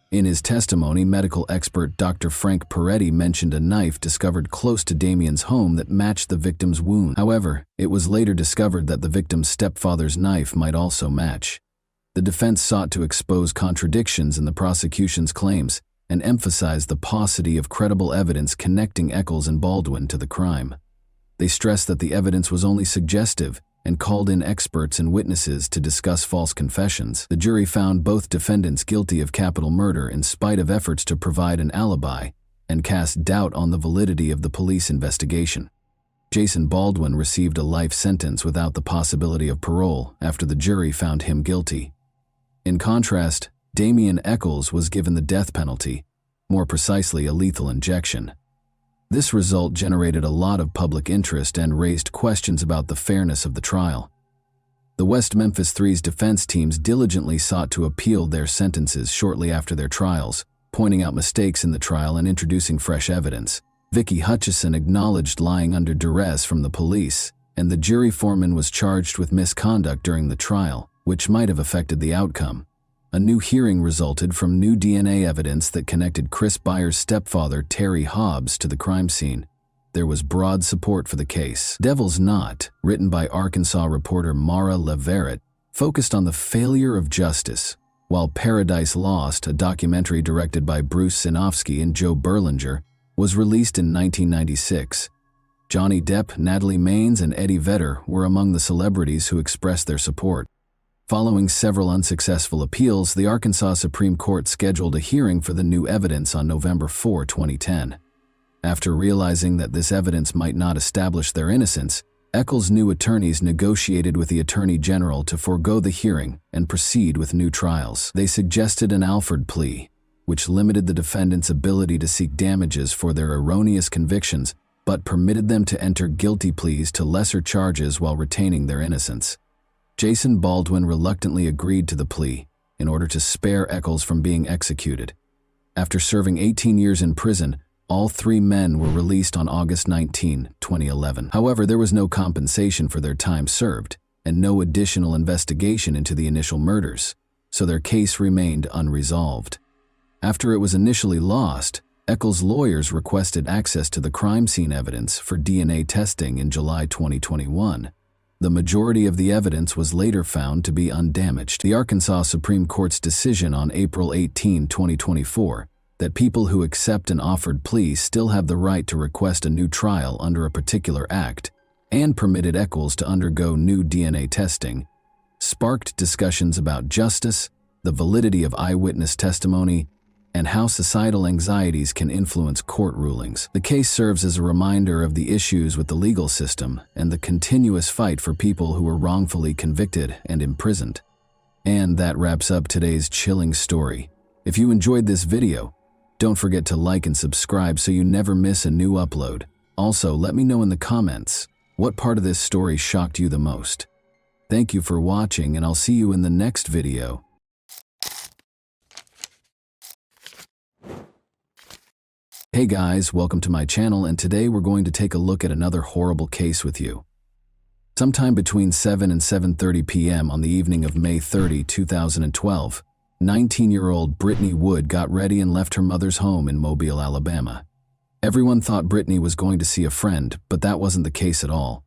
In his testimony, medical expert Dr. Frank Peretti mentioned a knife discovered close to Damian's home that matched the victim's wound. However, it was later discovered that the victim's stepfather's knife might also match. The defense sought to expose contradictions in the prosecution's claims and emphasize the paucity of credible evidence connecting Eccles and Baldwin to the crime. They stressed that the evidence was only suggestive and called in experts and witnesses to discuss false confessions. The jury found both defendants guilty of capital murder in spite of efforts to provide an alibi and cast doubt on the validity of the police investigation. Jason Baldwin received a life sentence without the possibility of parole after the jury found him guilty. In contrast, Damien Echols was given the death penalty, more precisely a lethal injection. This result generated a lot of public interest and raised questions about the fairness of the trial. The West Memphis Three's defense teams diligently sought to appeal their sentences shortly after their trials, pointing out mistakes in the trial and introducing fresh evidence. Vicky Hutchison acknowledged lying under duress from the police, and the jury foreman was charged with misconduct during the trial, which might have affected the outcome. A new hearing resulted from new DNA evidence that connected Chris Byers' stepfather, Terry Hobbs, to the crime scene. There was broad support for the case. Devil's Knot, written by Arkansas reporter Mara Leverett, focused on the failure of justice, while Paradise Lost, a documentary directed by Bruce Sinofsky and Joe Berlinger, was released in 1996. Johnny Depp, Natalie Maines, and Eddie Vedder were among the celebrities who expressed their support. Following several unsuccessful appeals, the Arkansas Supreme Court scheduled a hearing for the new evidence on November 4, 2010. After realizing that this evidence might not establish their innocence, Echols' new attorneys negotiated with the Attorney General to forego the hearing and proceed with new trials. They suggested an Alford plea, which limited the defendant's ability to seek damages for their erroneous convictions, but permitted them to enter guilty pleas to lesser charges while retaining their innocence. Jason Baldwin reluctantly agreed to the plea in order to spare Echols from being executed. After serving 18 years in prison, all three men were released on August 19, 2011. However, there was no compensation for their time served and no additional investigation into the initial murders, so their case remained unresolved. After it was initially lost, Echols' lawyers requested access to the crime scene evidence for DNA testing in July 2021. The majority of the evidence was later found to be undamaged. The Arkansas Supreme Court's decision on April 18, 2024, that people who accept an offered plea still have the right to request a new trial under a particular act, and permitted Echols to undergo new DNA testing, sparked discussions about justice, the validity of eyewitness testimony, and how societal anxieties can influence court rulings. The case serves as a reminder of the issues with the legal system and the continuous fight for people who were wrongfully convicted and imprisoned. And that wraps up today's chilling story. If you enjoyed this video, don't forget to like and subscribe so you never miss a new upload. Also, let me know in the comments what part of this story shocked you the most. Thank you for watching, and I'll see you in the next video. Hey guys, welcome to my channel, and today we're going to take a look at another horrible case with you. Sometime between 7 and 7:30 p.m. on the evening of May 30, 2012, 19-year-old Brittany Wood got ready and left her mother's home in Mobile, Alabama. Everyone thought Brittany was going to see a friend, but that wasn't the case at all.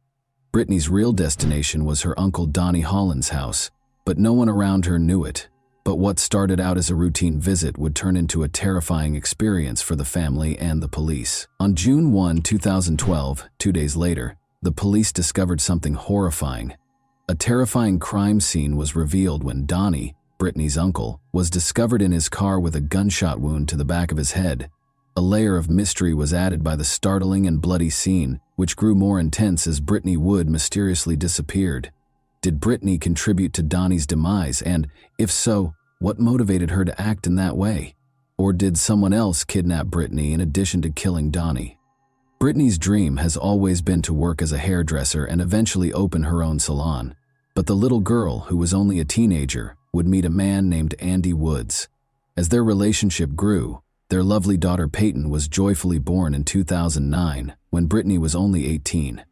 Brittany's real destination was her uncle Donnie Holland's house, but no one around her knew it. But what started out as a routine visit would turn into a terrifying experience for the family and the police. On June 1, 2012, 2 days later, the police discovered something horrifying. A terrifying crime scene was revealed when Donnie, Brittany's uncle, was discovered in his car with a gunshot wound to the back of his head. A layer of mystery was added by the startling and bloody scene, which grew more intense as Brittany Wood mysteriously disappeared. Did Brittany contribute to Donnie's demise, and, if so, what motivated her to act in that way? Or did someone else kidnap Brittany in addition to killing Donnie? Brittany's dream has always been to work as a hairdresser and eventually open her own salon. But the little girl, who was only a teenager, would meet a man named Andy Woods. As their relationship grew, their lovely daughter Peyton was joyfully born in 2009, when Brittany was only 18.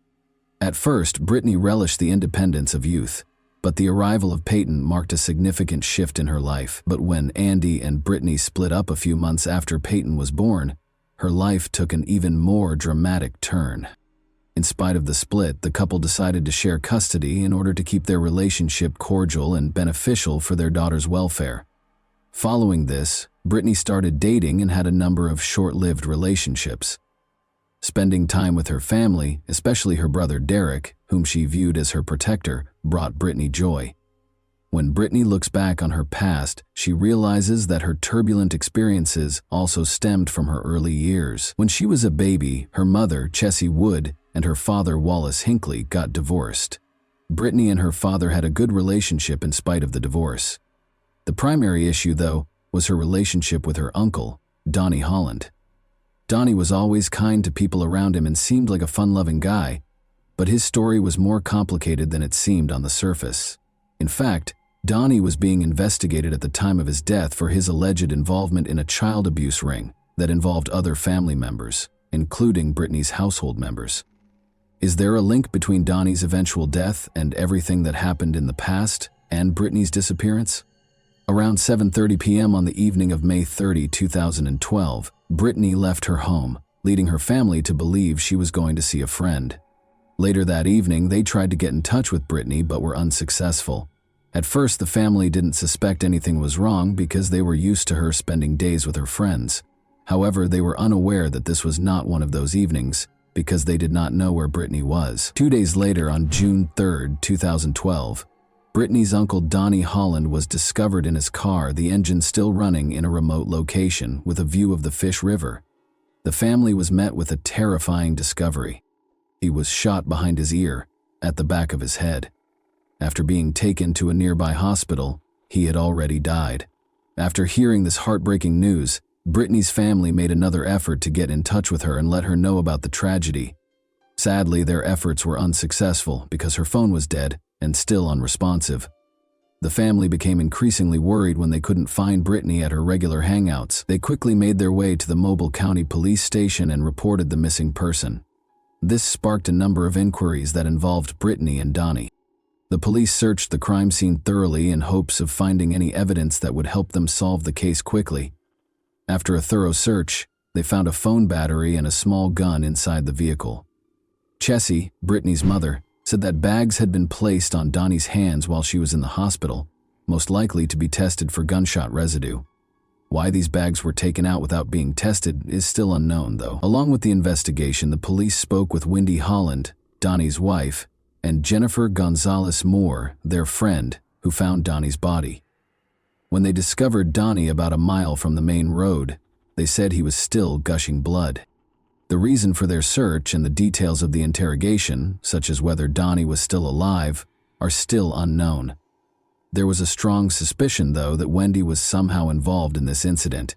At first, Brittany relished the independence of youth, but the arrival of Peyton marked a significant shift in her life. But when Andy and Brittany split up a few months after Peyton was born, her life took an even more dramatic turn. In spite of the split, the couple decided to share custody in order to keep their relationship cordial and beneficial for their daughter's welfare. Following this, Brittany started dating and had a number of short-lived relationships. Spending time with her family, especially her brother Derek, whom she viewed as her protector, brought Brittany joy. When Brittany looks back on her past, she realizes that her turbulent experiences also stemmed from her early years. When she was a baby, her mother, Chessie Wood, and her father, Wallace Hinckley, got divorced. Brittany and her father had a good relationship in spite of the divorce. The primary issue, though, was her relationship with her uncle, Donnie Holland. Donnie was always kind to people around him and seemed like a fun-loving guy, but his story was more complicated than it seemed on the surface. In fact, Donnie was being investigated at the time of his death for his alleged involvement in a child abuse ring that involved other family members, including Brittany's household members. Is there a link between Donnie's eventual death and everything that happened in the past and Brittany's disappearance? Around 7:30 p.m. on the evening of May 30, 2012, Brittany left her home, leading her family to believe she was going to see a friend. Later that evening, they tried to get in touch with Brittany but were unsuccessful. At first, the family didn't suspect anything was wrong because they were used to her spending days with her friends. However, they were unaware that this was not one of those evenings because they did not know where Brittany was. 2 days later, on June 3, 2012, Brittany's uncle Donnie Holland was discovered in his car, the engine still running, in a remote location with a view of the Fish River. The family was met with a terrifying discovery. He was shot behind his ear, at the back of his head. After being taken to a nearby hospital, he had already died. After hearing this heartbreaking news, Brittany's family made another effort to get in touch with her and let her know about the tragedy. Sadly, their efforts were unsuccessful because her phone was dead and still unresponsive. The family became increasingly worried when they couldn't find Brittany at her regular hangouts. They quickly made their way to the Mobile County Police Station and reported the missing person. This sparked a number of inquiries that involved Brittany and Donnie. The police searched the crime scene thoroughly in hopes of finding any evidence that would help them solve the case quickly. After a thorough search, they found a phone battery and a small gun inside the vehicle. Chessie, Brittany's mother, said that bags had been placed on Donnie's hands while she was in the hospital, most likely to be tested for gunshot residue. Why these bags were taken out without being tested is still unknown, though. Along with the investigation, the police spoke with Wendy Holland, Donnie's wife, and Jennifer Gonzalez Moore, their friend, who found Donnie's body. When they discovered Donnie about a mile from the main road, they said he was still gushing blood. The reason for their search and the details of the interrogation, such as whether Donnie was still alive, are still unknown. There was a strong suspicion, though, that Wendy was somehow involved in this incident.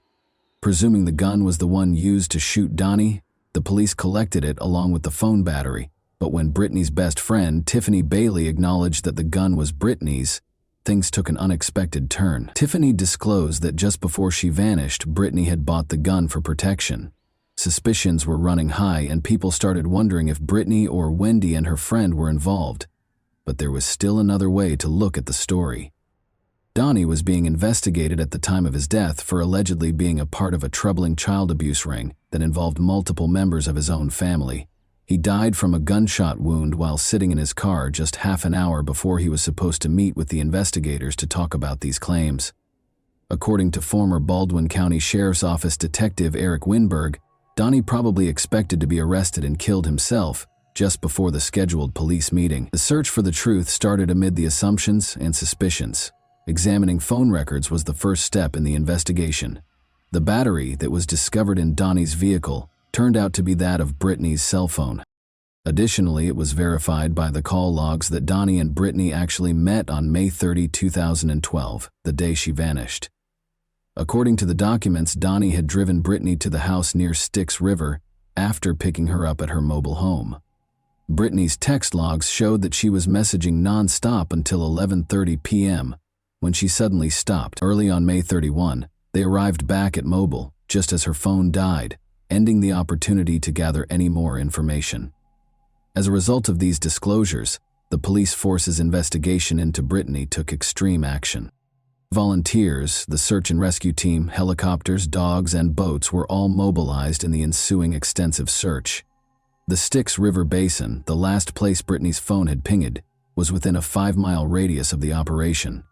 Presuming the gun was the one used to shoot Donnie, the police collected it along with the phone battery, but when Brittany's best friend, Tiffany Bailey, acknowledged that the gun was Brittany's, things took an unexpected turn. Tiffany disclosed that just before she vanished, Brittany had bought the gun for protection. Suspicions were running high and people started wondering if Brittany or Wendy and her friend were involved. But there was still another way to look at the story. Donnie was being investigated at the time of his death for allegedly being a part of a troubling child abuse ring that involved multiple members of his own family. He died from a gunshot wound while sitting in his car just half an hour before he was supposed to meet with the investigators to talk about these claims. According to former Baldwin County Sheriff's Office Detective Eric Winberg, Donnie probably expected to be arrested and killed himself just before the scheduled police meeting. The search for the truth started amid the assumptions and suspicions. Examining phone records was the first step in the investigation. The battery that was discovered in Donnie's vehicle turned out to be that of Brittany's cell phone. Additionally, it was verified by the call logs that Donnie and Brittany actually met on May 30, 2012, the day she vanished. According to the documents, Donnie had driven Brittany to the house near Styx River after picking her up at her mobile home. Brittany's text logs showed that she was messaging non-stop until 11:30 p.m., when she suddenly stopped. Early on May 31, they arrived back at Mobile, just as her phone died, ending the opportunity to gather any more information. As a result of these disclosures, the police force's investigation into Brittany took extreme action. Volunteers, the search and rescue team, helicopters, dogs, and boats were all mobilized in the ensuing extensive search. The Styx River Basin, the last place Brittany's phone had pinged, was within a 5-mile radius of the operation.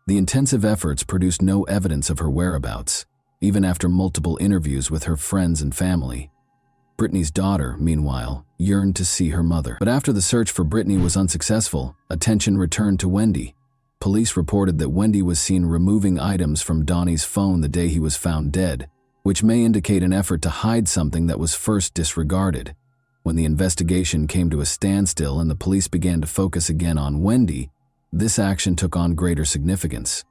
The intensive efforts produced no evidence of her whereabouts, even after multiple interviews with her friends and family. Brittany's daughter, meanwhile, yearned to see her mother. But after the search for Brittany was unsuccessful, attention returned to Wendy. Police reported that Wendy was seen removing items from Donnie's phone the day he was found dead, which may indicate an effort to hide something that was first disregarded. When the investigation came to a standstill and the police began to focus again on Wendy, this action took on greater significance.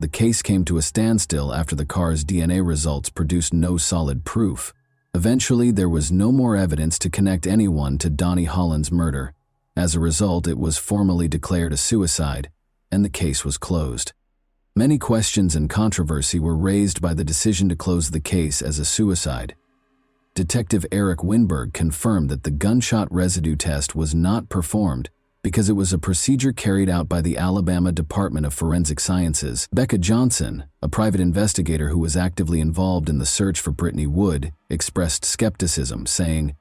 The case came to a standstill after the car's DNA results produced no solid proof. Eventually, there was no more evidence to connect anyone to Donnie Holland's murder. As a result, it was formally declared a suicide, and the case was closed. Many questions and controversy were raised by the decision to close the case as a suicide. Detective Eric Winberg confirmed that the gunshot residue test was not performed because it was a procedure carried out by the Alabama Department of Forensic Sciences. Becca Johnson, a private investigator who was actively involved in the search for Brittany Wood, expressed skepticism, saying,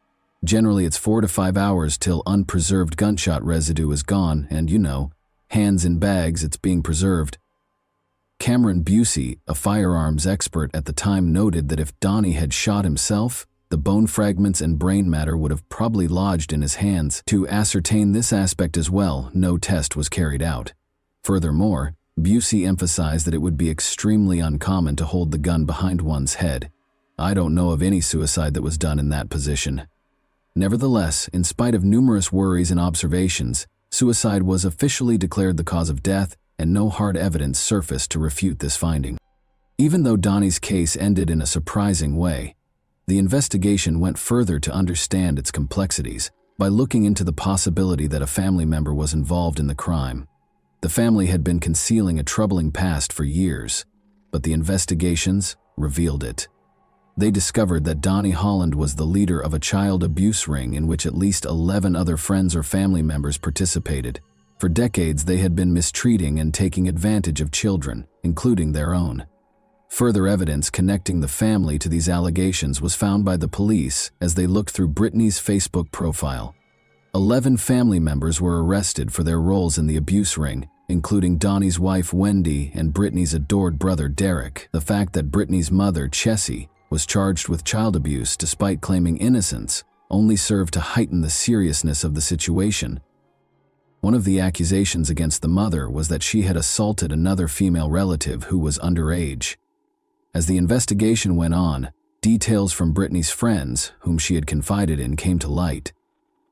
"Generally, it's 4 to 5 hours till unpreserved gunshot residue is gone, and hands in bags, it's being preserved." Cameron Busey, a firearms expert at the time, noted that if Donnie had shot himself, the bone fragments and brain matter would have probably lodged in his hands. To ascertain this aspect as well, no test was carried out. Furthermore, Busey emphasized that it would be extremely uncommon to hold the gun behind one's head. "I don't know of any suicide that was done in that position." Nevertheless, in spite of numerous worries and observations, suicide was officially declared the cause of death, and no hard evidence surfaced to refute this finding. Even though Donnie's case ended in a surprising way, the investigation went further to understand its complexities by looking into the possibility that a family member was involved in the crime. The family had been concealing a troubling past for years, but the investigations revealed it. They discovered that Donnie Holland was the leader of a child abuse ring in which at least 11 other friends or family members participated. For decades, they had been mistreating and taking advantage of children, including their own. Further evidence connecting the family to these allegations was found by the police as they looked through Brittany's Facebook profile. 11 family members were arrested for their roles in the abuse ring, including Donnie's wife Wendy and Brittany's adored brother Derek. The fact that Brittany's mother, Chessie, was charged with child abuse despite claiming innocence only served to heighten the seriousness of the situation. One of the accusations against the mother was that she had assaulted another female relative who was underage. As the investigation went on, details from Brittany's friends, whom she had confided in, came to light.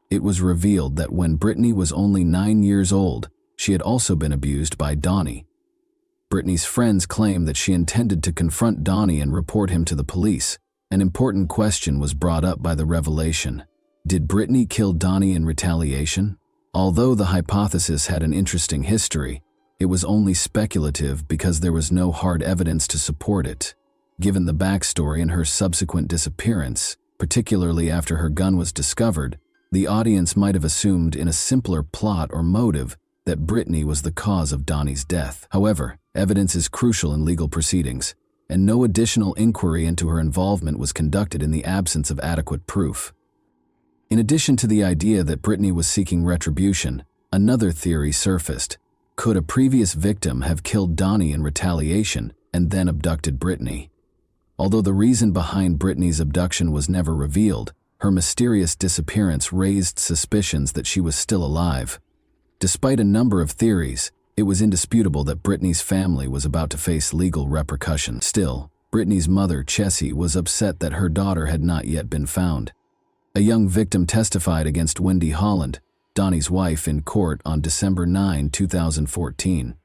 It was revealed that when Brittany was only 9 years old, she had also been abused by Donnie. Brittany's friends claimed that she intended to confront Donnie and report him to the police. An important question was brought up by the revelation. Did Brittany kill Donnie in retaliation? Although the hypothesis had an interesting history, it was only speculative because there was no hard evidence to support it. Given the backstory and her subsequent disappearance, particularly after her gun was discovered, the audience might have assumed in a simpler plot or motive that Brittany was the cause of Donnie's death. However, evidence is crucial in legal proceedings, and no additional inquiry into her involvement was conducted in the absence of adequate proof. In addition to the idea that Brittany was seeking retribution, another theory surfaced. Could a previous victim have killed Donnie in retaliation and then abducted Brittany? Although the reason behind Brittany's abduction was never revealed, her mysterious disappearance raised suspicions that she was still alive. Despite a number of theories, it was indisputable that Brittany's family was about to face legal repercussions. Still, Brittany's mother, Chessie, was upset that her daughter had not yet been found. A young victim testified against Wendy Holland, Donnie's wife, in court on December 9, 2014.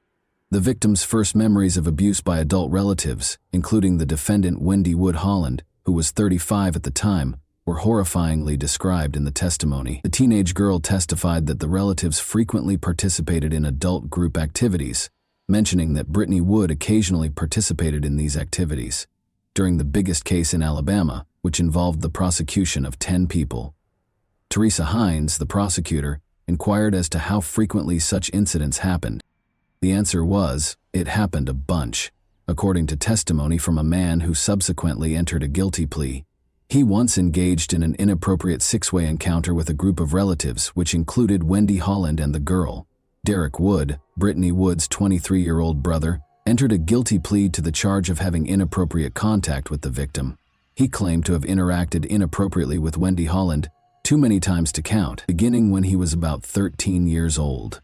The victim's first memories of abuse by adult relatives, including the defendant Wendy Wood Holland, who was 35 at the time, were horrifyingly described in the testimony. The teenage girl testified that the relatives frequently participated in adult group activities, mentioning that Brittany Wood occasionally participated in these activities. During the biggest case in Alabama, which involved the prosecution of 10 people. Teresa Hines, the prosecutor, inquired as to how frequently such incidents happened. The answer was, it happened a bunch, according to testimony from a man who subsequently entered a guilty plea. He once engaged in an inappropriate six-way encounter with a group of relatives, which included Wendy Holland and the girl. Derek Wood, Brittany Wood's 23-year-old brother, entered a guilty plea to the charge of having inappropriate contact with the victim. He claimed to have interacted inappropriately with Wendy Holland too many times to count, beginning when he was about 13 years old.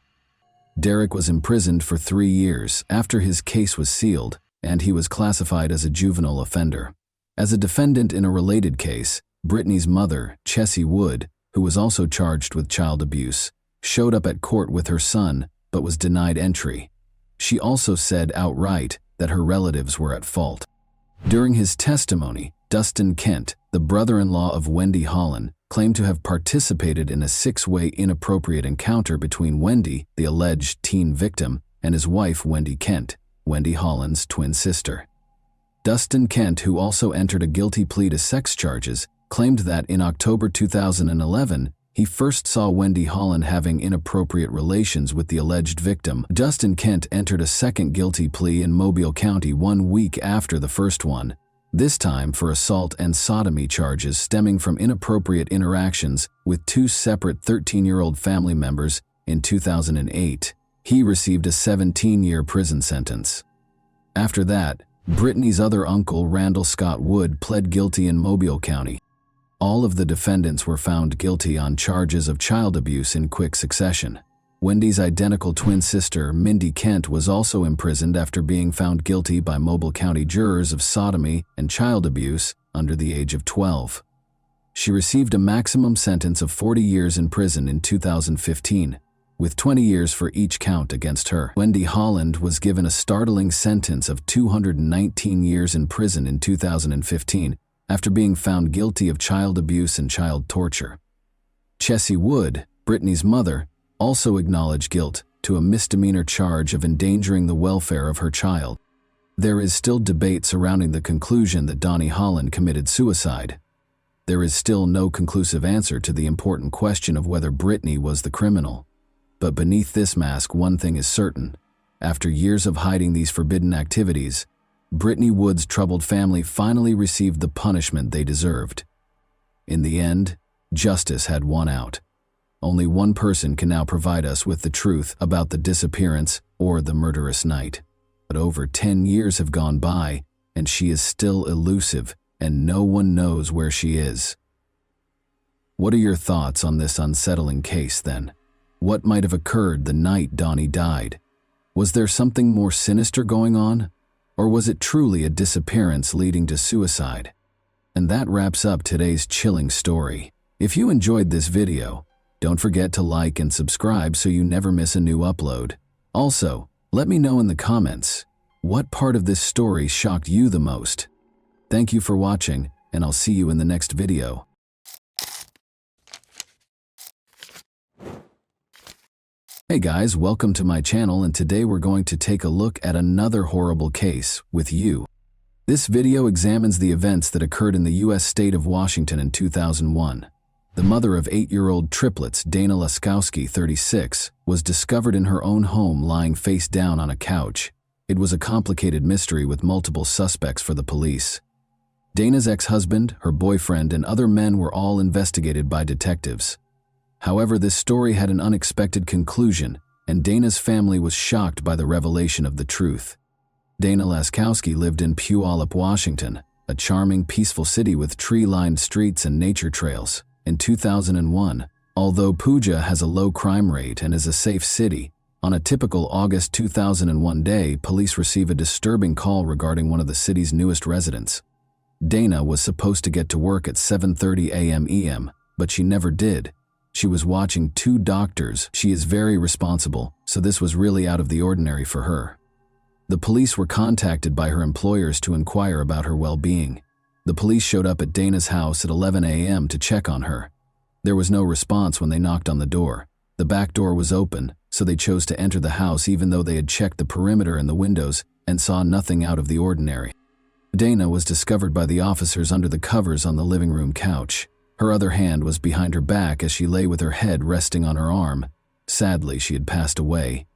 Derek was imprisoned for 3 years after his case was sealed, and he was classified as a juvenile offender. As a defendant in a related case, Brittany's mother, Chessie Wood, who was also charged with child abuse, showed up at court with her son but was denied entry. She also said outright that her relatives were at fault. During his testimony, Dustin Kent, the brother-in-law of Wendy Holland, claimed to have participated in a six-way inappropriate encounter between Wendy, the alleged teen victim, and his wife Wendy Kent, Wendy Holland's twin sister. Dustin Kent, who also entered a guilty plea to sex charges, claimed that in October 2011, he first saw Wendy Holland having inappropriate relations with the alleged victim. Dustin Kent entered a second guilty plea in Mobile County 1 week after the first one, this time for assault and sodomy charges stemming from inappropriate interactions with two separate 13-year-old family members in 2008. He received a 17-year prison sentence. After that, Brittany's other uncle, Randall Scott Wood, pled guilty in Mobile County. All of the defendants were found guilty on charges of child abuse in quick succession. Wendy's identical twin sister, Mindy Kent, was also imprisoned after being found guilty by Mobile County jurors of sodomy and child abuse under the age of 12. She received a maximum sentence of 40 years in prison in 2015, with 20 years for each count against her. Wendy Holland was given a startling sentence of 219 years in prison in 2015 after being found guilty of child abuse and child torture. Chessie Wood, Brittany's mother, also acknowledged guilt to a misdemeanor charge of endangering the welfare of her child. There is still debate surrounding the conclusion that Donnie Holland committed suicide. There is still no conclusive answer to the important question of whether Brittany was the criminal. But beneath this mask, one thing is certain. After years of hiding these forbidden activities, Brittany Wood's troubled family finally received the punishment they deserved. In the end, justice had won out. Only one person can now provide us with the truth about the disappearance or the murderous night. But over 10 years have gone by, and she is still elusive, and no one knows where she is. What are your thoughts on this unsettling case, then? What might have occurred the night Donnie died? Was there something more sinister going on? Or was it truly a disappearance leading to suicide? And that wraps up today's chilling story. If you enjoyed this video, don't forget to like and subscribe so you never miss a new upload. Also, let me know in the comments, what part of this story shocked you the most? Thank you for watching, and I'll see you in the next video. Hey guys, welcome to my channel, and today we're going to take a look at another horrible case with you. This video examines the events that occurred in the U.S. state of Washington in 2001. The mother of 8-year-old triplets, Dana Laskowski, 36, was discovered in her own home lying face down on a couch. It was a complicated mystery with multiple suspects for the police. Dana's ex-husband, her boyfriend, and other men were all investigated by detectives. However, this story had an unexpected conclusion, and Dana's family was shocked by the revelation of the truth. Dana Laskowski lived in Puyallup, Washington, a charming, peaceful city with tree-lined streets and nature trails. In 2001, although Puja has a low crime rate and is a safe city, on a typical August 2001 day, police receive a disturbing call regarding one of the city's newest residents. Dana was supposed to get to work at 7:30 a.m. but she never did. She was watching 2 doctors. She is very responsible, so this was really out of the ordinary for her. The police were contacted by her employers to inquire about her well-being. The police showed up at Dana's house at 11 a.m. to check on her. There was no response when they knocked on the door. The back door was open, so they chose to enter the house even though they had checked the perimeter and the windows and saw nothing out of the ordinary. Dana was discovered by the officers under the covers on the living room couch. Her other hand was behind her back as she lay with her head resting on her arm. Sadly, she had passed away.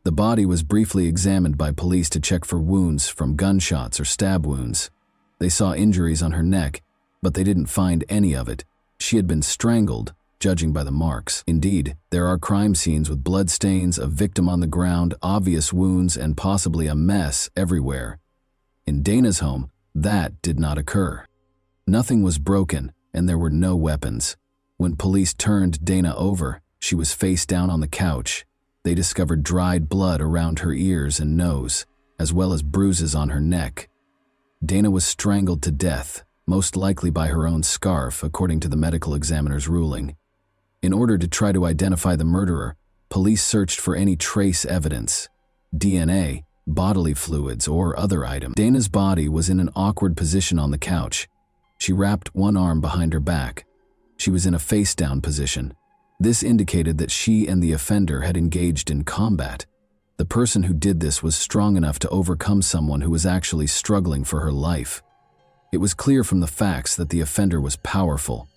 The body was briefly examined by police to check for wounds from gunshots or stab wounds. They saw injuries on her neck, but they didn't find any of it. She had been strangled, judging by the marks. Indeed, there are crime scenes with bloodstains, a victim on the ground, obvious wounds, and possibly a mess everywhere. In Dana's home, that did not occur. Nothing was broken, and there were no weapons. When police turned Dana over, she was face down on the couch. They discovered dried blood around her ears and nose, as well as bruises on her neck. Dana was strangled to death, most likely by her own scarf, according to the medical examiner's ruling. In order to try to identify the murderer, police searched for any trace evidence, DNA, bodily fluids, or other items. Dana's body was in an awkward position on the couch. She wrapped one arm behind her back. She was in a face-down position. This indicated that she and the offender had engaged in combat. The person who did this was strong enough to overcome someone who was actually struggling for her life. It was clear from the facts that the offender was powerful.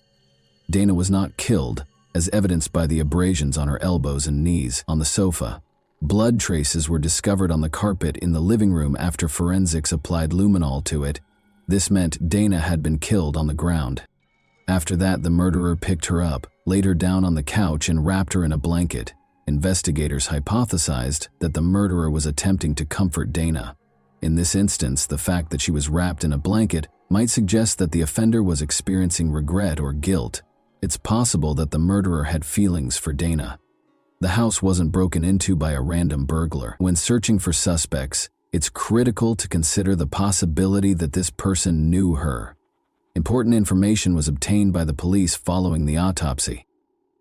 Dana was not killed, as evidenced by the abrasions on her elbows and knees on the sofa. Blood traces were discovered on the carpet in the living room after forensics applied luminol to it. This meant Dana had been killed on the ground. After that, the murderer picked her up, laid her down on the couch, and wrapped her in a blanket. Investigators hypothesized that the murderer was attempting to comfort Dana. In this instance, the fact that she was wrapped in a blanket might suggest that the offender was experiencing regret or guilt. It's possible that the murderer had feelings for Dana. The house wasn't broken into by a random burglar. When searching for suspects, it's critical to consider the possibility that this person knew her. Important information was obtained by the police following the autopsy.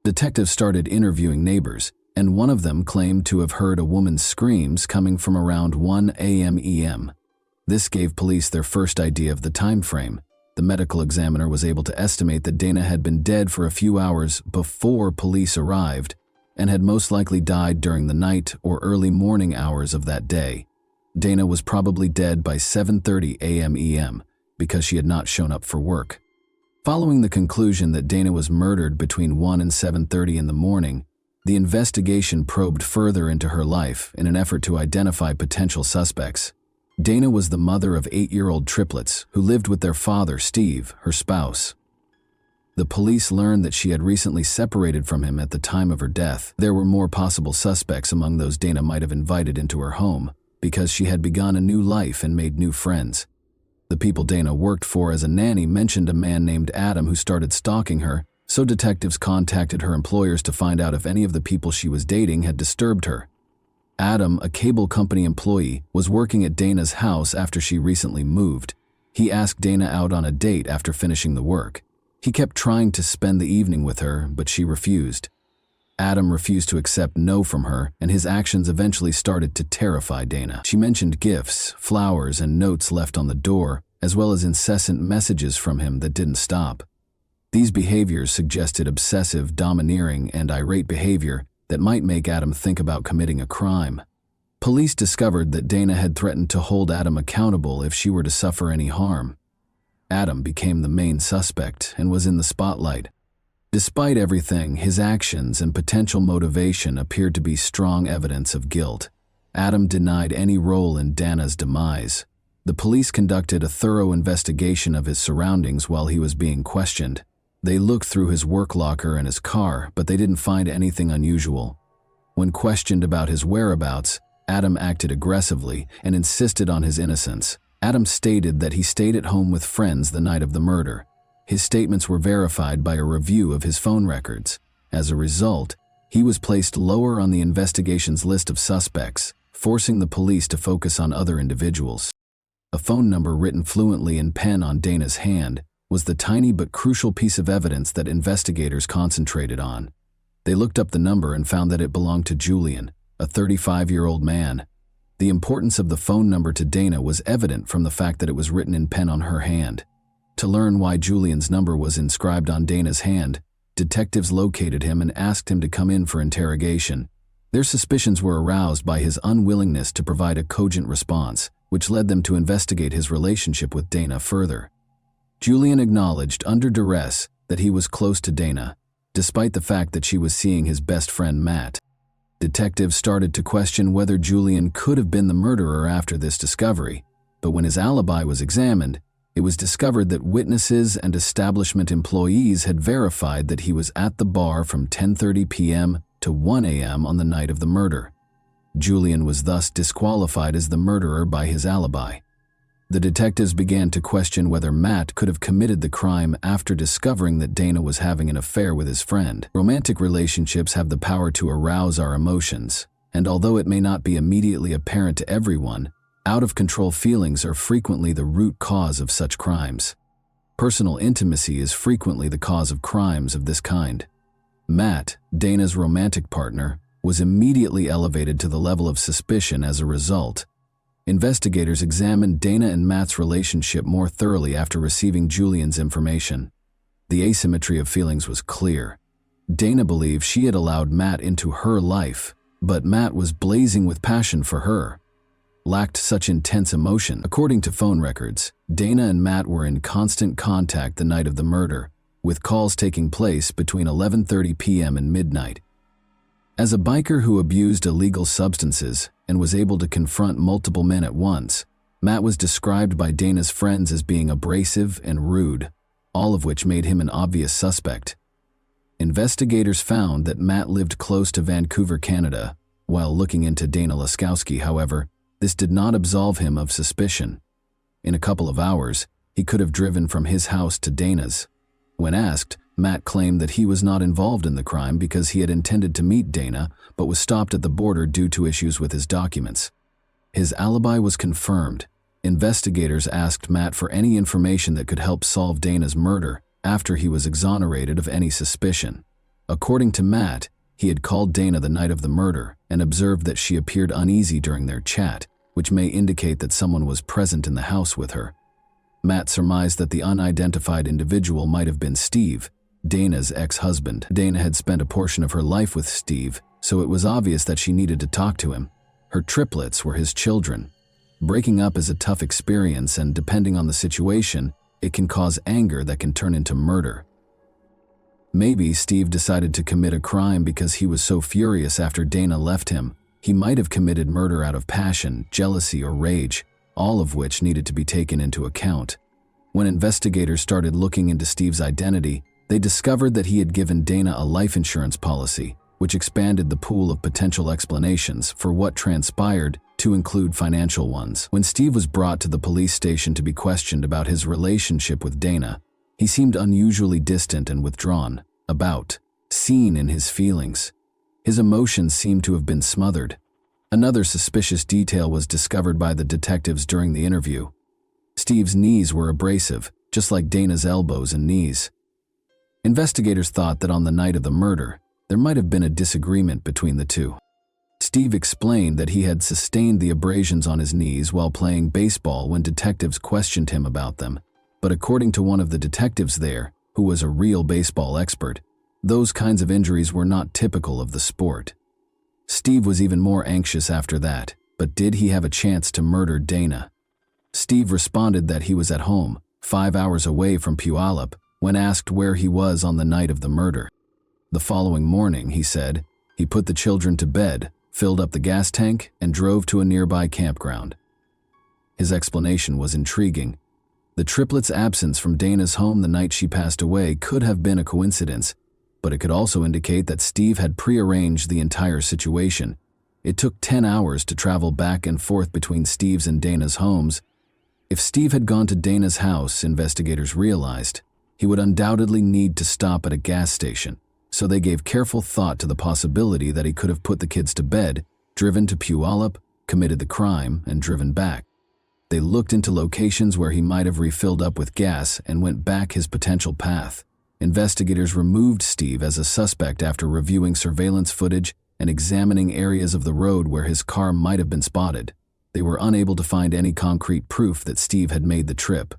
Detectives started interviewing neighbors, and one of them claimed to have heard a woman's screams coming from around 1 a.m. This gave police their first idea of the time frame. The medical examiner was able to estimate that Dana had been dead for a few hours before police arrived and had most likely died during the night or early morning hours of that day. Dana was probably dead by 7:30 a.m. because she had not shown up for work. Following the conclusion that Dana was murdered between 1 and 7:30 in the morning, the investigation probed further into her life in an effort to identify potential suspects. Dana was the mother of 8-year-old triplets who lived with their father, Steve, her spouse. The police learned that she had recently separated from him at the time of her death. There were more possible suspects among those Dana might have invited into her home because she had begun a new life and made new friends. The people Dana worked for as a nanny mentioned a man named Adam who started stalking her, so detectives contacted her employers to find out if any of the people she was dating had disturbed her. Adam, a cable company employee, was working at Dana's house after she recently moved. He asked Dana out on a date after finishing the work. He kept trying to spend the evening with her, but she refused. Adam refused to accept no from her, and his actions eventually started to terrify Dana. She mentioned gifts, flowers, and notes left on the door, as well as incessant messages from him that didn't stop. These behaviors suggested obsessive, domineering, and irate behavior that might make Adam think about committing a crime. Police discovered that Dana had threatened to hold Adam accountable if she were to suffer any harm. Adam became the main suspect and was in the spotlight. Despite everything, his actions and potential motivation appeared to be strong evidence of guilt. Adam denied any role in Dana's demise. The police conducted a thorough investigation of his surroundings while he was being questioned. They looked through his work locker and his car, but they didn't find anything unusual. When questioned about his whereabouts, Adam acted aggressively and insisted on his innocence. Adam stated that he stayed at home with friends the night of the murder. His statements were verified by a review of his phone records. As a result, he was placed lower on the investigation's list of suspects, forcing the police to focus on other individuals. A phone number written fluently in pen on Dana's hand was the tiny but crucial piece of evidence that investigators concentrated on. They looked up the number and found that it belonged to Julian, a 35-year-old man. The importance of the phone number to Dana was evident from the fact that it was written in pen on her hand. To learn why Julian's number was inscribed on Dana's hand, detectives located him and asked him to come in for interrogation. Their suspicions were aroused by his unwillingness to provide a cogent response, which led them to investigate his relationship with Dana further. Julian acknowledged under duress that he was close to Dana, despite the fact that she was seeing his best friend Matt. Detectives started to question whether Julian could have been the murderer after this discovery, but when his alibi was examined, it was discovered that witnesses and establishment employees had verified that he was at the bar from 10:30 p.m. to 1 a.m. on the night of the murder. Julian was thus disqualified as the murderer by his alibi. The detectives began to question whether Matt could have committed the crime after discovering that Dana was having an affair with his friend. Romantic relationships have the power to arouse our emotions, and although it may not be immediately apparent to everyone, out-of-control feelings are frequently the root cause of such crimes. Personal intimacy is frequently the cause of crimes of this kind. Matt, Dana's romantic partner, was immediately elevated to the level of suspicion as a result. Investigators examined Dana and Matt's relationship more thoroughly after receiving Julian's information. The asymmetry of feelings was clear. Dana believed she had allowed Matt into her life, but Matt was blazing with passion for her. Lacked such intense emotion. According to phone records, Dana and Matt were in constant contact the night of the murder, with calls taking place between 11:30 p.m. and midnight. As a biker who abused illegal substances and was able to confront multiple men at once, Matt was described by Dana's friends as being abrasive and rude, all of which made him an obvious suspect. Investigators found that Matt lived close to Vancouver, Canada. While looking into Dana Laskowski, however, this did not absolve him of suspicion. In a couple of hours, he could have driven from his house to Dana's. When asked, Matt claimed that he was not involved in the crime because he had intended to meet Dana but was stopped at the border due to issues with his documents. His alibi was confirmed. Investigators asked Matt for any information that could help solve Dana's murder after he was exonerated of any suspicion. According to Matt, he had called Dana the night of the murder and observed that she appeared uneasy during their chat, which may indicate that someone was present in the house with her. Matt surmised that the unidentified individual might have been Steve, Dana's ex-husband. Dana had spent a portion of her life with Steve, so it was obvious that she needed to talk to him. Her triplets were his children. Breaking up is a tough experience, and depending on the situation, it can cause anger that can turn into murder. Maybe Steve decided to commit a crime because he was so furious after Dana left him. He might have committed murder out of passion, jealousy, or rage, all of which needed to be taken into account. When investigators started looking into Steve's identity, they discovered that he had given Dana a life insurance policy, which expanded the pool of potential explanations for what transpired to include financial ones. When Steve was brought to the police station to be questioned about his relationship with Dana, he seemed unusually distant and withdrawn, seen in his feelings. His emotions seemed to have been smothered. Another suspicious detail was discovered by the detectives during the interview. Steve's knees were abrasive, just like Dana's elbows and knees. Investigators thought that on the night of the murder, there might have been a disagreement between the two. Steve explained that he had sustained the abrasions on his knees while playing baseball when detectives questioned him about them, but according to one of the detectives there, who was a real baseball expert, those kinds of injuries were not typical of the sport. Steve was even more anxious after that, but did he have a chance to murder Dana? Steve responded that he was at home, 5 hours away from Puyallup, when asked where he was on the night of the murder. The following morning, he said, he put the children to bed, filled up the gas tank, and drove to a nearby campground. His explanation was intriguing. The triplets' absence from Dana's home the night she passed away could have been a coincidence, but it could also indicate that Steve had prearranged the entire situation. It took 10 hours to travel back and forth between Steve's and Dana's homes. If Steve had gone to Dana's house, investigators realized, he would undoubtedly need to stop at a gas station, so they gave careful thought to the possibility that he could have put the kids to bed, driven to Puyallup, committed the crime, and driven back. They looked into locations where he might have refilled up with gas and went back his potential path. Investigators removed Steve as a suspect after reviewing surveillance footage and examining areas of the road where his car might have been spotted. They were unable to find any concrete proof that Steve had made the trip.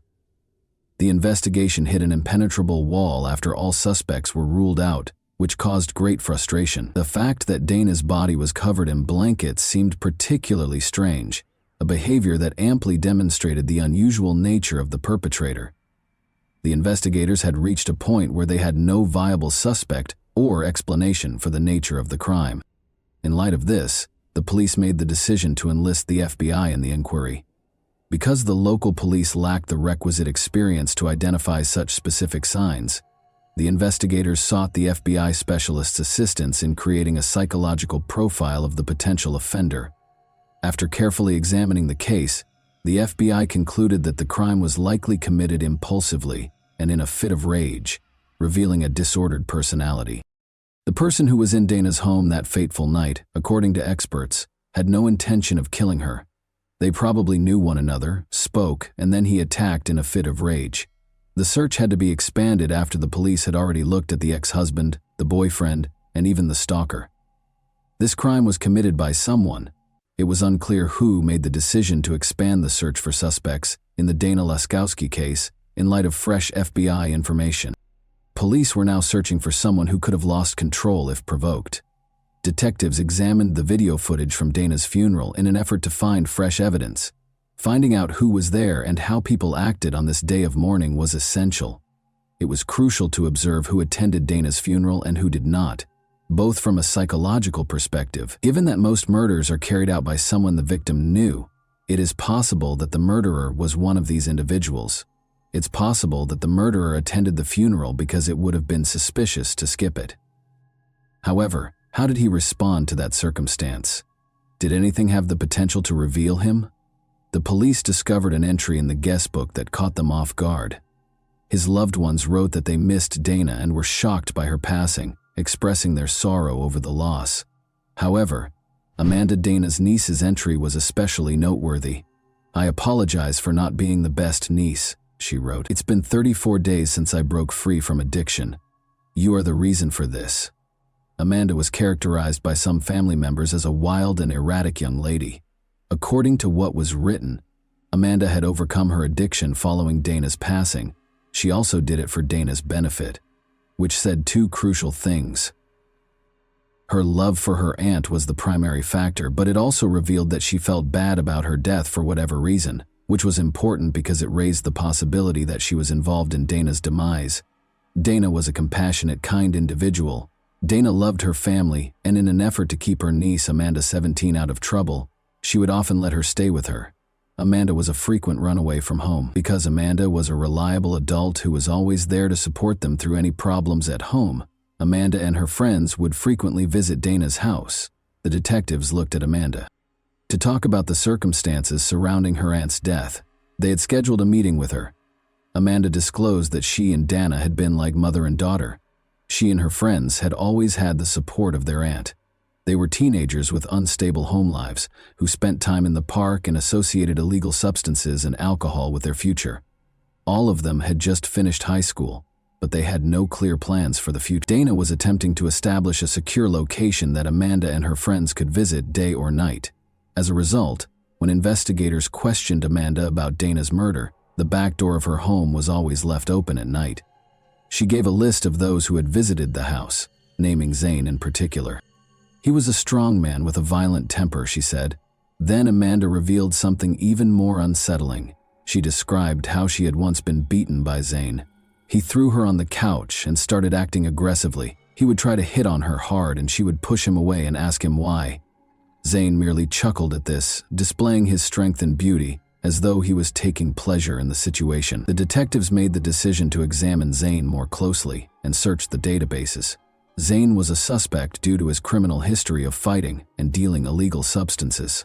The investigation hit an impenetrable wall after all suspects were ruled out, which caused great frustration. The fact that Dana's body was covered in blankets seemed particularly strange, a behavior that amply demonstrated the unusual nature of the perpetrator. The investigators had reached a point where they had no viable suspect or explanation for the nature of the crime. In light of this, the police made the decision to enlist the FBI in the inquiry. Because the local police lacked the requisite experience to identify such specific signs, the investigators sought the FBI specialist's assistance in creating a psychological profile of the potential offender. After carefully examining the case, the FBI concluded that the crime was likely committed impulsively and in a fit of rage, revealing a disordered personality. The person who was in Dana's home that fateful night, according to experts, had no intention of killing her. They probably knew one another, spoke, and then he attacked in a fit of rage. The search had to be expanded after the police had already looked at the ex-husband, the boyfriend, and even the stalker. This crime was committed by someone. It was unclear who made the decision to expand the search for suspects in the Dana Laskowski case in light of fresh FBI information. Police were now searching for someone who could have lost control if provoked. Detectives examined the video footage from Dana's funeral in an effort to find fresh evidence. Finding out who was there and how people acted on this day of mourning was essential. It was crucial to observe who attended Dana's funeral and who did not, both from a psychological perspective. Given that most murders are carried out by someone the victim knew, it is possible that the murderer was one of these individuals. It's possible that the murderer attended the funeral because it would have been suspicious to skip it. However, how did he respond to that circumstance? Did anything have the potential to reveal him? The police discovered an entry in the guest book that caught them off guard. His loved ones wrote that they missed Dana and were shocked by her passing, expressing their sorrow over the loss. However, Amanda, Dana's niece's entry was especially noteworthy. "I apologize for not being the best niece," she wrote. "It's been 34 days since I broke free from addiction. You are the reason for this." Amanda was characterized by some family members as a wild and erratic young lady. According to what was written, Amanda had overcome her addiction following Dana's passing. She also did it for Dana's benefit, which said two crucial things. Her love for her aunt was the primary factor, but it also revealed that she felt bad about her death for whatever reason, which was important because it raised the possibility that she was involved in Dana's demise. Dana was a compassionate, kind individual. Dana loved her family, and in an effort to keep her niece, Amanda 17, out of trouble, she would often let her stay with her. Amanda was a frequent runaway from home. Because Amanda was a reliable adult who was always there to support them through any problems at home, Amanda and her friends would frequently visit Dana's house. The detectives looked at Amanda to talk about the circumstances surrounding her aunt's death. They had scheduled a meeting with her. Amanda disclosed that she and Dana had been like mother and daughter. She and her friends had always had the support of their aunt. They were teenagers with unstable home lives who spent time in the park and associated illegal substances and alcohol with their future. All of them had just finished high school, but they had no clear plans for the future. Dana was attempting to establish a secure location that Amanda and her friends could visit day or night. As a result, when investigators questioned Amanda about Dana's murder, the back door of her home was always left open at night. She gave a list of those who had visited the house, naming Zane in particular. "He was a strong man with a violent temper," she said. Then Amanda revealed something even more unsettling. She described how she had once been beaten by Zane. He threw her on the couch and started acting aggressively. He would try to hit on her hard and she would push him away and ask him why. Zane merely chuckled at this, displaying his strength and beauty, as though he was taking pleasure in the situation. The detectives made the decision to examine Zane more closely and search the databases. Zane was a suspect due to his criminal history of fighting and dealing illegal substances.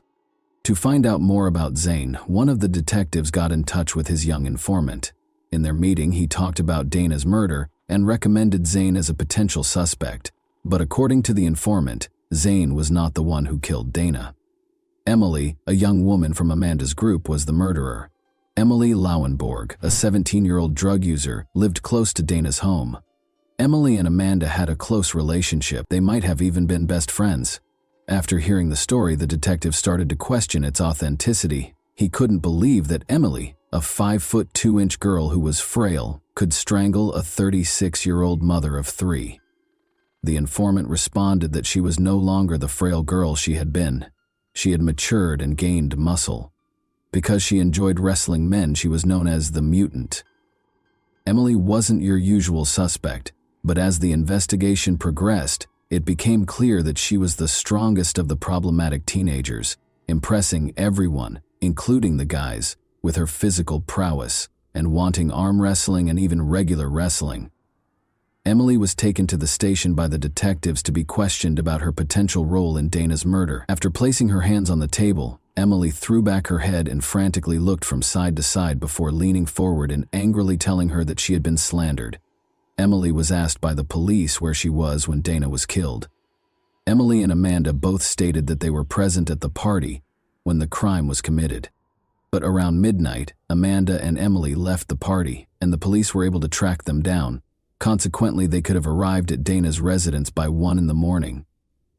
To find out more about Zane, one of the detectives got in touch with his young informant. In their meeting, he talked about Dana's murder and recommended Zane as a potential suspect. But according to the informant, Zane was not the one who killed Dana. Emily, a young woman from Amanda's group, was the murderer. Emily Lauenborg, a 17-year-old drug user, lived close to Dana's home. Emily and Amanda had a close relationship. They might have even been best friends. After hearing the story, the detective started to question its authenticity. He couldn't believe that Emily, a 5'2" girl who was frail, could strangle a 36-year-old mother of 3. The informant responded that she was no longer the frail girl she had been. She had matured and gained muscle. Because she enjoyed wrestling men, she was known as the mutant. Emily wasn't your usual suspect. But as the investigation progressed, it became clear that she was the strongest of the problematic teenagers, impressing everyone, including the guys, with her physical prowess and wanting arm wrestling and even regular wrestling. Emily was taken to the station by the detectives to be questioned about her potential role in Dana's murder. After placing her hands on the table, Emily threw back her head and frantically looked from side to side before leaning forward and angrily telling her that she had been slandered. Emily was asked by the police where she was when Dana was killed. Emily and Amanda both stated that they were present at the party when the crime was committed. But around midnight, Amanda and Emily left the party, and the police were able to track them down. Consequently, they could have arrived at Dana's residence by 1 in the morning.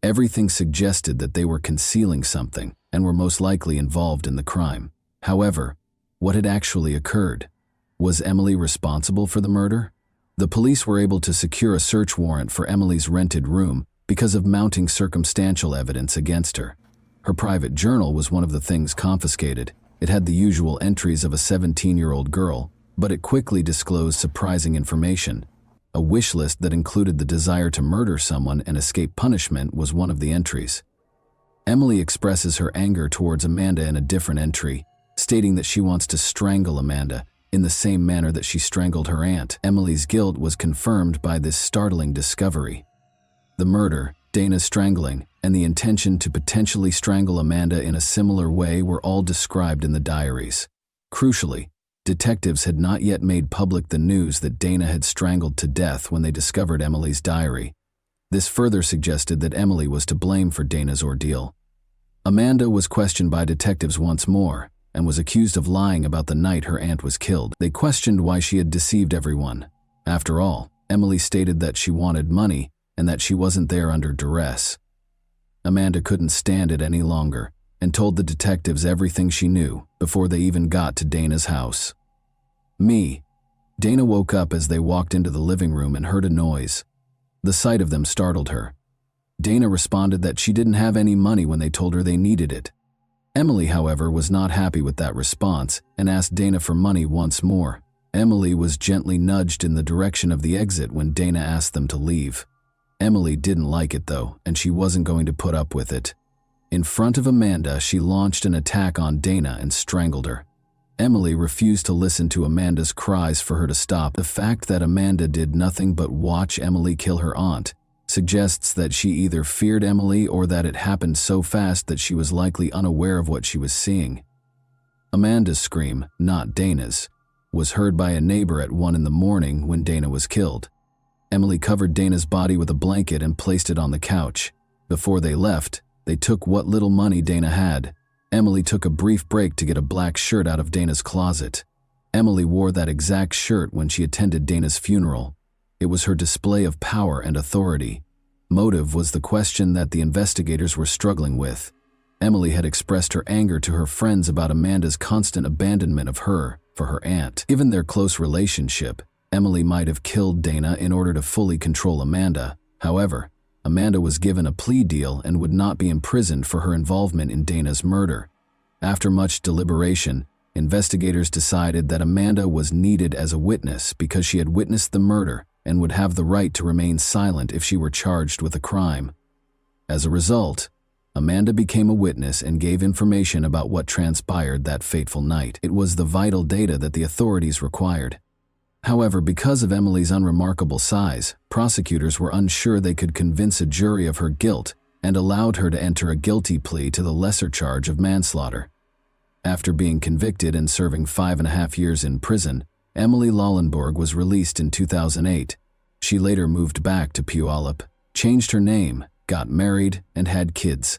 Everything suggested that they were concealing something and were most likely involved in the crime. However, what had actually occurred? Was Emily responsible for the murder? The police were able to secure a search warrant for Emily's rented room because of mounting circumstantial evidence against her. Her private journal was one of the things confiscated. It had the usual entries of a 17-year-old girl, but it quickly disclosed surprising information. A wish list that included the desire to murder someone and escape punishment was one of the entries. Emily expresses her anger towards Amanda in a different entry, stating that she wants to strangle Amanda in the same manner that she strangled her aunt. Emily's guilt was confirmed by this startling discovery. The murder, Dana's strangling, and the intention to potentially strangle Amanda in a similar way were all described in the diaries. Crucially, detectives had not yet made public the news that Dana had strangled to death when they discovered Emily's diary. This further suggested that Emily was to blame for Dana's ordeal. Amanda was questioned by detectives once more and was accused of lying about the night her aunt was killed. They questioned why she had deceived everyone. After all, Emily stated that she wanted money and that she wasn't there under duress. Amanda couldn't stand it any longer and told the detectives everything she knew before they even got to Dana's house. Dana woke up as they walked into the living room and heard a noise. The sight of them startled her. Dana responded that she didn't have any money when they told her they needed it. Emily, however, was not happy with that response and asked Dana for money once more. Emily was gently nudged in the direction of the exit when Dana asked them to leave. Emily didn't like it though, and she wasn't going to put up with it. In front of Amanda, she launched an attack on Dana and strangled her. Emily refused to listen to Amanda's cries for her to stop. The fact that Amanda did nothing but watch Emily kill her aunt suggests that she either feared Emily or that it happened so fast that she was likely unaware of what she was seeing. Amanda's scream, not Dana's, was heard by a neighbor at 1 in the morning when Dana was killed. Emily covered Dana's body with a blanket and placed it on the couch. Before they left, they took what little money Dana had. Emily took a brief break to get a black shirt out of Dana's closet. Emily wore that exact shirt when she attended Dana's funeral. It was her display of power and authority. Motive was the question that the investigators were struggling with. Emily had expressed her anger to her friends about Amanda's constant abandonment of her for her aunt. Given their close relationship, Emily might have killed Dana in order to fully control Amanda. However, Amanda was given a plea deal and would not be imprisoned for her involvement in Dana's murder. After much deliberation, investigators decided that Amanda was needed as a witness because she had witnessed the murder and would have the right to remain silent if she were charged with a crime. As a result, Amanda became a witness and gave information about what transpired that fateful night. It was the vital data that the authorities required. However, because of Emily's unremarkable size, prosecutors were unsure they could convince a jury of her guilt and allowed her to enter a guilty plea to the lesser charge of manslaughter. After being convicted and serving 5.5 years in prison, Emily Lollenborg was released in 2008. She later moved back to Puyallup, changed her name, got married, and had kids.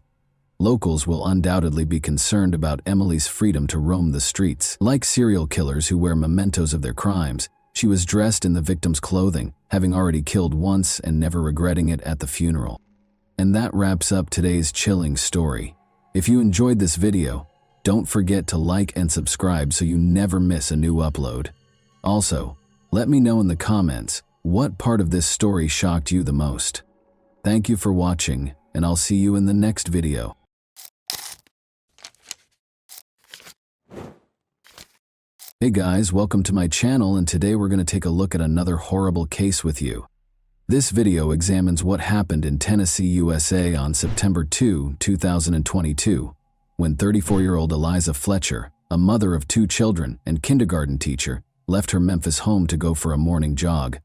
Locals will undoubtedly be concerned about Emily's freedom to roam the streets. Like serial killers who wear mementos of their crimes, she was dressed in the victim's clothing, having already killed once and never regretting it at the funeral. And that wraps up today's chilling story. If you enjoyed this video, don't forget to like and subscribe so you never miss a new upload. Also, let me know in the comments what part of this story shocked you the most. Thank you for watching, and I'll see you in the next video. Hey guys, welcome to my channel, and today we're going to take a look at another horrible case with you. This video examines what happened in Tennessee, USA on September 2, 2022, when 34-year-old Eliza Fletcher, a mother of 2 children and kindergarten teacher, left her Memphis home to go for a morning jog.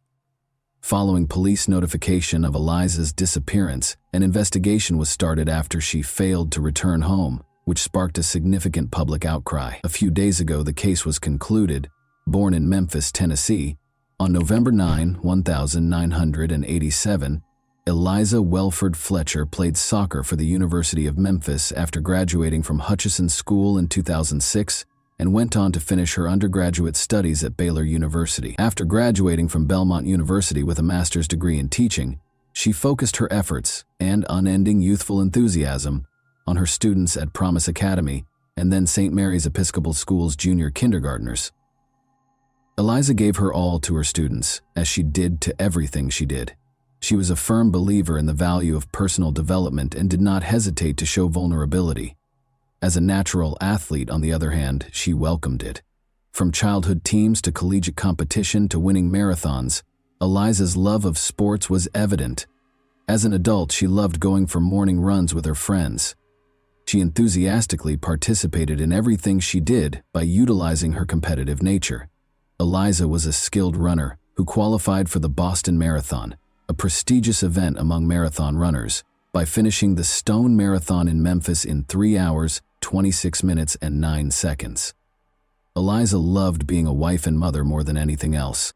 Following police notification of Eliza's disappearance, an investigation was started after she failed to return home, which sparked a significant public outcry. A few days ago, the case was concluded. Born in Memphis, Tennessee, on November 9, 1987, Eliza Welford Fletcher played soccer for the University of Memphis after graduating from Hutchinson School in 2006 and went on to finish her undergraduate studies at Baylor University. After graduating from Belmont University with a master's degree in teaching, she focused her efforts and unending youthful enthusiasm on her students at Promise Academy and then St. Mary's Episcopal School's junior kindergartners. Eliza gave her all to her students, as she did to everything she did. She was a firm believer in the value of personal development and did not hesitate to show vulnerability. As a natural athlete, on the other hand, she welcomed it. From childhood teams to collegiate competition to winning marathons, Eliza's love of sports was evident. As an adult, she loved going for morning runs with her friends. She enthusiastically participated in everything she did by utilizing her competitive nature. Eliza was a skilled runner who qualified for the Boston Marathon, a prestigious event among marathon runners, by finishing the Stone Marathon in Memphis in 3 hours, 26 minutes, and 9 seconds. Eliza loved being a wife and mother more than anything else.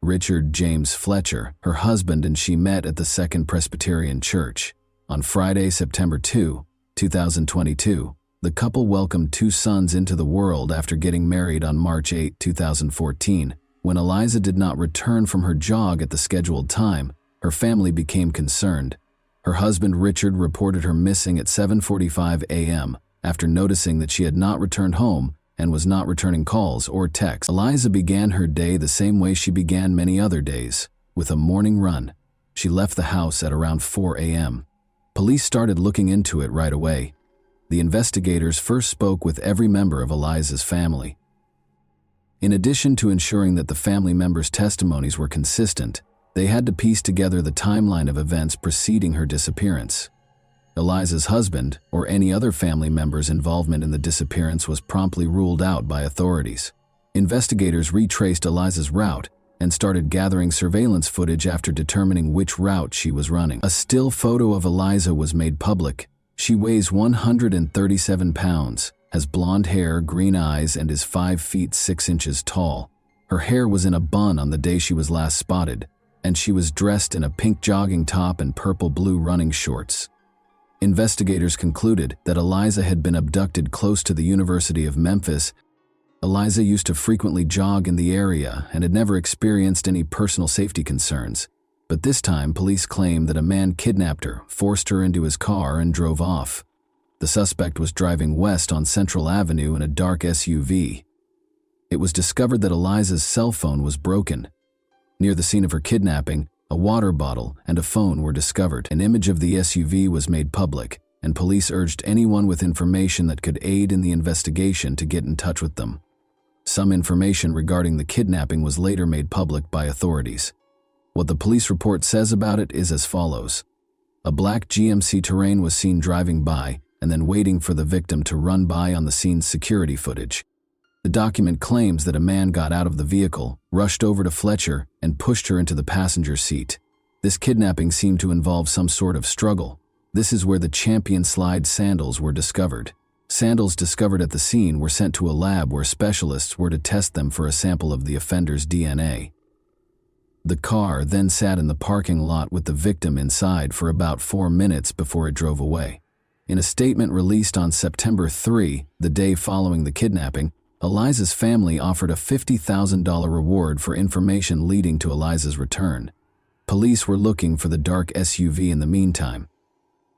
Richard James Fletcher, her husband, and she met at the Second Presbyterian Church. On Friday, September 2, 2022, the couple welcomed 2 sons into the world after getting married on March 8, 2014. When Eliza did not return from her jog at the scheduled time, her family became concerned. Her husband Richard reported her missing at 7:45 a.m. after noticing that she had not returned home and was not returning calls or texts. Eliza began her day the same way she began many other days, with a morning run. She left the house at around 4 a.m. Police started looking into it right away. The investigators first spoke with every member of Eliza's family. In addition to ensuring that the family members' testimonies were consistent, they had to piece together the timeline of events preceding her disappearance. Eliza's husband, or any other family member's involvement in the disappearance, was promptly ruled out by authorities. Investigators retraced Eliza's route and started gathering surveillance footage after determining which route she was running. A still photo of Eliza was made public. She weighs 137 pounds, has blonde hair, green eyes, and is 5 feet 6 inches tall. Her hair was in a bun on the day she was last spotted, and she was dressed in a pink jogging top and purple-blue running shorts. Investigators concluded that Eliza had been abducted close to the University of Memphis. Eliza used to frequently jog in the area and had never experienced any personal safety concerns. But this time, police claimed that a man kidnapped her, forced her into his car, and drove off. The suspect was driving west on Central Avenue in a dark SUV. It was discovered that Eliza's cell phone was broken. Near the scene of her kidnapping, a water bottle and a phone were discovered. An image of the SUV was made public, and police urged anyone with information that could aid in the investigation to get in touch with them. Some information regarding the kidnapping was later made public by authorities. What the police report says about it is as follows. A black GMC Terrain was seen driving by and then waiting for the victim to run by on the scene's security footage. The document claims that a man got out of the vehicle, rushed over to Fletcher, and pushed her into the passenger seat. This kidnapping seemed to involve some sort of struggle. This is where the Champion Slide sandals were discovered. Sandals discovered at the scene were sent to a lab where specialists were to test them for a sample of the offender's DNA. The car then sat in the parking lot with the victim inside for about 4 minutes before it drove away. In a statement released on September 3, the day following the kidnapping, Eliza's family offered a $50,000 reward for information leading to Eliza's return. Police were looking for the dark SUV in the meantime.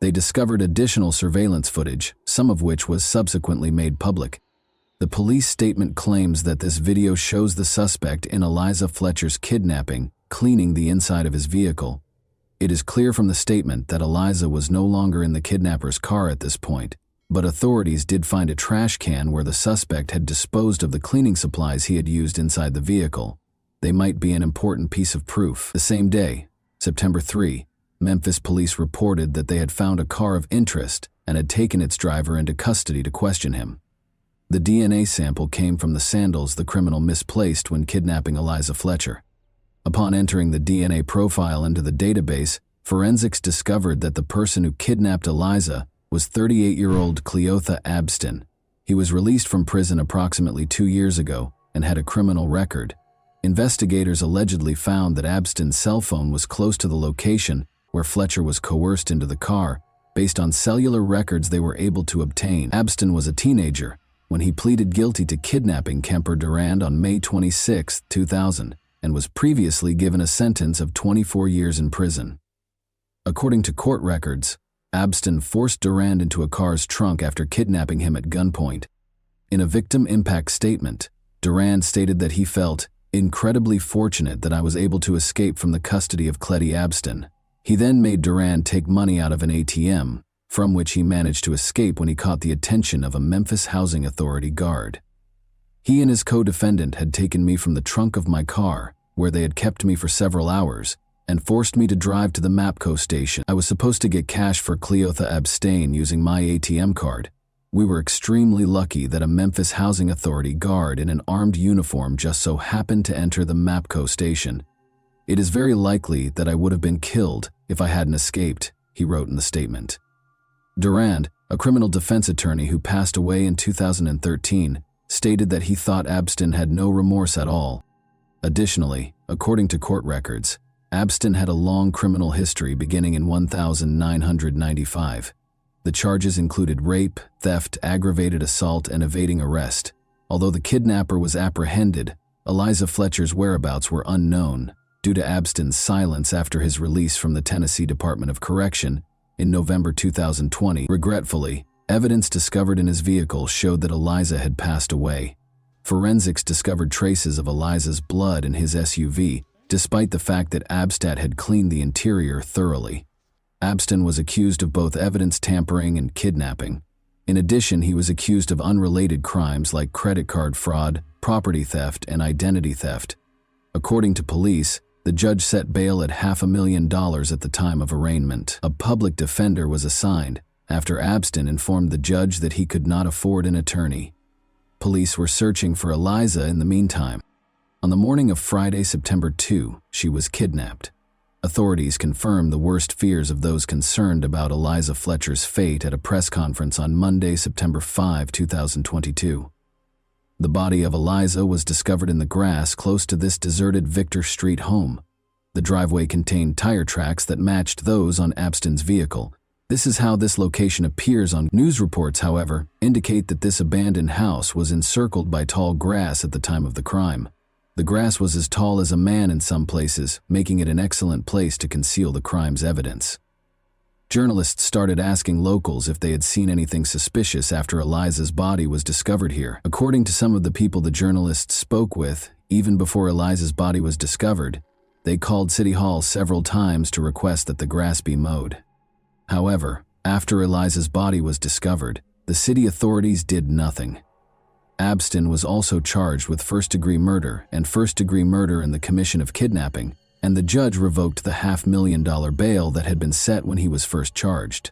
They discovered additional surveillance footage, some of which was subsequently made public. The police statement claims that this video shows the suspect in Eliza Fletcher's kidnapping cleaning the inside of his vehicle. It is clear from the statement that Eliza was no longer in the kidnapper's car at this point, but authorities did find a trash can where the suspect had disposed of the cleaning supplies he had used inside the vehicle. They might be an important piece of proof. The same day, September 3, Memphis police reported that they had found a car of interest and had taken its driver into custody to question him. The DNA sample came from the sandals the criminal misplaced when kidnapping Eliza Fletcher. Upon entering the DNA profile into the database, forensics discovered that the person who kidnapped Eliza was 38-year-old Cleotha Abston. He was released from prison approximately 2 years ago and had a criminal record. Investigators allegedly found that Abston's cell phone was close to the location where Fletcher was coerced into the car, based on cellular records they were able to obtain. Abston was a teenager, when he pleaded guilty to kidnapping Kemper Durand on May 26, 2000, and was previously given a sentence of 24 years in prison. According to court records, Abston forced Durand into a car's trunk after kidnapping him at gunpoint. In a victim impact statement, Durand stated that he felt incredibly fortunate that I was able to escape from the custody of Cletty Abston. He then made Durand take money out of an ATM, from which he managed to escape when he caught the attention of a Memphis Housing Authority guard. He and his co-defendant had taken me from the trunk of my car, where they had kept me for several hours, and forced me to drive to the MAPCO station. I was supposed to get cash for Cleotha Abstain using my ATM card. We were extremely lucky that a Memphis Housing Authority guard in an armed uniform just so happened to enter the MAPCO station. It is very likely that I would have been killed if I hadn't escaped, he wrote in the statement. Durand, a criminal defense attorney who passed away in 2013, stated that he thought Abston had no remorse at all. Additionally, according to court records, Abston had a long criminal history beginning in 1995. The charges included rape, theft, aggravated assault, and evading arrest. Although the kidnapper was apprehended, Eliza Fletcher's whereabouts were unknown due to Abston's silence after his release from the Tennessee Department of Correction in November 2020. Regretfully, evidence discovered in his vehicle showed that Eliza had passed away. Forensics discovered traces of Eliza's blood in his SUV, despite the fact that Abstat had cleaned the interior thoroughly. Abston was accused of both evidence tampering and kidnapping. In addition, he was accused of unrelated crimes like credit card fraud, property theft, and identity theft. According to police, the judge set bail at $500,000 at the time of arraignment. A public defender was assigned after Abston informed the judge that he could not afford an attorney. Police were searching for Eliza in the meantime. On the morning of Friday, September 2, she was kidnapped. Authorities confirmed the worst fears of those concerned about Eliza Fletcher's fate at a press conference on Monday, September 5, 2022. The body of Eliza was discovered in the grass close to this deserted Victor Street home. The driveway contained tire tracks that matched those on Abston's vehicle. This is how this location appears on news reports, however, indicate that this abandoned house was encircled by tall grass at the time of the crime. The grass was as tall as a man in some places, making it an excellent place to conceal the crime's evidence. Journalists started asking locals if they had seen anything suspicious after Eliza's body was discovered here. According to some of the people the journalists spoke with, even before Eliza's body was discovered, they called City Hall several times to request that the grass be mowed. However, after Eliza's body was discovered, the city authorities did nothing. Abston was also charged with first-degree murder and first-degree murder in the commission of kidnapping, and the judge revoked the $500,000 bail that had been set when he was first charged.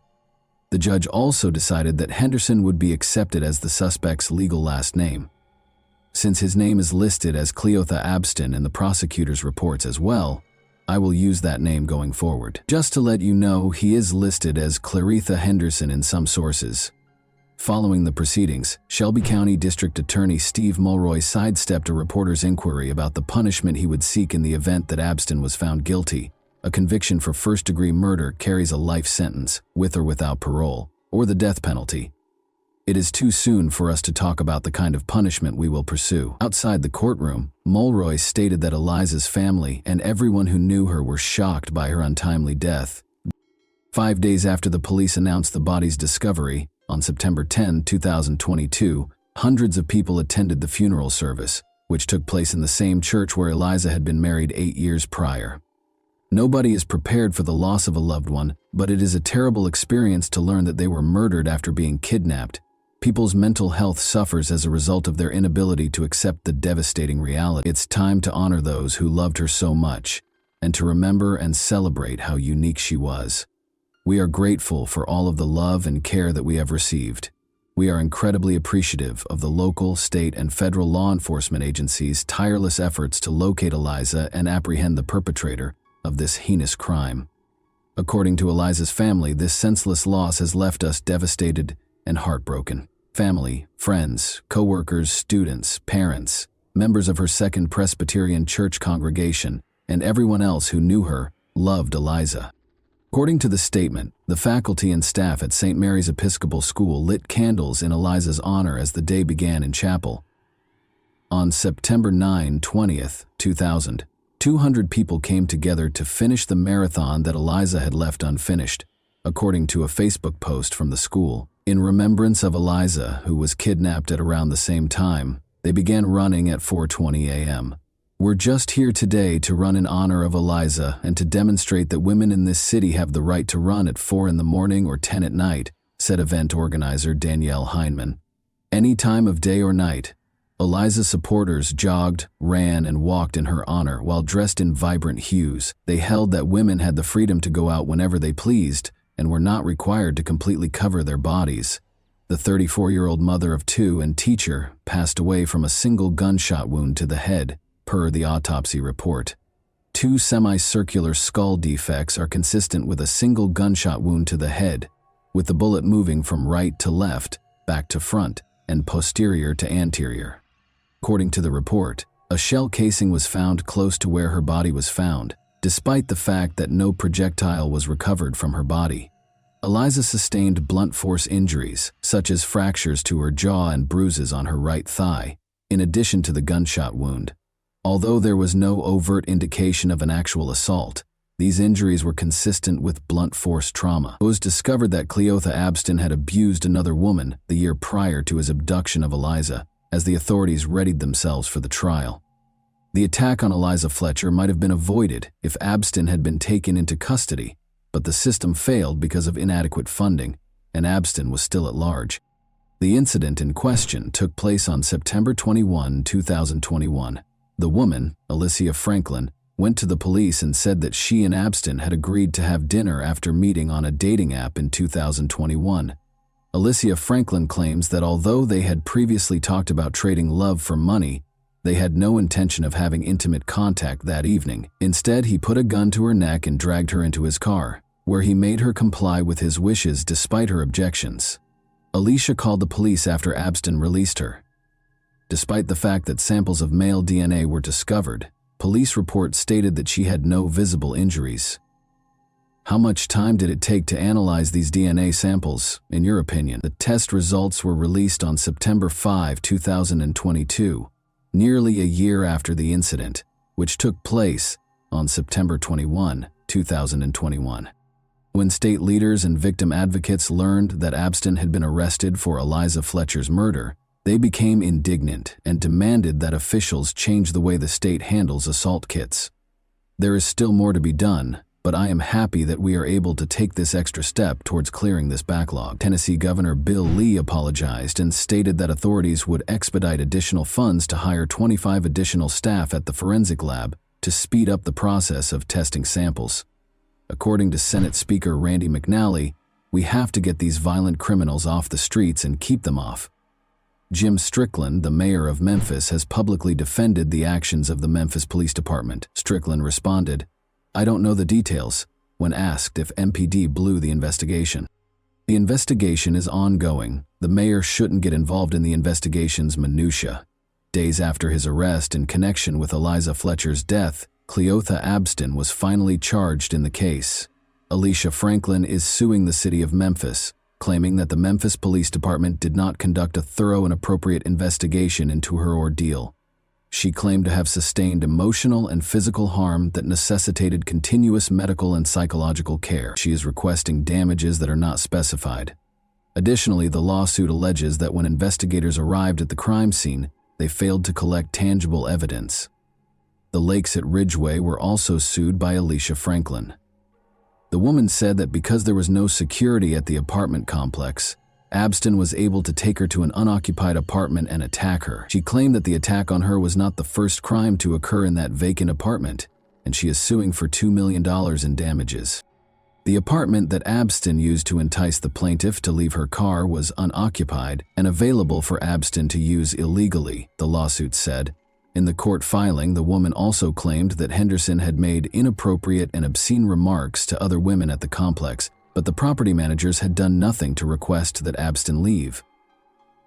The judge also decided that Henderson would be accepted as the suspect's legal last name. Since his name is listed as Cleotha Abston in the prosecutor's reports as well, I will use that name going forward. Just to let you know, he is listed as Claretha Henderson in some sources. Following the proceedings, Shelby County District Attorney Steve Mulroy sidestepped a reporter's inquiry about the punishment he would seek in the event that Abston was found guilty. A conviction for first-degree murder carries a life sentence, with or without parole, or the death penalty. It is too soon for us to talk about the kind of punishment we will pursue. Outside the courtroom, Mulroy stated that Eliza's family and everyone who knew her were shocked by her untimely death. 5 days after the police announced the body's discovery, on September 10, 2022, hundreds of people attended the funeral service, which took place in the same church where Eliza had been married 8 years prior. Nobody is prepared for the loss of a loved one, but it is a terrible experience to learn that they were murdered after being kidnapped. People's mental health suffers as a result of their inability to accept the devastating reality. It's time to honor those who loved her so much, and to remember and celebrate how unique she was. We are grateful for all of the love and care that we have received. We are incredibly appreciative of the local, state, and federal law enforcement agencies' tireless efforts to locate Eliza and apprehend the perpetrator of this heinous crime. According to Eliza's family, this senseless loss has left us devastated and heartbroken. Family, friends, co-workers, students, parents, members of her Second Presbyterian Church congregation, and everyone else who knew her loved Eliza. According to the statement, the faculty and staff at St. Mary's Episcopal School lit candles in Eliza's honor as the day began in chapel. On September 9, 20th, 2000, 200 people came together to finish the marathon that Eliza had left unfinished, according to a Facebook post from the school. In remembrance of Eliza, who was kidnapped at around the same time, they began running at 4:20 a.m. We're just here today to run in honor of Eliza and to demonstrate that women in this city have the right to run at 4 in the morning or 10 at night, said event organizer Danielle Heineman. Any time of day or night, Eliza's supporters jogged, ran, and walked in her honor while dressed in vibrant hues. They held that women had the freedom to go out whenever they pleased and were not required to completely cover their bodies. The 34-year-old mother of two and teacher passed away from a single gunshot wound to the head, per the autopsy report. 2 semicircular skull defects are consistent with a single gunshot wound to the head, with the bullet moving from right to left, back to front, and posterior to anterior. According to the report, a shell casing was found close to where her body was found, despite the fact that no projectile was recovered from her body. Eliza sustained blunt force injuries, such as fractures to her jaw and bruises on her right thigh, in addition to the gunshot wound. Although there was no overt indication of an actual assault, these injuries were consistent with blunt force trauma. It was discovered that Cleotha Abston had abused another woman the year prior to his abduction of Eliza, as the authorities readied themselves for the trial. The attack on Eliza Fletcher might have been avoided if Abston had been taken into custody, but the system failed because of inadequate funding, and Abston was still at large. The incident in question took place on September 21, 2021. The woman, Alicia Franklin, went to the police and said that she and Abston had agreed to have dinner after meeting on a dating app in 2021. Alicia Franklin claims that although they had previously talked about trading love for money, they had no intention of having intimate contact that evening. Instead, he put a gun to her neck and dragged her into his car, where he made her comply with his wishes despite her objections. Alicia called the police after Abston released her. Despite the fact that samples of male DNA were discovered, police reports stated that she had no visible injuries. How much time did it take to analyze these DNA samples, in your opinion? The test results were released on September 5, 2022, nearly a year after the incident, which took place on September 21, 2021. When state leaders and victim advocates learned that Abston had been arrested for Eliza Fletcher's murder, they became indignant and demanded that officials change the way the state handles assault kits. There is still more to be done, but I am happy that we are able to take this extra step towards clearing this backlog. Tennessee Governor Bill Lee apologized and stated that authorities would expedite additional funds to hire 25 additional staff at the forensic lab to speed up the process of testing samples. According to Senate Speaker Randy McNally, we have to get these violent criminals off the streets and keep them off. Jim Strickland, the mayor of Memphis, has publicly defended the actions of the Memphis Police Department. Strickland responded, "I don't know the details," when asked if MPD blew the investigation. The investigation is ongoing. The mayor shouldn't get involved in the investigation's minutiae. Days after his arrest in connection with Eliza Fletcher's death, Cleotha Abston was finally charged in the case. Alicia Franklin is suing the city of Memphis, claiming that the Memphis Police Department did not conduct a thorough and appropriate investigation into her ordeal. She claimed to have sustained emotional and physical harm that necessitated continuous medical and psychological care. She is requesting damages that are not specified. Additionally, the lawsuit alleges that when investigators arrived at the crime scene, they failed to collect tangible evidence. The Lakes at Ridgeway were also sued by Alicia Franklin. The woman said that because there was no security at the apartment complex, Abston was able to take her to an unoccupied apartment and attack her. She claimed that the attack on her was not the first crime to occur in that vacant apartment, and she is suing for $2 million in damages. The apartment that Abston used to entice the plaintiff to leave her car was unoccupied and available for Abston to use illegally, the lawsuit said. In the court filing, the woman also claimed that Henderson had made inappropriate and obscene remarks to other women at the complex, but the property managers had done nothing to request that Abston leave.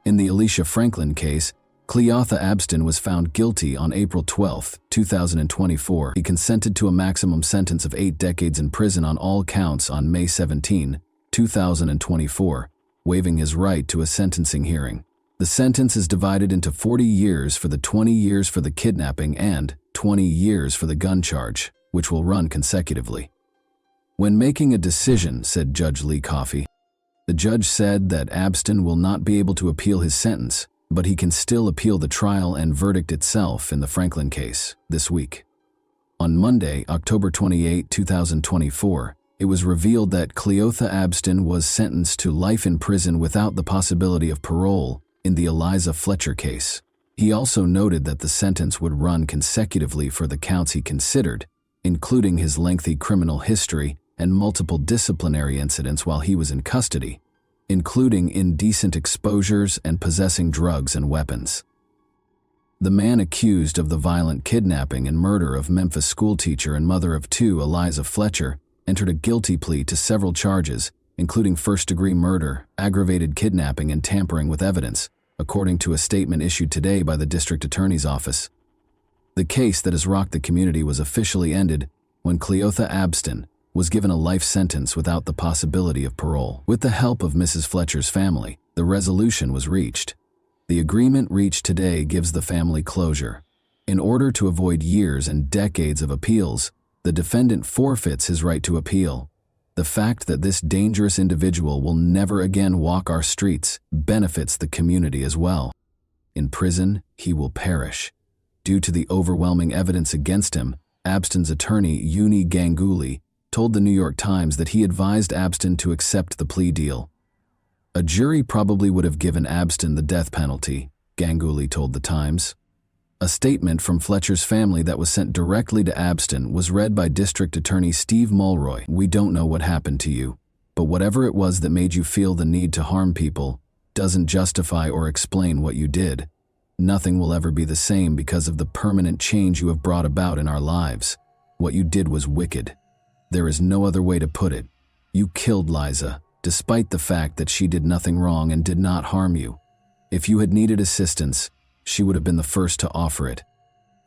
In the Alicia Franklin case, Cleotha Abston was found guilty on April 12, 2024. He consented to a maximum sentence of 8 decades in prison on all counts on May 17, 2024, waiving his right to a sentencing hearing. The sentence is divided into 40 years for the 20 years for the kidnapping and 20 years for the gun charge, which will run consecutively. When making a decision, said Judge Lee Coffey, the judge said that Abston will not be able to appeal his sentence, but he can still appeal the trial and verdict itself in the Franklin case this week. On Monday, October 28, 2024, it was revealed that Cleotha Abston was sentenced to life in prison without the possibility of parole in the Eliza Fletcher case. He also noted that the sentence would run consecutively for the counts he considered, including his lengthy criminal history and multiple disciplinary incidents while he was in custody, including indecent exposures and possessing drugs and weapons. The man accused of the violent kidnapping and murder of Memphis schoolteacher and mother of 2, Eliza Fletcher, entered a guilty plea to several charges, including first-degree murder, aggravated kidnapping, and tampering with evidence, according to a statement issued today by the District Attorney's Office. The case that has rocked the community was officially ended when Cleotha Abston was given a life sentence without the possibility of parole. With the help of Mrs. Fletcher's family, the resolution was reached. The agreement reached today gives the family closure. In order to avoid years and decades of appeals, the defendant forfeits his right to appeal. The fact that this dangerous individual will never again walk our streets benefits the community as well. In prison, he will perish. Due to the overwhelming evidence against him, Abston's attorney, Uni Ganguly, told the New York Times that he advised Abston to accept the plea deal. A jury probably would have given Abston the death penalty, Ganguly told the Times. A statement from Fletcher's family that was sent directly to Abston was read by District Attorney Steve Mulroy. We don't know what happened to you, but whatever it was that made you feel the need to harm people doesn't justify or explain what you did. Nothing will ever be the same because of the permanent change you have brought about in our lives. What you did was wicked. There is no other way to put it. You killed Liza, despite the fact that she did nothing wrong and did not harm you. If you had needed assistance, she would have been the first to offer it.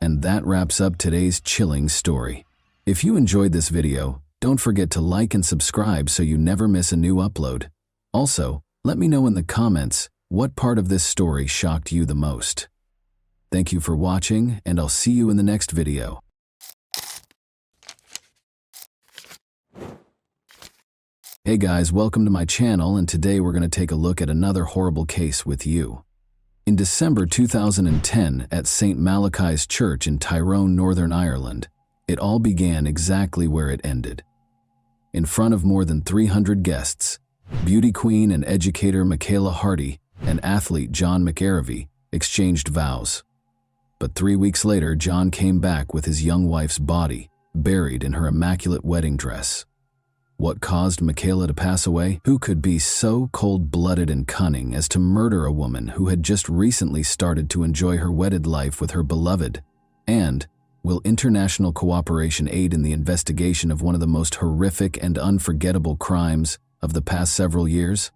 And that wraps up today's chilling story. If you enjoyed this video, don't forget to like and subscribe so you never miss a new upload. Also, let me know in the comments what part of this story shocked you the most. Thank you for watching, and I'll see you in the next video. Hey guys, welcome to my channel, and today we're going to take a look at another horrible case with you. In December 2010, at St. Malachi's Church in Tyrone, Northern Ireland, it all began exactly where it ended. In front of more than 300 guests, beauty queen and educator Michaela Hardy and athlete John McArevey exchanged vows. But 3 weeks later, John came back with his young wife's body, buried in her immaculate wedding dress. What caused Michaela to pass away? Who could be so cold-blooded and cunning as to murder a woman who had just recently started to enjoy her wedded life with her beloved? And will international cooperation aid in the investigation of one of the most horrific and unforgettable crimes of the past several years?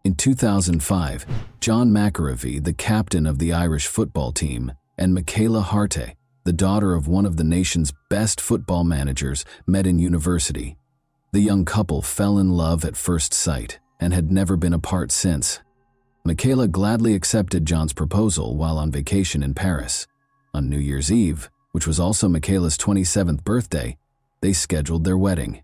In 2005, John McArevey, the captain of the Irish football team, and Michaela Hardy, the daughter of one of the nation's best football managers, met in university. The young couple fell in love at first sight and had never been apart since. Michaela gladly accepted John's proposal while on vacation in Paris. On New Year's Eve, which was also Michaela's 27th birthday, they scheduled their wedding.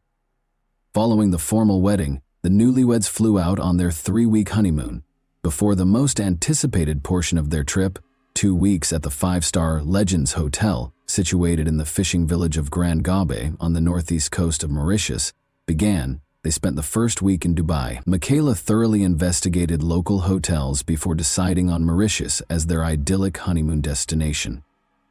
Following the formal wedding, the newlyweds flew out on their 3-week honeymoon. Before the most anticipated portion of their trip, 2 weeks at the 5-star Legends Hotel, situated in the fishing village of Grand Gabe on the northeast coast of Mauritius, began, they spent the first week in Dubai. Michaela thoroughly investigated local hotels before deciding on Mauritius as their idyllic honeymoon destination.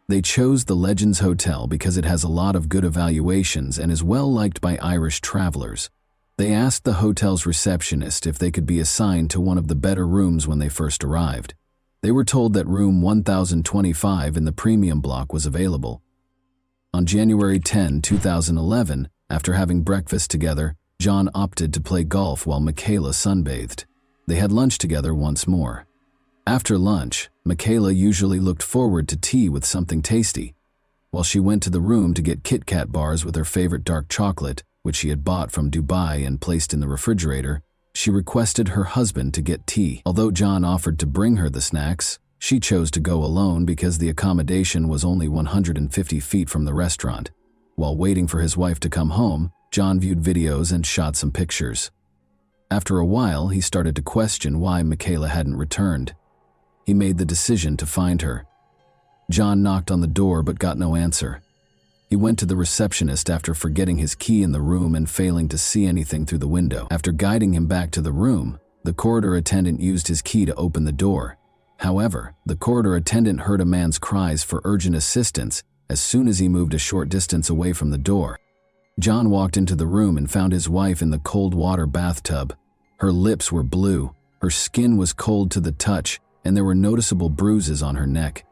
They chose the Legends Hotel because it has a lot of good evaluations and is well liked by Irish travelers. They asked the hotel's receptionist if they could be assigned to one of the better rooms when they first arrived. They were told that room 1025 in the premium block was available. On January 10, 2011, after having breakfast together, John opted to play golf while Michaela sunbathed. They had lunch together once more. After lunch, Michaela usually looked forward to tea with something tasty. While she went to the room to get Kit Kat bars with her favorite dark chocolate, which she had bought from Dubai and placed in the refrigerator, she requested her husband to get tea. Although John offered to bring her the snacks, she chose to go alone because the accommodation was only 150 feet from the restaurant. While waiting for his wife to come home, John viewed videos and shot some pictures. After a while, he started to question why Michaela hadn't returned. He made the decision to find her. John knocked on the door but got no answer. He went to the receptionist after forgetting his key in the room and failing to see anything through the window. After guiding him back to the room, the corridor attendant used his key to open the door. However, the corridor attendant heard a man's cries for urgent assistance as soon as he moved a short distance away from the door. John walked into the room and found his wife in the cold water bathtub. Her lips were blue, her skin was cold to the touch, and there were noticeable bruises on her neck.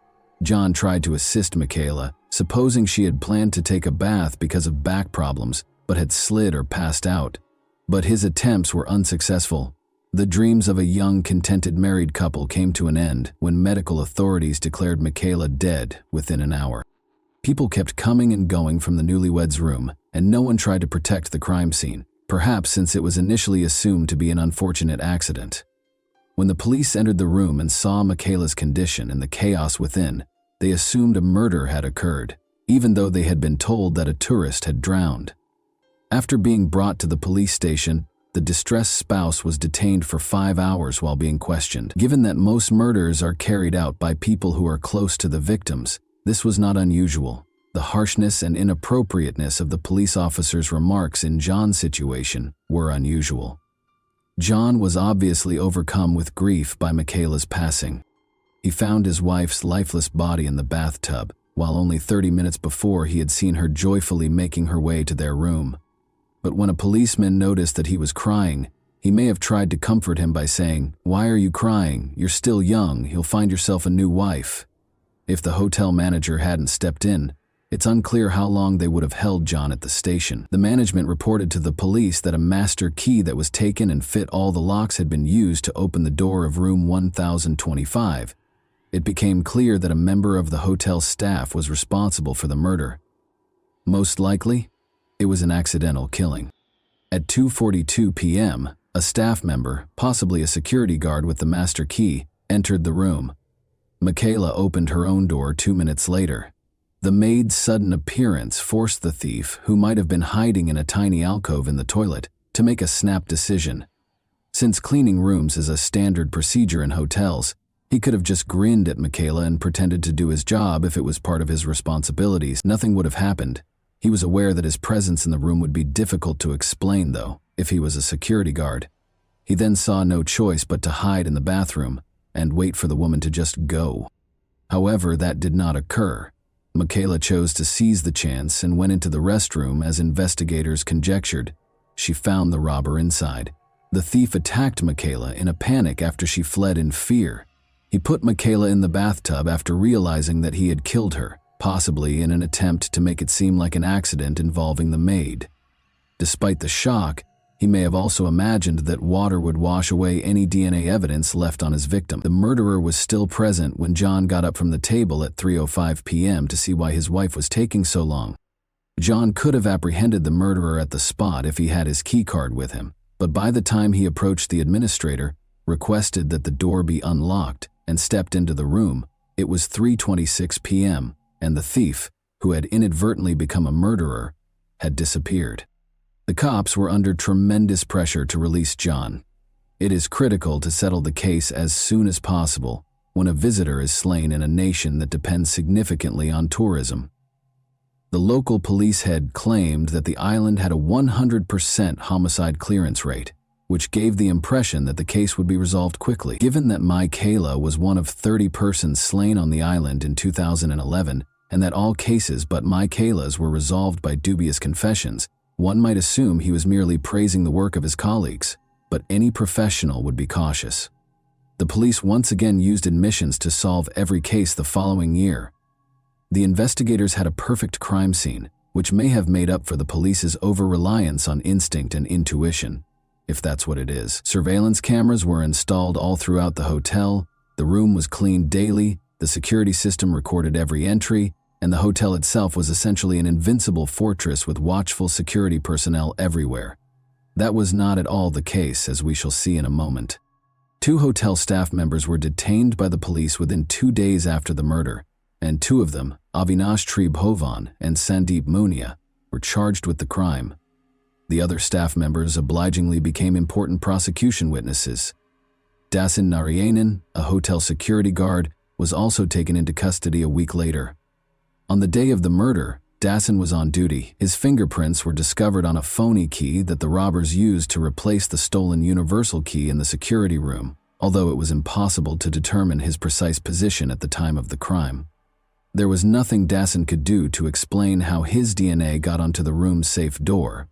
John tried to assist Michaela, supposing she had planned to take a bath because of back problems, but had slid or passed out. But his attempts were unsuccessful. The dreams of a young, contented married couple came to an end when medical authorities declared Michaela dead within an hour. People kept coming and going from the newlyweds' room, and no one tried to protect the crime scene, perhaps since it was initially assumed to be an unfortunate accident. When the police entered the room and saw Michaela's condition and the chaos within, they assumed a murder had occurred, even though they had been told that a tourist had drowned. After being brought to the police station, the distressed spouse was detained for 5 hours while being questioned. Given that most murders are carried out by people who are close to the victims, this was not unusual. The harshness and inappropriateness of the police officer's remarks in John's situation were unusual. John was obviously overcome with grief by Michaela's passing. He found his wife's lifeless body in the bathtub, while only 30 minutes before he had seen her joyfully making her way to their room. But when a policeman noticed that he was crying, he may have tried to comfort him by saying, "Why are you crying? You're still young, you'll find yourself a new wife." If the hotel manager hadn't stepped in, it's unclear how long they would have held John at the station. The management reported to the police that a master key that was taken and fit all the locks had been used to open the door of room 1025. It became clear that a member of the hotel staff was responsible for the murder. Most likely, it was an accidental killing. At 2:42 p.m., a staff member, possibly a security guard with the master key, entered the room. Michaela opened her own door 2 minutes later. The maid's sudden appearance forced the thief, who might have been hiding in a tiny alcove in the toilet, to make a snap decision. Since cleaning rooms is a standard procedure in hotels, he could have just grinned at Michaela and pretended to do his job if it was part of his responsibilities. Nothing would have happened. He was aware that his presence in the room would be difficult to explain, though, if he was a security guard. He then saw no choice but to hide in the bathroom and wait for the woman to just go. However, that did not occur. Michaela chose to seize the chance and went into the restroom as investigators conjectured. She found the robber inside. The thief attacked Michaela in a panic after she fled in fear. He put Michaela in the bathtub after realizing that he had killed her, possibly in an attempt to make it seem like an accident involving the maid. Despite the shock, he may have also imagined that water would wash away any DNA evidence left on his victim. The murderer was still present when John got up from the table at 3:05 p.m. to see why his wife was taking so long. John could have apprehended the murderer at the spot if he had his key card with him, but by the time he approached the administrator, requested that the door be unlocked, and stepped into the room, it was 3:26 p.m., and the thief, who had inadvertently become a murderer, had disappeared. The cops were under tremendous pressure to release John. It is critical to settle the case as soon as possible when a visitor is slain in a nation that depends significantly on tourism. The local police head claimed that the island had a 100% homicide clearance rate, which gave the impression that the case would be resolved quickly. Given that Michaela was one of 30 persons slain on the island in 2011, and that all cases but Michaela's were resolved by dubious confessions, one might assume he was merely praising the work of his colleagues, but any professional would be cautious. The police once again used admissions to solve every case the following year. The investigators had a perfect crime scene, which may have made up for the police's over-reliance on instinct and intuition, if that's what it is. Surveillance cameras were installed all throughout the hotel, The room was cleaned daily, the security system recorded every entry, and the hotel itself was essentially an invincible fortress with watchful security personnel everywhere. That was not at all the case, as we shall see in a moment. 2 hotel staff members were detained by the police within 2 days after the murder, and 2 of them, Avinash Tribhovan and Sandeep Munia, were charged with the crime. The other staff members obligingly became important prosecution witnesses. Dasan Narayanan, a hotel security guard, was also taken into custody a week later. On the day of the murder, Dasan was on duty. His fingerprints were discovered on a phony key that the robbers used to replace the stolen universal key in the security room, although it was impossible to determine his precise position at the time of the crime. There was nothing Dasan could do to explain how his DNA got onto the room's safe door.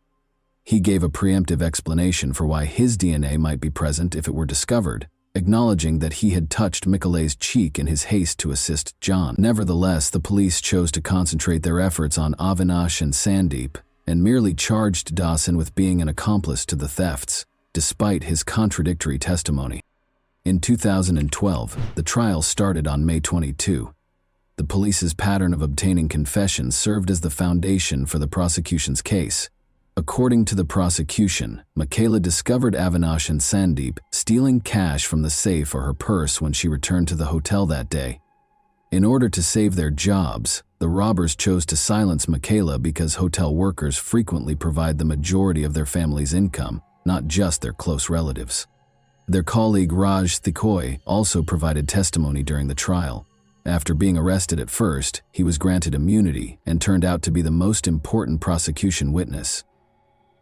He gave a preemptive explanation for why his DNA might be present if it were discovered, acknowledging that he had touched Michele's cheek in his haste to assist John. Nevertheless, the police chose to concentrate their efforts on Avinash and Sandeep and merely charged Dasan with being an accomplice to the thefts, despite his contradictory testimony. In 2012, the trial started on May 22. The police's pattern of obtaining confessions served as the foundation for the prosecution's case. According to the prosecution, Michele discovered Avinash and Sandeep stealing cash from the safe or her purse when she returned to the hotel that day. In order to save their jobs, the robbers chose to silence Michele because hotel workers frequently provide the majority of their family's income, not just their close relatives. Their colleague Raj Thikoi also provided testimony during the trial. After being arrested at first, he was granted immunity and turned out to be the most important prosecution witness.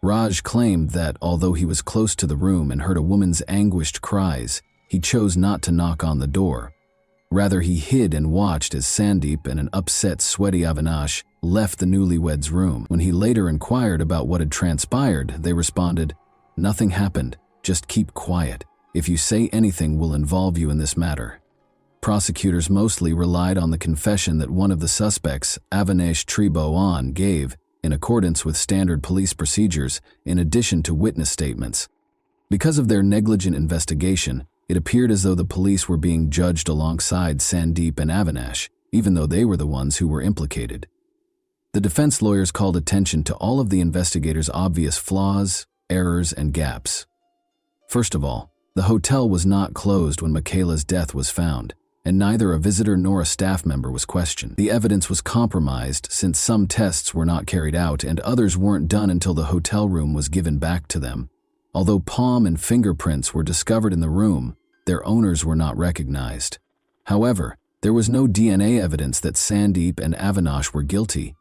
Raj claimed that although he was close to the room and heard a woman's anguished cries, he chose not to knock on the door. Rather, he hid and watched as Sandeep and an upset, sweaty Avinash left the newlyweds' room. When he later inquired about what had transpired, they responded, "Nothing happened, just keep quiet. If you say anything, we'll involve you in this matter." Prosecutors mostly relied on the confession that one of the suspects, Avinash Tribhovan, gave, in accordance with standard police procedures, in addition to witness statements. Because of their negligent investigation, it appeared as though the police were being judged alongside Sandeep and Avinash, even though they were the ones who were implicated. The defense lawyers called attention to all of the investigators' obvious flaws, errors, and gaps. First of all, the hotel was not closed when Michele's death was found, and neither a visitor nor a staff member was questioned. The evidence was compromised since some tests were not carried out and others weren't done until the hotel room was given back to them. Although palm and fingerprints were discovered in the room, their owners were not recognized. However, there was no DNA evidence that Sandeep and Avinash were guilty.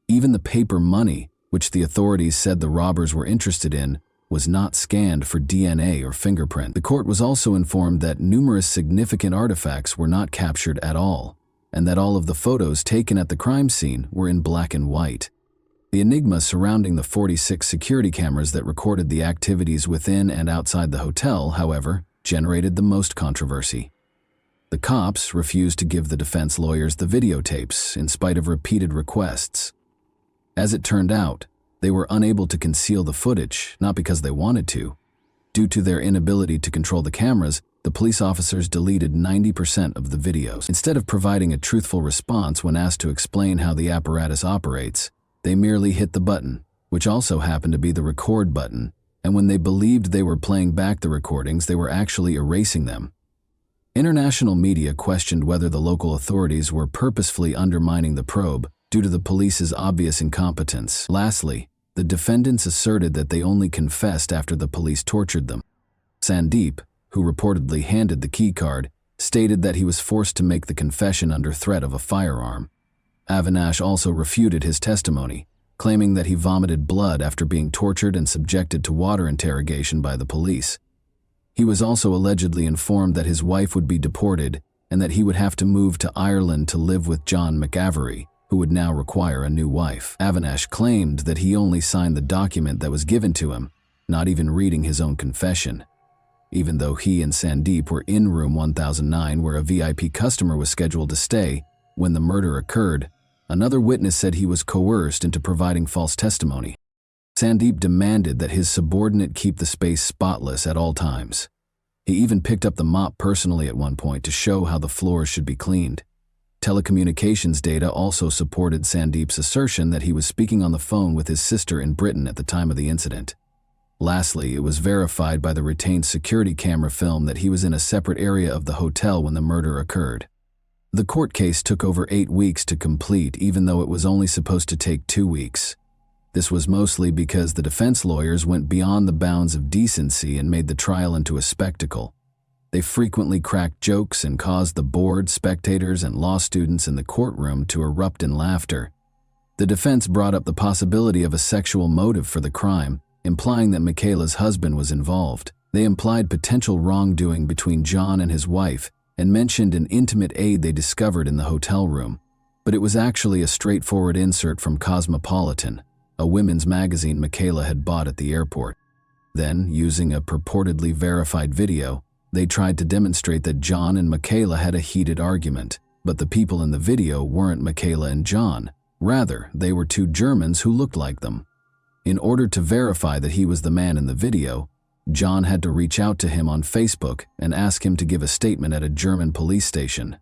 Even the paper money, which the authorities said the robbers were interested in, was not scanned for DNA or fingerprint. The court was also informed that numerous significant artifacts were not captured at all, and that all of the photos taken at the crime scene were in black and white. The enigma surrounding the 46 security cameras that recorded the activities within and outside the hotel, however, generated the most controversy. The cops refused to give the defense lawyers the videotapes in spite of repeated requests. As it turned out, they were unable to conceal the footage, not because they wanted to. Due to their inability to control the cameras, the police officers deleted 90% of the videos. Instead of providing a truthful response when asked to explain how the apparatus operates, they merely hit the button, which also happened to be the record button, and when they believed they were playing back the recordings, they were actually erasing them. International media questioned whether the local authorities were purposefully undermining the probe due to the police's obvious incompetence. Lastly, the defendants asserted that they only confessed after the police tortured them. Sandeep, who reportedly handed the keycard, stated that he was forced to make the confession under threat of a firearm. Avinash also refuted his testimony, claiming that he vomited blood after being tortured and subjected to water interrogation by the police. He was also allegedly informed that his wife would be deported and that he would have to move to Ireland to live with John McAvery, who would now require a new wife. Avinash claimed that he only signed the document that was given to him, not even reading his own confession. Even though he and Sandeep were in room 1009 where a VIP customer was scheduled to stay when the murder occurred, another witness said he was coerced into providing false testimony. Sandeep demanded that his subordinate keep the space spotless at all times. He even picked up the mop personally at one point to show how the floors should be cleaned. Telecommunications data also supported Sandeep's assertion that he was speaking on the phone with his sister in Britain at the time of the incident. Lastly, it was verified by the retained security camera film that he was in a separate area of the hotel when the murder occurred. The court case took over 8 weeks to complete, even though it was only supposed to take 2 weeks. This was mostly because the defense lawyers went beyond the bounds of decency and made the trial into a spectacle. They frequently cracked jokes and caused the board, spectators, and law students in the courtroom to erupt in laughter. The defense brought up the possibility of a sexual motive for the crime, implying that Michaela's husband was involved. They implied potential wrongdoing between John and his wife and mentioned an intimate aid they discovered in the hotel room, but it was actually a straightforward insert from Cosmopolitan, a women's magazine Michaela had bought at the airport. Then, using a purportedly verified video, they tried to demonstrate that John and Michaela had a heated argument, but the people in the video weren't Michaela and John. Rather, they were 2 Germans who looked like them. In order to verify that he was the man in the video, John had to reach out to him on Facebook and ask him to give a statement at a German police station.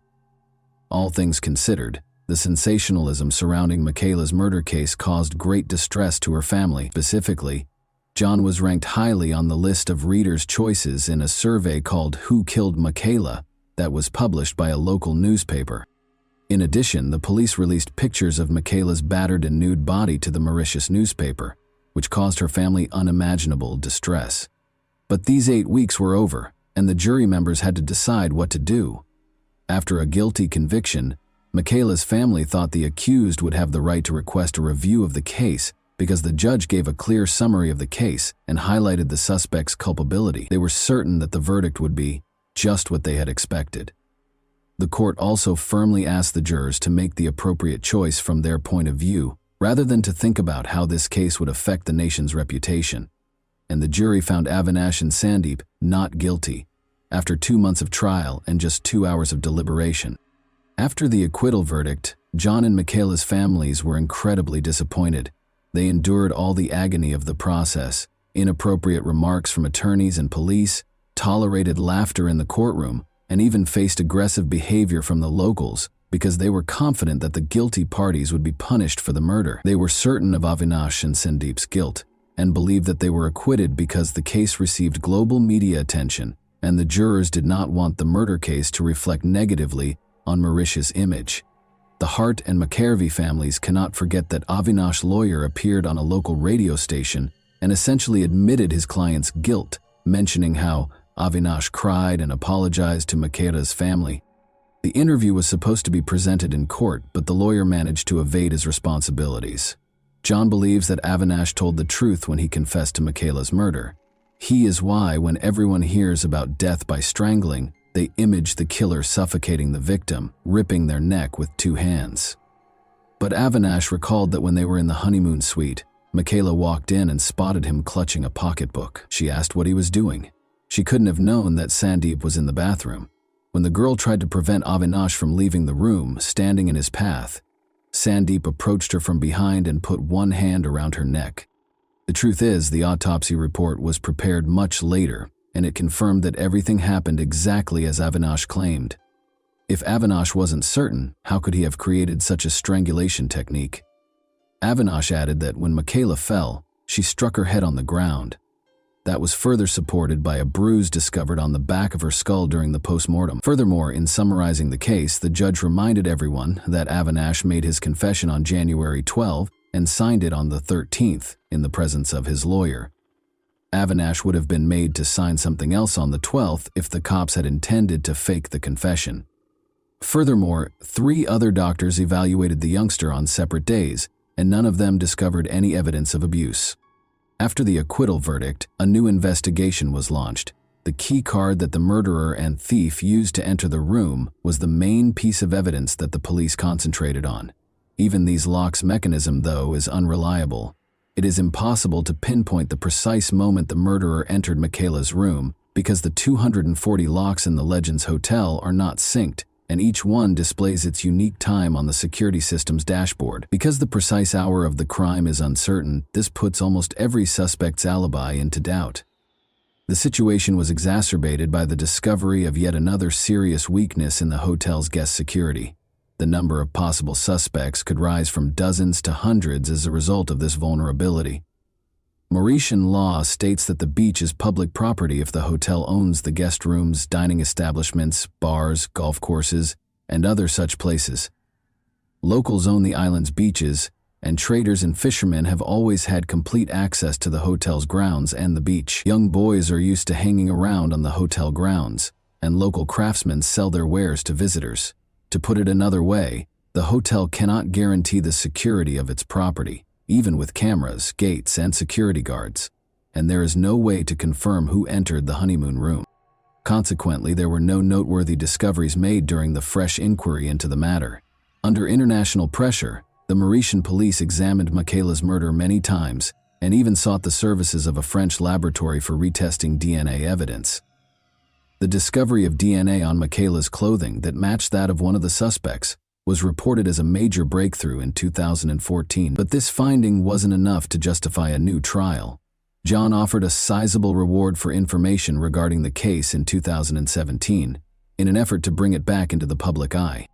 All things considered, the sensationalism surrounding Michaela's murder case caused great distress to her family. Specifically, John was ranked highly on the list of readers' choices in a survey called Who Killed Michaela that was published by a local newspaper. In addition, the police released pictures of Michaela's battered and nude body to the Mauritius newspaper, which caused her family unimaginable distress. But these 8 weeks were over, and the jury members had to decide what to do. After a guilty conviction, Michaela's family thought the accused would have the right to request a review of the case because the judge gave a clear summary of the case and highlighted the suspect's culpability. They were certain that the verdict would be just what they had expected. The court also firmly asked the jurors to make the appropriate choice from their point of view, rather than to think about how this case would affect the nation's reputation. And the jury found Avinash and Sandeep not guilty, after 2 months of trial and just 2 hours of deliberation. After the acquittal verdict, John and Michaela's families were incredibly disappointed. They endured all the agony of the process, inappropriate remarks from attorneys and police, tolerated laughter in the courtroom, and even faced aggressive behavior from the locals, because they were confident that the guilty parties would be punished for the murder. They were certain of Avinash and Sandeep's guilt, and believed that they were acquitted because the case received global media attention, and the jurors did not want the murder case to reflect negatively on Mauritius' image. The Hart and McKervey families cannot forget that Avinash's lawyer appeared on a local radio station and essentially admitted his client's guilt, mentioning how Avinash cried and apologized to Michaela's family. The interview was supposed to be presented in court, but the lawyer managed to evade his responsibilities. John believes that Avinash told the truth when he confessed to Michaela's murder. He is why, when everyone hears about death by strangling, they image the killer suffocating the victim, ripping their neck with 2 hands. But Avinash recalled that when they were in the honeymoon suite, Michaela walked in and spotted him clutching a pocketbook. She asked what he was doing. She couldn't have known that Sandeep was in the bathroom. When the girl tried to prevent Avinash from leaving the room, standing in his path, Sandeep approached her from behind and put one hand around her neck. The truth is, the autopsy report was prepared much later, and it confirmed that everything happened exactly as Avinash claimed. If Avinash wasn't certain, how could he have created such a strangulation technique? Avinash added that when Michaela fell, she struck her head on the ground. That was further supported by a bruise discovered on the back of her skull during the postmortem. Furthermore, in summarizing the case, the judge reminded everyone that Avinash made his confession on January 12 and signed it on the 13th in the presence of his lawyer. Avinash would have been made to sign something else on the 12th if the cops had intended to fake the confession. Furthermore, 3 other doctors evaluated the youngster on separate days, and none of them discovered any evidence of abuse. After the acquittal verdict, a new investigation was launched. The key card that the murderer and thief used to enter the room was the main piece of evidence that the police concentrated on. Even these locks' mechanism, though, is unreliable. It is impossible to pinpoint the precise moment the murderer entered Michaela's room because the 240 locks in the Legends Hotel are not synced, and each one displays its unique time on the security system's dashboard. Because the precise hour of the crime is uncertain, this puts almost every suspect's alibi into doubt. The situation was exacerbated by the discovery of yet another serious weakness in the hotel's guest security. The number of possible suspects could rise from dozens to hundreds as a result of this vulnerability. Mauritian law states that the beach is public property if the hotel owns the guest rooms, dining establishments, bars, golf courses, and other such places. Locals own the island's beaches, and traders and fishermen have always had complete access to the hotel's grounds and the beach. Young boys are used to hanging around on the hotel grounds, and local craftsmen sell their wares to visitors. To put it another way, the hotel cannot guarantee the security of its property, even with cameras, gates, and security guards, and there is no way to confirm who entered the honeymoon room. Consequently, there were no noteworthy discoveries made during the fresh inquiry into the matter. Under international pressure, the Mauritian police examined Michaela's murder many times and even sought the services of a French laboratory for retesting DNA evidence. The discovery of DNA on Michaela's clothing that matched that of one of the suspects was reported as a major breakthrough in 2014, but this finding wasn't enough to justify a new trial. John offered a sizable reward for information regarding the case in 2017, in an effort to bring it back into the public eye.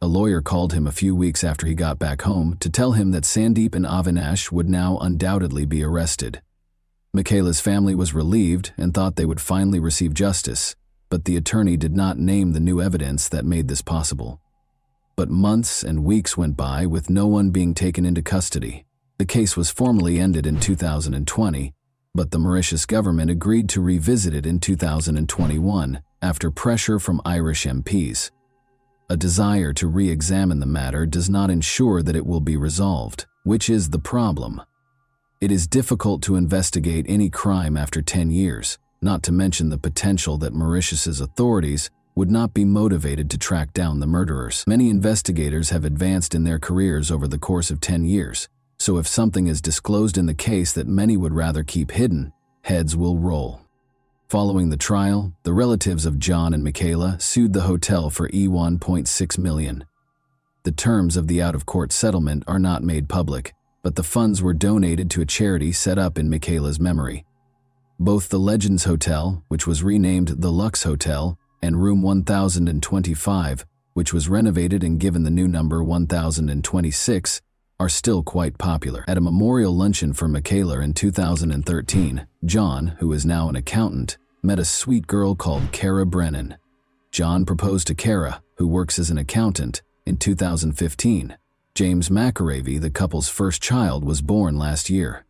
A lawyer called him a few weeks after he got back home to tell him that Sandeep and Avinash would now undoubtedly be arrested. Michaela's family was relieved and thought they would finally receive justice, but the attorney did not name the new evidence that made this possible. But months and weeks went by with no one being taken into custody. The case was formally ended in 2020, but the Mauritius government agreed to revisit it in 2021 after pressure from Irish MPs. A desire to re-examine the matter does not ensure that it will be resolved, which is the problem. It is difficult to investigate any crime after 10 years, not to mention the potential that Mauritius's authorities would not be motivated to track down the murderers. Many investigators have advanced in their careers over the course of 10 years, so if something is disclosed in the case that many would rather keep hidden, heads will roll. Following the trial, the relatives of John and Michaela sued the hotel for $1.6 million. The terms of the out-of-court settlement are not made public, but the funds were donated to a charity set up in Michaela's memory. Both the Legends Hotel, which was renamed the Lux Hotel, and Room 1025, which was renovated and given the new number 1026, are still quite popular. At a memorial luncheon for Michaela in 2013, John, who is now an accountant, met a sweet girl called Kara Brennan. John proposed to Kara, who works as an accountant, in 2015. James McAravey, the couple's first child, was born last year.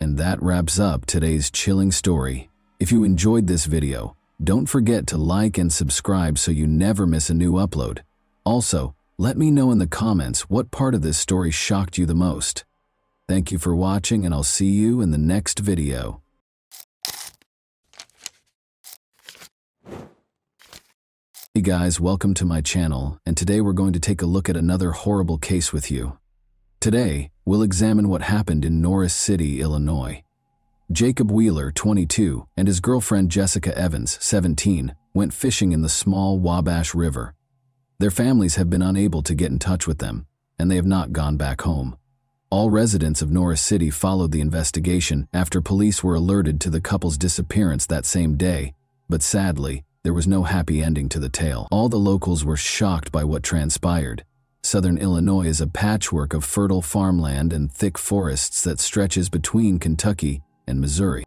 And that wraps up today's chilling story. If you enjoyed this video, don't forget to like and subscribe so you never miss a new upload. Also, let me know in the comments what part of this story shocked you the most. Thank you for watching, and I'll see you in the next video. Hey guys, welcome to my channel, and today we're going to take a look at another horrible case with you. Today, we'll examine what happened in Norris City, Illinois. Jacob Wheeler, 22, and his girlfriend Jessica Evans, 17, went fishing in the small Wabash River. Their families have been unable to get in touch with them, and they have not gone back home. All residents of Norris City followed the investigation after police were alerted to the couple's disappearance that same day, but sadly, there was no happy ending to the tale. All the locals were shocked by what transpired. Southern Illinois is a patchwork of fertile farmland and thick forests that stretches between Kentucky and Missouri.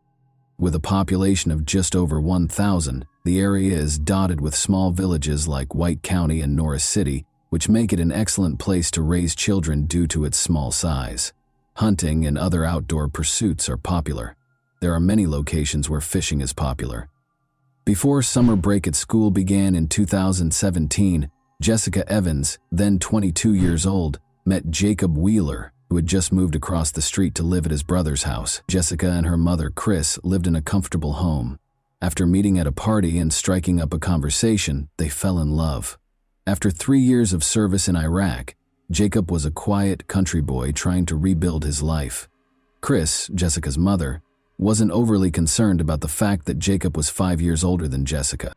With a population of just over 1,000, the area is dotted with small villages like White County and Norris City, which make it an excellent place to raise children due to its small size. Hunting and other outdoor pursuits are popular. There are many locations where fishing is popular. Before summer break at school began in 2017, Jessica Evans, then 22 years old, met Jacob Wheeler, who had just moved across the street to live at his brother's house. Jessica and her mother, Chris, lived in a comfortable home. After meeting at a party and striking up a conversation, they fell in love. After 3 years of service in Iraq, Jacob was a quiet country boy trying to rebuild his life. Chris, Jessica's mother, wasn't overly concerned about the fact that Jacob was 5 years older than Jessica.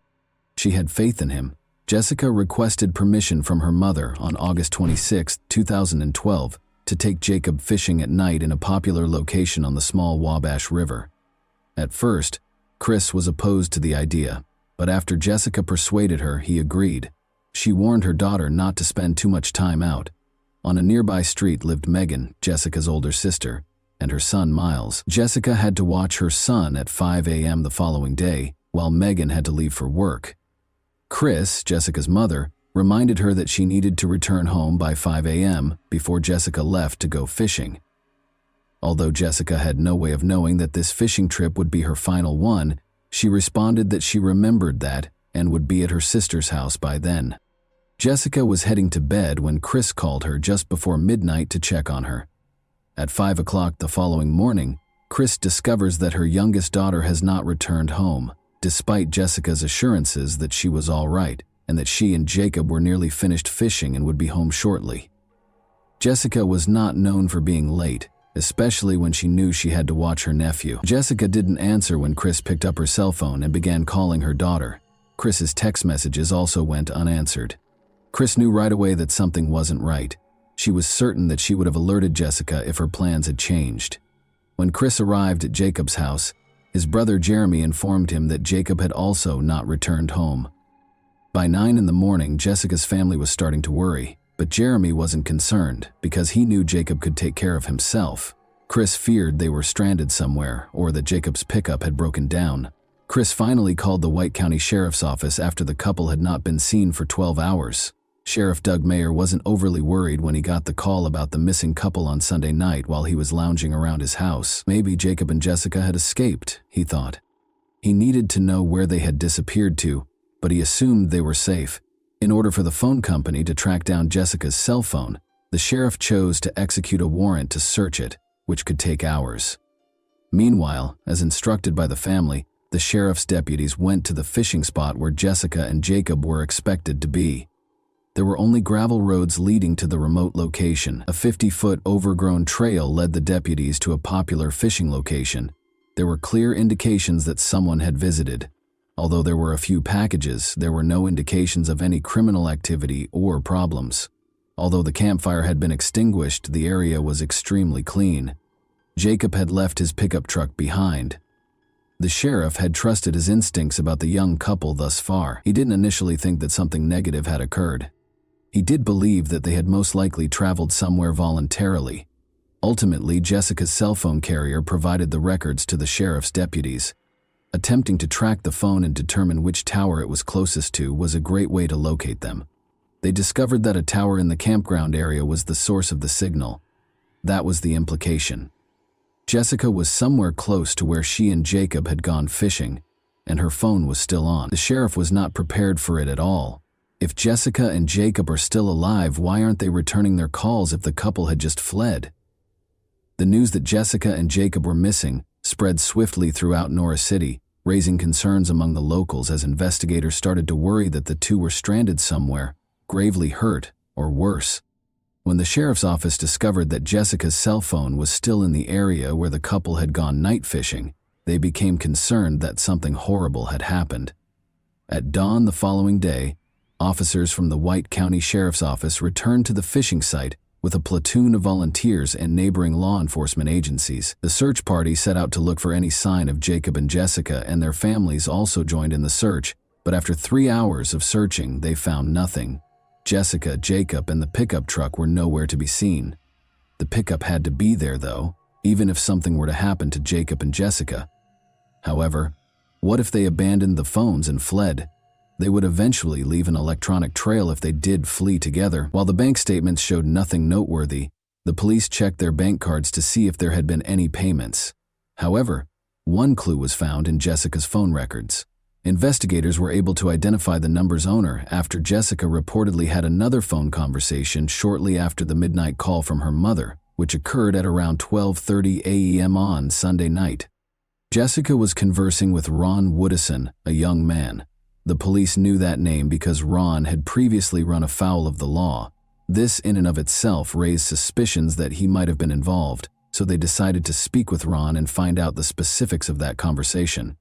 She had faith in him. Jessica requested permission from her mother on August 26, 2012, to take Jacob fishing at night in a popular location on the small Wabash River. At first, Chris was opposed to the idea, but after Jessica persuaded her, he agreed. She warned her daughter not to spend too much time out. On a nearby street lived Megan, Jessica's older sister, and her son Miles. Jessica had to watch her son at 5 a.m. the following day, while Megan had to leave for work. Chris, Jessica's mother, reminded her that she needed to return home by 5 a.m. before Jessica left to go fishing. Although Jessica had no way of knowing that this fishing trip would be her final one, she responded that she remembered that and would be at her sister's house by then. Jessica was heading to bed when Chris called her just before midnight to check on her. At 5 o'clock the following morning, Chris discovers that her youngest daughter has not returned home, despite Jessica's assurances that she was all right and that she and Jacob were nearly finished fishing and would be home shortly. Jessica was not known for being late, especially when she knew she had to watch her nephew. Jessica didn't answer when Chris picked up her cell phone and began calling her daughter. Chris's text messages also went unanswered. Chris knew right away that something wasn't right. She was certain that she would have alerted Jessica if her plans had changed. When Chris arrived at Jacob's house, his brother Jeremy informed him that Jacob had also not returned home. By 9 in the morning, Jessica's family was starting to worry, but Jeremy wasn't concerned because he knew Jacob could take care of himself. Chris feared they were stranded somewhere or that Jacob's pickup had broken down. Chris finally called the White County Sheriff's Office after the couple had not been seen for 12 hours. Sheriff Doug Mayer wasn't overly worried when he got the call about the missing couple on Sunday night while he was lounging around his house. Maybe Jacob and Jessica had escaped, he thought. He needed to know where they had disappeared to, but he assumed they were safe. In order for the phone company to track down Jessica's cell phone, the sheriff chose to execute a warrant to search it, which could take hours. Meanwhile, as instructed by the family, the sheriff's deputies went to the fishing spot where Jessica and Jacob were expected to be. There were only gravel roads leading to the remote location. A 50-foot overgrown trail led the deputies to a popular fishing location. There were clear indications that someone had visited. Although there were a few packages, there were no indications of any criminal activity or problems. Although the campfire had been extinguished, the area was extremely clean. Jacob had left his pickup truck behind. The sheriff had trusted his instincts about the young couple thus far. He didn't initially think that something negative had occurred. He did believe that they had most likely traveled somewhere voluntarily. Ultimately, Jessica's cell phone carrier provided the records to the sheriff's deputies. Attempting to track the phone and determine which tower it was closest to was a great way to locate them. They discovered that a tower in the campground area was the source of the signal. That was the implication. Jessica was somewhere close to where she and Jacob had gone fishing, and her phone was still on. The sheriff was not prepared for it at all. If Jessica and Jacob are still alive, why aren't they returning their calls if the couple had just fled? The news that Jessica and Jacob were missing spread swiftly throughout Norris City, raising concerns among the locals as investigators started to worry that the two were stranded somewhere, gravely hurt, or worse. When the sheriff's office discovered that Jessica's cell phone was still in the area where the couple had gone night fishing, they became concerned that something horrible had happened. At dawn the following day, officers from the White County Sheriff's Office returned to the fishing site with a platoon of volunteers and neighboring law enforcement agencies. The search party set out to look for any sign of Jacob and Jessica, and their families also joined in the search, but after 3 hours of searching, they found nothing. Jessica, Jacob, and the pickup truck were nowhere to be seen. The pickup had to be there, though, even if something were to happen to Jacob and Jessica. However, what if they abandoned the phones and fled? They would eventually leave an electronic trail if they did flee together. While the bank statements showed nothing noteworthy, the police checked their bank cards to see if there had been any payments. However, one clue was found in Jessica's phone records. Investigators were able to identify the number's owner after Jessica reportedly had another phone conversation shortly after the midnight call from her mother, which occurred at around 12:30 a.m. on Sunday night. Jessica was conversing with Ron Woodison, a young man. The police knew that name because Ron had previously run afoul of the law. This in and of itself raised suspicions that he might have been involved, so they decided to speak with Ron and find out the specifics of that conversation.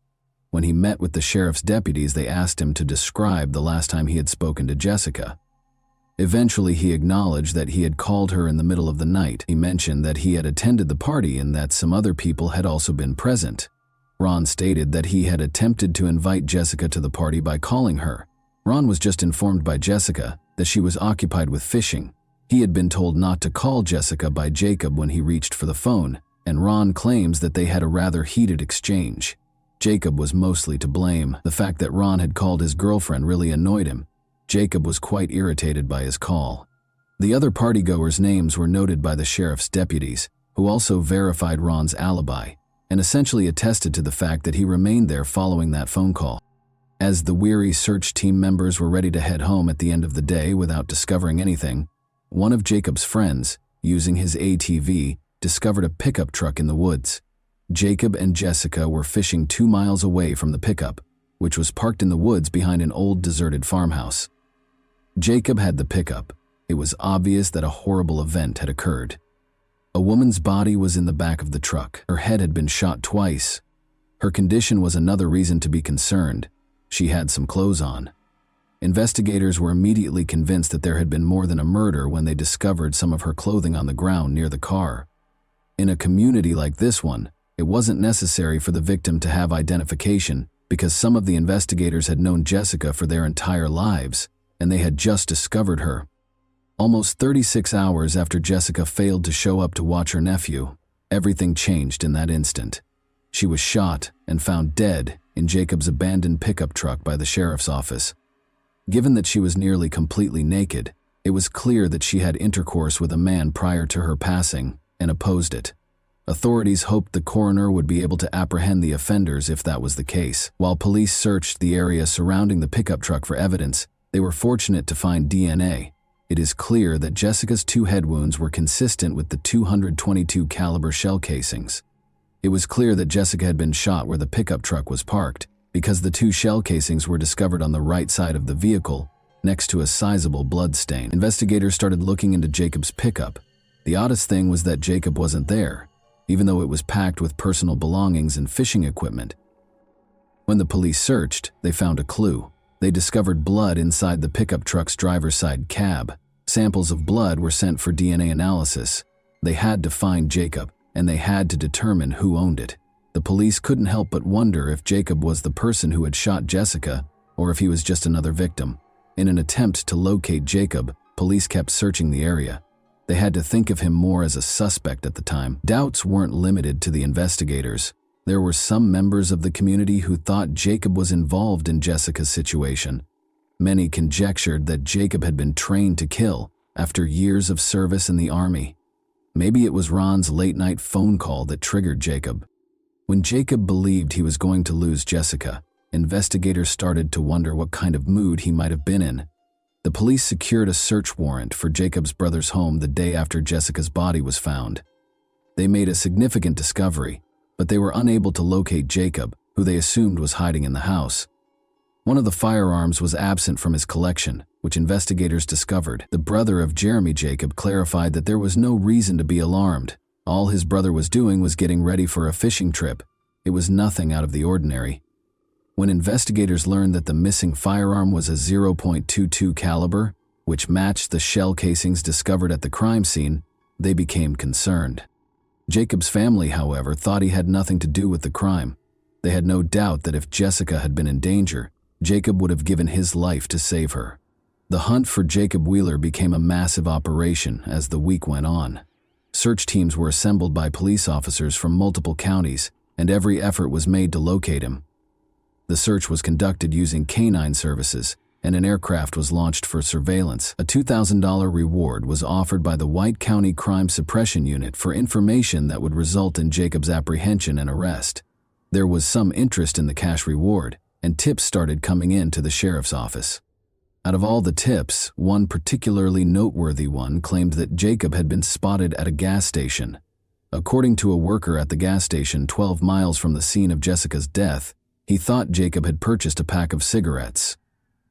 When he met with the sheriff's deputies, they asked him to describe the last time he had spoken to Jessica. Eventually, he acknowledged that he had called her in the middle of the night. He mentioned that he had attended the party and that some other people had also been present. Ron stated that he had attempted to invite Jessica to the party by calling her. Ron was just informed by Jessica that she was occupied with fishing. He had been told not to call Jessica by Jacob when he reached for the phone, and Ron claims that they had a rather heated exchange. Jacob was mostly to blame. The fact that Ron had called his girlfriend really annoyed him. Jacob was quite irritated by his call. The other partygoers' names were noted by the sheriff's deputies, who also verified Ron's alibi and essentially attested to the fact that he remained there following that phone call. As the weary search team members were ready to head home at the end of the day without discovering anything, one of Jacob's friends, using his ATV, discovered a pickup truck in the woods. Jacob and Jessica were fishing 2 miles away from the pickup, which was parked in the woods behind an old deserted farmhouse. Jacob had the pickup. It was obvious that a horrible event had occurred. A woman's body was in the back of the truck. Her head had been shot twice. Her condition was another reason to be concerned. She had some clothes on. Investigators were immediately convinced that there had been more than a murder when they discovered some of her clothing on the ground near the car. In a community like this one, it wasn't necessary for the victim to have identification because some of the investigators had known Jessica for their entire lives, and they had just discovered her. Almost 36 hours after Jessica failed to show up to watch her nephew, everything changed in that instant. She was shot and found dead in Jacob's abandoned pickup truck by the sheriff's office. Given that she was nearly completely naked, it was clear that she had intercourse with a man prior to her passing and opposed it. Authorities hoped the coroner would be able to apprehend the offenders if that was the case. While police searched the area surrounding the pickup truck for evidence, they were fortunate to find DNA. It is clear that Jessica's 2 head wounds were consistent with the .222 caliber shell casings. It was clear that Jessica had been shot where the pickup truck was parked, because the 2 shell casings were discovered on the right side of the vehicle, next to a sizable blood stain. Investigators started looking into Jacob's pickup. The oddest thing was that Jacob wasn't there, even though it was packed with personal belongings and fishing equipment. When the police searched, they found a clue. They discovered blood inside the pickup truck's driver's side cab. Samples of blood were sent for DNA analysis. They had to find Jacob, and they had to determine who owned it. The police couldn't help but wonder if Jacob was the person who had shot Jessica, or if he was just another victim. In an attempt to locate Jacob, police kept searching the area. They had to think of him more as a suspect at the time. Doubts weren't limited to the investigators. There were some members of the community who thought Jacob was involved in Jessica's situation. Many conjectured that Jacob had been trained to kill after years of service in the army. Maybe it was Ron's late-night phone call that triggered Jacob. When Jacob believed he was going to lose Jessica, investigators started to wonder what kind of mood he might have been in. The police secured a search warrant for Jacob's brother's home the day after Jessica's body was found. They made a significant discovery, but they were unable to locate Jacob, who they assumed was hiding in the house. One of the firearms was absent from his collection, which investigators discovered. The brother of Jeremy Jacob clarified that there was no reason to be alarmed. All his brother was doing was getting ready for a fishing trip. It was nothing out of the ordinary. When investigators learned that the missing firearm was a .22 caliber, which matched the shell casings discovered at the crime scene, they became concerned. Jacob's family, however, thought he had nothing to do with the crime. They had no doubt that if Jessica had been in danger, Jacob would have given his life to save her. The hunt for Jacob Wheeler became a massive operation as the week went on. Search teams were assembled by police officers from multiple counties, and every effort was made to locate him. The search was conducted using canine services, and an aircraft was launched for surveillance. A $2,000 reward was offered by the White County Crime Suppression Unit for information that would result in Jacob's apprehension and arrest. There was some interest in the cash reward, and tips started coming in to the sheriff's office. Out of all the tips, one particularly noteworthy one claimed that Jacob had been spotted at a gas station. According to a worker at the gas station 12 miles from the scene of Jessica's death, he thought Jacob had purchased a pack of cigarettes.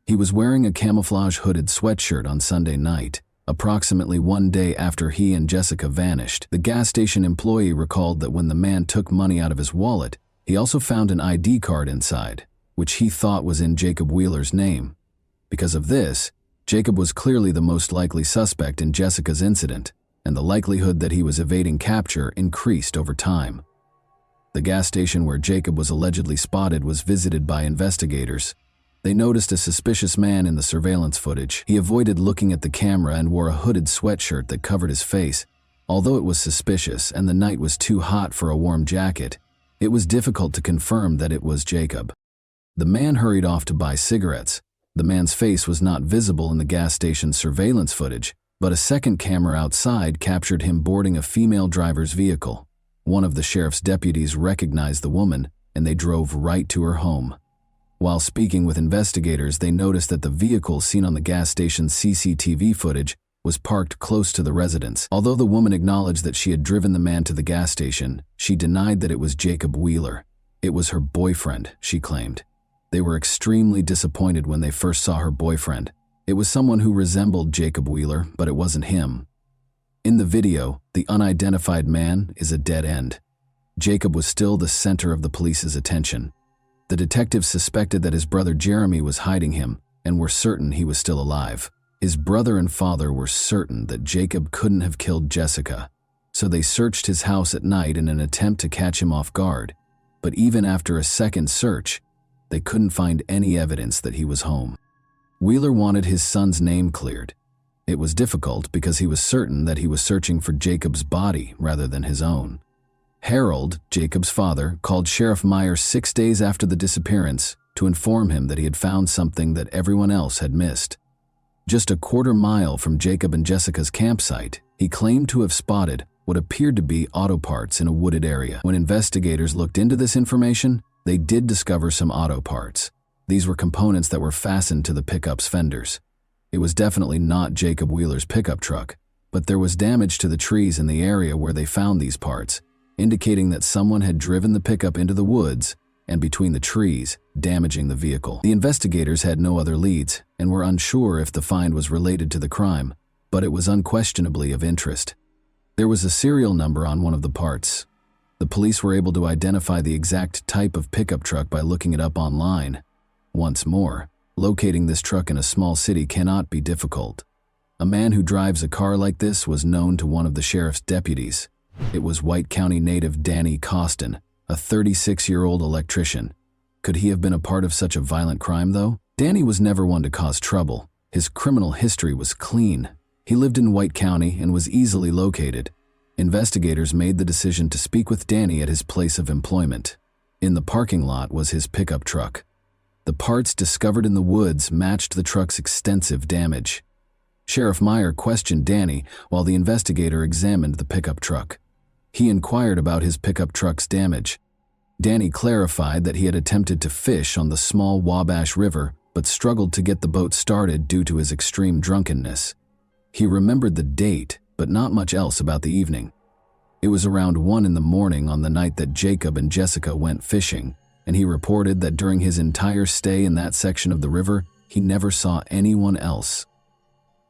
He was wearing a camouflage hooded sweatshirt on Sunday night, approximately 1 day after he and Jessica vanished. The gas station employee recalled that when the man took money out of his wallet, he also found an ID card inside, which he thought was in Jacob Wheeler's name. Because of this, Jacob was clearly the most likely suspect in Jessica's incident, and the likelihood that he was evading capture increased over time. The gas station where Jacob was allegedly spotted was visited by investigators. They noticed a suspicious man in the surveillance footage. He avoided looking at the camera and wore a hooded sweatshirt that covered his face. Although it was suspicious and the night was too hot for a warm jacket, it was difficult to confirm that it was Jacob. The man hurried off to buy cigarettes. The man's face was not visible in the gas station's surveillance footage, but a second camera outside captured him boarding a female driver's vehicle. One of the sheriff's deputies recognized the woman, and they drove right to her home. While speaking with investigators, they noticed that the vehicle seen on the gas station's CCTV footage was parked close to the residence. Although the woman acknowledged that she had driven the man to the gas station, she denied that it was Jacob Wheeler. It was her boyfriend, she claimed. They were extremely disappointed when they first saw her boyfriend. It was someone who resembled Jacob Wheeler, but it wasn't him. In the video, the unidentified man is a dead end. Jacob was still the center of the police's attention. The detectives suspected that his brother Jeremy was hiding him and were certain he was still alive. His brother and father were certain that Jacob couldn't have killed Jessica, so they searched his house at night in an attempt to catch him off guard. But even after a second search, they couldn't find any evidence that he was home. Wheeler wanted his son's name cleared. It was difficult because he was certain that he was searching for Jacob's body rather than his own. Harold, Jacob's father, called Sheriff Meyer 6 days after the disappearance to inform him that he had found something that everyone else had missed. Just a quarter-mile from Jacob and Jessica's campsite, he claimed to have spotted what appeared to be auto parts in a wooded area. When investigators looked into this information, they did discover some auto parts. These were components that were fastened to the pickup's fenders. It was definitely not Jacob Wheeler's pickup truck, but there was damage to the trees in the area where they found these parts, indicating that someone had driven the pickup into the woods and between the trees, damaging the vehicle. The investigators had no other leads and were unsure if the find was related to the crime, but it was unquestionably of interest. There was a serial number on one of the parts. The police were able to identify the exact type of pickup truck by looking it up online. Once more, locating this truck in a small city cannot be difficult. A man who drives a car like this was known to one of the sheriff's deputies. It was White County native Danny Costin, a 36-year-old electrician. Could he have been a part of such a violent crime, though? Danny was never one to cause trouble. His criminal history was clean. He lived in White County and was easily located. Investigators made the decision to speak with Danny at his place of employment. In the parking lot was his pickup truck. The parts discovered in the woods matched the truck's extensive damage. Sheriff Meyer questioned Danny while the investigator examined the pickup truck. He inquired about his pickup truck's damage. Danny clarified that he had attempted to fish on the small Wabash River but struggled to get the boat started due to his extreme drunkenness. He remembered the date, but not much else about the evening. It was around 1 in the morning on the night that Jacob and Jessica went fishing, and he reported that during his entire stay in that section of the river, he never saw anyone else.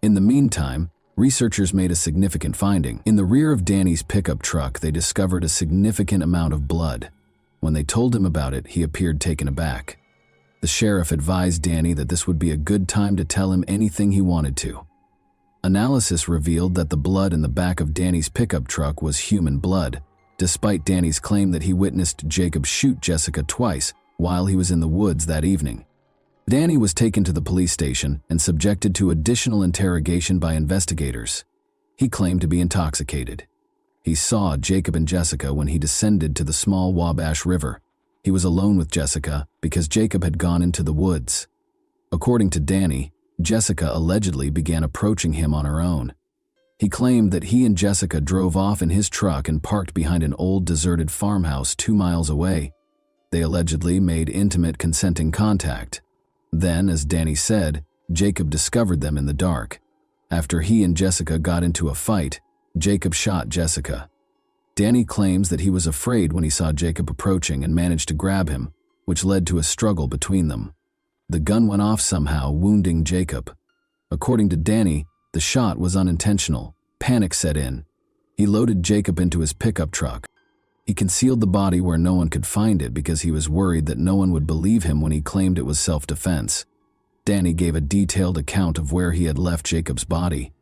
In the meantime, researchers made a significant finding. In the rear of Danny's pickup truck, they discovered a significant amount of blood. When they told him about it, he appeared taken aback. The sheriff advised Danny that this would be a good time to tell him anything he wanted to. Analysis revealed that the blood in the back of Danny's pickup truck was human blood, despite Danny's claim that he witnessed Jacob shoot Jessica twice while he was in the woods that evening. Danny was taken to the police station and subjected to additional interrogation by investigators. He claimed to be intoxicated. He saw Jacob and Jessica when he descended to the small Wabash River. He was alone with Jessica because Jacob had gone into the woods. According to Danny, Jessica allegedly began approaching him on her own. He claimed that he and Jessica drove off in his truck and parked behind an old deserted farmhouse 2 miles away. They allegedly made intimate consenting contact. Then, as Danny said, Jacob discovered them in the dark. After he and Jessica got into a fight, Jacob shot Jessica. Danny claims that he was afraid when he saw Jacob approaching and managed to grab him, which led to a struggle between them. The gun went off somehow, wounding Jacob. According to Danny, the shot was unintentional. Panic set in. He loaded Jacob into his pickup truck. He concealed the body where no one could find it because he was worried that no one would believe him when he claimed it was self-defense. Danny gave a detailed account of where he had left Jacob's body.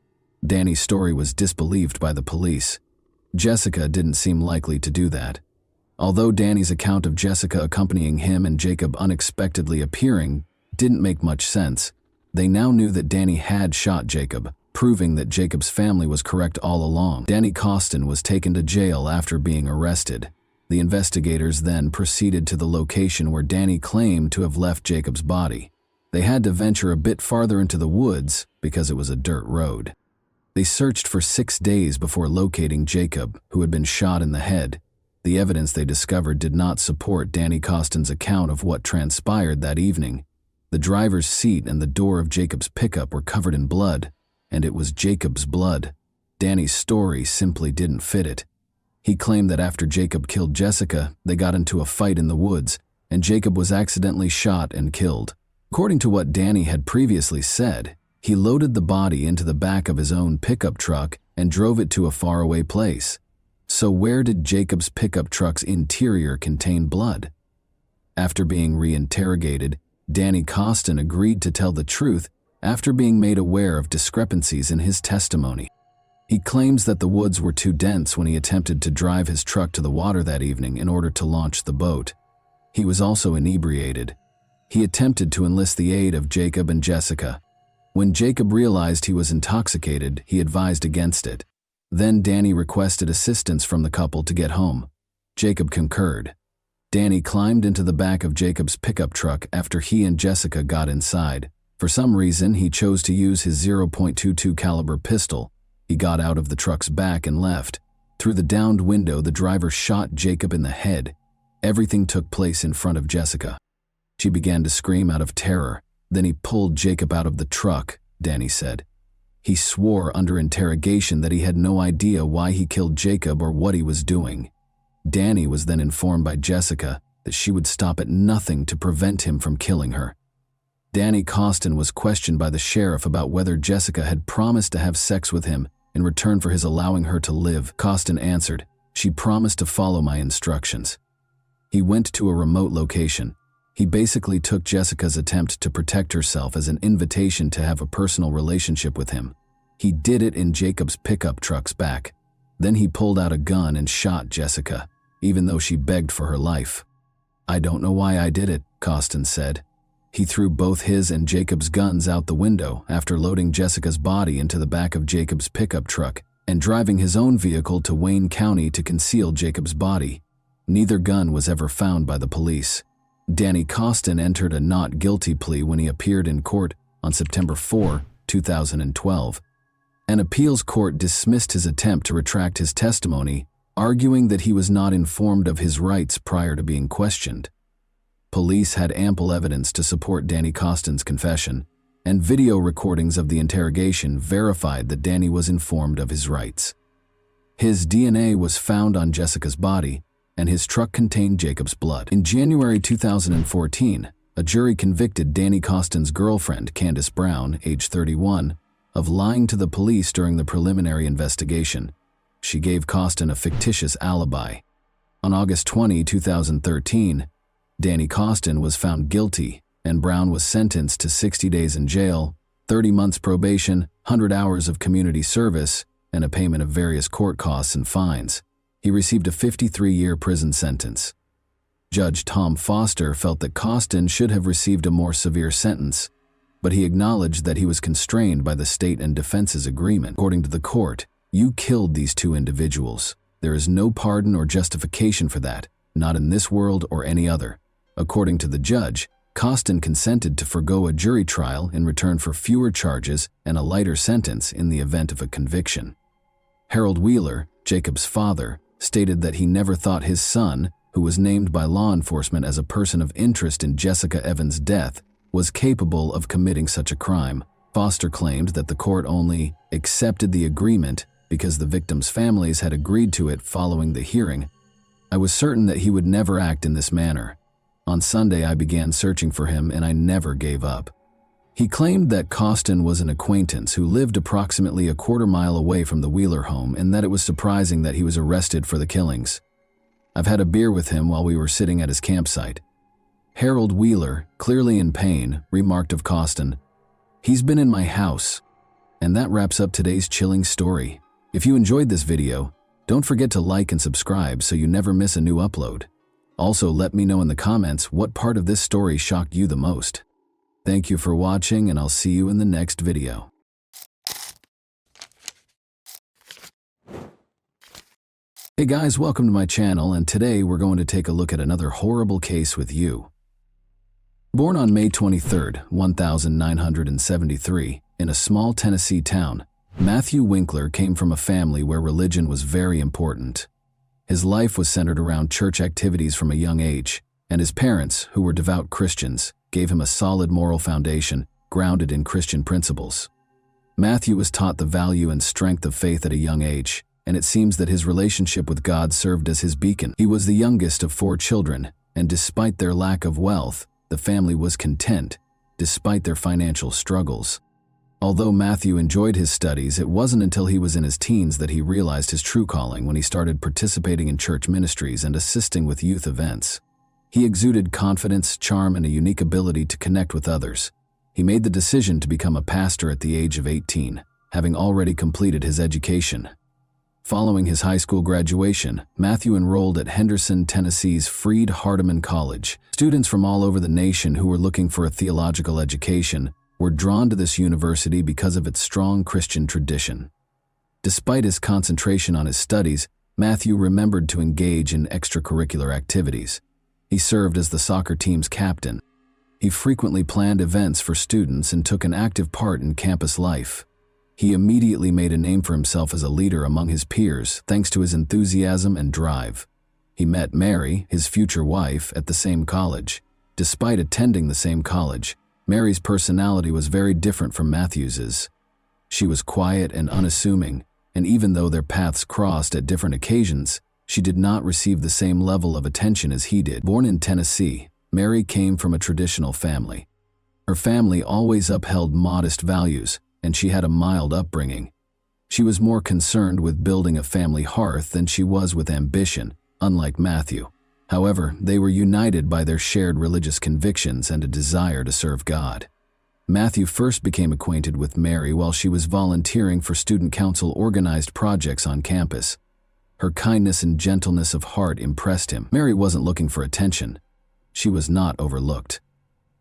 Danny's story was disbelieved by the police. Jessica didn't seem likely to do that. Although Danny's account of Jessica accompanying him and Jacob unexpectedly appearing didn't make much sense, they now knew that Danny had shot Jacob, proving that Jacob's family was correct all along. Danny Costin was taken to jail after being arrested. The investigators then proceeded to the location where Danny claimed to have left Jacob's body. They had to venture a bit farther into the woods because it was a dirt road. They searched for 6 days before locating Jacob, who had been shot in the head. The evidence they discovered did not support Danny Costin's account of what transpired that evening. The driver's seat and the door of Jacob's pickup were covered in blood, and it was Jacob's blood. Danny's story simply didn't fit it. He claimed that after Jacob killed Jessica, they got into a fight in the woods, and Jacob was accidentally shot and killed. According to what Danny had previously said, he loaded the body into the back of his own pickup truck and drove it to a faraway place. So where did Jacob's pickup truck's interior contain blood? After being re-interrogated, Danny Costin agreed to tell the truth after being made aware of discrepancies in his testimony. He claims that the woods were too dense when he attempted to drive his truck to the water that evening in order to launch the boat. He was also inebriated. He attempted to enlist the aid of Jacob and Jessica. When Jacob realized he was intoxicated, he advised against it. Then Danny requested assistance from the couple to get home. Jacob concurred. Danny climbed into the back of Jacob's pickup truck after he and Jessica got inside. For some reason, he chose to use his .22 caliber pistol. He got out of the truck's back and left. Through the downed window, the driver shot Jacob in the head. Everything took place in front of Jessica. She began to scream out of terror. Then he pulled Jacob out of the truck, Danny said. He swore under interrogation that he had no idea why he killed Jacob or what he was doing. Danny was then informed by Jessica that she would stop at nothing to prevent him from killing her. Danny Costin was questioned by the sheriff about whether Jessica had promised to have sex with him in return for his allowing her to live. Costin answered, "She promised to follow my instructions." He went to a remote location. He basically took Jessica's attempt to protect herself as an invitation to have a personal relationship with him. He did it in Jacob's pickup truck's back. Then he pulled out a gun and shot Jessica, even though she begged for her life. "I don't know why I did it," Costin said. He threw both his and Jacob's guns out the window after loading Jessica's body into the back of Jacob's pickup truck and driving his own vehicle to Wayne County to conceal Jacob's body. Neither gun was ever found by the police. Danny Costin entered a not guilty plea when he appeared in court on September 4, 2012. An appeals court dismissed his attempt to retract his testimony, arguing that he was not informed of his rights prior to being questioned. Police had ample evidence to support Danny Costin's confession, and video recordings of the interrogation verified that Danny was informed of his rights. His DNA was found on Jessica's body, and his truck contained Jacob's blood. In January 2014, a jury convicted Danny Costin's girlfriend, Candace Brown, age 31, of lying to the police during the preliminary investigation. She gave Costin a fictitious alibi. On August 20, 2013, Danny Costin was found guilty, and Brown was sentenced to 60 days in jail, 30 months probation, 100 hours of community service, and a payment of various court costs and fines. He received a 53-year prison sentence. Judge Tom Foster felt that Costin should have received a more severe sentence, but he acknowledged that he was constrained by the state and defense's agreement. According to the court, "You killed these two individuals. There is no pardon or justification for that, not in this world or any other." According to the judge, Costin consented to forgo a jury trial in return for fewer charges and a lighter sentence in the event of a conviction. Harold Wheeler, Jacob's father, stated that he never thought his son, who was named by law enforcement as a person of interest in Jessica Evans' death, was capable of committing such a crime. Foster claimed that the court only accepted the agreement because the victims' families had agreed to it following the hearing. "I was certain that he would never act in this manner. On Sunday, I began searching for him and I never gave up." He claimed that Costin was an acquaintance who lived approximately a quarter-mile away from the Wheeler home and that it was surprising that he was arrested for the killings. "I've had a beer with him while we were sitting at his campsite." Harold Wheeler, clearly in pain, remarked of Costin, "He's been in my house." And that wraps up today's chilling story. If you enjoyed this video, Don't forget to like and subscribe so you never miss a new upload. Also, let me know in the comments what part of this story shocked you the most. Thank you for watching, and I'll see you in the next video. Hey guys, welcome to my channel, and today we're going to take a look at another horrible case with you. Born on May 23, 1973, in a small Tennessee town, Matthew Winkler came from a family where religion was very important. His life was centered around church activities from a young age, and his parents, who were devout Christians, gave him a solid moral foundation grounded in Christian principles. Matthew was taught the value and strength of faith at a young age, and it seems that his relationship with God served as his beacon. He was the youngest of 4 children, and despite their lack of wealth, the family was content, despite their financial struggles. Although Matthew enjoyed his studies, it wasn't until he was in his teens that he realized his true calling when he started participating in church ministries and assisting with youth events. He exuded confidence, charm, and a unique ability to connect with others. He made the decision to become a pastor at the age of 18, having already completed his education. Following his high school graduation, Matthew enrolled at Henderson, Tennessee's Freed-Hardeman College. Students from all over the nation who were looking for a theological education were drawn to this university because of its strong Christian tradition. Despite his concentration on his studies, Matthew remembered to engage in extracurricular activities. He served as the soccer team's captain. He frequently planned events for students and took an active part in campus life. He immediately made a name for himself as a leader among his peers thanks to his enthusiasm and drive. He met Mary, his future wife, at the same college. Despite attending the same college, Mary's personality was very different from Matthew's. She was quiet and unassuming, and even though their paths crossed at different occasions, she did not receive the same level of attention as he did. Born in Tennessee, Mary came from a traditional family. Her family always upheld modest values, and she had a mild upbringing. She was more concerned with building a family hearth than she was with ambition, unlike Matthew. However, they were united by their shared religious convictions and a desire to serve God. Matthew first became acquainted with Mary while she was volunteering for student council-organized projects on campus. Her kindness and gentleness of heart impressed him. Mary wasn't looking for attention. She was not overlooked.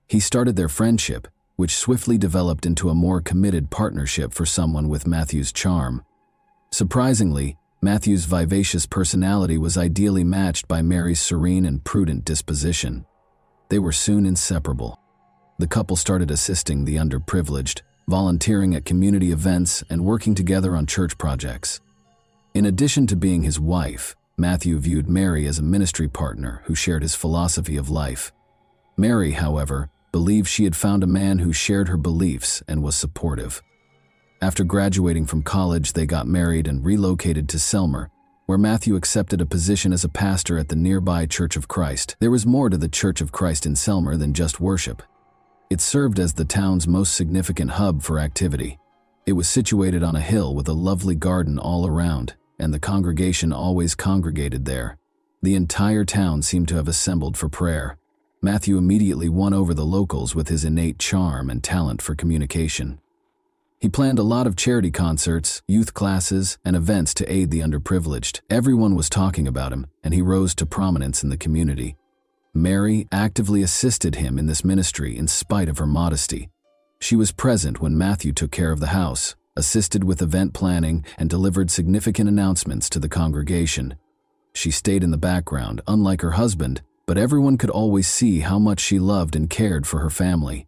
He started their friendship, which swiftly developed into a more committed partnership for someone with Matthew's charm. Surprisingly, Matthew's vivacious personality was ideally matched by Mary's serene and prudent disposition. They were soon inseparable. The couple started assisting the underprivileged, volunteering at community events, and working together on church projects. In addition to being his wife, Matthew viewed Mary as a ministry partner who shared his philosophy of life. Mary, however, believed she had found a man who shared her beliefs and was supportive. After graduating from college, they got married and relocated to Selmer, where Matthew accepted a position as a pastor at the nearby Church of Christ. There was more to the Church of Christ in Selmer than just worship. It served as the town's most significant hub for activity. It was situated on a hill with a lovely garden all around, and the congregation always congregated there. The entire town seemed to have assembled for prayer. Matthew immediately won over the locals with his innate charm and talent for communication. He planned a lot of charity concerts, youth classes, and events to aid the underprivileged. Everyone was talking about him, and he rose to prominence in the community. Mary actively assisted him in this ministry in spite of her modesty. She was present when Matthew took care of the house, assisted with event planning, and delivered significant announcements to the congregation. She stayed in the background, unlike her husband, but everyone could always see how much she loved and cared for her family.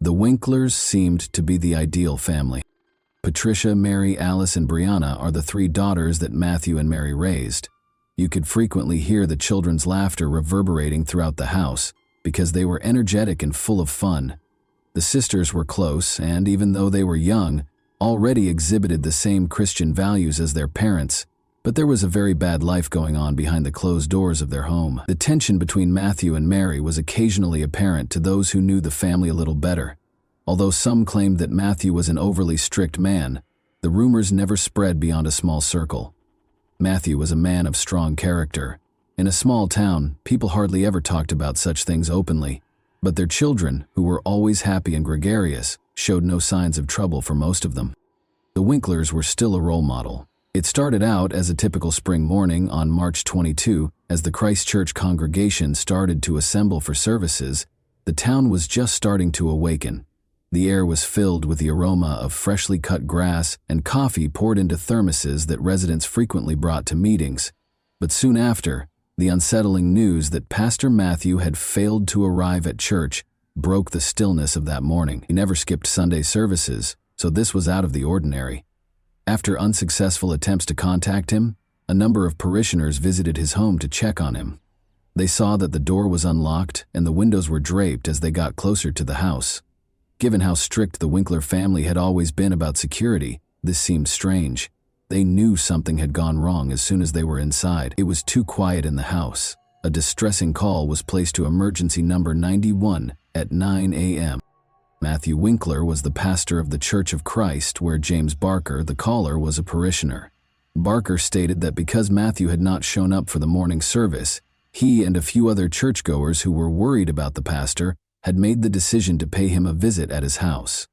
The Winklers seemed to be the ideal family. Patricia, Mary, Alice, and Brianna are the 3 daughters that Matthew and Mary raised. You could frequently hear the children's laughter reverberating throughout the house because they were energetic and full of fun. The sisters were close and, even though they were young, already exhibited the same Christian values as their parents, but there was a very bad life going on behind the closed doors of their home. The tension between Matthew and Mary was occasionally apparent to those who knew the family a little better. Although some claimed that Matthew was an overly strict man, the rumors never spread beyond a small circle. Matthew was a man of strong character. In a small town, people hardly ever talked about such things openly, but their children, who were always happy and gregarious, showed no signs of trouble for most of them. The Winklers were still a role model. It started out as a typical spring morning on March 22. As the Christchurch congregation started to assemble for services, the town was just starting to awaken. The air was filled with the aroma of freshly cut grass and coffee poured into thermoses that residents frequently brought to meetings. But soon after, the unsettling news that Pastor Matthew had failed to arrive at church broke the stillness of that morning. He never skipped Sunday services, so this was out of the ordinary. After unsuccessful attempts to contact him, a number of parishioners visited his home to check on him. They saw that the door was unlocked and the windows were draped as they got closer to the house. Given how strict the Winkler family had always been about security, this seemed strange. They knew something had gone wrong as soon as they were inside. It was too quiet in the house. A distressing call was placed to emergency number 91 at 9 a.m. Matthew Winkler was the pastor of the Church of Christ, where James Barker, the caller, was a parishioner. Barker stated that because Matthew had not shown up for the morning service, he and a few other churchgoers who were worried about the pastor had made the decision to pay him a visit at his house.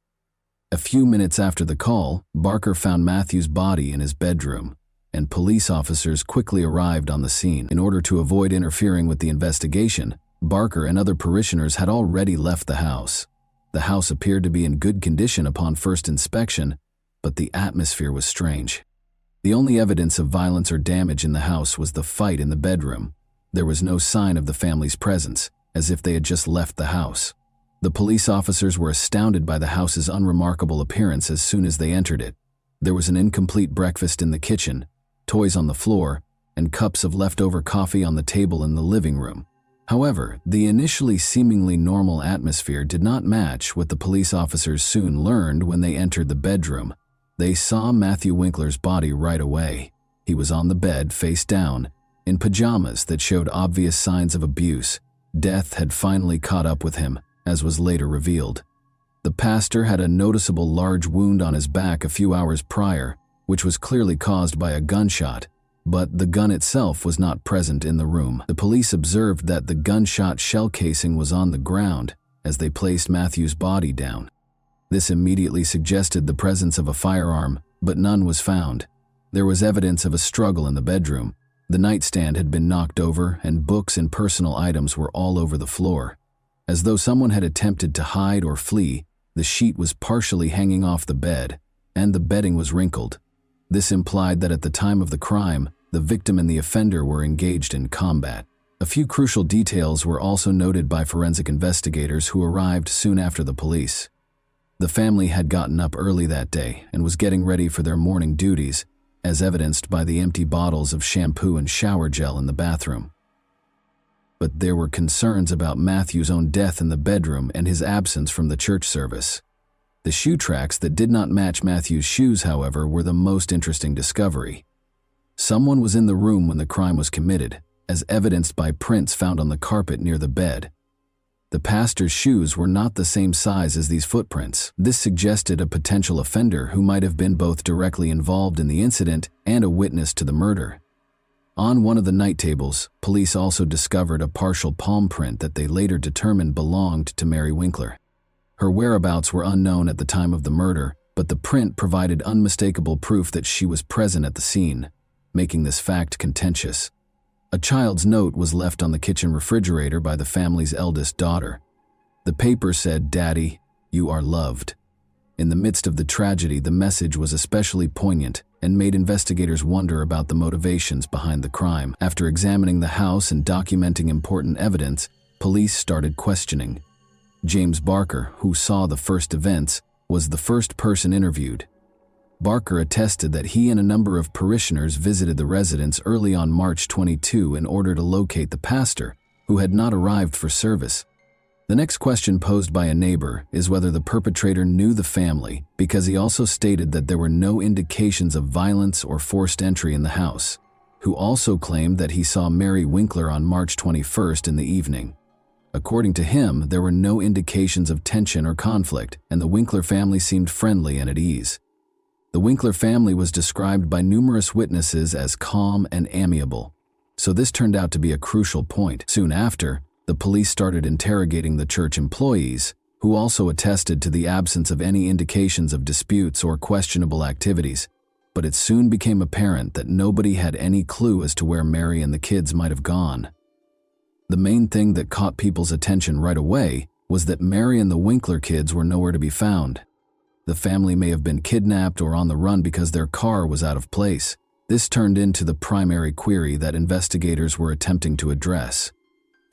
A few minutes after the call, Barker found Matthew's body in his bedroom, and police officers quickly arrived on the scene. In order to avoid interfering with the investigation, Barker and other parishioners had already left the house. The house appeared to be in good condition upon first inspection, but the atmosphere was strange. The only evidence of violence or damage in the house was the fight in the bedroom. There was no sign of the family's presence, as if they had just left the house. The police officers were astounded by the house's unremarkable appearance as soon as they entered it. There was an incomplete breakfast in the kitchen, toys on the floor, and cups of leftover coffee on the table in the living room. However, the initially seemingly normal atmosphere did not match what the police officers soon learned when they entered the bedroom. They saw Matthew Winkler's body right away. He was on the bed, face down, in pajamas that showed obvious signs of abuse. Death had finally caught up with him, as was later revealed. The pastor had a noticeable large wound on his back a few hours prior, which was clearly caused by a gunshot, but the gun itself was not present in the room. The police observed that the gunshot shell casing was on the ground as they placed Matthew's body down. This immediately suggested the presence of a firearm, but none was found. There was evidence of a struggle in the bedroom. The nightstand had been knocked over, and books and personal items were all over the floor. As though someone had attempted to hide or flee, the sheet was partially hanging off the bed, and the bedding was wrinkled. This implied that at the time of the crime, the victim and the offender were engaged in combat. A few crucial details were also noted by forensic investigators who arrived soon after the police. The family had gotten up early that day and was getting ready for their morning duties, as evidenced by the empty bottles of shampoo and shower gel in the bathroom. But there were concerns about Matthew's own death in the bedroom and his absence from the church service. The shoe tracks that did not match Matthew's shoes, however, were the most interesting discovery. Someone was in the room when the crime was committed, as evidenced by prints found on the carpet near the bed. The pastor's shoes were not the same size as these footprints. This suggested a potential offender who might have been both directly involved in the incident and a witness to the murder. On one of the night tables, police also discovered a partial palm print that they later determined belonged to Mary Winkler. Her whereabouts were unknown at the time of the murder, but the print provided unmistakable proof that she was present at the scene, making this fact contentious. A child's note was left on the kitchen refrigerator by the family's eldest daughter. The paper said, "Daddy, you are loved." In the midst of the tragedy, the message was especially poignant and made investigators wonder about the motivations behind the crime. After examining the house and documenting important evidence, police started questioning. James Barker, who saw the first events, was the first person interviewed. Barker attested that he and a number of parishioners visited the residence early on March 22 in order to locate the pastor, who had not arrived for service. The next question posed by a neighbor is whether the perpetrator knew the family, because he also stated that there were no indications of violence or forced entry in the house, who also claimed that he saw Mary Winkler on March 21st in the evening. According to him, there were no indications of tension or conflict, and the Winkler family seemed friendly and at ease. The Winkler family was described by numerous witnesses as calm and amiable, so this turned out to be a crucial point. Soon after, the police started interrogating the church employees, who also attested to the absence of any indications of disputes or questionable activities. but it soon became apparent that nobody had any clue as to where Mary and the kids might have gone. The main thing that caught people's attention right away was that Mary and the Winkler kids were nowhere to be found. The family may have been kidnapped or on the run because their car was out of place. This turned into the primary query that investigators were attempting to address.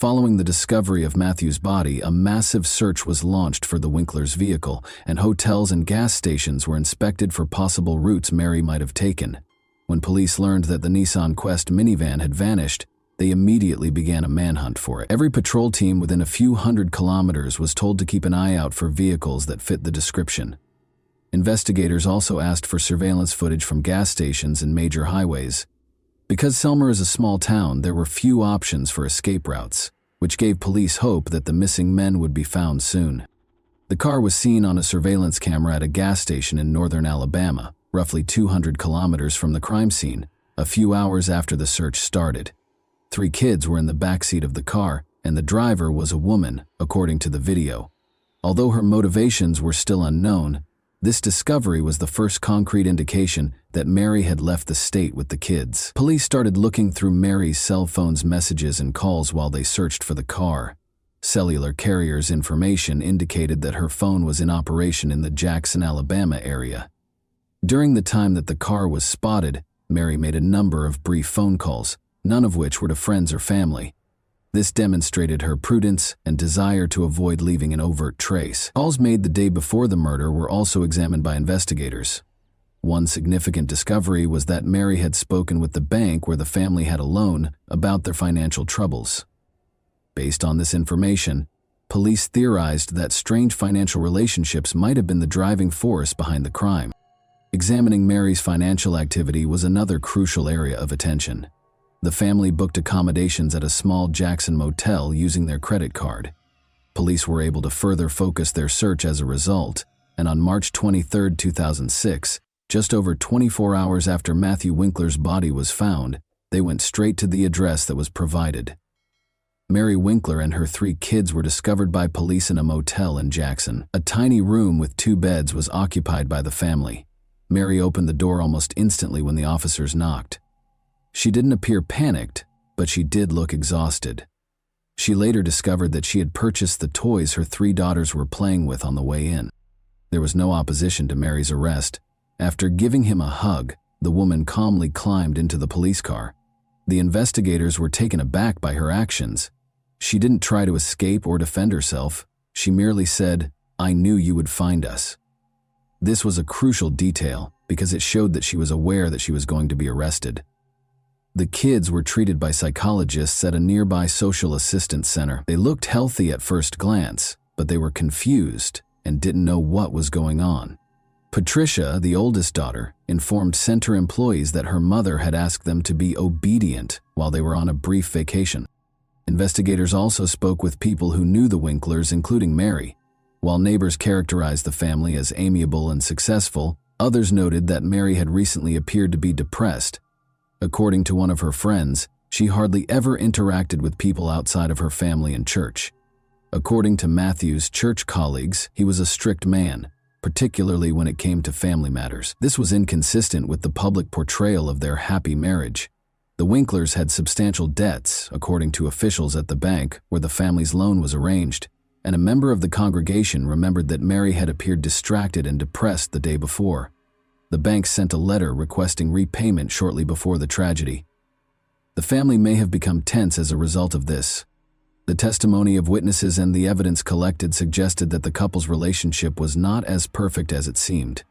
Following the discovery of Matthew's body, a massive search was launched for the Winkler's vehicle, and hotels and gas stations were inspected for possible routes Mary might have taken. When police learned that the Nissan Quest minivan had vanished, they immediately began a manhunt for it. Every patrol team within a few hundred kilometers was told to keep an eye out for vehicles that fit the description. Investigators also asked for surveillance footage from gas stations and major highways. Because Selmer is a small town, there were few options for escape routes, which gave police hope that the missing men would be found soon. The car was seen on a surveillance camera at a gas station in northern Alabama, roughly 200 kilometers from the crime scene, a few hours after the search started. 3 kids were in the backseat of the car, and the driver was a woman, according to the video. Although her motivations were still unknown, this discovery was the first concrete indication that Mary had left the state with the kids. Police started looking through Mary's cell phone's messages and calls while they searched for the car. Cellular carriers' information indicated that her phone was in operation in the Jackson, Alabama area. During the time that the car was spotted, Mary made a number of brief phone calls, none of which were to friends or family. This demonstrated her prudence and desire to avoid leaving an overt trace. Calls made the day before the murder were also examined by investigators. One significant discovery was that Mary had spoken with the bank where the family had a loan about their financial troubles. Based on this information, police theorized that strange financial relationships might have been the driving force behind the crime. Examining Mary's financial activity was another crucial area of attention. The family booked accommodations at a small Jackson motel using their credit card. Police were able to further focus their search as a result, and on March 23, 2006, just over 24 hours after Matthew Winkler's body was found, they went straight to the address that was provided. Mary Winkler and her 3 kids were discovered by police in a motel in Jackson. A tiny room with 2 beds was occupied by the family. Mary opened the door almost instantly when the officers knocked. She didn't appear panicked, but she did look exhausted. She later discovered that she had purchased the toys her 3 daughters were playing with on the way in. There was no opposition to Mary's arrest. After giving him a hug, the woman calmly climbed into the police car. The investigators were taken aback by her actions. She didn't try to escape or defend herself. She merely said, "I knew you would find us." This was a crucial detail because it showed that she was aware that she was going to be arrested. The kids were treated by psychologists at a nearby social assistance center. They looked healthy at first glance, but they were confused and didn't know what was going on. Patricia, the oldest daughter, informed center employees that her mother had asked them to be obedient while they were on a brief vacation. Investigators also spoke with people who knew the Winklers, including Mary. While neighbors characterized the family as amiable and successful, others noted that Mary had recently appeared to be depressed. According to one of her friends, she hardly ever interacted with people outside of her family and church. According to Matthew's church colleagues, he was a strict man, particularly when it came to family matters. This was inconsistent with the public portrayal of their happy marriage. The Winklers had substantial debts, according to officials at the bank where the family's loan was arranged, and a member of the congregation remembered that Mary had appeared distracted and depressed the day before. The bank sent a letter requesting repayment shortly before the tragedy. The family may have become tense as a result of this. The testimony of witnesses and the evidence collected suggested that the couple's relationship was not as perfect as it seemed.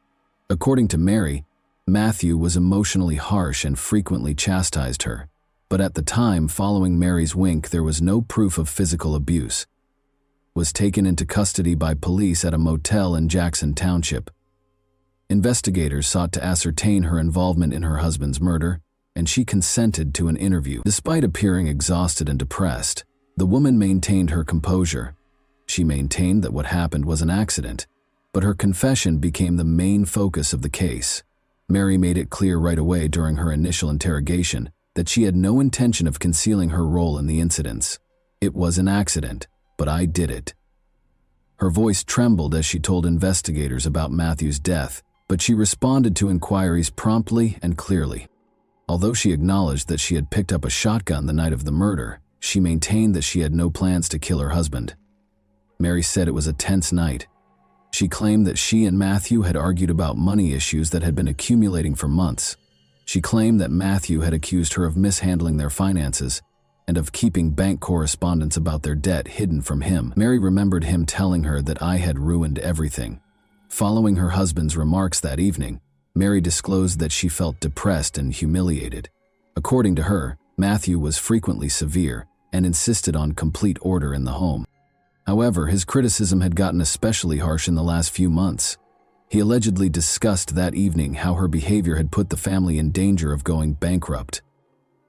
According to Mary, Matthew was emotionally harsh and frequently chastised her, but at the time following Mary's wink, there was no proof of physical abuse. Was taken into custody by police at a motel in Jackson Township. Investigators sought to ascertain her involvement in her husband's murder, and she consented to an interview. Despite appearing exhausted and depressed, the woman maintained her composure. She maintained that what happened was an accident, but her confession became the main focus of the case. Mary made it clear right away during her initial interrogation that she had no intention of concealing her role in the incidents. "It was an accident, but I did it." Her voice trembled as she told investigators about Matthew's death, but she responded to inquiries promptly and clearly. Although she acknowledged that she had picked up a shotgun the night of the murder, she maintained that she had no plans to kill her husband. Mary said it was a tense night. She claimed that she and Matthew had argued about money issues that had been accumulating for months. She claimed that Matthew had accused her of mishandling their finances and of keeping bank correspondence about their debt hidden from him. Mary remembered him telling her that I had ruined everything. Following her husband's remarks that evening, Mary disclosed that she felt depressed and humiliated. According to her, Matthew was frequently severe and insisted on complete order in the home. However, his criticism had gotten especially harsh in the last few months. He allegedly discussed that evening how her behavior had put the family in danger of going bankrupt.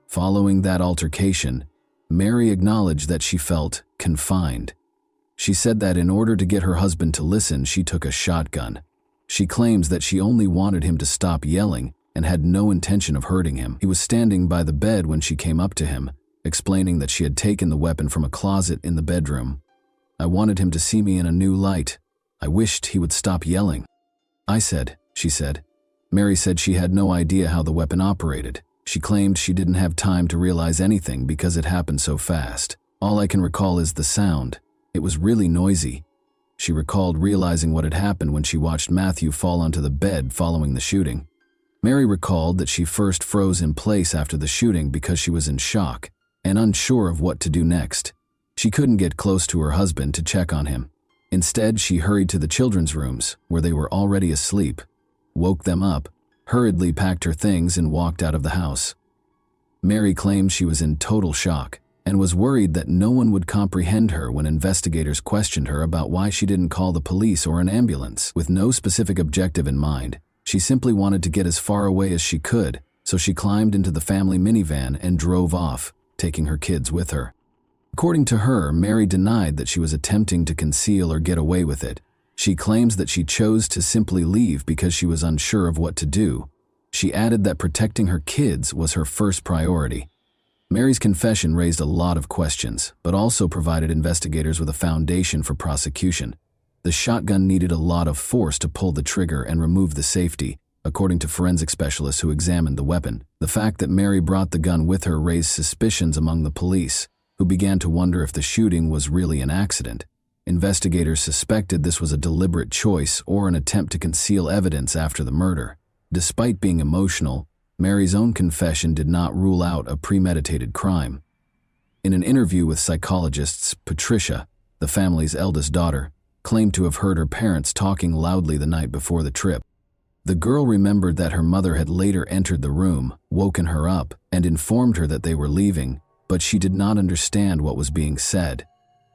Following that altercation, Mary acknowledged that she felt confined. She said that in order to get her husband to listen, she took a shotgun. She claims that she only wanted him to stop yelling and had no intention of hurting him. He was standing by the bed when she came up to him, explaining that she had taken the weapon from a closet in the bedroom. I wanted him to see me in a new light. I wished he would stop yelling. I said, she said. Mary said she had no idea how the weapon operated. She claimed she didn't have time to realize anything because it happened so fast. All I can recall is the sound. It was really noisy. She recalled realizing what had happened when she watched Matthew fall onto the bed following the shooting. Mary recalled that she first froze in place after the shooting because she was in shock and unsure of what to do next. She couldn't get close to her husband to check on him. Instead, she hurried to the children's rooms, where they were already asleep, woke them up, hurriedly packed her things, and walked out of the house. Mary claimed she was in total shock and was worried that no one would comprehend her when investigators questioned her about why she didn't call the police or an ambulance. With no specific objective in mind, she simply wanted to get as far away as she could, so she climbed into the family minivan and drove off, taking her kids with her. According to her, Mary denied that she was attempting to conceal or get away with it. She claims that she chose to simply leave because she was unsure of what to do. She added that protecting her kids was her first priority. Mary's confession raised a lot of questions, but also provided investigators with a foundation for prosecution. The shotgun needed a lot of force to pull the trigger and remove the safety, according to forensic specialists who examined the weapon. The fact that Mary brought the gun with her raised suspicions among the police, who began to wonder if the shooting was really an accident. Investigators suspected this was a deliberate choice or an attempt to conceal evidence after the murder. Despite being emotional, Mary's own confession did not rule out a premeditated crime. In an interview with psychologists, Patricia, the family's eldest daughter, claimed to have heard her parents talking loudly the night before the trip. The girl remembered that her mother had later entered the room, woken her up, and informed her that they were leaving, but she did not understand what was being said.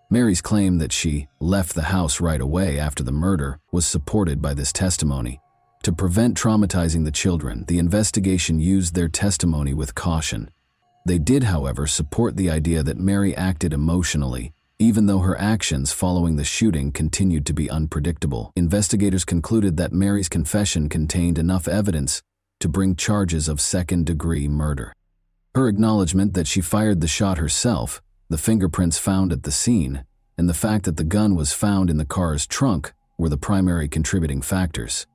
Mary's claim that she left the house right away after the murder was supported by this testimony. To prevent traumatizing the children, the investigation used their testimony with caution. They did, however, support the idea that Mary acted emotionally, even though her actions following the shooting continued to be unpredictable. Investigators concluded that Mary's confession contained enough evidence to bring charges of second-degree murder. Her acknowledgement that she fired the shot herself, the fingerprints found at the scene, and the fact that the gun was found in the car's trunk were the primary contributing factors.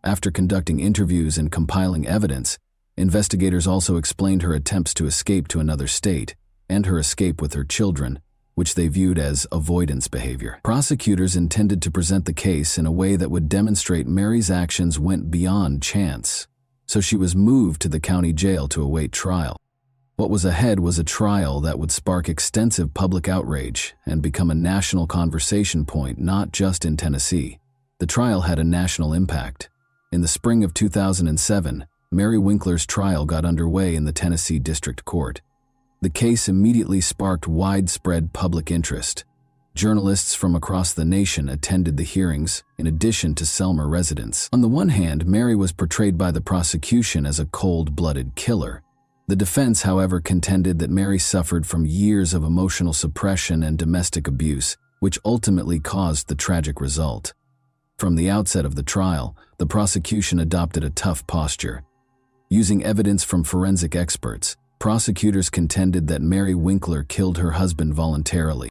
After conducting interviews and compiling evidence, investigators also explained her attempts to escape to another state and her escape with her children, which they viewed as avoidance behavior. Prosecutors intended to present the case in a way that would demonstrate Mary's actions went beyond chance, so she was moved to the county jail to await trial. What was ahead was a trial that would spark extensive public outrage and become a national conversation point, not just in Tennessee. The trial had a national impact. In the spring of 2007, Mary Winkler's trial got underway in the Tennessee District Court. The case immediately sparked widespread public interest. Journalists from across the nation attended the hearings, in addition to Selmer residents. On the one hand, Mary was portrayed by the prosecution as a cold-blooded killer. The defense, however, contended that Mary suffered from years of emotional suppression and domestic abuse, which ultimately caused the tragic result. From the outset of the trial, the prosecution adopted a tough posture. Using evidence from forensic experts, prosecutors contended that Mary Winkler killed her husband voluntarily.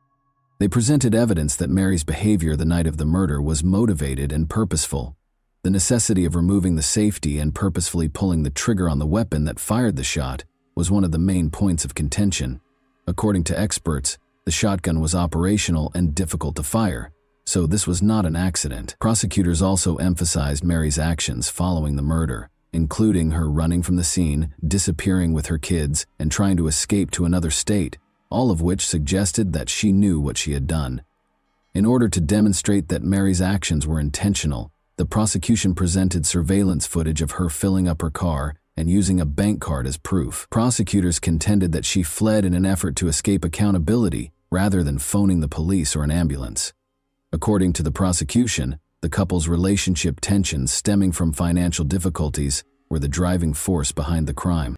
They presented evidence that Mary's behavior the night of the murder was motivated and purposeful. The necessity of removing the safety and purposefully pulling the trigger on the weapon that fired the shot was one of the main points of contention. According to experts, the shotgun was operational and difficult to fire, so this was not an accident. Prosecutors also emphasized Mary's actions following the murder, including her running from the scene, disappearing with her kids, and trying to escape to another state, all of which suggested that she knew what she had done. In order to demonstrate that Mary's actions were intentional, the prosecution presented surveillance footage of her filling up her car and using a bank card as proof. Prosecutors contended that she fled in an effort to escape accountability rather than phoning the police or an ambulance. According to the prosecution, the couple's relationship tensions stemming from financial difficulties were the driving force behind the crime.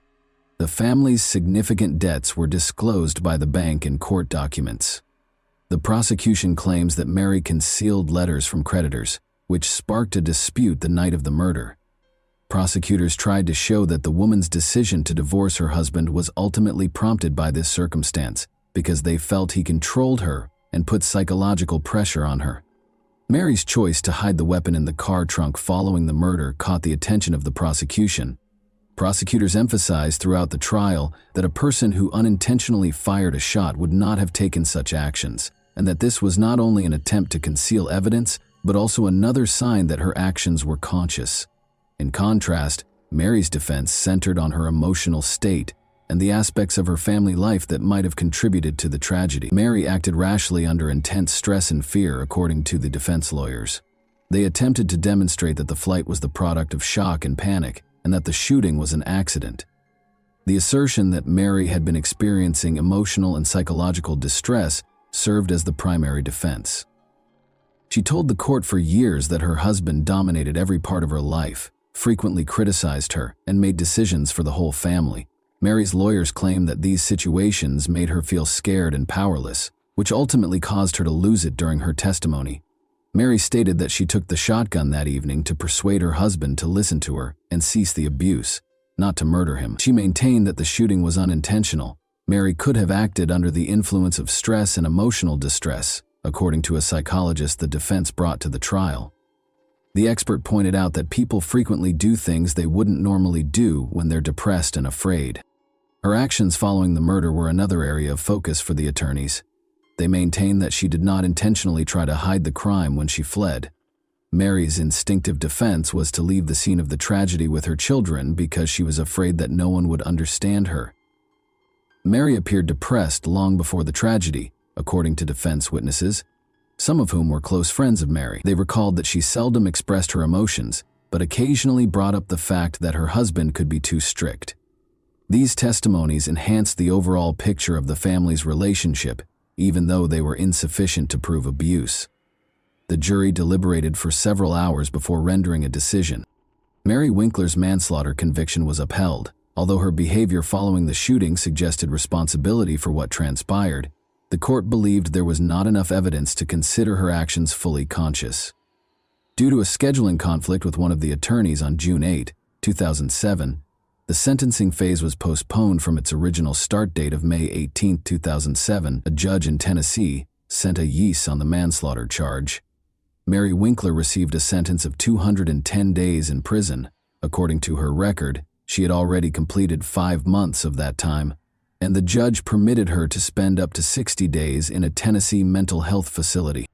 The family's significant debts were disclosed by the bank in court documents. The prosecution claims that Mary concealed letters from creditors, which sparked a dispute the night of the murder. Prosecutors tried to show that the woman's decision to divorce her husband was ultimately prompted by this circumstance because they felt he controlled her and put psychological pressure on her. Mary's choice to hide the weapon in the car trunk following the murder caught the attention of the prosecution. Prosecutors emphasized throughout the trial that a person who unintentionally fired a shot would not have taken such actions, and that this was not only an attempt to conceal evidence, but also another sign that her actions were conscious. In contrast, Mary's defense centered on her emotional state and the aspects of her family life that might have contributed to the tragedy. Mary acted rashly under intense stress and fear, according to the defense lawyers. They attempted to demonstrate that the flight was the product of shock and panic, and that the shooting was an accident. The assertion that Mary had been experiencing emotional and psychological distress served as the primary defense. She told the court for years that her husband dominated every part of her life, frequently criticized her, and made decisions for the whole family. Mary's lawyers claimed that these situations made her feel scared and powerless, which ultimately caused her to lose it during her testimony. Mary stated that she took the shotgun that evening to persuade her husband to listen to her and cease the abuse, not to murder him. She maintained that the shooting was unintentional. Mary could have acted under the influence of stress and emotional distress, according to a psychologist the defense brought to the trial. The expert pointed out that people frequently do things they wouldn't normally do when they're depressed and afraid. Her actions following the murder were another area of focus for the attorneys. They maintained that she did not intentionally try to hide the crime when she fled. Mary's instinctive defense was to leave the scene of the tragedy with her children because she was afraid that no one would understand her. Mary appeared depressed long before the tragedy, according to defense witnesses, some of whom were close friends of Mary. They recalled that she seldom expressed her emotions, but occasionally brought up the fact that her husband could be too strict. These testimonies enhanced the overall picture of the family's relationship, even though they were insufficient to prove abuse. The jury deliberated for several hours before rendering a decision. Mary Winkler's manslaughter conviction was upheld, although her behavior following the shooting suggested responsibility for what transpired. The court believed there was not enough evidence to consider her actions fully conscious. Due to a scheduling conflict with one of the attorneys on June 8, 2007, the sentencing phase was postponed from its original start date of May 18, 2007. A judge in Tennessee sent a yeas on the manslaughter charge. Mary Winkler received a sentence of 210 days in prison. According to her record, she had already completed 5 months of that time, and the judge permitted her to spend up to 60 days in a Tennessee mental health facility.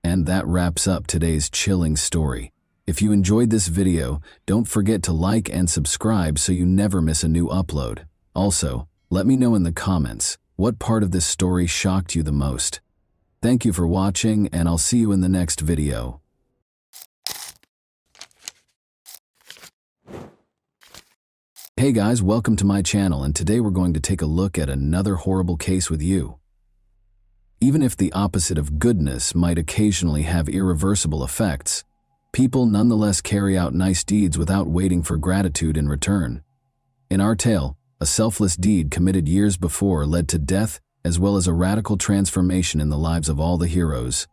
And that wraps up today's chilling story. If you enjoyed this video, don't forget to like and subscribe so you never miss a new upload. Also, let me know in the comments what part of this story shocked you the most. Thank you for watching, and I'll see you in the next video. Hey guys, welcome to my channel, and today we're going to take a look at another horrible case with you. Even if the opposite of goodness might occasionally have irreversible effects, people nonetheless carry out nice deeds without waiting for gratitude in return. In our tale, a selfless deed committed years before led to death as well as a radical transformation in the lives of all the heroes.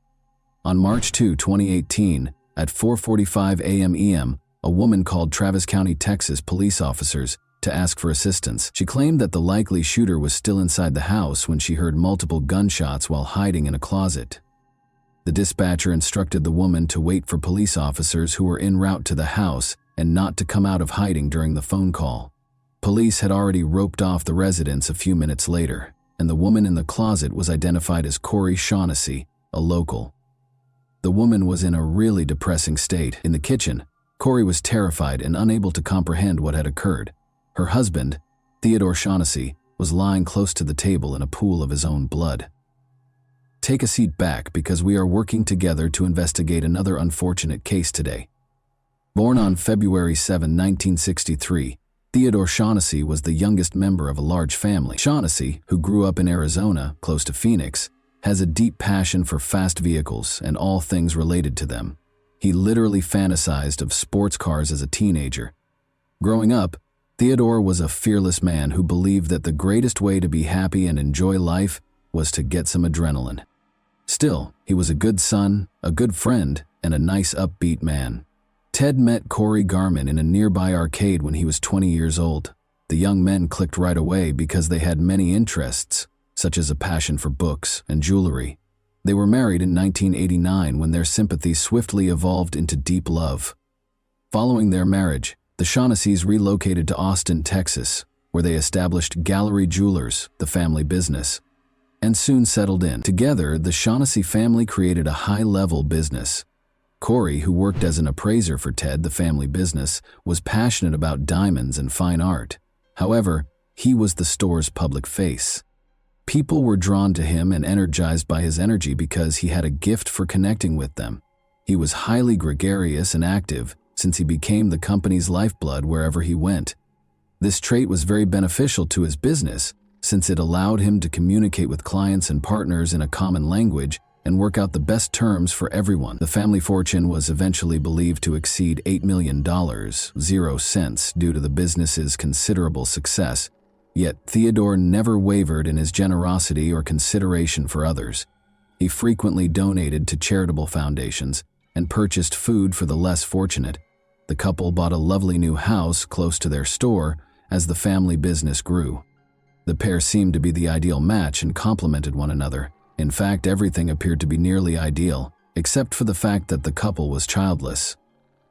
On March 2, 2018, at 4:45 a.m. a woman called Travis County, Texas police officers to ask for assistance. She claimed that the likely shooter was still inside the house when she heard multiple gunshots while hiding in a closet. The dispatcher instructed the woman to wait for police officers who were en route to the house and not to come out of hiding during the phone call. Police had already roped off the residence a few minutes later, and the woman in the closet was identified as Corey Shaughnessy, a local. The woman was in a really depressing state. In the kitchen, Corey was terrified and unable to comprehend what had occurred. Her husband, Theodore Shaughnessy, was lying close to the table in a pool of his own blood. Take a seat back because we are working together to investigate another unfortunate case today. Born on February 7, 1963, Theodore Shaughnessy was the youngest member of a large family. Shaughnessy, who grew up in Arizona, close to Phoenix, has a deep passion for fast vehicles and all things related to them. He literally fantasized of sports cars as a teenager. Growing up, Theodore was a fearless man who believed that the greatest way to be happy and enjoy life was to get some adrenaline. Still, he was a good son, a good friend, and a nice upbeat man. Ted met Corey Garman in a nearby arcade when he was 20 years old. The young men clicked right away because they had many interests, such as a passion for books and jewelry. They were married in 1989 when their sympathy swiftly evolved into deep love. Following their marriage, the Shaughnesseys relocated to Austin, Texas, where they established Gallery Jewelers, the family business, and soon settled in. Together, the Shaughnessy family created a high-level business. Corey, who worked as an appraiser for Ted, the family business, was passionate about diamonds and fine art. However, he was the store's public face. People were drawn to him and energized by his energy because he had a gift for connecting with them. He was highly gregarious and active since he became the company's lifeblood wherever he went. This trait was very beneficial to his business since it allowed him to communicate with clients and partners in a common language and work out the best terms for everyone. The family fortune was eventually believed to exceed $8 million, 0 cents, due to the business's considerable success. Yet Theodore never wavered in his generosity or consideration for others. He frequently donated to charitable foundations and purchased food for the less fortunate. The couple bought a lovely new house close to their store as the family business grew. The pair seemed to be the ideal match and complemented one another. In fact, everything appeared to be nearly ideal, except for the fact that the couple was childless.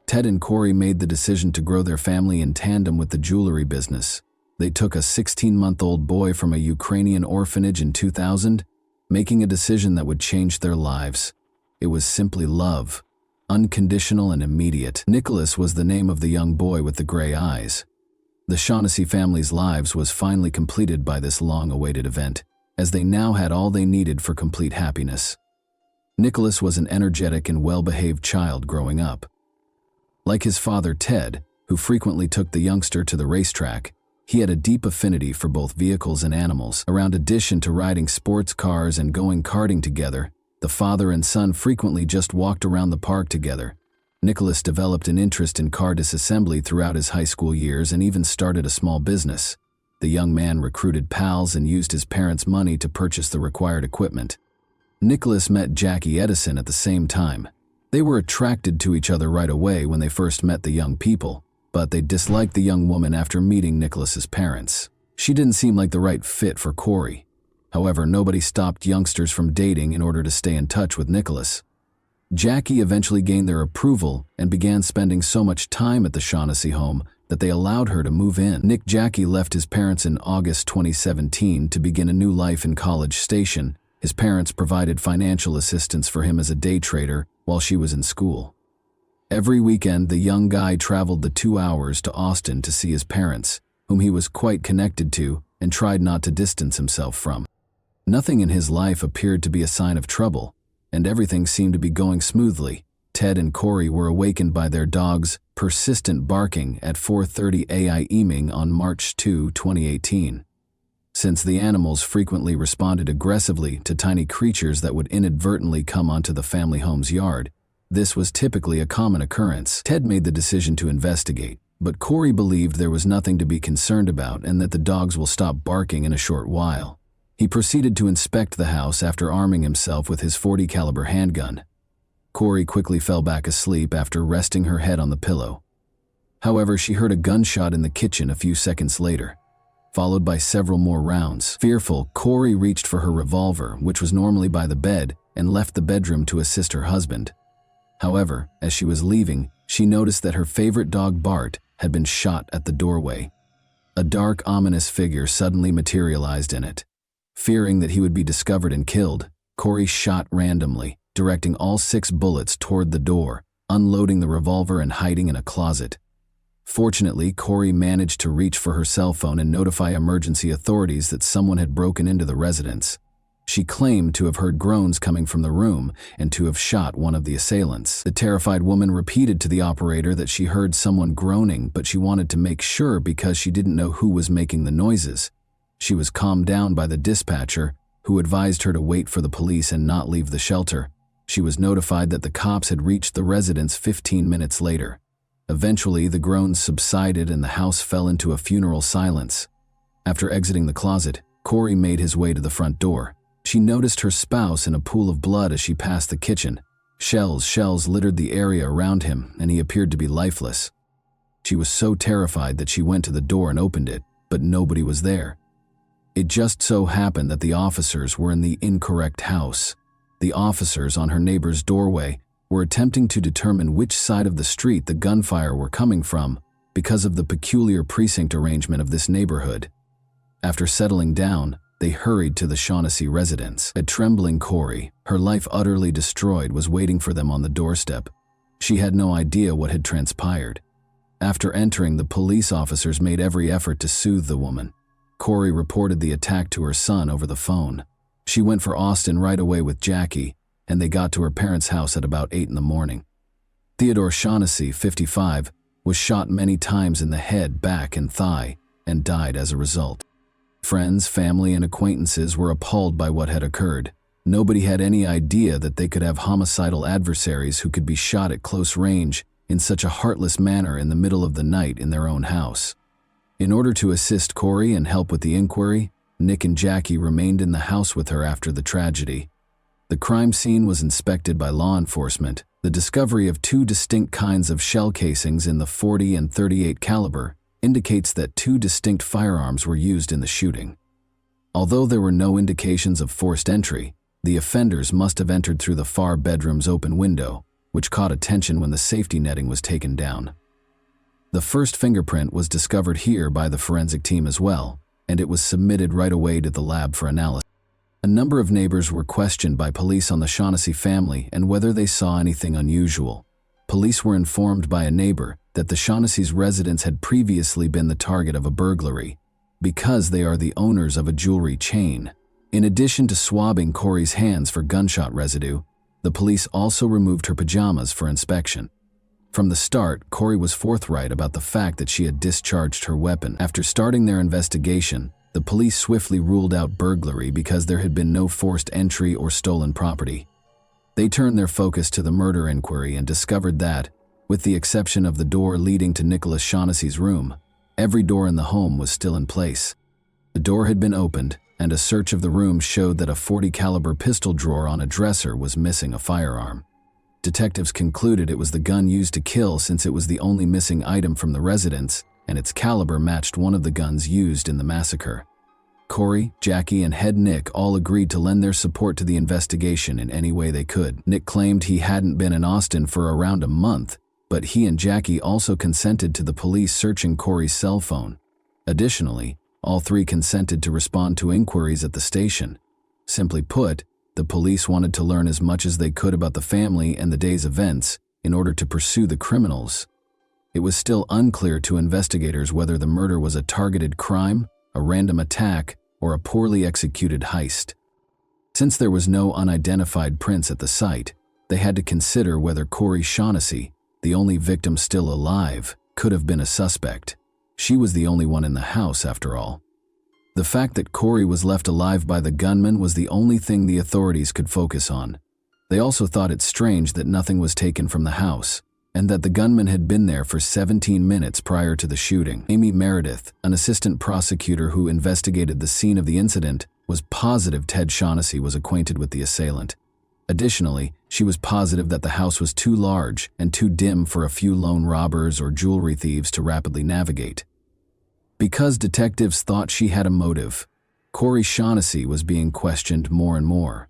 Ted and Corey made the decision to grow their family in tandem with the jewelry business. They took a 16-month-old boy from a Ukrainian orphanage in 2000, making a decision that would change their lives. It was simply love, unconditional and immediate. Nicholas was the name of the young boy with the gray eyes. The Shaughnessy family's lives was finally completed by this long-awaited event, as they now had all they needed for complete happiness. Nicholas was an energetic and well-behaved child growing up. Like his father Ted, who frequently took the youngster to the racetrack, he had a deep affinity for both vehicles and animals. Around addition to riding sports cars and going karting together, the father and son frequently just walked around the park together. Nicholas developed an interest in car disassembly throughout his high school years and even started a small business. The young man recruited pals and used his parents' money to purchase the required equipment. Nicholas met Jackie Edison at the same time. They were attracted to each other right away when they first met the young people, but they disliked the young woman after meeting Nicholas's parents. She didn't seem like the right fit for Corey. However, nobody stopped youngsters from dating in order to stay in touch with Nicholas. Jackie eventually gained their approval and began spending so much time at the Shaughnessy home that they allowed her to move in. Jackie left his parents in August 2017 to begin a new life in College Station. His parents provided financial assistance for him as a day trader while she was in school. Every weekend, the young guy traveled the 2 hours to Austin to see his parents, whom he was quite connected to and tried not to distance himself from. Nothing in his life appeared to be a sign of trouble, and everything seemed to be going smoothly. Ted and Corey were awakened by their dog's persistent barking at 4:30 a.m. on March 2, 2018. Since the animals frequently responded aggressively to tiny creatures that would inadvertently come onto the family home's yard, this was typically a common occurrence. Ted made the decision to investigate, but Corey believed there was nothing to be concerned about and that the dogs will stop barking in a short while. He proceeded to inspect the house after arming himself with his .40 caliber handgun. Corey quickly fell back asleep after resting her head on the pillow. However, she heard a gunshot in the kitchen a few seconds later. followed by several more rounds. Fearful, Corey reached for her revolver, which was normally by the bed, and left the bedroom to assist her husband. However, as she was leaving, she noticed that her favorite dog Bart had been shot at the doorway. A dark, ominous figure suddenly materialized in it. Fearing that he would be discovered and killed, Corey shot randomly, directing all 6 bullets toward the door, unloading the revolver and hiding in a closet. Fortunately, Corey managed to reach for her cell phone and notify emergency authorities that someone had broken into the residence. She claimed to have heard groans coming from the room and to have shot one of the assailants. The terrified woman repeated to the operator that she heard someone groaning, but she wanted to make sure because she didn't know who was making the noises. She was calmed down by the dispatcher, who advised her to wait for the police and not leave the shelter. She was notified that the cops had reached the residence 15 minutes later. Eventually, the groans subsided and the house fell into a funeral silence. After exiting the closet, Corey made his way to the front door. She noticed her spouse in a pool of blood as she passed the kitchen. Shells littered the area around him, and he appeared to be lifeless. She was so terrified that she went to the door and opened it, but nobody was there. It just so happened that the officers were in the incorrect house. The officers on her neighbor's doorway were attempting to determine which side of the street the gunfire were coming from because of the peculiar precinct arrangement of this neighborhood. After settling down, they hurried to the Shaughnessy residence. A trembling Corey, her life utterly destroyed, was waiting for them on the doorstep. She had no idea what had transpired. After entering, the police officers made every effort to soothe the woman. Corey reported the attack to her son over the phone. She went for Austin right away with Jackie, and they got to her parents' house at about 8 in the morning. Theodore Shaughnessy, 55, was shot many times in the head, back, and thigh, and died as a result. Friends, family, and acquaintances were appalled by what had occurred. Nobody had any idea that they could have homicidal adversaries who could be shot at close range in such a heartless manner in the middle of the night in their own house. In order to assist Corey and help with the inquiry, Nick and Jackie remained in the house with her after the tragedy. The crime scene was inspected by law enforcement. The discovery of 2 distinct kinds of shell casings in the .40 and .38 caliber indicates that 2 distinct firearms were used in the shooting. Although there were no indications of forced entry, the offenders must have entered through the far bedroom's open window, which caught attention when the safety netting was taken down. The first fingerprint was discovered here by the forensic team as well, and it was submitted right away to the lab for analysis. A number of neighbors were questioned by police on the Shaughnessy family and whether they saw anything unusual. Police were informed by a neighbor that the Shaughnessy's residence had previously been the target of a burglary, because they are the owners of a jewelry chain. In addition to swabbing Corey's hands for gunshot residue, the police also removed her pajamas for inspection. From the start, Corey was forthright about the fact that she had discharged her weapon. After starting their investigation, the police swiftly ruled out burglary because there had been no forced entry or stolen property. They turned their focus to the murder inquiry and discovered that, with the exception of the door leading to Nicholas Shaughnessy's room, every door in the home was still in place. The door had been opened, and a search of the room showed that a .40 caliber pistol drawer on a dresser was missing a firearm. Detectives concluded it was the gun used to kill since it was the only missing item from the residence, and its caliber matched one of the guns used in the massacre. Corey, Jackie, and head Nick all agreed to lend their support to the investigation in any way they could. Nick claimed he hadn't been in Austin for around a month, but he and Jackie also consented to the police searching Corey's cell phone. Additionally, all 3 consented to respond to inquiries at the station. Simply put, the police wanted to learn as much as they could about the family and the day's events in order to pursue the criminals. It was still unclear to investigators whether the murder was a targeted crime, a random attack, or a poorly executed heist. Since there was no unidentified prints at the site, they had to consider whether Corey Shaughnessy, the only victim still alive, could have been a suspect. She was the only one in the house, after all. The fact that Corey was left alive by the gunman was the only thing the authorities could focus on. They also thought it strange that nothing was taken from the house, and that the gunman had been there for 17 minutes prior to the shooting. Amy Meredith, an assistant prosecutor who investigated the scene of the incident, was positive Ted Shaughnessy was acquainted with the assailant. Additionally, she was positive that the house was too large and too dim for a few lone robbers or jewelry thieves to rapidly navigate. Because detectives thought she had a motive, Corey Shaughnessy was being questioned more and more.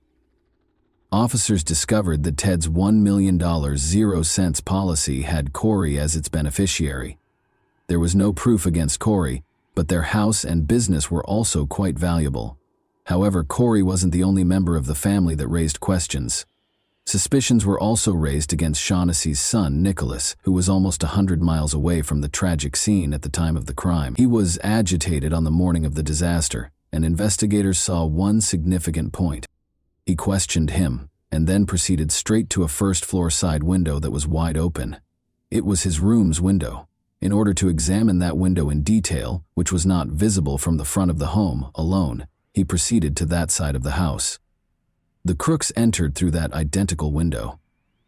Officers discovered that Ted's $1 million 0-cents policy had Corey as its beneficiary. There was no proof against Corey, but their house and business were also quite valuable. However, Corey wasn't the only member of the family that raised questions. Suspicions were also raised against Shaughnessy's son, Nicholas, who was almost 100 miles away from the tragic scene at the time of the crime. He was agitated on the morning of the disaster, and investigators saw one significant point. He questioned him, and then proceeded straight to a first-floor side window that was wide open. It was his room's window. In order to examine that window in detail, which was not visible from the front of the home alone, he proceeded to that side of the house. The crooks entered through that identical window.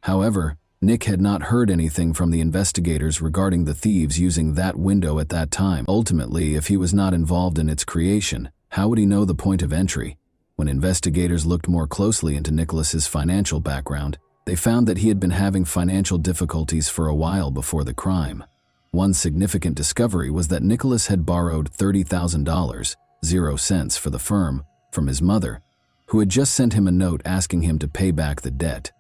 However, Nick had not heard anything from the investigators regarding the thieves using that window at that time. Ultimately, if he was not involved in its creation, how would he know the point of entry? When investigators looked more closely into Nicholas's financial background, they found that he had been having financial difficulties for a while before the crime. One significant discovery was that Nicholas had borrowed $30,000, 0 cents for the firm, from his mother, who had just sent him a note asking him to pay back the debt.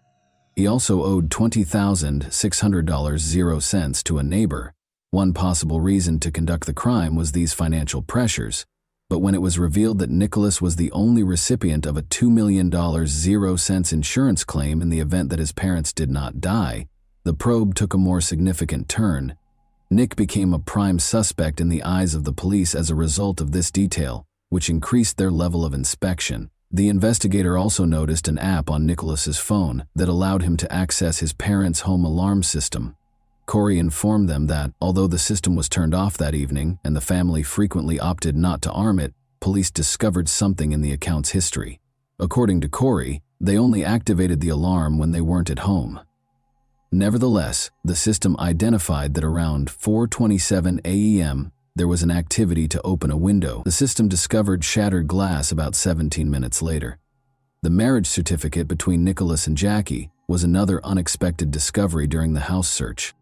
He also owed $20,600, 0 cents to a neighbor. One possible reason to conduct the crime was these financial pressures. But when it was revealed that Nicholas was the only recipient of a $2 million 0 cents insurance claim in the event that his parents did not die, the probe took a more significant turn. Nick became a prime suspect in the eyes of the police as a result of this detail, which increased their level of inspection. The investigator also noticed an app on Nicholas's phone that allowed him to access his parents' home alarm system. Corey informed them that, although the system was turned off that evening and the family frequently opted not to arm it, police discovered something in the account's history. According to Corey, they only activated the alarm when they weren't at home. Nevertheless, the system identified that around 4:27 a.m., there was an activity to open a window. The system discovered shattered glass about 17 minutes later. The marriage certificate between Nicholas and Jackie was another unexpected discovery during the house search.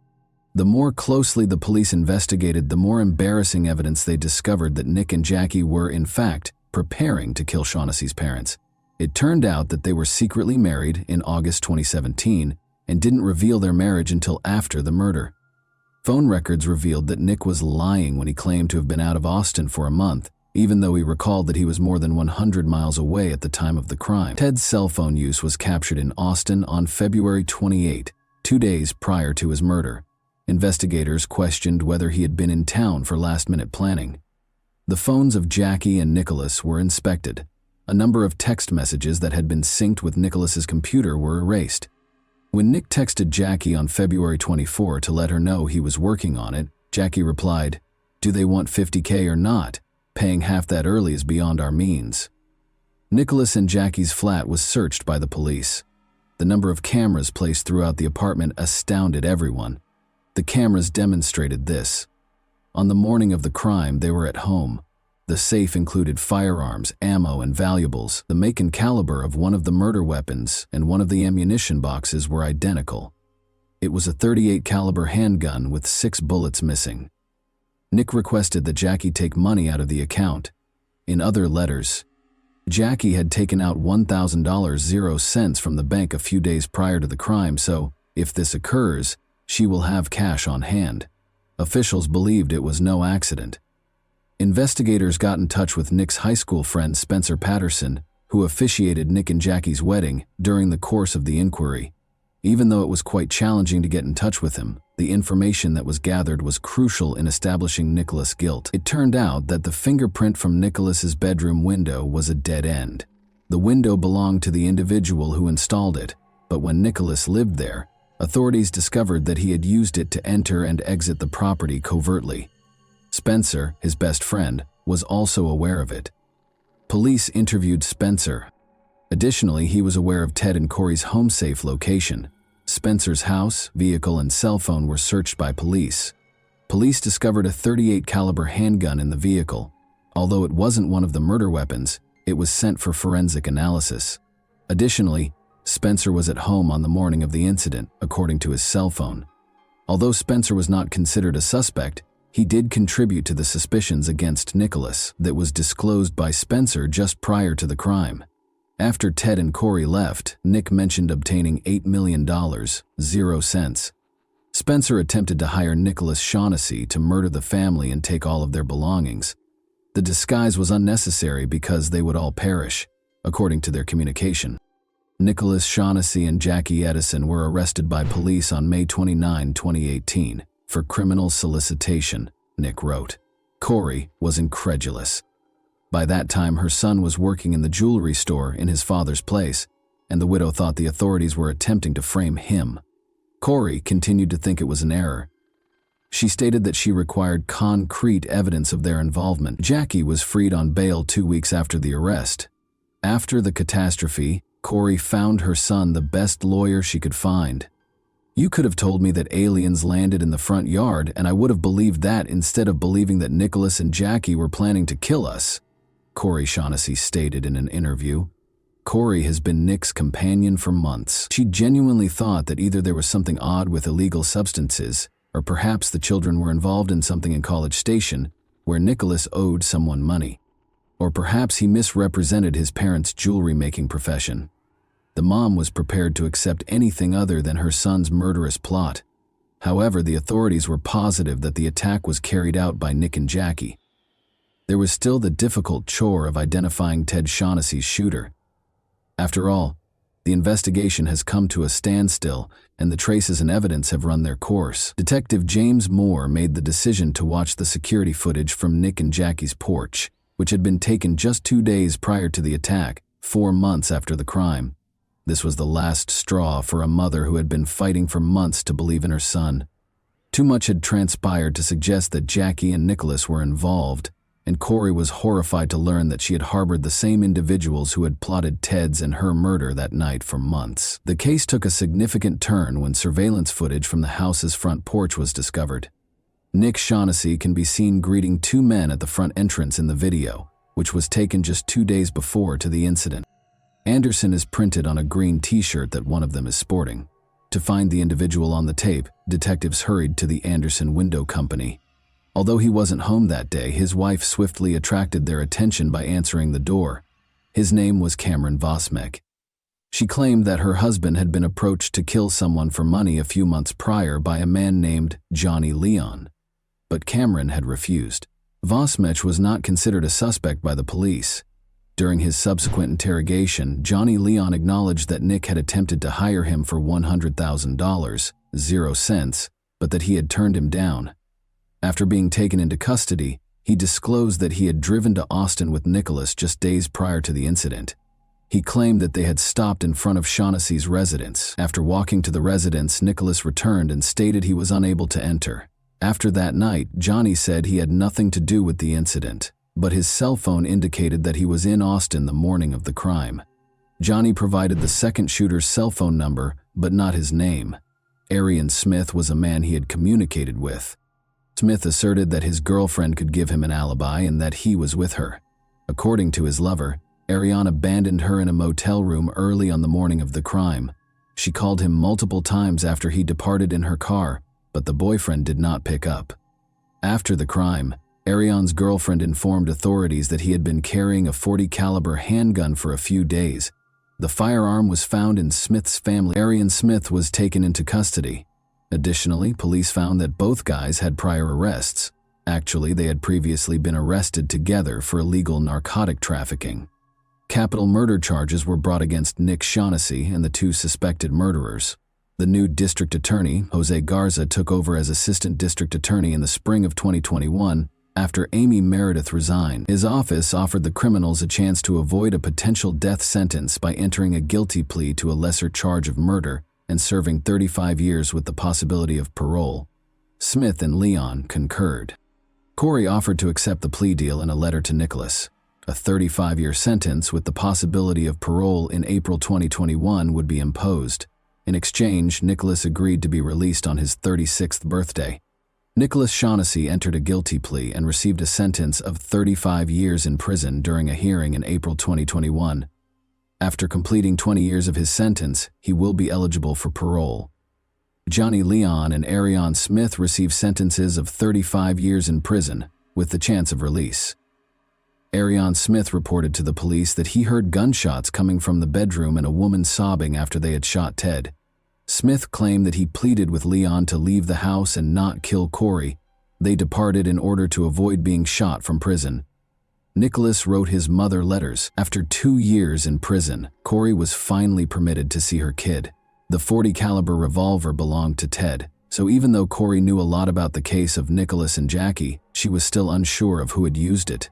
The more closely the police investigated, the more embarrassing evidence they discovered that Nick and Jackie were, in fact, preparing to kill Shaughnessy's parents. It turned out that they were secretly married in August 2017 and didn't reveal their marriage until after the murder. Phone records revealed that Nick was lying when he claimed to have been out of Austin for a month, even though he recalled that he was more than 100 miles away at the time of the crime. Ted's cell phone use was captured in Austin on February 28, 2 days prior to his murder. Investigators questioned whether he had been in town for last-minute planning. The phones of Jackie and Nicholas were inspected. A number of text messages that had been synced with Nicholas's computer were erased. When Nick texted Jackie on February 24 to let her know he was working on it, Jackie replied, "Do they want $50K or not? Paying half that early is beyond our means." Nicholas and Jackie's flat was searched by the police. The number of cameras placed throughout the apartment astounded everyone. The cameras demonstrated this. On the morning of the crime, they were at home. The safe included firearms, ammo, and valuables. The make and caliber of one of the murder weapons and one of the ammunition boxes were identical. It was a .38 caliber handgun with 6 bullets missing. Nick requested that Jackie take money out of the account. In other letters, Jackie had taken out $1,000 0 cents from the bank a few days prior to the crime, so if this occurs, she will have cash on hand. Officials believed it was no accident. Investigators got in touch with Nick's high school friend Spencer Patterson, who officiated Nick and Jackie's wedding during the course of the inquiry. Even though it was quite challenging to get in touch with him, the information that was gathered was crucial in establishing Nicholas' guilt. It turned out that the fingerprint from Nicholas's bedroom window was a dead end. The window belonged to the individual who installed it, but when Nicholas lived there, authorities discovered that he had used it to enter and exit the property covertly. Spencer, his best friend, was also aware of it. Police interviewed Spencer. Additionally, he was aware of Ted and Corey's home safe location. Spencer's house, vehicle, and cell phone were searched by police. Police discovered a .38 caliber handgun in the vehicle. Although it wasn't one of the murder weapons, it was sent for forensic analysis. Additionally, Spencer was at home on the morning of the incident, according to his cell phone. Although Spencer was not considered a suspect, he did contribute to the suspicions against Nicholas that was disclosed by Spencer just prior to the crime. After Ted and Corey left, Nick mentioned obtaining $8 million, 0 cents. Spencer attempted to hire Nicholas Shaughnessy to murder the family and take all of their belongings. The disguise was unnecessary because they would all perish, according to their communication. Nicholas Shaughnessy and Jackie Edison were arrested by police on May 29, 2018, for criminal solicitation, Nick wrote. Corey was incredulous. By that time, her son was working in the jewelry store in his father's place, and the widow thought the authorities were attempting to frame him. Corey continued to think it was an error. She stated that she required concrete evidence of their involvement. Jackie was freed on bail 2 weeks after the arrest. After the catastrophe, Corey found her son the best lawyer she could find. "You could have told me that aliens landed in the front yard, and I would have believed that instead of believing that Nicholas and Jackie were planning to kill us," Corey Shaughnessy stated in an interview. Corey has been Nick's companion for months. She genuinely thought that either there was something odd with illegal substances, or perhaps the children were involved in something in College Station where Nicholas owed someone money. Or perhaps he misrepresented his parents' jewelry-making profession. The mom was prepared to accept anything other than her son's murderous plot. However, the authorities were positive that the attack was carried out by Nick and Jackie. There was still the difficult chore of identifying Ted Shaughnessy's shooter. After all, the investigation has come to a standstill, and the traces and evidence have run their course. Detective James Moore made the decision to watch the security footage from Nick and Jackie's porch, which had been taken just 2 days prior to the attack, 4 months after the crime. This was the last straw for a mother who had been fighting for months to believe in her son. Too much had transpired to suggest that Jackie and Nicholas were involved, and Corey was horrified to learn that she had harbored the same individuals who had plotted Ted's and her murder that night for months. The case took a significant turn when surveillance footage from the house's front porch was discovered. Nick Shaughnessy can be seen greeting 2 men at the front entrance in the video, which was taken just 2 days before to the incident. Anderson is printed on a green t-shirt that one of them is sporting. To find the individual on the tape, detectives hurried to the Anderson Window Company. Although he wasn't home that day, his wife swiftly attracted their attention by answering the door. His name was Cameron Vosmek. She claimed that her husband had been approached to kill someone for money a few months prior by a man named Johnny Leon. But Cameron had refused. Vosmek was not considered a suspect by the police. During his subsequent interrogation, Johnny Leon acknowledged that Nick had attempted to hire him for $100,000, 0 cents, but that he had turned him down. After being taken into custody, he disclosed that he had driven to Austin with Nicholas just days prior to the incident. He claimed that they had stopped in front of Shaughnessy's residence. After walking to the residence, Nicholas returned and stated he was unable to enter. After that night, Johnny said he had nothing to do with the incident, but his cell phone indicated that he was in Austin the morning of the crime. Johnny provided the second shooter's cell phone number, but not his name. Arian Smith was a man he had communicated with. Smith asserted that his girlfriend could give him an alibi and that he was with her. According to his lover, Arian abandoned her in a motel room early on the morning of the crime. She called him multiple times after he departed in her car, but the boyfriend did not pick up. After the crime, Arian's girlfriend informed authorities that he had been carrying a .40 caliber handgun for a few days. The firearm was found in Smith's family. Arian Smith was taken into custody. Additionally, police found that both guys had prior arrests. Actually, they had previously been arrested together for illegal narcotic trafficking. Capital murder charges were brought against Nick Shaughnessy and the 2 suspected murderers. The new district attorney, Jose Garza, took over as assistant district attorney in the spring of 2021 after Amy Meredith resigned. His office offered the criminals a chance to avoid a potential death sentence by entering a guilty plea to a lesser charge of murder and serving 35 years with the possibility of parole. Smith and Leon concurred. Corey offered to accept the plea deal in a letter to Nicholas. A 35-year sentence with the possibility of parole in April 2021 would be imposed. In exchange, Nicholas agreed to be released on his 36th birthday. Nicholas Shaughnessy entered a guilty plea and received a sentence of 35 years in prison during a hearing in April 2021. After completing 20 years of his sentence, he will be eligible for parole. Johnny Leon and Ariane Smith received sentences of 35 years in prison, with the chance of release. Ariane Smith reported to the police that he heard gunshots coming from the bedroom and a woman sobbing after they had shot Ted. Smith claimed that he pleaded with Leon to leave the house and not kill Corey. They departed in order to avoid being shot from prison. Nicholas wrote his mother letters. After 2 years in prison, Corey was finally permitted to see her kid. The .40 caliber revolver belonged to Ted, so even though Corey knew a lot about the case of Nicholas and Jackie, she was still unsure of who had used it.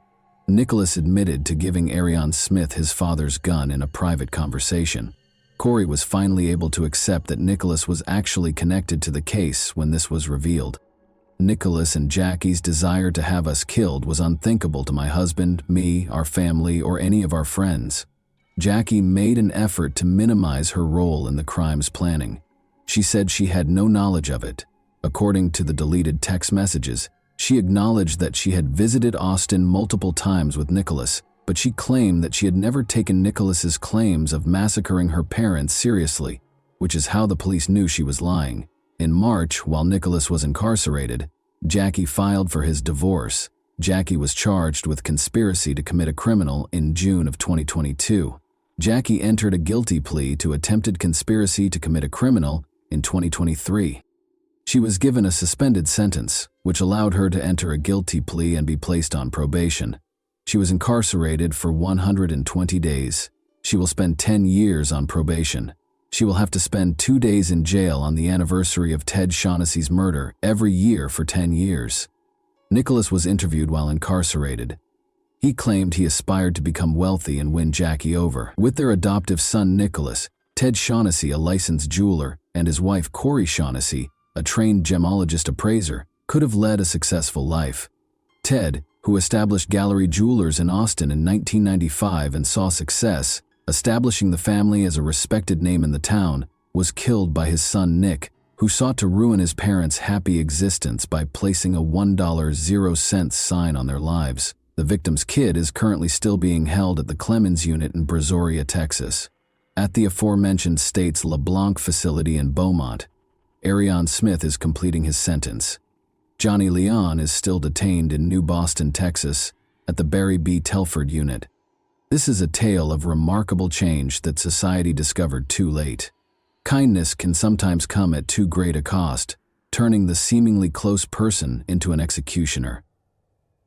Nicholas admitted to giving Ariane Smith his father's gun in a private conversation. Corey was finally able to accept that Nicholas was actually connected to the case when this was revealed. Nicholas and Jackie's desire to have us killed was unthinkable to my husband, me, our family, or any of our friends. Jackie made an effort to minimize her role in the crime's planning. She said she had no knowledge of it. According to the deleted text messages, she acknowledged that she had visited Austin multiple times with Nicholas, but she claimed that she had never taken Nicholas's claims of massacring her parents seriously, which is how the police knew she was lying. In March, while Nicholas was incarcerated, Jackie filed for his divorce. Jackie was charged with conspiracy to commit a criminal in June of 2022. Jackie entered a guilty plea to attempted conspiracy to commit a criminal in 2023. She was given a suspended sentence, which allowed her to enter a guilty plea and be placed on probation. She was incarcerated for 120 days. She will spend 10 years on probation. She will have to spend 2 days in jail on the anniversary of Ted Shaughnessy's murder every year for 10 years. Nicholas was interviewed while incarcerated. He claimed he aspired to become wealthy and win Jackie over. With their adoptive son Nicholas, Ted Shaughnessy, a licensed jeweler, and his wife Corey Shaughnessy, a trained gemologist appraiser, could have led a successful life. Ted, who established Gallery Jewelers in Austin in 1995 and saw success, establishing the family as a respected name in the town, was killed by his son Nick, who sought to ruin his parents' happy existence by placing a $1.00 sign on their lives. The victim's kid is currently still being held at the Clemens unit in Brazoria, Texas. At the aforementioned state's LeBlanc facility in Beaumont, Ariane Smith is completing his sentence. Johnny Leon is still detained in New Boston, Texas, at the Barry B. Telford unit. This is a tale of remarkable change that society discovered too late. Kindness can sometimes come at too great a cost, turning the seemingly close person into an executioner.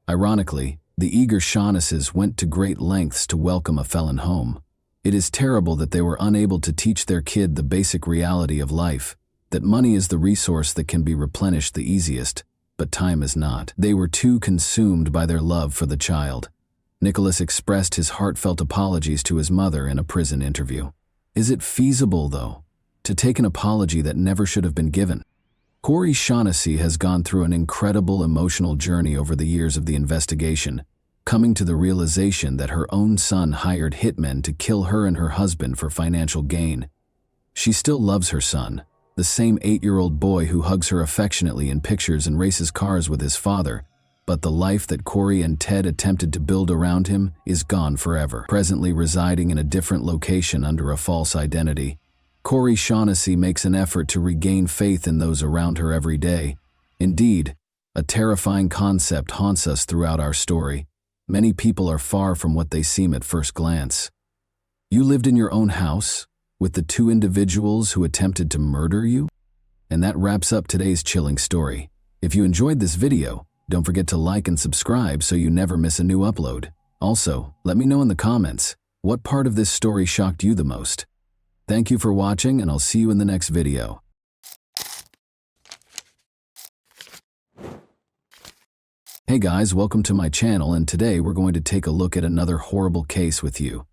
Ironically, the eager Shaughnesses went to great lengths to welcome a felon home. It is terrible that they were unable to teach their kid the basic reality of life, that money is the resource that can be replenished the easiest, but time is not. They were too consumed by their love for the child. Nicholas expressed his heartfelt apologies to his mother in a prison interview. Is it feasible, though, to take an apology that never should have been given? Corey Shaughnessy has gone through an incredible emotional journey over the years of the investigation, coming to the realization that her own son hired hitmen to kill her and her husband for financial gain. She still loves her son, the same 8-year-old boy who hugs her affectionately in pictures and races cars with his father, but the life that Corey and Ted attempted to build around him is gone forever. Presently residing in a different location under a false identity, Corey Shaughnessy makes an effort to regain faith in those around her every day. Indeed, a terrifying concept haunts us throughout our story. Many people are far from what they seem at first glance. You lived in your own house with the 2 individuals who attempted to murder you? And that wraps up today's chilling story. If you enjoyed this video, don't forget to like and subscribe so you never miss a new upload. Also, let me know in the comments, what part of this story shocked you the most? Thank you for watching, and I'll see you in the next video. Hey guys, welcome to my channel, and today we're going to take a look at another horrible case with you.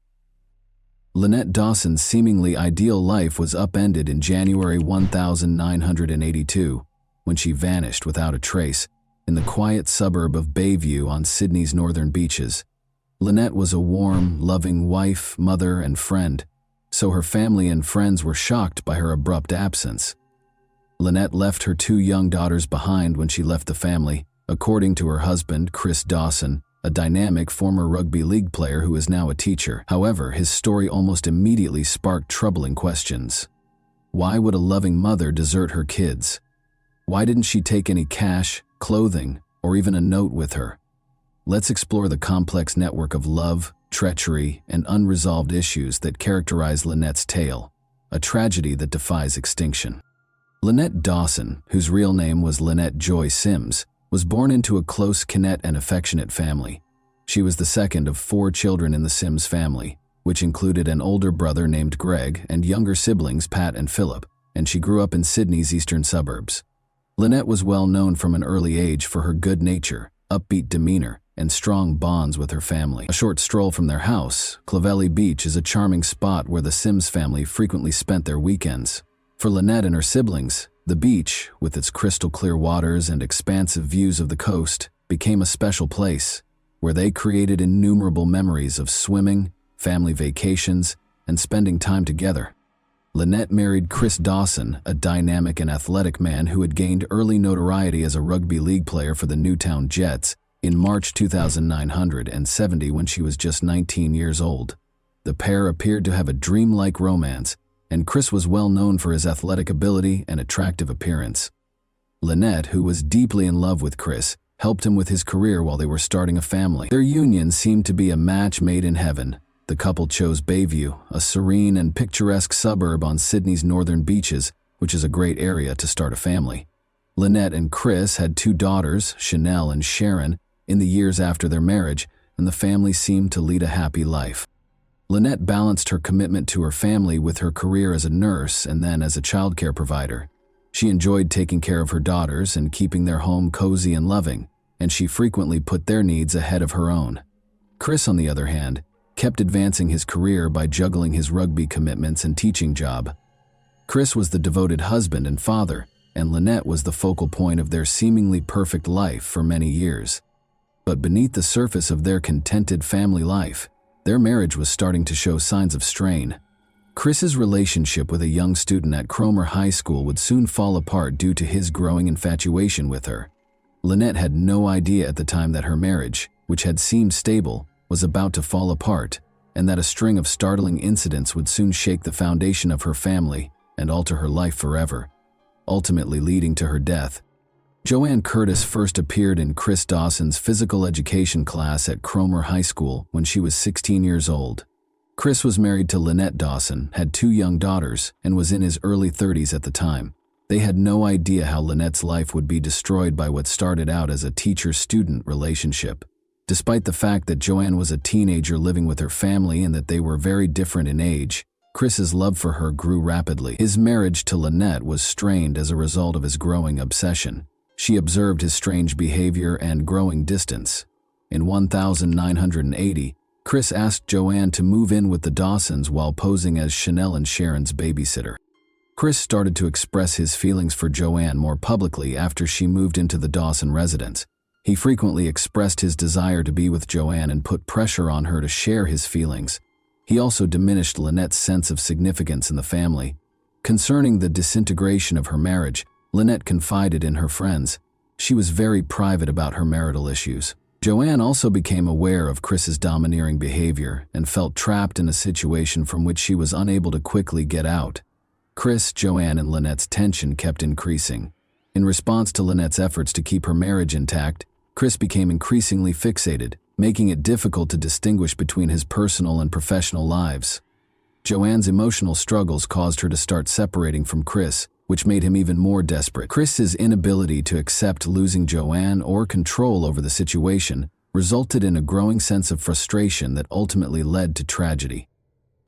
Lynette Dawson's seemingly ideal life was upended in January 1982 when she vanished without a trace in the quiet suburb of Bayview on Sydney's northern beaches. Lynette was a warm, loving wife, mother, and friend, so her family and friends were shocked by her abrupt absence. Lynette left her 2 young daughters behind when she left the family, according to her husband, Chris Dawson, a dynamic former rugby league player who is now a teacher. However, his story almost immediately sparked troubling questions. Why would a loving mother desert her kids? Why didn't she take any cash, clothing, or even a note with her? Let's explore the complex network of love, treachery, and unresolved issues that characterize Lynette's tale, a tragedy that defies extinction. Lynette Dawson, whose real name was Lynette Joy Sims, was born into a close-knit and affectionate family. She was the second of 4 children in the Sims family, which included an older brother named Greg and younger siblings Pat and Philip, and she grew up in Sydney's eastern suburbs. Lynette was well known from an early age for her good nature, upbeat demeanor, and strong bonds with her family. A short stroll from their house, Clovelly Beach is a charming spot where the Sims family frequently spent their weekends. For Lynette and her siblings, the beach, with its crystal-clear waters and expansive views of the coast, became a special place, where they created innumerable memories of swimming, family vacations, and spending time together. Lynette married Chris Dawson, a dynamic and athletic man who had gained early notoriety as a rugby league player for the Newtown Jets, in March 2970 when she was just 19 years old. The pair appeared to have a dreamlike romance, and Chris was well known for his athletic ability and attractive appearance. Lynette, who was deeply in love with Chris, helped him with his career while they were starting a family. Their union seemed to be a match made in heaven. The couple chose Bayview, a serene and picturesque suburb on Sydney's northern beaches, which is a great area to start a family. Lynette and Chris had 2 daughters, Chanel and Sharon, in the years after their marriage, and the family seemed to lead a happy life. Lynette balanced her commitment to her family with her career as a nurse and then as a childcare provider. She enjoyed taking care of her daughters and keeping their home cozy and loving, and she frequently put their needs ahead of her own. Chris, on the other hand, kept advancing his career by juggling his rugby commitments and teaching job. Chris was the devoted husband and father, and Lynette was the focal point of their seemingly perfect life for many years. But beneath the surface of their contented family life, their marriage was starting to show signs of strain. Chris's relationship with a young student at Cromer High School would soon fall apart due to his growing infatuation with her. Lynette had no idea at the time that her marriage, which had seemed stable, was about to fall apart, and that a string of startling incidents would soon shake the foundation of her family and alter her life forever, ultimately leading to her death. Joanne Curtis first appeared in Chris Dawson's physical education class at Cromer High School when she was 16 years old. Chris was married to Lynette Dawson, had 2 young daughters, and was in his early 30s at the time. They had no idea how Lynette's life would be destroyed by what started out as a teacher-student relationship. Despite the fact that Joanne was a teenager living with her family and that they were very different in age, Chris's love for her grew rapidly. His marriage to Lynette was strained as a result of his growing obsession. She observed his strange behavior and growing distance. In 1980, Chris asked Joanne to move in with the Dawsons while posing as Chanel and Sharon's babysitter. Chris started to express his feelings for Joanne more publicly after she moved into the Dawson residence. He frequently expressed his desire to be with Joanne and put pressure on her to share his feelings. He also diminished Lynette's sense of significance in the family. Concerning the disintegration of her marriage, Lynette confided in her friends. She was very private about her marital issues. Joanne also became aware of Chris's domineering behavior and felt trapped in a situation from which she was unable to quickly get out. Chris, Joanne, and Lynette's tension kept increasing. In response to Lynette's efforts to keep her marriage intact, Chris became increasingly fixated, making it difficult to distinguish between his personal and professional lives. Joanne's emotional struggles caused her to start separating from Chris, which made him even more desperate. Chris's inability to accept losing Joanne or control over the situation resulted in a growing sense of frustration that ultimately led to tragedy.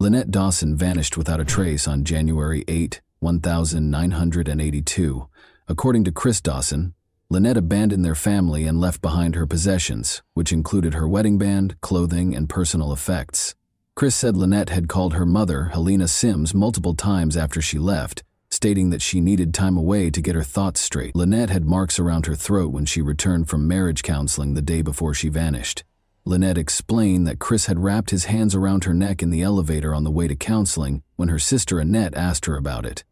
Lynette Dawson vanished without a trace on January 8, 1982. According to Chris Dawson, Lynette abandoned their family and left behind her possessions, which included her wedding band, clothing, and personal effects. Chris said Lynette had called her mother, Helena Sims, multiple times after she left, stating that she needed time away to get her thoughts straight. Lynette had marks around her throat when she returned from marriage counseling the day before she vanished. Lynette explained that Chris had wrapped his hands around her neck in the elevator on the way to counseling when her sister Annette asked her about it.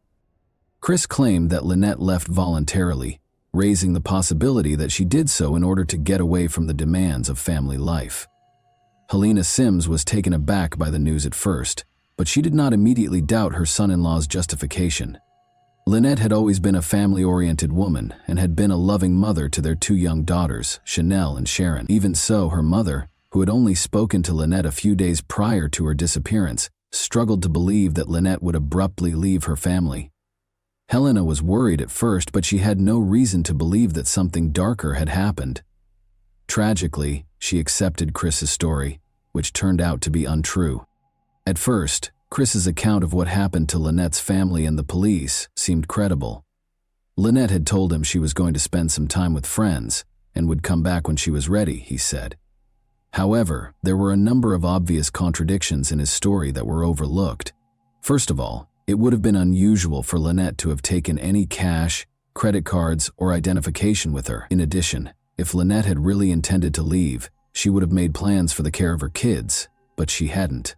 Chris claimed that Lynette left voluntarily, raising the possibility that she did so in order to get away from the demands of family life. Helena Sims was taken aback by the news at first, but she did not immediately doubt her son-in-law's justification. Lynette had always been a family-oriented woman and had been a loving mother to their two young daughters, Chanel and Sharon. Even so, her mother, who had only spoken to Lynette a few days prior to her disappearance, struggled to believe that Lynette would abruptly leave her family. Helena was worried at first, but she had no reason to believe that something darker had happened. Tragically, she accepted Chris's story, which turned out to be untrue. At first, Chris's account of what happened to Lynette's family and the police seemed credible. Lynette had told him she was going to spend some time with friends and would come back when she was ready, he said. However, there were a number of obvious contradictions in his story that were overlooked. First of all, it would have been unusual for Lynette to have taken any cash, credit cards, or identification with her. In addition, if Lynette had really intended to leave, she would have made plans for the care of her kids, but she hadn't.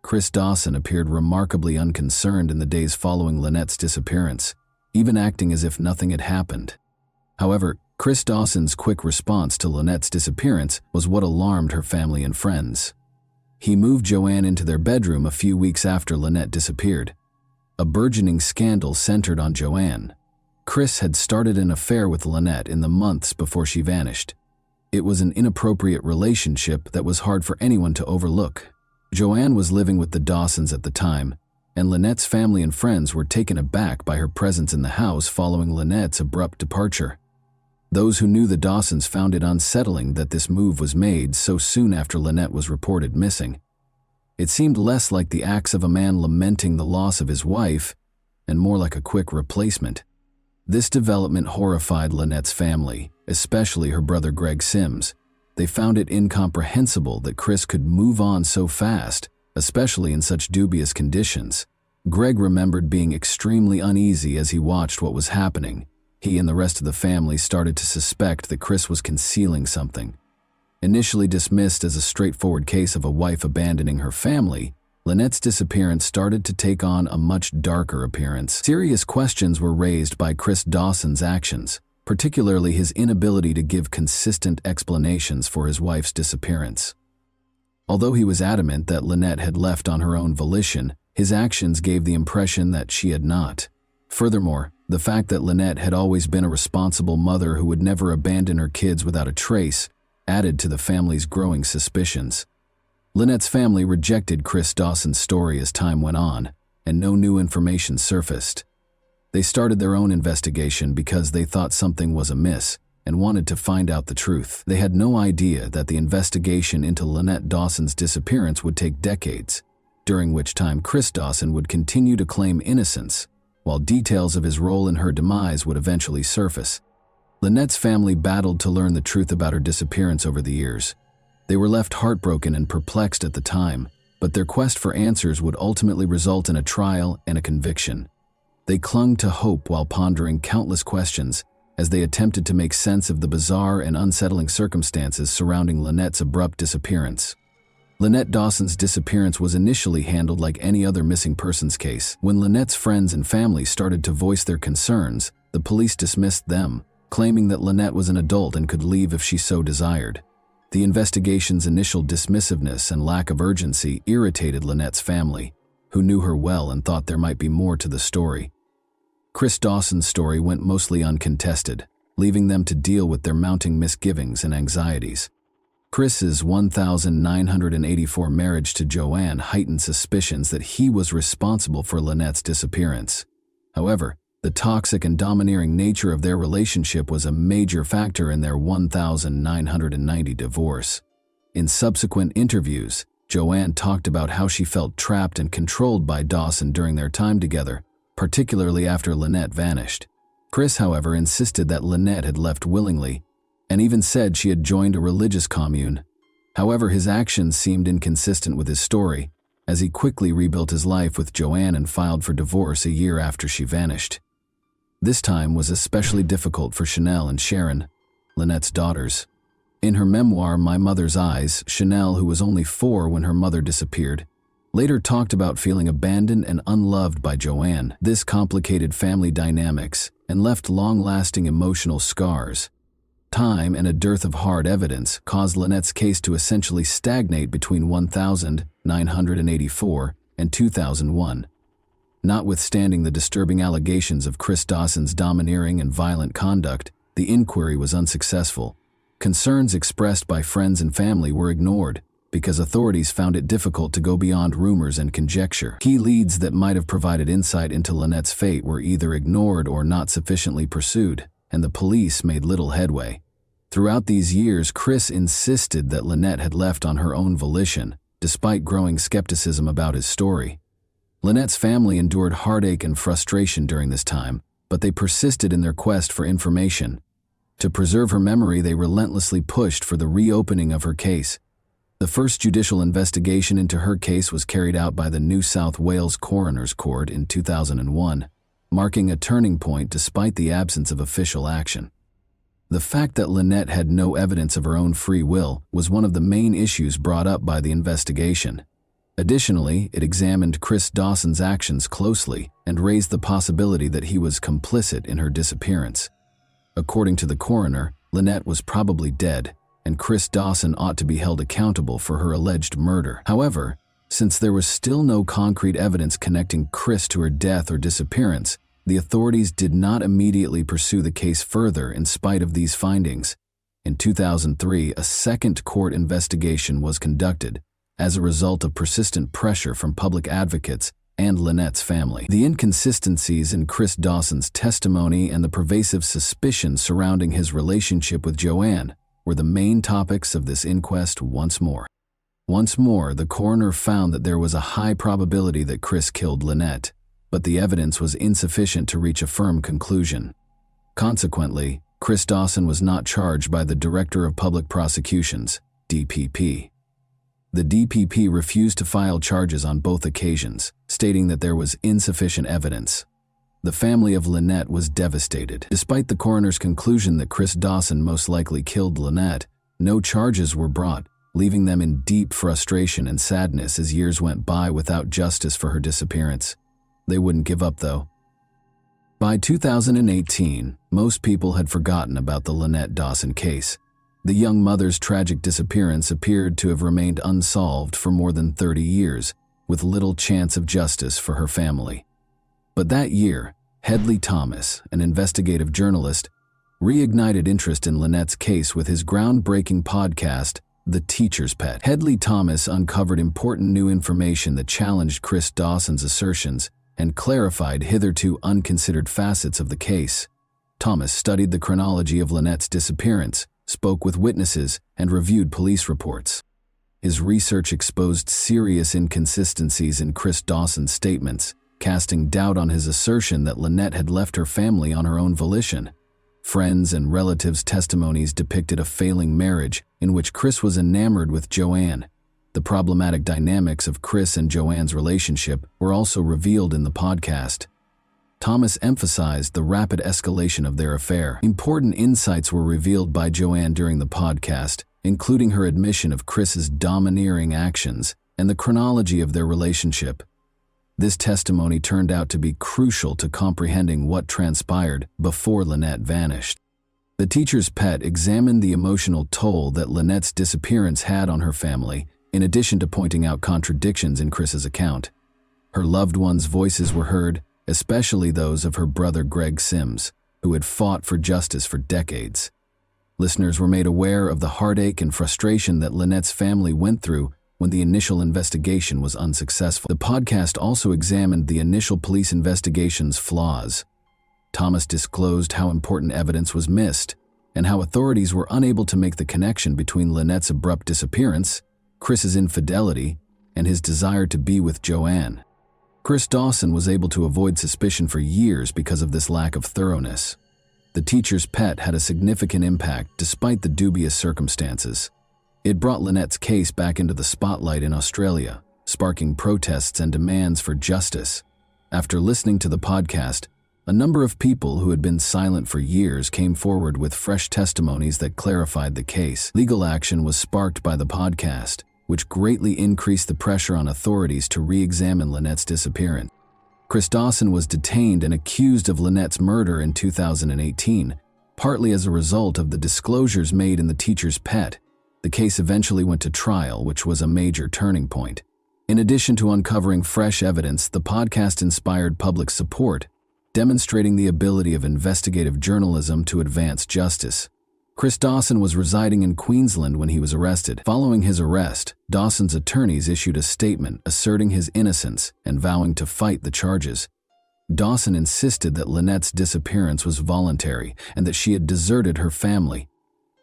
Chris Dawson appeared remarkably unconcerned in the days following Lynette's disappearance, even acting as if nothing had happened. However, Chris Dawson's quick response to Lynette's disappearance was what alarmed her family and friends. He moved Joanne into their bedroom a few weeks after Lynette disappeared. A burgeoning scandal centered on Joanne. Chris had started an affair with Lynette in the months before she vanished. It was an inappropriate relationship that was hard for anyone to overlook. Joanne was living with the Dawsons at the time, and Lynette's family and friends were taken aback by her presence in the house following Lynette's abrupt departure. Those who knew the Dawsons found it unsettling that this move was made so soon after Lynette was reported missing. It seemed less like the acts of a man lamenting the loss of his wife and more like a quick replacement. This development horrified Lynette's family, especially her brother Greg Sims. They found it incomprehensible that Chris could move on so fast, especially in such dubious conditions. Greg remembered being extremely uneasy as he watched what was happening. He and the rest of the family started to suspect that Chris was concealing something. Initially dismissed as a straightforward case of a wife abandoning her family, Lynette's disappearance started to take on a much darker appearance. Serious questions were raised by Chris Dawson's actions, particularly his inability to give consistent explanations for his wife's disappearance. Although he was adamant that Lynette had left on her own volition, his actions gave the impression that she had not. Furthermore, the fact that Lynette had always been a responsible mother who would never abandon her kids without a trace added to the family's growing suspicions. Lynette's family rejected Chris Dawson's story as time went on, and no new information surfaced. They started their own investigation because they thought something was amiss and wanted to find out the truth. They had no idea that the investigation into Lynette Dawson's disappearance would take decades, during which time Chris Dawson would continue to claim innocence, while details of his role in her demise would eventually surface. Lynette's family battled to learn the truth about her disappearance over the years. They were left heartbroken and perplexed at the time, but their quest for answers would ultimately result in a trial and a conviction. They clung to hope while pondering countless questions as they attempted to make sense of the bizarre and unsettling circumstances surrounding Lynette's abrupt disappearance. Lynette Dawson's disappearance was initially handled like any other missing persons case. When Lynette's friends and family started to voice their concerns, the police dismissed them, claiming that Lynette was an adult and could leave if she so desired. The investigation's initial dismissiveness and lack of urgency irritated Lynette's family, who knew her well and thought there might be more to the story. Chris Dawson's story went mostly uncontested, leaving them to deal with their mounting misgivings and anxieties. Chris's 1984 marriage to Joanne heightened suspicions that he was responsible for Lynette's disappearance. However, the toxic and domineering nature of their relationship was a major factor in their 1990 divorce. In subsequent interviews, Joanne talked about how she felt trapped and controlled by Dawson during their time together, particularly after Lynette vanished. Chris, however, insisted that Lynette had left willingly, and even said she had joined a religious commune. However, his actions seemed inconsistent with his story, as he quickly rebuilt his life with Joanne and filed for divorce a year after she vanished. This time was especially difficult for Chanel and Sharon, Lynette's daughters. In her memoir, My Mother's Eyes, Chanel, who was only 4 when her mother disappeared, later talked about feeling abandoned and unloved by Joanne. This complicated family dynamics and left long-lasting emotional scars. Time and a dearth of hard evidence caused Lynette's case to essentially stagnate between 1984 and 2001. Notwithstanding the disturbing allegations of Chris Dawson's domineering and violent conduct, the inquiry was unsuccessful. Concerns expressed by friends and family were ignored because authorities found it difficult to go beyond rumors and conjecture. Key leads that might have provided insight into Lynette's fate were either ignored or not sufficiently pursued, and the police made little headway. Throughout these years, Chris insisted that Lynette had left on her own volition, despite growing skepticism about his story. Lynette's family endured heartache and frustration during this time, but they persisted in their quest for information. To preserve her memory, they relentlessly pushed for the reopening of her case. The first judicial investigation into her case was carried out by the New South Wales Coroner's Court in 2001, marking a turning point despite the absence of official action. The fact that Lynette had no evidence of her own free will was one of the main issues brought up by the investigation. Additionally, it examined Chris Dawson's actions closely and raised the possibility that he was complicit in her disappearance. According to the coroner, Lynette was probably dead, and Chris Dawson ought to be held accountable for her alleged murder. However, since there was still no concrete evidence connecting Chris to her death or disappearance, the authorities did not immediately pursue the case further in spite of these findings. In 2003, a second court investigation was conducted as a result of persistent pressure from public advocates and Lynette's family. The inconsistencies in Chris Dawson's testimony and the pervasive suspicion surrounding his relationship with Joanne were the main topics of this inquest once more. Once more, the coroner found that there was a high probability that Chris killed Lynette, but the evidence was insufficient to reach a firm conclusion. Consequently, Chris Dawson was not charged by the Director of Public Prosecutions, DPP. The DPP refused to file charges on both occasions, stating that there was insufficient evidence. The family of Lynette was devastated. Despite the coroner's conclusion that Chris Dawson most likely killed Lynette, no charges were brought, leaving them in deep frustration and sadness as years went by without justice for her disappearance. They wouldn't give up, though. By 2018, most people had forgotten about the Lynette Dawson case. The young mother's tragic disappearance appeared to have remained unsolved for more than 30 years, with little chance of justice for her family. But that year, Hedley Thomas, an investigative journalist, reignited interest in Lynette's case with his groundbreaking podcast, The Teacher's Pet. Hedley Thomas uncovered important new information that challenged Chris Dawson's assertions and clarified hitherto unconsidered facets of the case. Thomas studied the chronology of Lynette's disappearance, spoke with witnesses, and reviewed police reports. His research exposed serious inconsistencies in Chris Dawson's statements, casting doubt on his assertion that Lynette had left her family on her own volition. Friends and relatives' testimonies depicted a failing marriage in which Chris was enamored with Joanne. The problematic dynamics of Chris and Joanne's relationship were also revealed in the podcast. Thomas emphasized the rapid escalation of their affair. Important insights were revealed by Joanne during the podcast, including her admission of Chris's domineering actions and the chronology of their relationship. This testimony turned out to be crucial to comprehending what transpired before Lynette vanished. The Teacher's Pet examined the emotional toll that Lynette's disappearance had on her family, in addition to pointing out contradictions in Chris's account. Her loved ones' voices were heard, especially those of her brother Greg Sims, who had fought for justice for decades. Listeners were made aware of the heartache and frustration that Lynette's family went through when the initial investigation was unsuccessful. The podcast also examined the initial police investigation's flaws. Thomas disclosed how important evidence was missed and how authorities were unable to make the connection between Lynette's abrupt disappearance, Chris's infidelity, and his desire to be with Joanne. Chris Dawson was able to avoid suspicion for years because of this lack of thoroughness. The Teacher's Pet had a significant impact despite the dubious circumstances. It brought Lynette's case back into the spotlight in Australia, sparking protests and demands for justice. After listening to the podcast, a number of people who had been silent for years came forward with fresh testimonies that clarified the case. Legal action was sparked by the podcast, which greatly increased the pressure on authorities to re-examine Lynette's disappearance. Chris Dawson was detained and accused of Lynette's murder in 2018, partly as a result of the disclosures made in The Teacher's Pet. The case eventually went to trial, which was a major turning point. In addition to uncovering fresh evidence, the podcast inspired public support, demonstrating the ability of investigative journalism to advance justice. Chris Dawson was residing in Queensland when he was arrested. Following his arrest, Dawson's attorneys issued a statement asserting his innocence and vowing to fight the charges. Dawson insisted that Lynette's disappearance was voluntary and that she had deserted her family.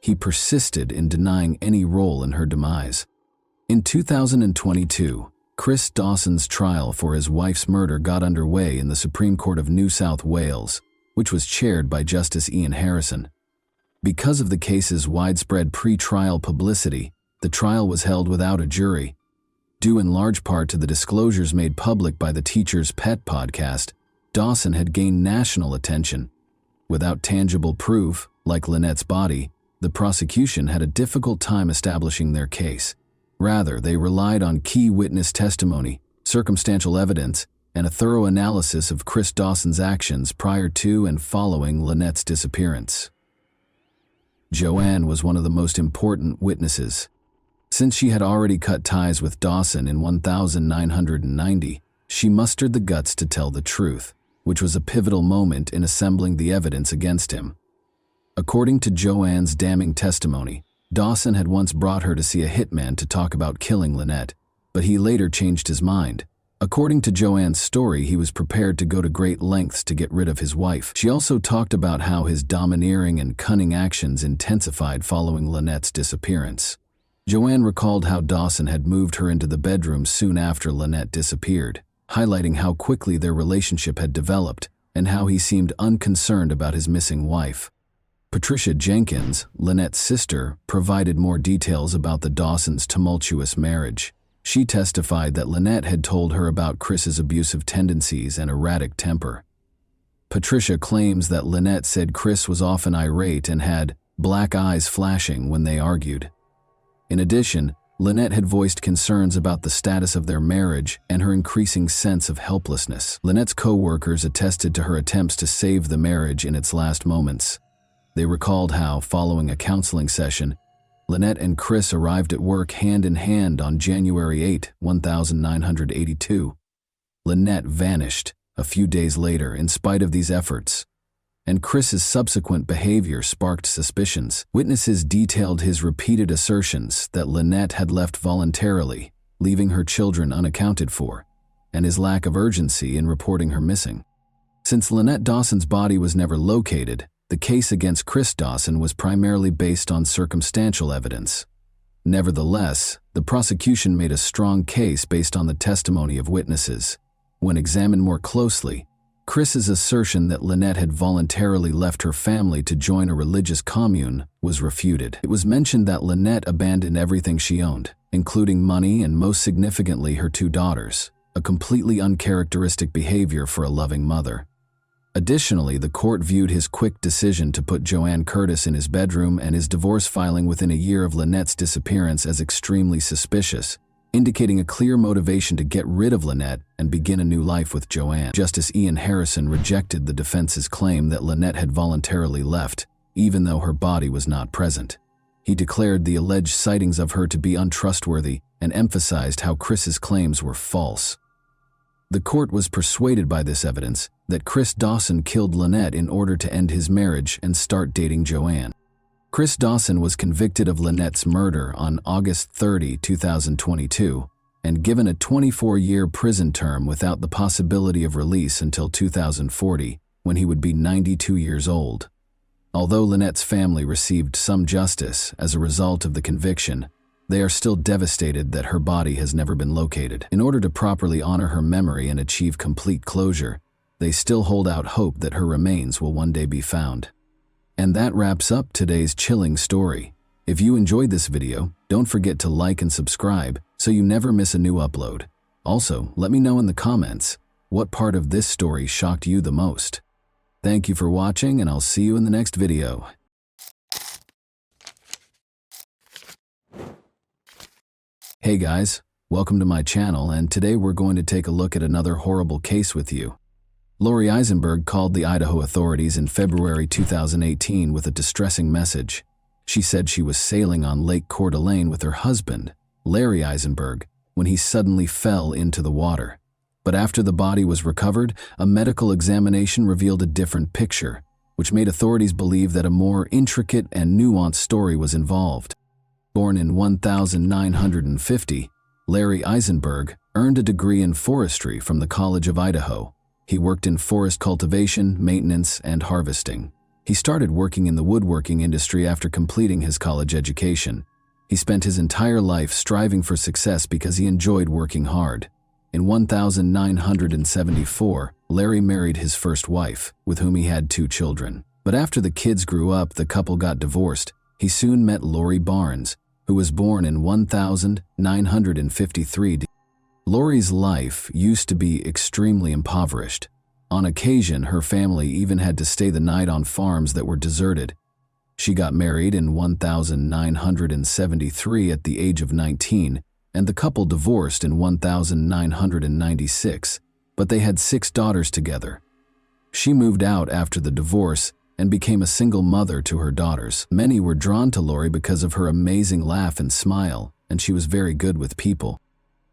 He persisted in denying any role in her demise. In 2022, Chris Dawson's trial for his wife's murder got underway in the Supreme Court of New South Wales, which was chaired by Justice Ian Harrison. Because of the case's widespread pre-trial publicity, the trial was held without a jury. Due in large part to the disclosures made public by the Teacher's Pet podcast, Dawson had gained national attention. Without tangible proof, like Lynette's body, the prosecution had a difficult time establishing their case. Rather, they relied on key witness testimony, circumstantial evidence, and a thorough analysis of Chris Dawson's actions prior to and following Lynette's disappearance. Joanne was one of the most important witnesses. Since she had already cut ties with Dawson in 1990, she mustered the guts to tell the truth, which was a pivotal moment in assembling the evidence against him. According to Joanne's damning testimony, Dawson had once brought her to see a hitman to talk about killing Lynette, but he later changed his mind. According to Joanne's story, he was prepared to go to great lengths to get rid of his wife. She also talked about how his domineering and cunning actions intensified following Lynette's disappearance. Joanne recalled how Dawson had moved her into the bedroom soon after Lynette disappeared, highlighting how quickly their relationship had developed and how he seemed unconcerned about his missing wife. Patricia Jenkins, Lynette's sister, provided more details about the Dawsons' tumultuous marriage. She testified that Lynette had told her about Chris's abusive tendencies and erratic temper. Patricia claims that Lynette said Chris was often irate and had black eyes flashing when they argued. In addition, Lynette had voiced concerns about the status of their marriage and her increasing sense of helplessness. Lynette's co-workers attested to her attempts to save the marriage in its last moments. They recalled how, following a counseling session, Lynette and Chris arrived at work hand in hand on January 8, 1982. Lynette vanished a few days later in spite of these efforts, and Chris's subsequent behavior sparked suspicions. Witnesses detailed his repeated assertions that Lynette had left voluntarily, leaving her children unaccounted for, and his lack of urgency in reporting her missing. Since Lynette Dawson's body was never located, the case against Chris Dawson was primarily based on circumstantial evidence. Nevertheless, the prosecution made a strong case based on the testimony of witnesses. When examined more closely, Chris's assertion that Lynette had voluntarily left her family to join a religious commune was refuted. It was mentioned that Lynette abandoned everything she owned, including money and most significantly her 2 daughters, a completely uncharacteristic behavior for a loving mother. Additionally, the court viewed his quick decision to put Joanne Curtis in his bedroom and his divorce filing within a year of Lynette's disappearance as extremely suspicious, indicating a clear motivation to get rid of Lynette and begin a new life with Joanne. Justice Ian Harrison rejected the defense's claim that Lynette had voluntarily left, even though her body was not present. He declared the alleged sightings of her to be untrustworthy and emphasized how Chris's claims were false. The court was persuaded by this evidence that Chris Dawson killed Lynette in order to end his marriage and start dating Joanne. Chris Dawson was convicted of Lynette's murder on August 30, 2022, and given a 24-year prison term without the possibility of release until 2040, when he would be 92 years old. Although Lynette's family received some justice as a result of the conviction, they are still devastated that her body has never been located. In order to properly honor her memory and achieve complete closure, they still hold out hope that her remains will one day be found. And that wraps up today's chilling story. If you enjoyed this video, don't forget to like and subscribe so you never miss a new upload. Also, let me know in the comments what part of this story shocked you the most. Thank you for watching, and I'll see you in the next video. Hey guys, welcome to my channel, and today we're going to take a look at another horrible case with you. Lori Eisenberg called the Idaho authorities in February 2018 with a distressing message. She said she was sailing on Lake Coeur d'Alene with her husband, Larry Eisenberg, when he suddenly fell into the water. But after the body was recovered, a medical examination revealed a different picture, which made authorities believe that a more intricate and nuanced story was involved. Born in 1950, Larry Eisenberg earned a degree in forestry from the College of Idaho. He worked in forest cultivation, maintenance, and harvesting. He started working in the woodworking industry after completing his college education. He spent his entire life striving for success because he enjoyed working hard. In 1974, Larry married his first wife, with whom he had 2 children. But after the kids grew up, the couple got divorced. He soon met Lori Barnes, who was born in 1953. Lori's life used to be extremely impoverished. On occasion, her family even had to stay the night on farms that were deserted. She got married in 1973 at the age of 19, and the couple divorced in 1996, but they had 6 daughters together. She moved out after the divorce and became a single mother to her daughters. Many were drawn to Lori because of her amazing laugh and smile, and she was very good with people.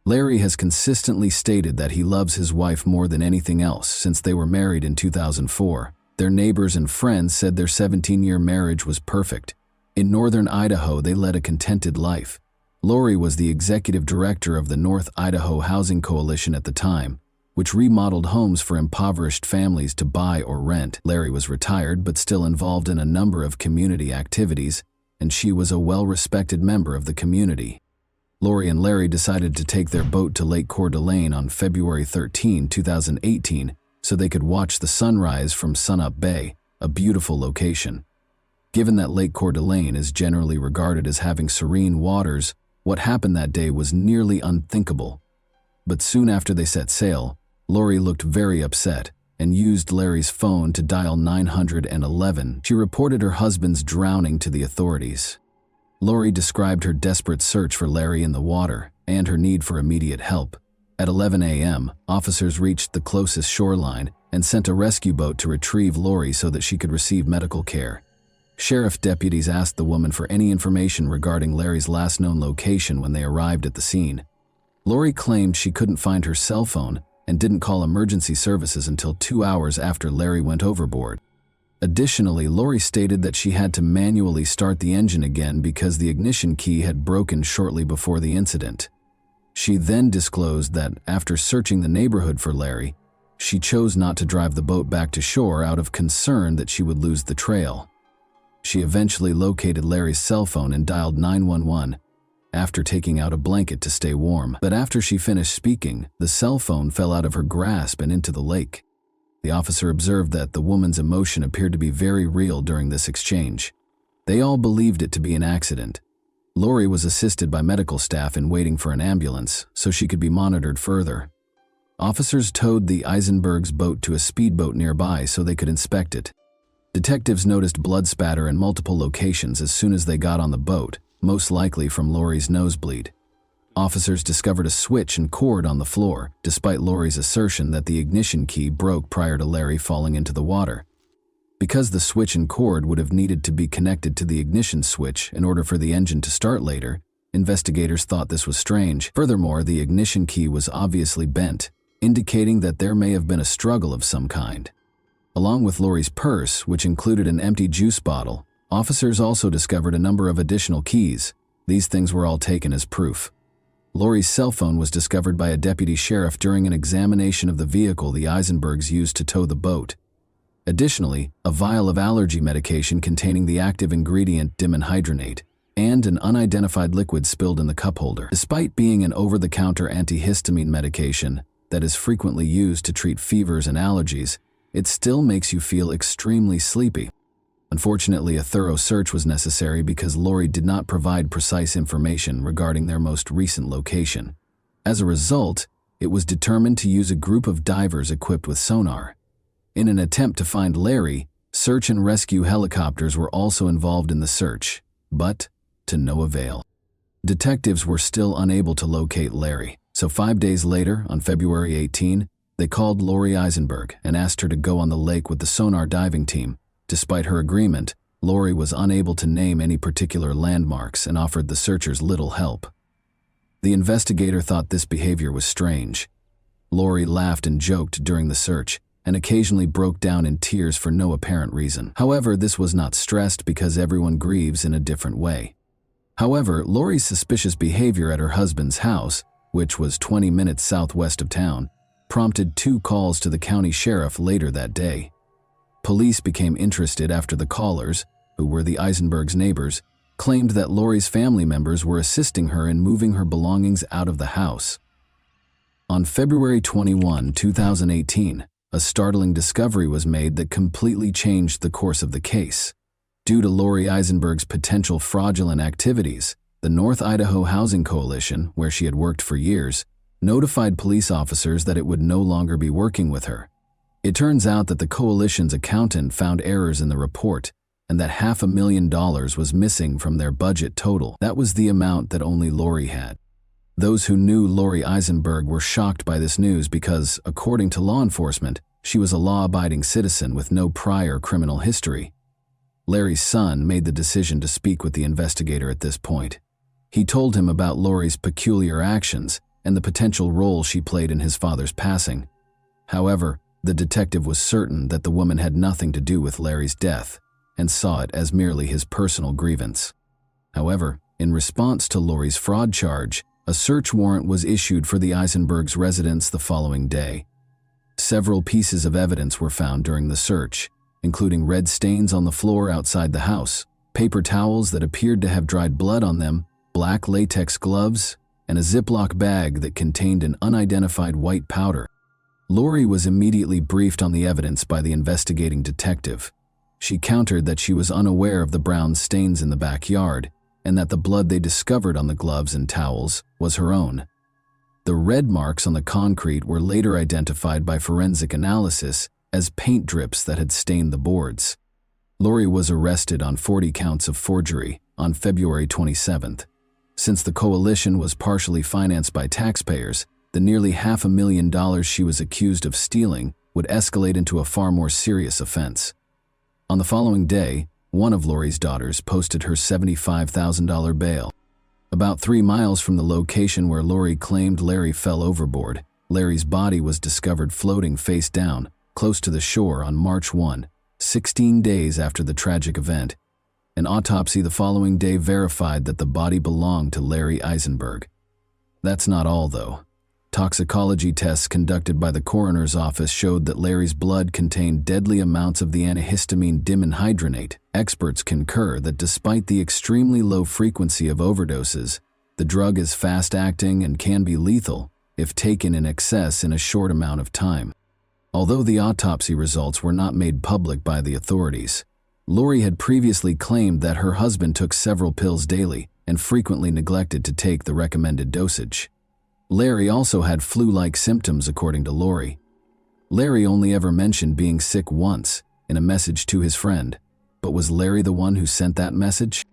Larry has consistently stated that he loves his wife more than anything else since they were married in 2004. Their neighbors and friends said their 17-year marriage was perfect. In northern Idaho, they led a contented life. Lori was the executive director of the North Idaho Housing Coalition at the time, which remodeled homes for impoverished families to buy or rent. Larry was retired but still involved in a number of community activities, and she was a well-respected member of the community. Lori and Larry decided to take their boat to Lake Coeur d'Alene on February 13, 2018, so they could watch the sunrise from Sunup Bay, a beautiful location. Given that Lake Coeur d'Alene is generally regarded as having serene waters, what happened that day was nearly unthinkable. But soon after they set sail, Lori looked very upset and used Larry's phone to dial 911. She reported her husband's drowning to the authorities. Lori described her desperate search for Larry in the water and her need for immediate help. At 11 a.m., officers reached the closest shoreline and sent a rescue boat to retrieve Lori so that she could receive medical care. Sheriff deputies asked the woman for any information regarding Larry's last known location when they arrived at the scene. Lori claimed she couldn't find her cell phone and didn't call emergency services until 2 hours after Larry went overboard. Additionally, Lori stated that she had to manually start the engine again because the ignition key had broken shortly before the incident. She then disclosed that after searching the neighborhood for Larry, she chose not to drive the boat back to shore out of concern that she would lose the trail. She eventually located Larry's cell phone and dialed 911 after taking out a blanket to stay warm. But after she finished speaking, the cell phone fell out of her grasp and into the lake. The officer observed that the woman's emotion appeared to be very real during this exchange. They all believed it to be an accident. Lori was assisted by medical staff in waiting for an ambulance so she could be monitored further. Officers towed the Eisenbergs' boat to a speedboat nearby so they could inspect it. Detectives noticed blood spatter in multiple locations as soon as they got on the boat, most likely from Lori's nosebleed. Officers discovered a switch and cord on the floor, despite Lori's assertion that the ignition key broke prior to Larry falling into the water. Because the switch and cord would have needed to be connected to the ignition switch in order for the engine to start later, investigators thought this was strange. Furthermore, the ignition key was obviously bent, indicating that there may have been a struggle of some kind. Along with Lori's purse, which included an empty juice bottle, officers also discovered a number of additional keys. These things were all taken as proof. Lori's cell phone was discovered by a deputy sheriff during an examination of the vehicle the Eisenbergs used to tow the boat. Additionally, a vial of allergy medication containing the active ingredient dimenhydrinate and an unidentified liquid spilled in the cup holder. Despite being an over-the-counter antihistamine medication that is frequently used to treat fevers and allergies, it still makes you feel extremely sleepy. Unfortunately, a thorough search was necessary because Lori did not provide precise information regarding their most recent location. As a result, it was determined to use a group of divers equipped with sonar. In an attempt to find Larry, search and rescue helicopters were also involved in the search, but to no avail. Detectives were still unable to locate Larry, so 5 days later, on February 18, they called Lori Eisenberg and asked her to go on the lake with the sonar diving team. Despite her agreement, Lori was unable to name any particular landmarks and offered the searchers little help. The investigator thought this behavior was strange. Lori laughed and joked during the search, and occasionally broke down in tears for no apparent reason. However, this was not stressed because everyone grieves in a different way. However, Lori's suspicious behavior at her husband's house, which was 20 minutes southwest of town, prompted 2 calls to the county sheriff later that day. Police became interested after the callers, who were the Eisenbergs' neighbors, claimed that Lori's family members were assisting her in moving her belongings out of the house. On February 21, 2018, a startling discovery was made that completely changed the course of the case. Due to Lori Eisenberg's potential fraudulent activities, the North Idaho Housing Coalition, where she had worked for years, notified police officers that it would no longer be working with her. It turns out that the coalition's accountant found errors in the report, and that $500,000 was missing from their budget total. That was the amount that only Lori had. Those who knew Lori Eisenberg were shocked by this news because, according to law enforcement, she was a law-abiding citizen with no prior criminal history. Larry's son made the decision to speak with the investigator at this point. He told him about Lori's peculiar actions and the potential role she played in his father's passing. However, the detective was certain that the woman had nothing to do with Larry's death and saw it as merely his personal grievance. However, in response to Lori's fraud charge, a search warrant was issued for the Eisenbergs' residence the following day. Several pieces of evidence were found during the search, including red stains on the floor outside the house, paper towels that appeared to have dried blood on them, black latex gloves, and a Ziploc bag that contained an unidentified white powder. Lori was immediately briefed on the evidence by the investigating detective. She countered that she was unaware of the brown stains in the backyard, and that the blood they discovered on the gloves and towels was her own. The red marks on the concrete were later identified by forensic analysis as paint drips that had stained the boards. Lori was arrested on 40 counts of forgery on February 27th. Since the coalition was partially financed by taxpayers, the nearly $500,000 she was accused of stealing would escalate into a far more serious offense. On the following day, one of Lori's daughters posted her $75,000 bail. About 3 miles from the location where Lori claimed Larry fell overboard, Larry's body was discovered floating face down, close to the shore on March 1, 16 days after the tragic event. An autopsy the following day verified that the body belonged to Larry Eisenberg. That's not all, though. Toxicology tests conducted by the coroner's office showed that Larry's blood contained deadly amounts of the antihistamine dimenhydrinate. Experts concur that despite the extremely low frequency of overdoses, the drug is fast-acting and can be lethal if taken in excess in a short amount of time. Although the autopsy results were not made public by the authorities, Lori had previously claimed that her husband took several pills daily and frequently neglected to take the recommended dosage. Larry also had flu-like symptoms, according to Lori. Larry only ever mentioned being sick once, in a message to his friend. But was Larry the one who sent that message?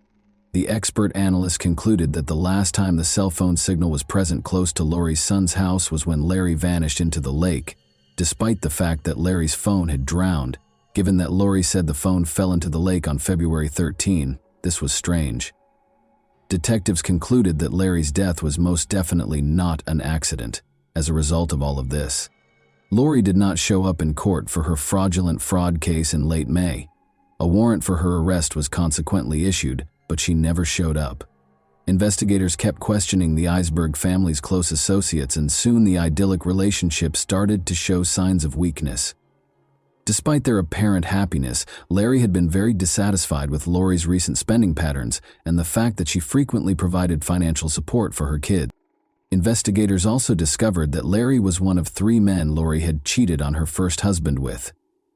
The expert analyst concluded that the last time the cell phone signal was present close to Lori's son's house was when Larry vanished into the lake, despite the fact that Larry's phone had drowned. Given that Lori said the phone fell into the lake on February 13, this was strange. Detectives concluded that Larry's death was most definitely not an accident. As a result of all of this, Lori did not show up in court for her fraudulent fraud case in late May. A warrant for her arrest was consequently issued, but she never showed up. Investigators kept questioning the Eisenberg family's close associates, and soon the idyllic relationship started to show signs of weakness. Despite their apparent happiness, Larry had been very dissatisfied with Lori's recent spending patterns and the fact that she frequently provided financial support for her kid. Investigators also discovered that Larry was one of 3 men Lori had cheated on her first husband with.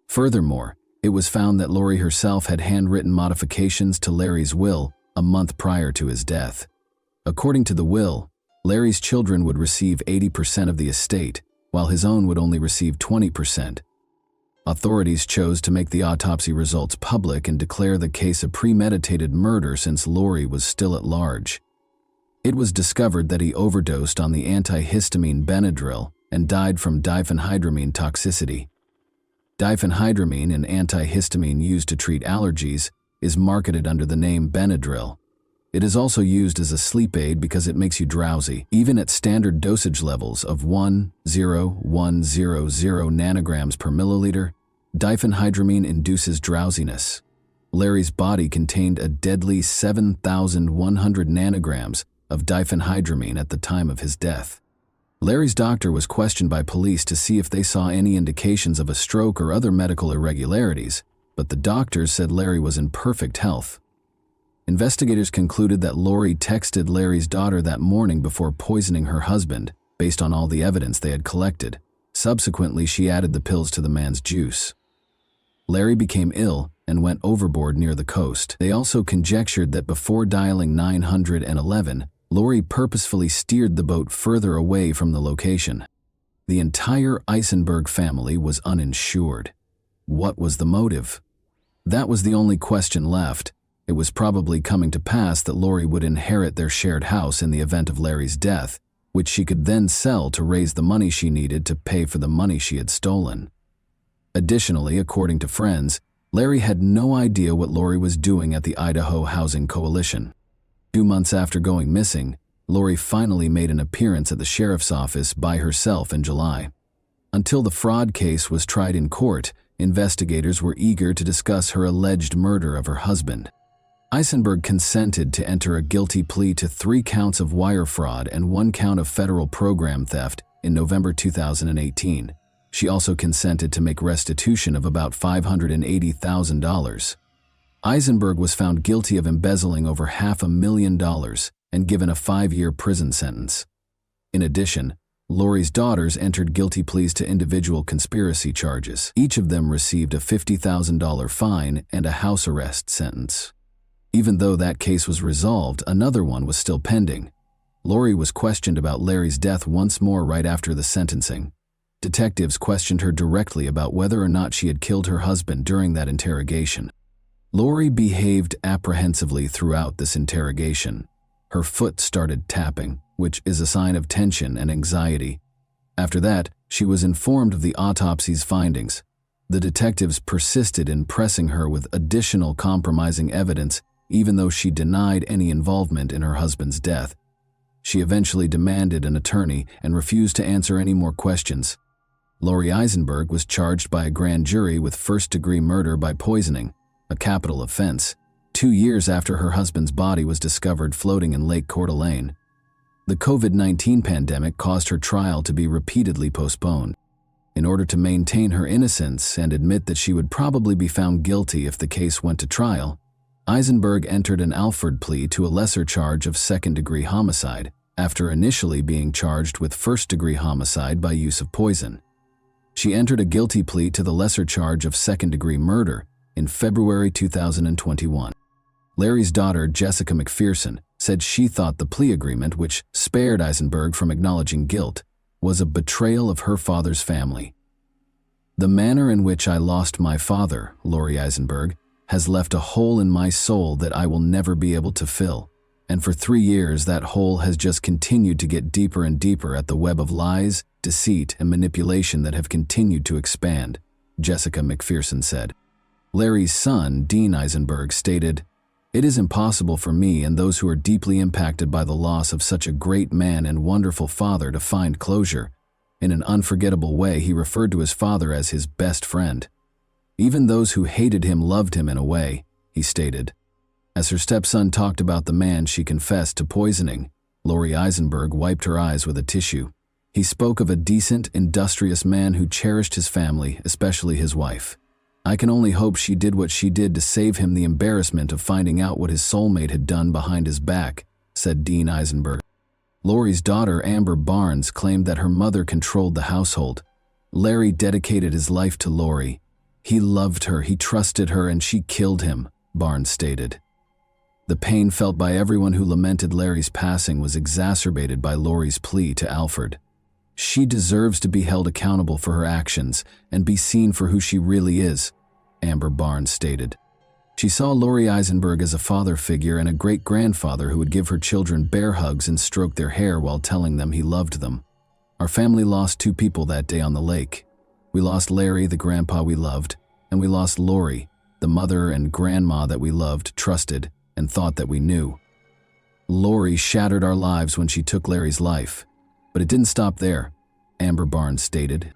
Furthermore, it was found that Lori herself had handwritten modifications to Larry's will a month prior to his death. According to the will, Larry's children would receive 80% of the estate, while his own would only receive 20%. Authorities chose to make the autopsy results public and declare the case a premeditated murder since Lori was still at large. It was discovered that he overdosed on the antihistamine Benadryl and died from diphenhydramine toxicity. Diphenhydramine, an antihistamine used to treat allergies, is marketed under the name Benadryl. It is also used as a sleep aid because it makes you drowsy. Even at standard dosage levels of 1,0,100 nanograms per milliliter, diphenhydramine induces drowsiness. Larry's body contained a deadly 7,100 nanograms of diphenhydramine at the time of his death. Larry's doctor was questioned by police to see if they saw any indications of a stroke or other medical irregularities, but the doctors said Larry was in perfect health. Investigators concluded that Lori texted Larry's daughter that morning before poisoning her husband, based on all the evidence they had collected. Subsequently, she added the pills to the man's juice. Larry became ill and went overboard near the coast. They also conjectured that before dialing 911, Lori purposefully steered the boat further away from the location. The entire Eisenberg family was uninsured. What was the motive? That was the only question left. It was probably coming to pass that Lori would inherit their shared house in the event of Larry's death, which she could then sell to raise the money she needed to pay for the money she had stolen. Additionally, according to friends, Larry had no idea what Lori was doing at the Idaho Housing Coalition. 2 months after going missing, Lori finally made an appearance at the sheriff's office by herself in July. Until the fraud case was tried in court, investigators were eager to discuss her alleged murder of her husband. Eisenberg consented to enter a guilty plea to 3 counts of wire fraud and 1 count of federal program theft in November 2018. She also consented to make restitution of about $580,000. Eisenberg was found guilty of embezzling over $500,000 and given a 5-year prison sentence. In addition, Lori's daughters entered guilty pleas to individual conspiracy charges. Each of them received a $50,000 fine and a house arrest sentence. Even though that case was resolved, another one was still pending. Lori was questioned about Larry's death once more right after the sentencing. Detectives questioned her directly about whether or not she had killed her husband during that interrogation. Lori behaved apprehensively throughout this interrogation. Her foot started tapping, which is a sign of tension and anxiety. After that, she was informed of the autopsy's findings. The detectives persisted in pressing her with additional compromising evidence, even though she denied any involvement in her husband's death. She eventually demanded an attorney and refused to answer any more questions. Lori Eisenberg was charged by a grand jury with first-degree murder by poisoning, a capital offense, 2 years after her husband's body was discovered floating in Lake Coeur d'Alene. The COVID-19 pandemic caused her trial to be repeatedly postponed. In order to maintain her innocence and admit that she would probably be found guilty if the case went to trial, Eisenberg entered an Alford plea to a lesser charge of second-degree homicide, after initially being charged with first-degree homicide by use of poison. She entered a guilty plea to the lesser charge of second-degree murder in February 2021. Larry's daughter, Jessica McPherson, said she thought the plea agreement, which spared Eisenberg from acknowledging guilt, was a betrayal of her father's family. "The manner in which I lost my father," Lori Eisenberg, "has left a hole in my soul that I will never be able to fill. And for 3 years, that hole has just continued to get deeper and deeper at the web of lies, deceit, and manipulation that have continued to expand," Jessica McPherson said. Larry's son, Dean Eisenberg, stated, "It is impossible for me and those who are deeply impacted by the loss of such a great man and wonderful father to find closure." In an unforgettable way, he referred to his father as his best friend. "Even those who hated him loved him in a way," he stated. As her stepson talked about the man she confessed to poisoning, Lori Eisenberg wiped her eyes with a tissue. He spoke of a decent, industrious man who cherished his family, especially his wife. "I can only hope she did what she did to save him the embarrassment of finding out what his soulmate had done behind his back," said Dean Eisenberg. Lori's daughter, Amber Barnes, claimed that her mother controlled the household. "Larry dedicated his life to Lori. He loved her, he trusted her, and she killed him," Barnes stated. The pain felt by everyone who lamented Larry's passing was exacerbated by Lori's plea to Alford. "She deserves to be held accountable for her actions and be seen for who she really is," Amber Barnes stated. She saw Lori Eisenberg as a father figure and a great-grandfather who would give her children bear hugs and stroke their hair while telling them he loved them. "Our family lost 2 people that day on the lake. We lost Larry, the grandpa we loved, and we lost Lori, the mother and grandma that we loved, trusted, and thought that we knew." Lori shattered our lives when she took Larry's life. But it didn't stop there, Amber Barnes stated.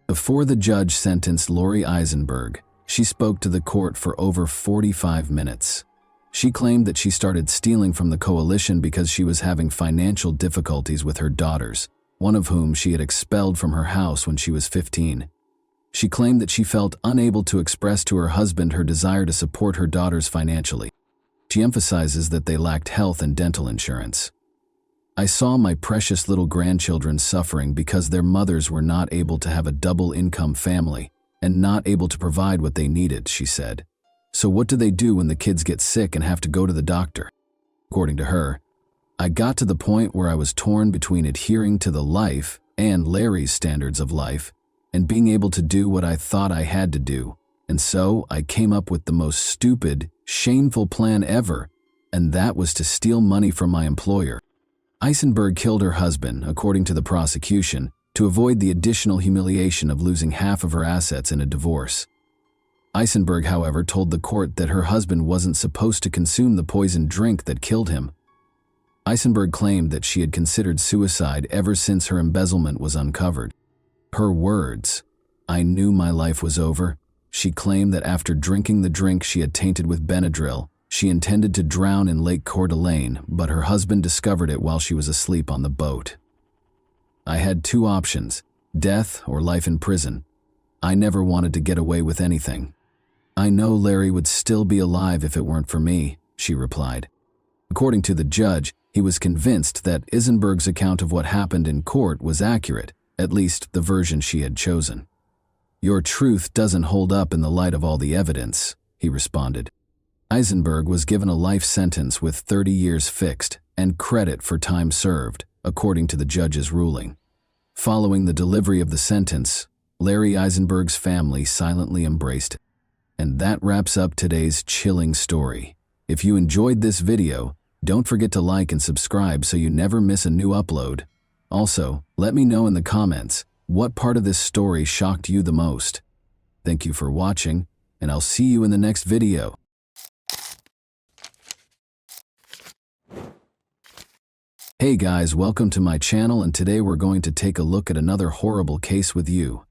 Before the judge sentenced Lori Eisenberg, she spoke to the court for over 45 minutes. She claimed that she started stealing from the coalition because she was having financial difficulties with her daughters, one of whom she had expelled from her house when she was 15. She claimed that she felt unable to express to her husband her desire to support her daughters financially. She emphasizes that they lacked health and dental insurance. I saw my precious little grandchildren suffering because their mothers were not able to have a double-income family and not able to provide what they needed, she said. So what do they do when the kids get sick and have to go to the doctor? According to her, I got to the point where I was torn between adhering to the life and Larry's standards of life and being able to do what I thought I had to do. And so I came up with the most stupid, shameful plan ever, and that was to steal money from my employer. Eisenberg killed her husband, according to the prosecution, to avoid the additional humiliation of losing half of her assets in a divorce. Eisenberg, however, told the court that her husband wasn't supposed to consume the poisoned drink that killed him. Eisenberg claimed that she had considered suicide ever since her embezzlement was uncovered. Her words, "I knew my life was over." She claimed that after drinking the drink she had tainted with Benadryl, she intended to drown in Lake Coeur d'Alene, but her husband discovered it while she was asleep on the boat. "I had two options, death or life in prison. I never wanted to get away with anything. I know Larry would still be alive if it weren't for me," she replied. According to the judge, he was convinced that Eisenberg's account of what happened in court was accurate, at least the version she had chosen. "Your truth doesn't hold up in the light of all the evidence," he responded. Eisenberg was given a life sentence with 30 years fixed and credit for time served, according to the judge's ruling. Following the delivery of the sentence, Larry Eisenberg's family silently embraced it. And that wraps up today's chilling story. If you enjoyed this video, don't forget to like and subscribe so you never miss a new upload. Also, let me know in the comments, what part of this story shocked you the most? Thank you for watching, and I'll see you in the next video. Hey guys, welcome to my channel, and today we're going to take a look at another horrible case with you.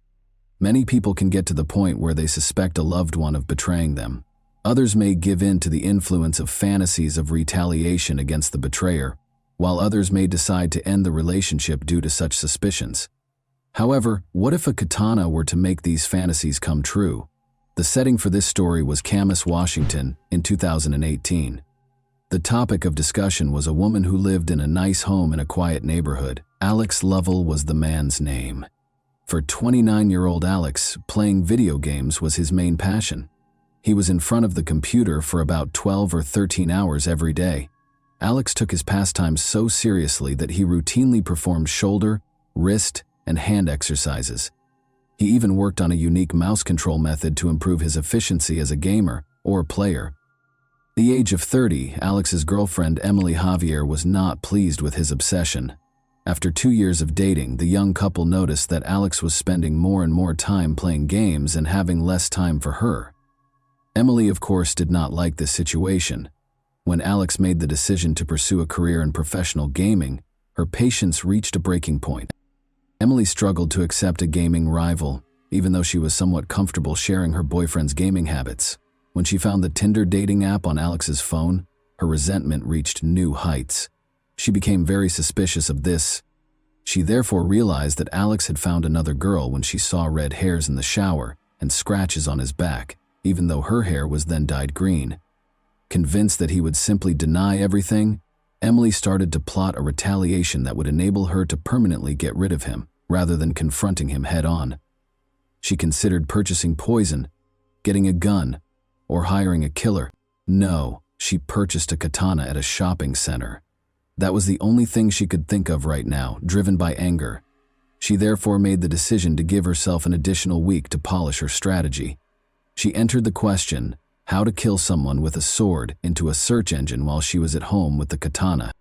Many people can get to the point where they suspect a loved one of betraying them. Others may give in to the influence of fantasies of retaliation against the betrayer, while others may decide to end the relationship due to such suspicions. However, what if a katana were to make these fantasies come true? The setting for this story was Camas, Washington, in 2018. The topic of discussion was a woman who lived in a nice home in a quiet neighborhood. Alex Lovell was the man's name. For 29-year-old Alex, playing video games was his main passion. He was in front of the computer for about 12 or 13 hours every day. Alex took his pastime so seriously that he routinely performed shoulder, wrist, and hand exercises. He even worked on a unique mouse control method to improve his efficiency as a gamer or player. At the age of 30, Alex's girlfriend Emily Javier was not pleased with his obsession. After 2 years of dating, the young couple noticed that Alex was spending more and more time playing games and having less time for her. Emily, of course, did not like this situation. When Alex made the decision to pursue a career in professional gaming, her patience reached a breaking point. Emily struggled to accept a gaming rival, even though she was somewhat comfortable sharing her boyfriend's gaming habits. When she found the Tinder dating app on Alex's phone, her resentment reached new heights. She became very suspicious of this. She therefore realized that Alex had found another girl when she saw red hairs in the shower and scratches on his back, even though her hair was then dyed green. Convinced that he would simply deny everything, Emily started to plot a retaliation that would enable her to permanently get rid of him, rather than confronting him head-on. She considered purchasing poison, getting a gun, or hiring a killer. No, she purchased a katana at a shopping center. That was the only thing she could think of right now, driven by anger. She therefore made the decision to give herself an additional week to polish her strategy. She entered the question, how to kill someone with a sword, into a search engine while she was at home with the katana.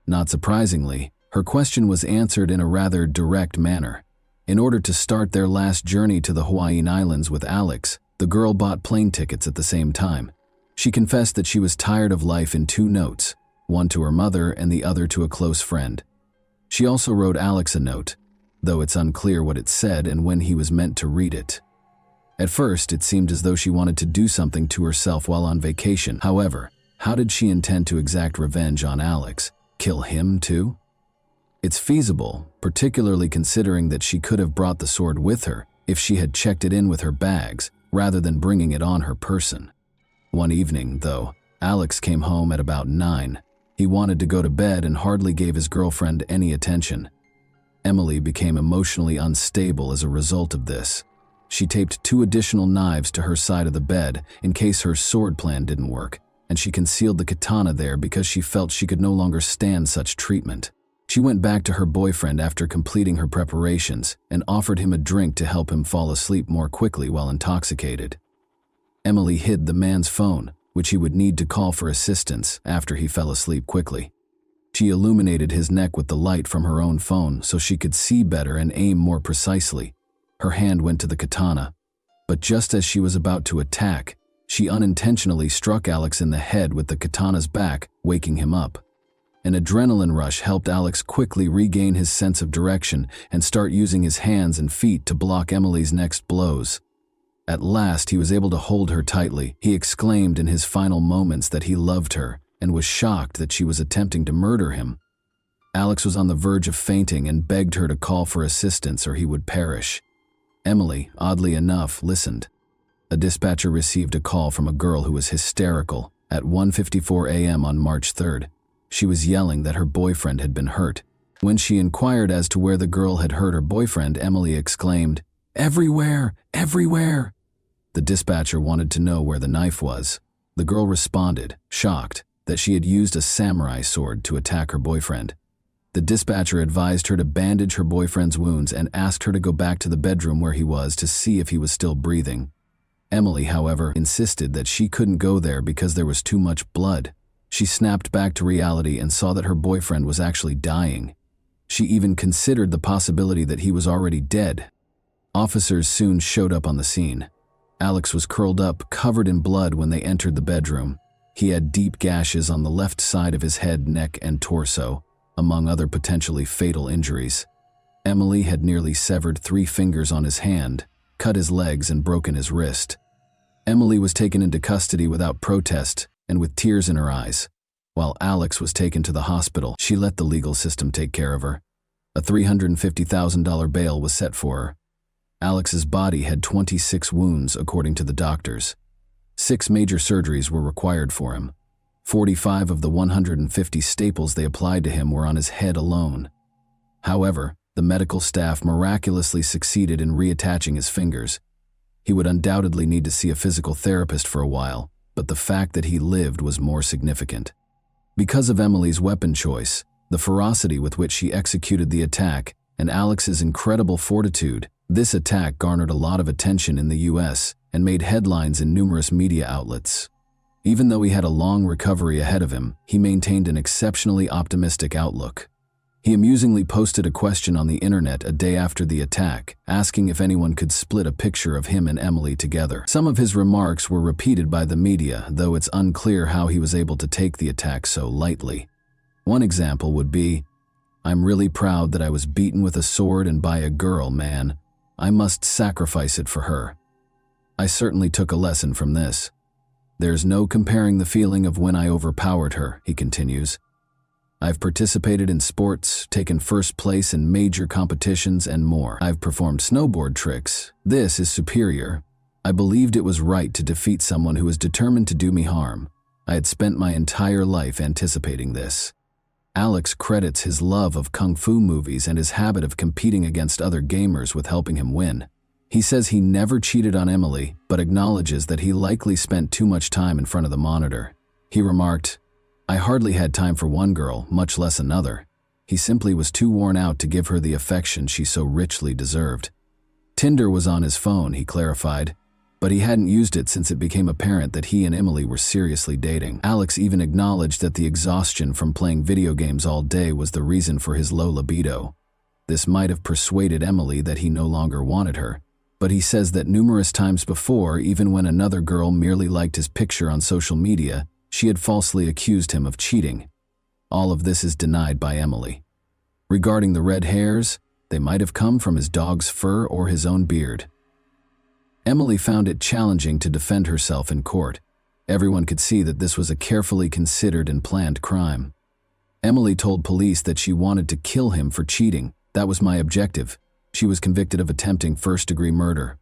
Not surprisingly, her question was answered in a rather direct manner. In order to start their last journey to the Hawaiian Islands with Alex, the girl bought plane tickets at the same time. She confessed that she was tired of life in 2 notes. one to her mother and the other to a close friend. She also wrote Alex a note, though it's unclear what it said and when he was meant to read it. At first, it seemed as though she wanted to do something to herself while on vacation. However, how did she intend to exact revenge on Alex? Kill him too? It's feasible, particularly considering that she could have brought the sword with her if she had checked it in with her bags, rather than bringing it on her person. One evening, though, Alex came home at about 9. He wanted to go to bed and hardly gave his girlfriend any attention. Emily became emotionally unstable as a result of this. She taped 2 additional knives to her side of the bed in case her sword plan didn't work, and she concealed the katana there because she felt she could no longer stand such treatment. She went back to her boyfriend after completing her preparations and offered him a drink to help him fall asleep more quickly while intoxicated. Emily hid the man's phone, which he would need to call for assistance after he fell asleep quickly. She illuminated his neck with the light from her own phone so she could see better and aim more precisely. Her hand went to the katana, but just as she was about to attack, she unintentionally struck Alex in the head with the katana's back, waking him up. An adrenaline rush helped Alex quickly regain his sense of direction and start using his hands and feet to block Emily's next blows. At last, he was able to hold her tightly. He exclaimed in his final moments that he loved her and was shocked that she was attempting to murder him. Alex was on the verge of fainting and begged her to call for assistance or he would perish. Emily, oddly enough, listened. A dispatcher received a call from a girl who was hysterical at 1:54 a.m. on March 3rd. She was yelling that her boyfriend had been hurt. When she inquired as to where the girl had hurt her boyfriend, Emily exclaimed, "Everywhere! Everywhere!" The dispatcher wanted to know where the knife was. The girl responded, shocked, that she had used a samurai sword to attack her boyfriend. The dispatcher advised her to bandage her boyfriend's wounds and asked her to go back to the bedroom where he was to see if he was still breathing. Emily, however, insisted that she couldn't go there because there was too much blood. She snapped back to reality and saw that her boyfriend was actually dying. She even considered the possibility that he was already dead. Officers soon showed up on the scene. Alex was curled up, covered in blood when they entered the bedroom. He had deep gashes on the left side of his head, neck, and torso, among other potentially fatal injuries. Emily had nearly severed 3 fingers on his hand, cut his legs, and broken his wrist. Emily was taken into custody without protest and with tears in her eyes. While Alex was taken to the hospital, she let the legal system take care of her. A $350,000 bail was set for her. Alex's body had 26 wounds, according to the doctors. 6 major surgeries were required for him. 45 of the 150 staples they applied to him were on his head alone. However, the medical staff miraculously succeeded in reattaching his fingers. He would undoubtedly need to see a physical therapist for a while, but the fact that he lived was more significant. Because of Emily's weapon choice, the ferocity with which she executed the attack, and Alex's incredible fortitude, this attack garnered a lot of attention in the US and made headlines in numerous media outlets. Even though he had a long recovery ahead of him, he maintained an exceptionally optimistic outlook. He amusingly posted a question on the internet a day after the attack, asking if anyone could split a picture of him and Emily together. Some of his remarks were repeated by the media, though it's unclear how he was able to take the attack so lightly. One example would be, "I'm really proud that I was beaten with a sword and by a girl, man. I must sacrifice it for her. I certainly took a lesson from this. There's no comparing the feeling of when I overpowered her," he continues. "I've participated in sports, taken first place in major competitions, and more. I've performed snowboard tricks. This is superior. I believed it was right to defeat someone who was determined to do me harm. I had spent my entire life anticipating this." Alex credits his love of kung fu movies and his habit of competing against other gamers with helping him win. He says he never cheated on Emily, but acknowledges that he likely spent too much time in front of the monitor. He remarked, "I hardly had time for one girl, much less another. He simply was too worn out to give her the affection she so richly deserved." Tinder was on his phone, he clarified, but he hadn't used it since it became apparent that he and Emily were seriously dating. Alex even acknowledged that the exhaustion from playing video games all day was the reason for his low libido. This might have persuaded Emily that he no longer wanted her, but he says that numerous times before, even when another girl merely liked his picture on social media, she had falsely accused him of cheating. All of this is denied by Emily. Regarding the red hairs, they might have come from his dog's fur or his own beard. Emily found it challenging to defend herself in court. Everyone could see that this was a carefully considered and planned crime. Emily told police that she wanted to kill him for cheating. That was my objective. She was convicted of attempting first-degree murder.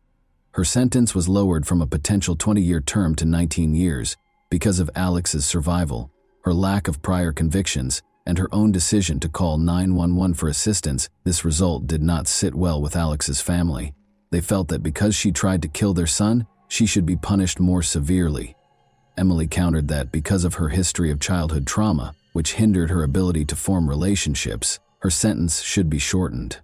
Her sentence was lowered from a potential 20-year term to 19 years because of Alex's survival, her lack of prior convictions, and her own decision to call 911 for assistance. This result did not sit well with Alex's family. They felt that because she tried to kill their son, she should be punished more severely. Emily countered that because of her history of childhood trauma, which hindered her ability to form relationships, her sentence should be shortened.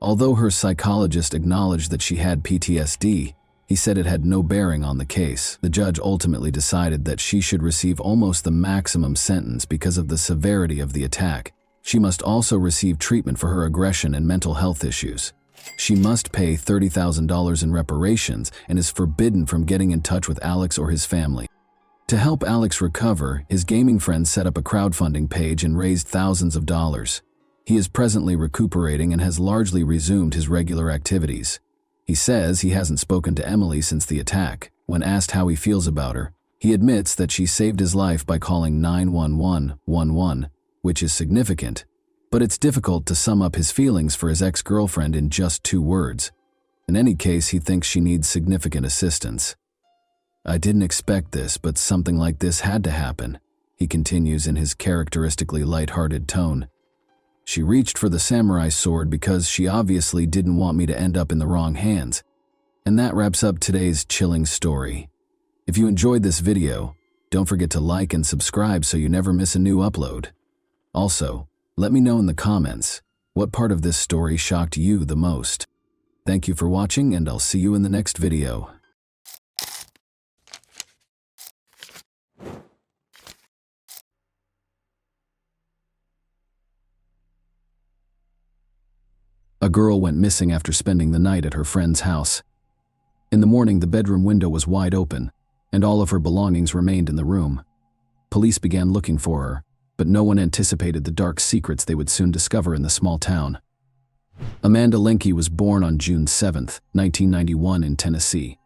Although her psychologist acknowledged that she had PTSD, he said it had no bearing on the case. The judge ultimately decided that she should receive almost the maximum sentence because of the severity of the attack. She must also receive treatment for her aggression and mental health issues. She must pay $30,000 in reparations and is forbidden from getting in touch with Alex or his family. To help Alex recover, his gaming friends set up a crowdfunding page and raised thousands of dollars. He is presently recuperating and has largely resumed his regular activities. He says he hasn't spoken to Emily since the attack. When asked how he feels about her, he admits that she saved his life by calling 911, which is significant, but it's difficult to sum up his feelings for his ex-girlfriend in just 2 words. In any case, he thinks she needs significant assistance. I didn't expect this, but something like this had to happen, he continues in his characteristically lighthearted tone. She reached for the samurai sword because she obviously didn't want me to end up in the wrong hands. And that wraps up today's chilling story. If you enjoyed this video, don't forget to like and subscribe so you never miss a new upload. Also, let me know in the comments what part of this story shocked you the most. Thank you for watching, and I'll see you in the next video. A girl went missing after spending the night at her friend's house. In the morning, the bedroom window was wide open, and all of her belongings remained in the room. Police began looking for her, but no one anticipated the dark secrets they would soon discover in the small town. Amanda Linke was born on June 7, 1991 in Tennessee.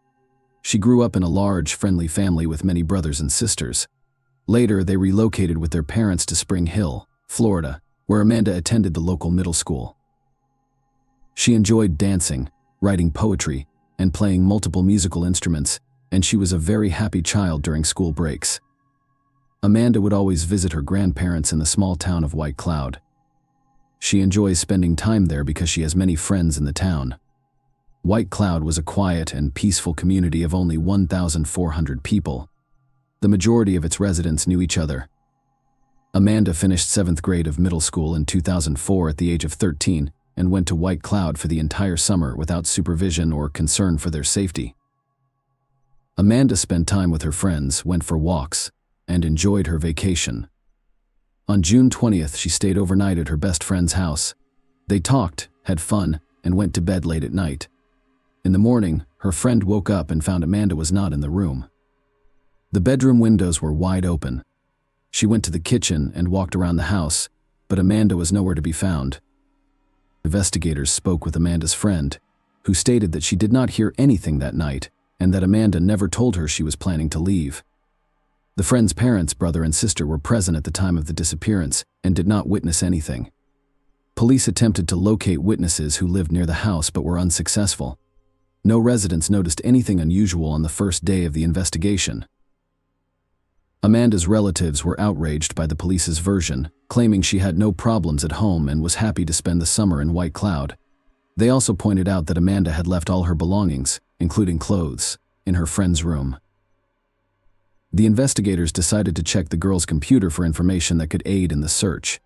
She grew up in a large, friendly family with many brothers and sisters. Later, they relocated with their parents to Spring Hill, Florida, where Amanda attended the local middle school. She enjoyed dancing, writing poetry, and playing multiple musical instruments, and she was a very happy child during school breaks. Amanda would always visit her grandparents in the small town of White Cloud. She enjoys spending time there because she has many friends in the town. White Cloud was a quiet and peaceful community of only 1,400 people. The majority of its residents knew each other. Amanda finished 7th grade of middle school in 2004 at the age of 13, and went to White Cloud for the entire summer without supervision or concern for their safety. Amanda spent time with her friends, went for walks, and enjoyed her vacation. On June 20th, she stayed overnight at her best friend's house. They talked, had fun, and went to bed late at night. In the morning, her friend woke up and found Amanda was not in the room. The bedroom windows were wide open. She went to the kitchen and walked around the house, but Amanda was nowhere to be found. Investigators spoke with Amanda's friend, who stated that she did not hear anything that night and that Amanda never told her she was planning to leave. The friend's parents, brother and sister, were present at the time of the disappearance and did not witness anything. Police attempted to locate witnesses who lived near the house but were unsuccessful. No residents noticed anything unusual on the first day of the investigation. Amanda's relatives were outraged by the police's version, claiming she had no problems at home and was happy to spend the summer in White Cloud. They also pointed out that Amanda had left all her belongings, including clothes, in her friend's room. The investigators decided to check the girl's computer for information that could aid in the search.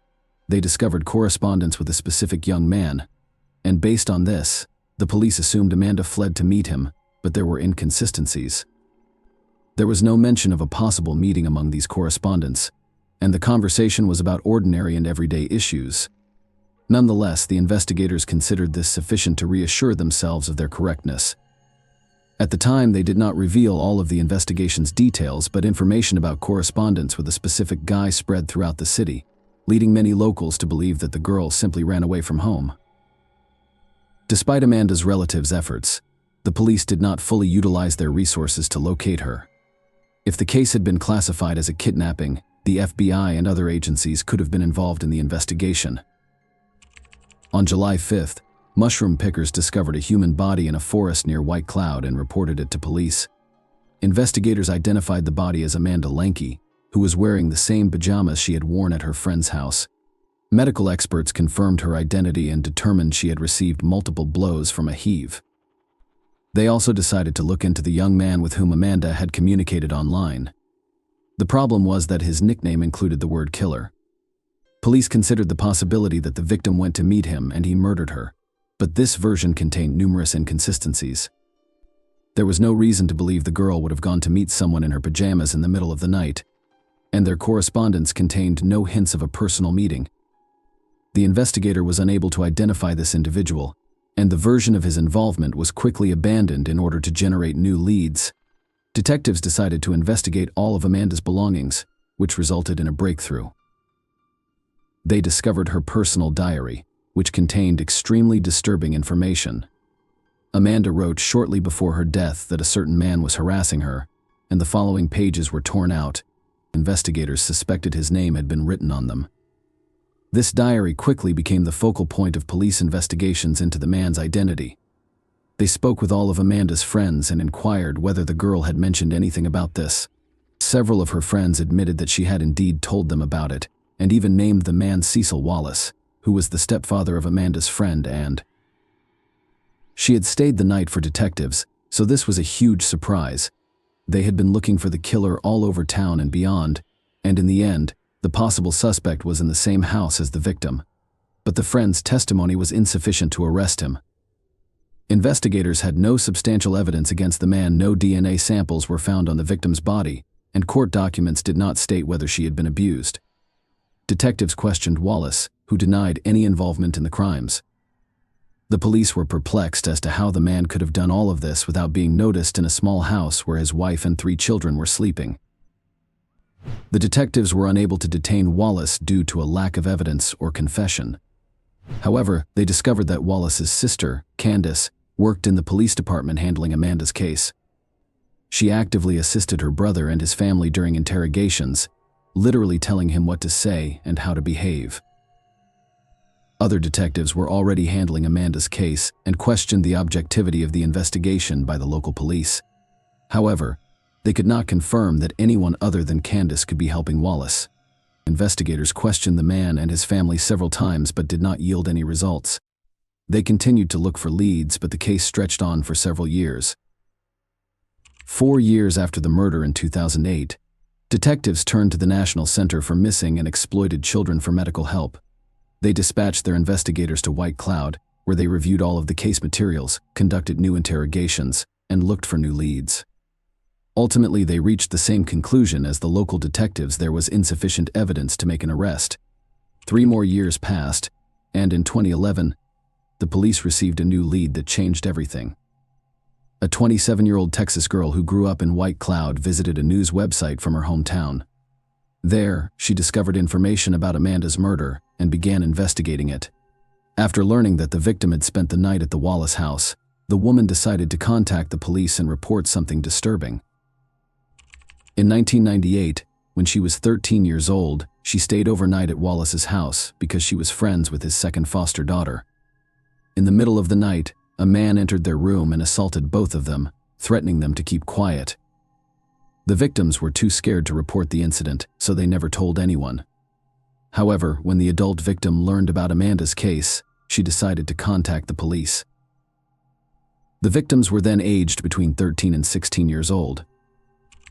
They discovered correspondence with a specific young man, and based on this, the police assumed Amanda fled to meet him, but there were inconsistencies. There was no mention of a possible meeting among these correspondents, and the conversation was about ordinary and everyday issues. Nonetheless, the investigators considered this sufficient to reassure themselves of their correctness. At the time, they did not reveal all of the investigation's details, but information about correspondence with a specific guy spread throughout the city, leading many locals to believe that the girl simply ran away from home. Despite Amanda's relatives' efforts, the police did not fully utilize their resources to locate her. If the case had been classified as a kidnapping, the FBI and other agencies could have been involved in the investigation. On July 5th, mushroom pickers discovered a human body in a forest near White Cloud and reported it to police. Investigators identified the body as Amanda Lanke, who was wearing the same pajamas she had worn at her friend's house. Medical experts confirmed her identity and determined she had received multiple blows from a heave. They also decided to look into the young man with whom Amanda had communicated online. The problem was that his nickname included the word killer. Police considered the possibility that the victim went to meet him and he murdered her, but this version contained numerous inconsistencies. There was no reason to believe the girl would have gone to meet someone in her pajamas in the middle of the night, and their correspondence contained no hints of a personal meeting. The investigator was unable to identify this individual, and the version of his involvement was quickly abandoned in order to generate new leads. Detectives decided to investigate all of Amanda's belongings, which resulted in a breakthrough. They discovered her personal diary, which contained extremely disturbing information. Amanda wrote shortly before her death that a certain man was harassing her, and the following pages were torn out. Investigators suspected his name had been written on them. This diary quickly became the focal point of police investigations into the man's identity. They spoke with all of Amanda's friends and inquired whether the girl had mentioned anything about this. Several of her friends admitted that she had indeed told them about it, and even named the man Cecil Wallace, who was the stepfather of Amanda's friend, and she had stayed the night for detectives, so this was a huge surprise. They had been looking for the killer all over town and beyond, and in the end, the possible suspect was in the same house as the victim. But the friend's testimony was insufficient to arrest him. Investigators had no substantial evidence against the man. No DNA samples were found on the victim's body, and court documents did not state whether she had been abused. Detectives questioned Wallace, who denied any involvement in the crimes. The police were perplexed as to how the man could have done all of this without being noticed in a small house where his wife and 3 children were sleeping. The detectives were unable to detain Wallace due to a lack of evidence or confession. However, they discovered that Wallace's sister, Candace, worked in the police department handling Amanda's case. She actively assisted her brother and his family during interrogations, literally telling him what to say and how to behave. Other detectives were already handling Amanda's case and questioned the objectivity of the investigation by the local police. However, they could not confirm that anyone other than Candace could be helping Wallace. Investigators questioned the man and his family several times but did not yield any results. They continued to look for leads, but the case stretched on for several years. 4 years after the murder in 2008, detectives turned to the National Center for Missing and Exploited Children for medical help. They dispatched their investigators to White Cloud, where they reviewed all of the case materials, conducted new interrogations, and looked for new leads. Ultimately, they reached the same conclusion as the local detectives: there was insufficient evidence to make an arrest. 3 more years passed, and in 2011, the police received a new lead that changed everything. A 27-year-old Texas girl who grew up in White Cloud visited a news website from her hometown. There, she discovered information about Amanda's murder and began investigating it. After learning that the victim had spent the night at the Wallace house, the woman decided to contact the police and report something disturbing. In 1998, when she was 13 years old, she stayed overnight at Wallace's house because she was friends with his second foster daughter. In the middle of the night, a man entered their room and assaulted both of them, threatening them to keep quiet. The victims were too scared to report the incident, so they never told anyone. However, when the adult victim learned about Amanda's case, she decided to contact the police. The victims were then aged between 13 and 16 years old.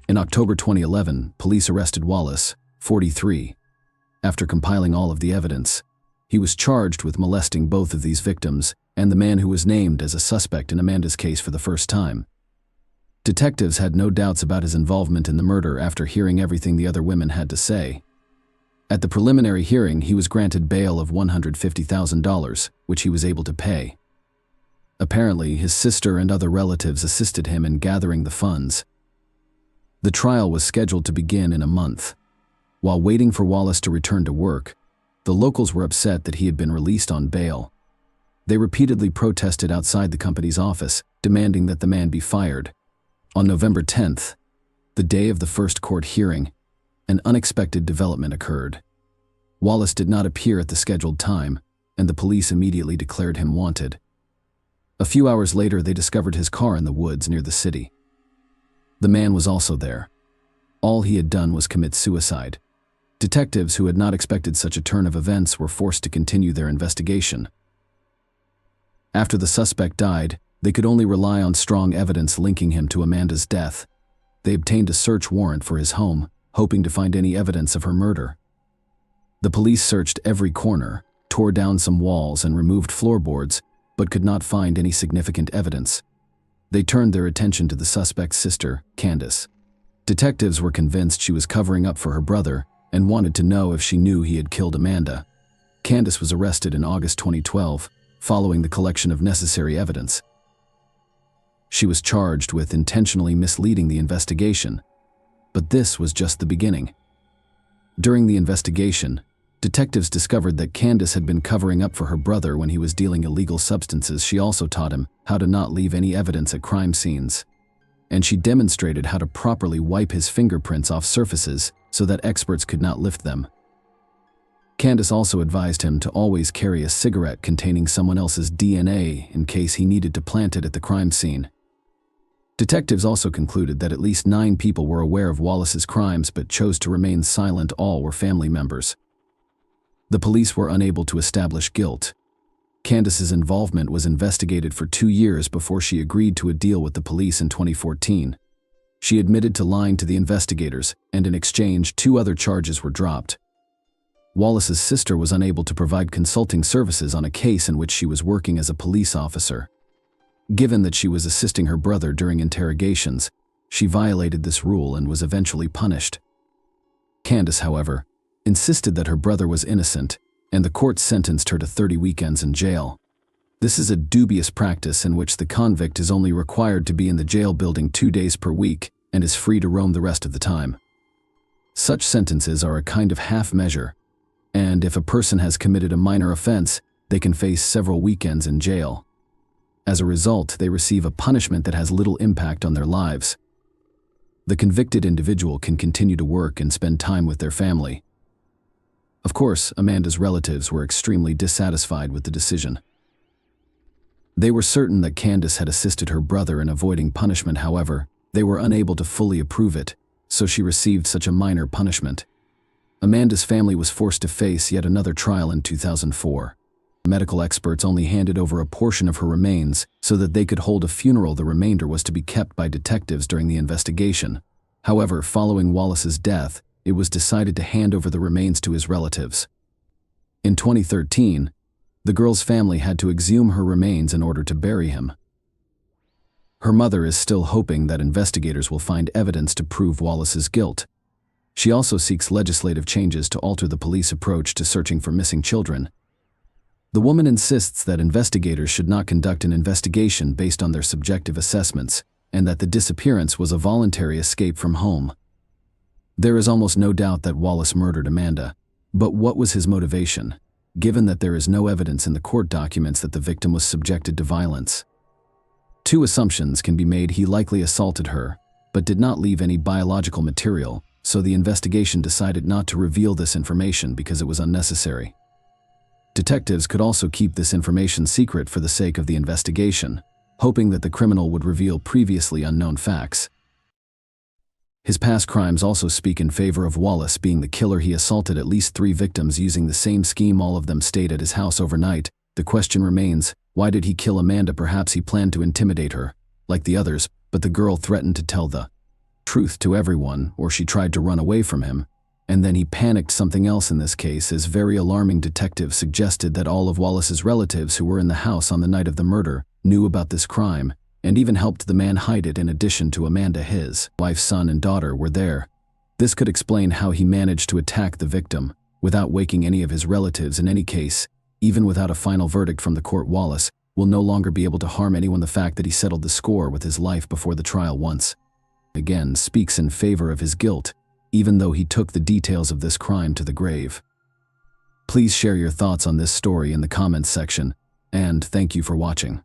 In October 2011, police arrested Wallace, 43. After compiling all of the evidence, he was charged with molesting both of these victims and the man who was named as a suspect in Amanda's case for the first time. Detectives had no doubts about his involvement in the murder after hearing everything the other women had to say. At the preliminary hearing, he was granted bail of $150,000, which he was able to pay. Apparently, his sister and other relatives assisted him in gathering the funds. The trial was scheduled to begin in a month. While waiting for Wallace to return to work, The locals were upset that he had been released on bail. They repeatedly protested outside the company's office, demanding that the man be fired. On November 10th, the day of the first court hearing, an unexpected development occurred. Wallace did not appear at the scheduled time, and the police immediately declared him wanted. A few hours later, they discovered his car in the woods near the city. The man was also there. All he had done was commit suicide. Detectives who had not expected such a turn of events were forced to continue their investigation. After the suspect died, they could only rely on strong evidence linking him to Amanda's death. They obtained a search warrant for his home, hoping to find any evidence of her murder. The police searched every corner, tore down some walls and removed floorboards, but could not find any significant evidence. They turned their attention to the suspect's sister, Candace. Detectives were convinced she was covering up for her brother and wanted to know if she knew he had killed Amanda. Candace was arrested in August 2012, following the collection of necessary evidence. She was charged with intentionally misleading the investigation, but this was just the beginning. During the investigation, detectives discovered that Candace had been covering up for her brother when he was dealing illegal substances. She also taught him how to not leave any evidence at crime scenes, and she demonstrated how to properly wipe his fingerprints off surfaces so that experts could not lift them. Candace also advised him to always carry a cigarette containing someone else's DNA in case he needed to plant it at the crime scene. Detectives also concluded that at least 9 people were aware of Wallace's crimes but chose to remain silent. All were family members. The police were unable to establish guilt. Candace's involvement was investigated for 2 years before she agreed to a deal with the police in 2014. She admitted to lying to the investigators, and in exchange, 2 other charges were dropped. Wallace's sister was unable to provide consulting services on a case in which she was working as a police officer. Given that she was assisting her brother during interrogations, she violated this rule and was eventually punished. Candace, however, insisted that her brother was innocent, and the court sentenced her to 30 weekends in jail. This is a dubious practice in which the convict is only required to be in the jail building 2 days per week and is free to roam the rest of the time. Such sentences are a kind of half measure, and if a person has committed a minor offense, they can face several weekends in jail. As a result, they receive a punishment that has little impact on their lives. The convicted individual can continue to work and spend time with their family. Of course, Amanda's relatives were extremely dissatisfied with the decision. They were certain that Candace had assisted her brother in avoiding punishment. However, they were unable to fully approve it, so she received such a minor punishment. Amanda's family was forced to face yet another trial in 2004. Medical experts only handed over a portion of her remains so that they could hold a funeral. The remainder was to be kept by detectives during the investigation. However, following Wallace's death, it was decided to hand over the remains to his relatives. In 2013, the girl's family had to exhume her remains in order to bury him. Her mother is still hoping that investigators will find evidence to prove Wallace's guilt. She also seeks legislative changes to alter the police approach to searching for missing children. The woman insists that investigators should not conduct an investigation based on their subjective assessments, and that the disappearance was a voluntary escape from home. There is almost no doubt that Wallace murdered Amanda, but what was his motivation, given that there is no evidence in the court documents that the victim was subjected to violence? 2 assumptions can be made. He likely assaulted her, but did not leave any biological material, so the investigation decided not to reveal this information because it was unnecessary. Detectives could also keep this information secret for the sake of the investigation, hoping that the criminal would reveal previously unknown facts. His past crimes also speak in favor of Wallace being the killer. He assaulted at least 3 victims using the same scheme. All of them stayed at his house overnight. The question remains, why did he kill Amanda? Perhaps he planned to intimidate her, like the others, but the girl threatened to tell the truth to everyone, or she tried to run away from him, and then he panicked. Something else in this case is very alarming. Detectives suggested that all of Wallace's relatives who were in the house on the night of the murder knew about this crime, and even helped the man hide it. In addition to Amanda, his wife, son, and daughter were there. This could explain how he managed to attack the victim without waking any of his relatives. In any case, even without a final verdict from the court, Wallace will no longer be able to harm anyone. The fact that he settled the score with his life before the trial once again speaks in favor of his guilt, even though he took the details of this crime to the grave. Please share your thoughts on this story in the comments section, and thank you for watching.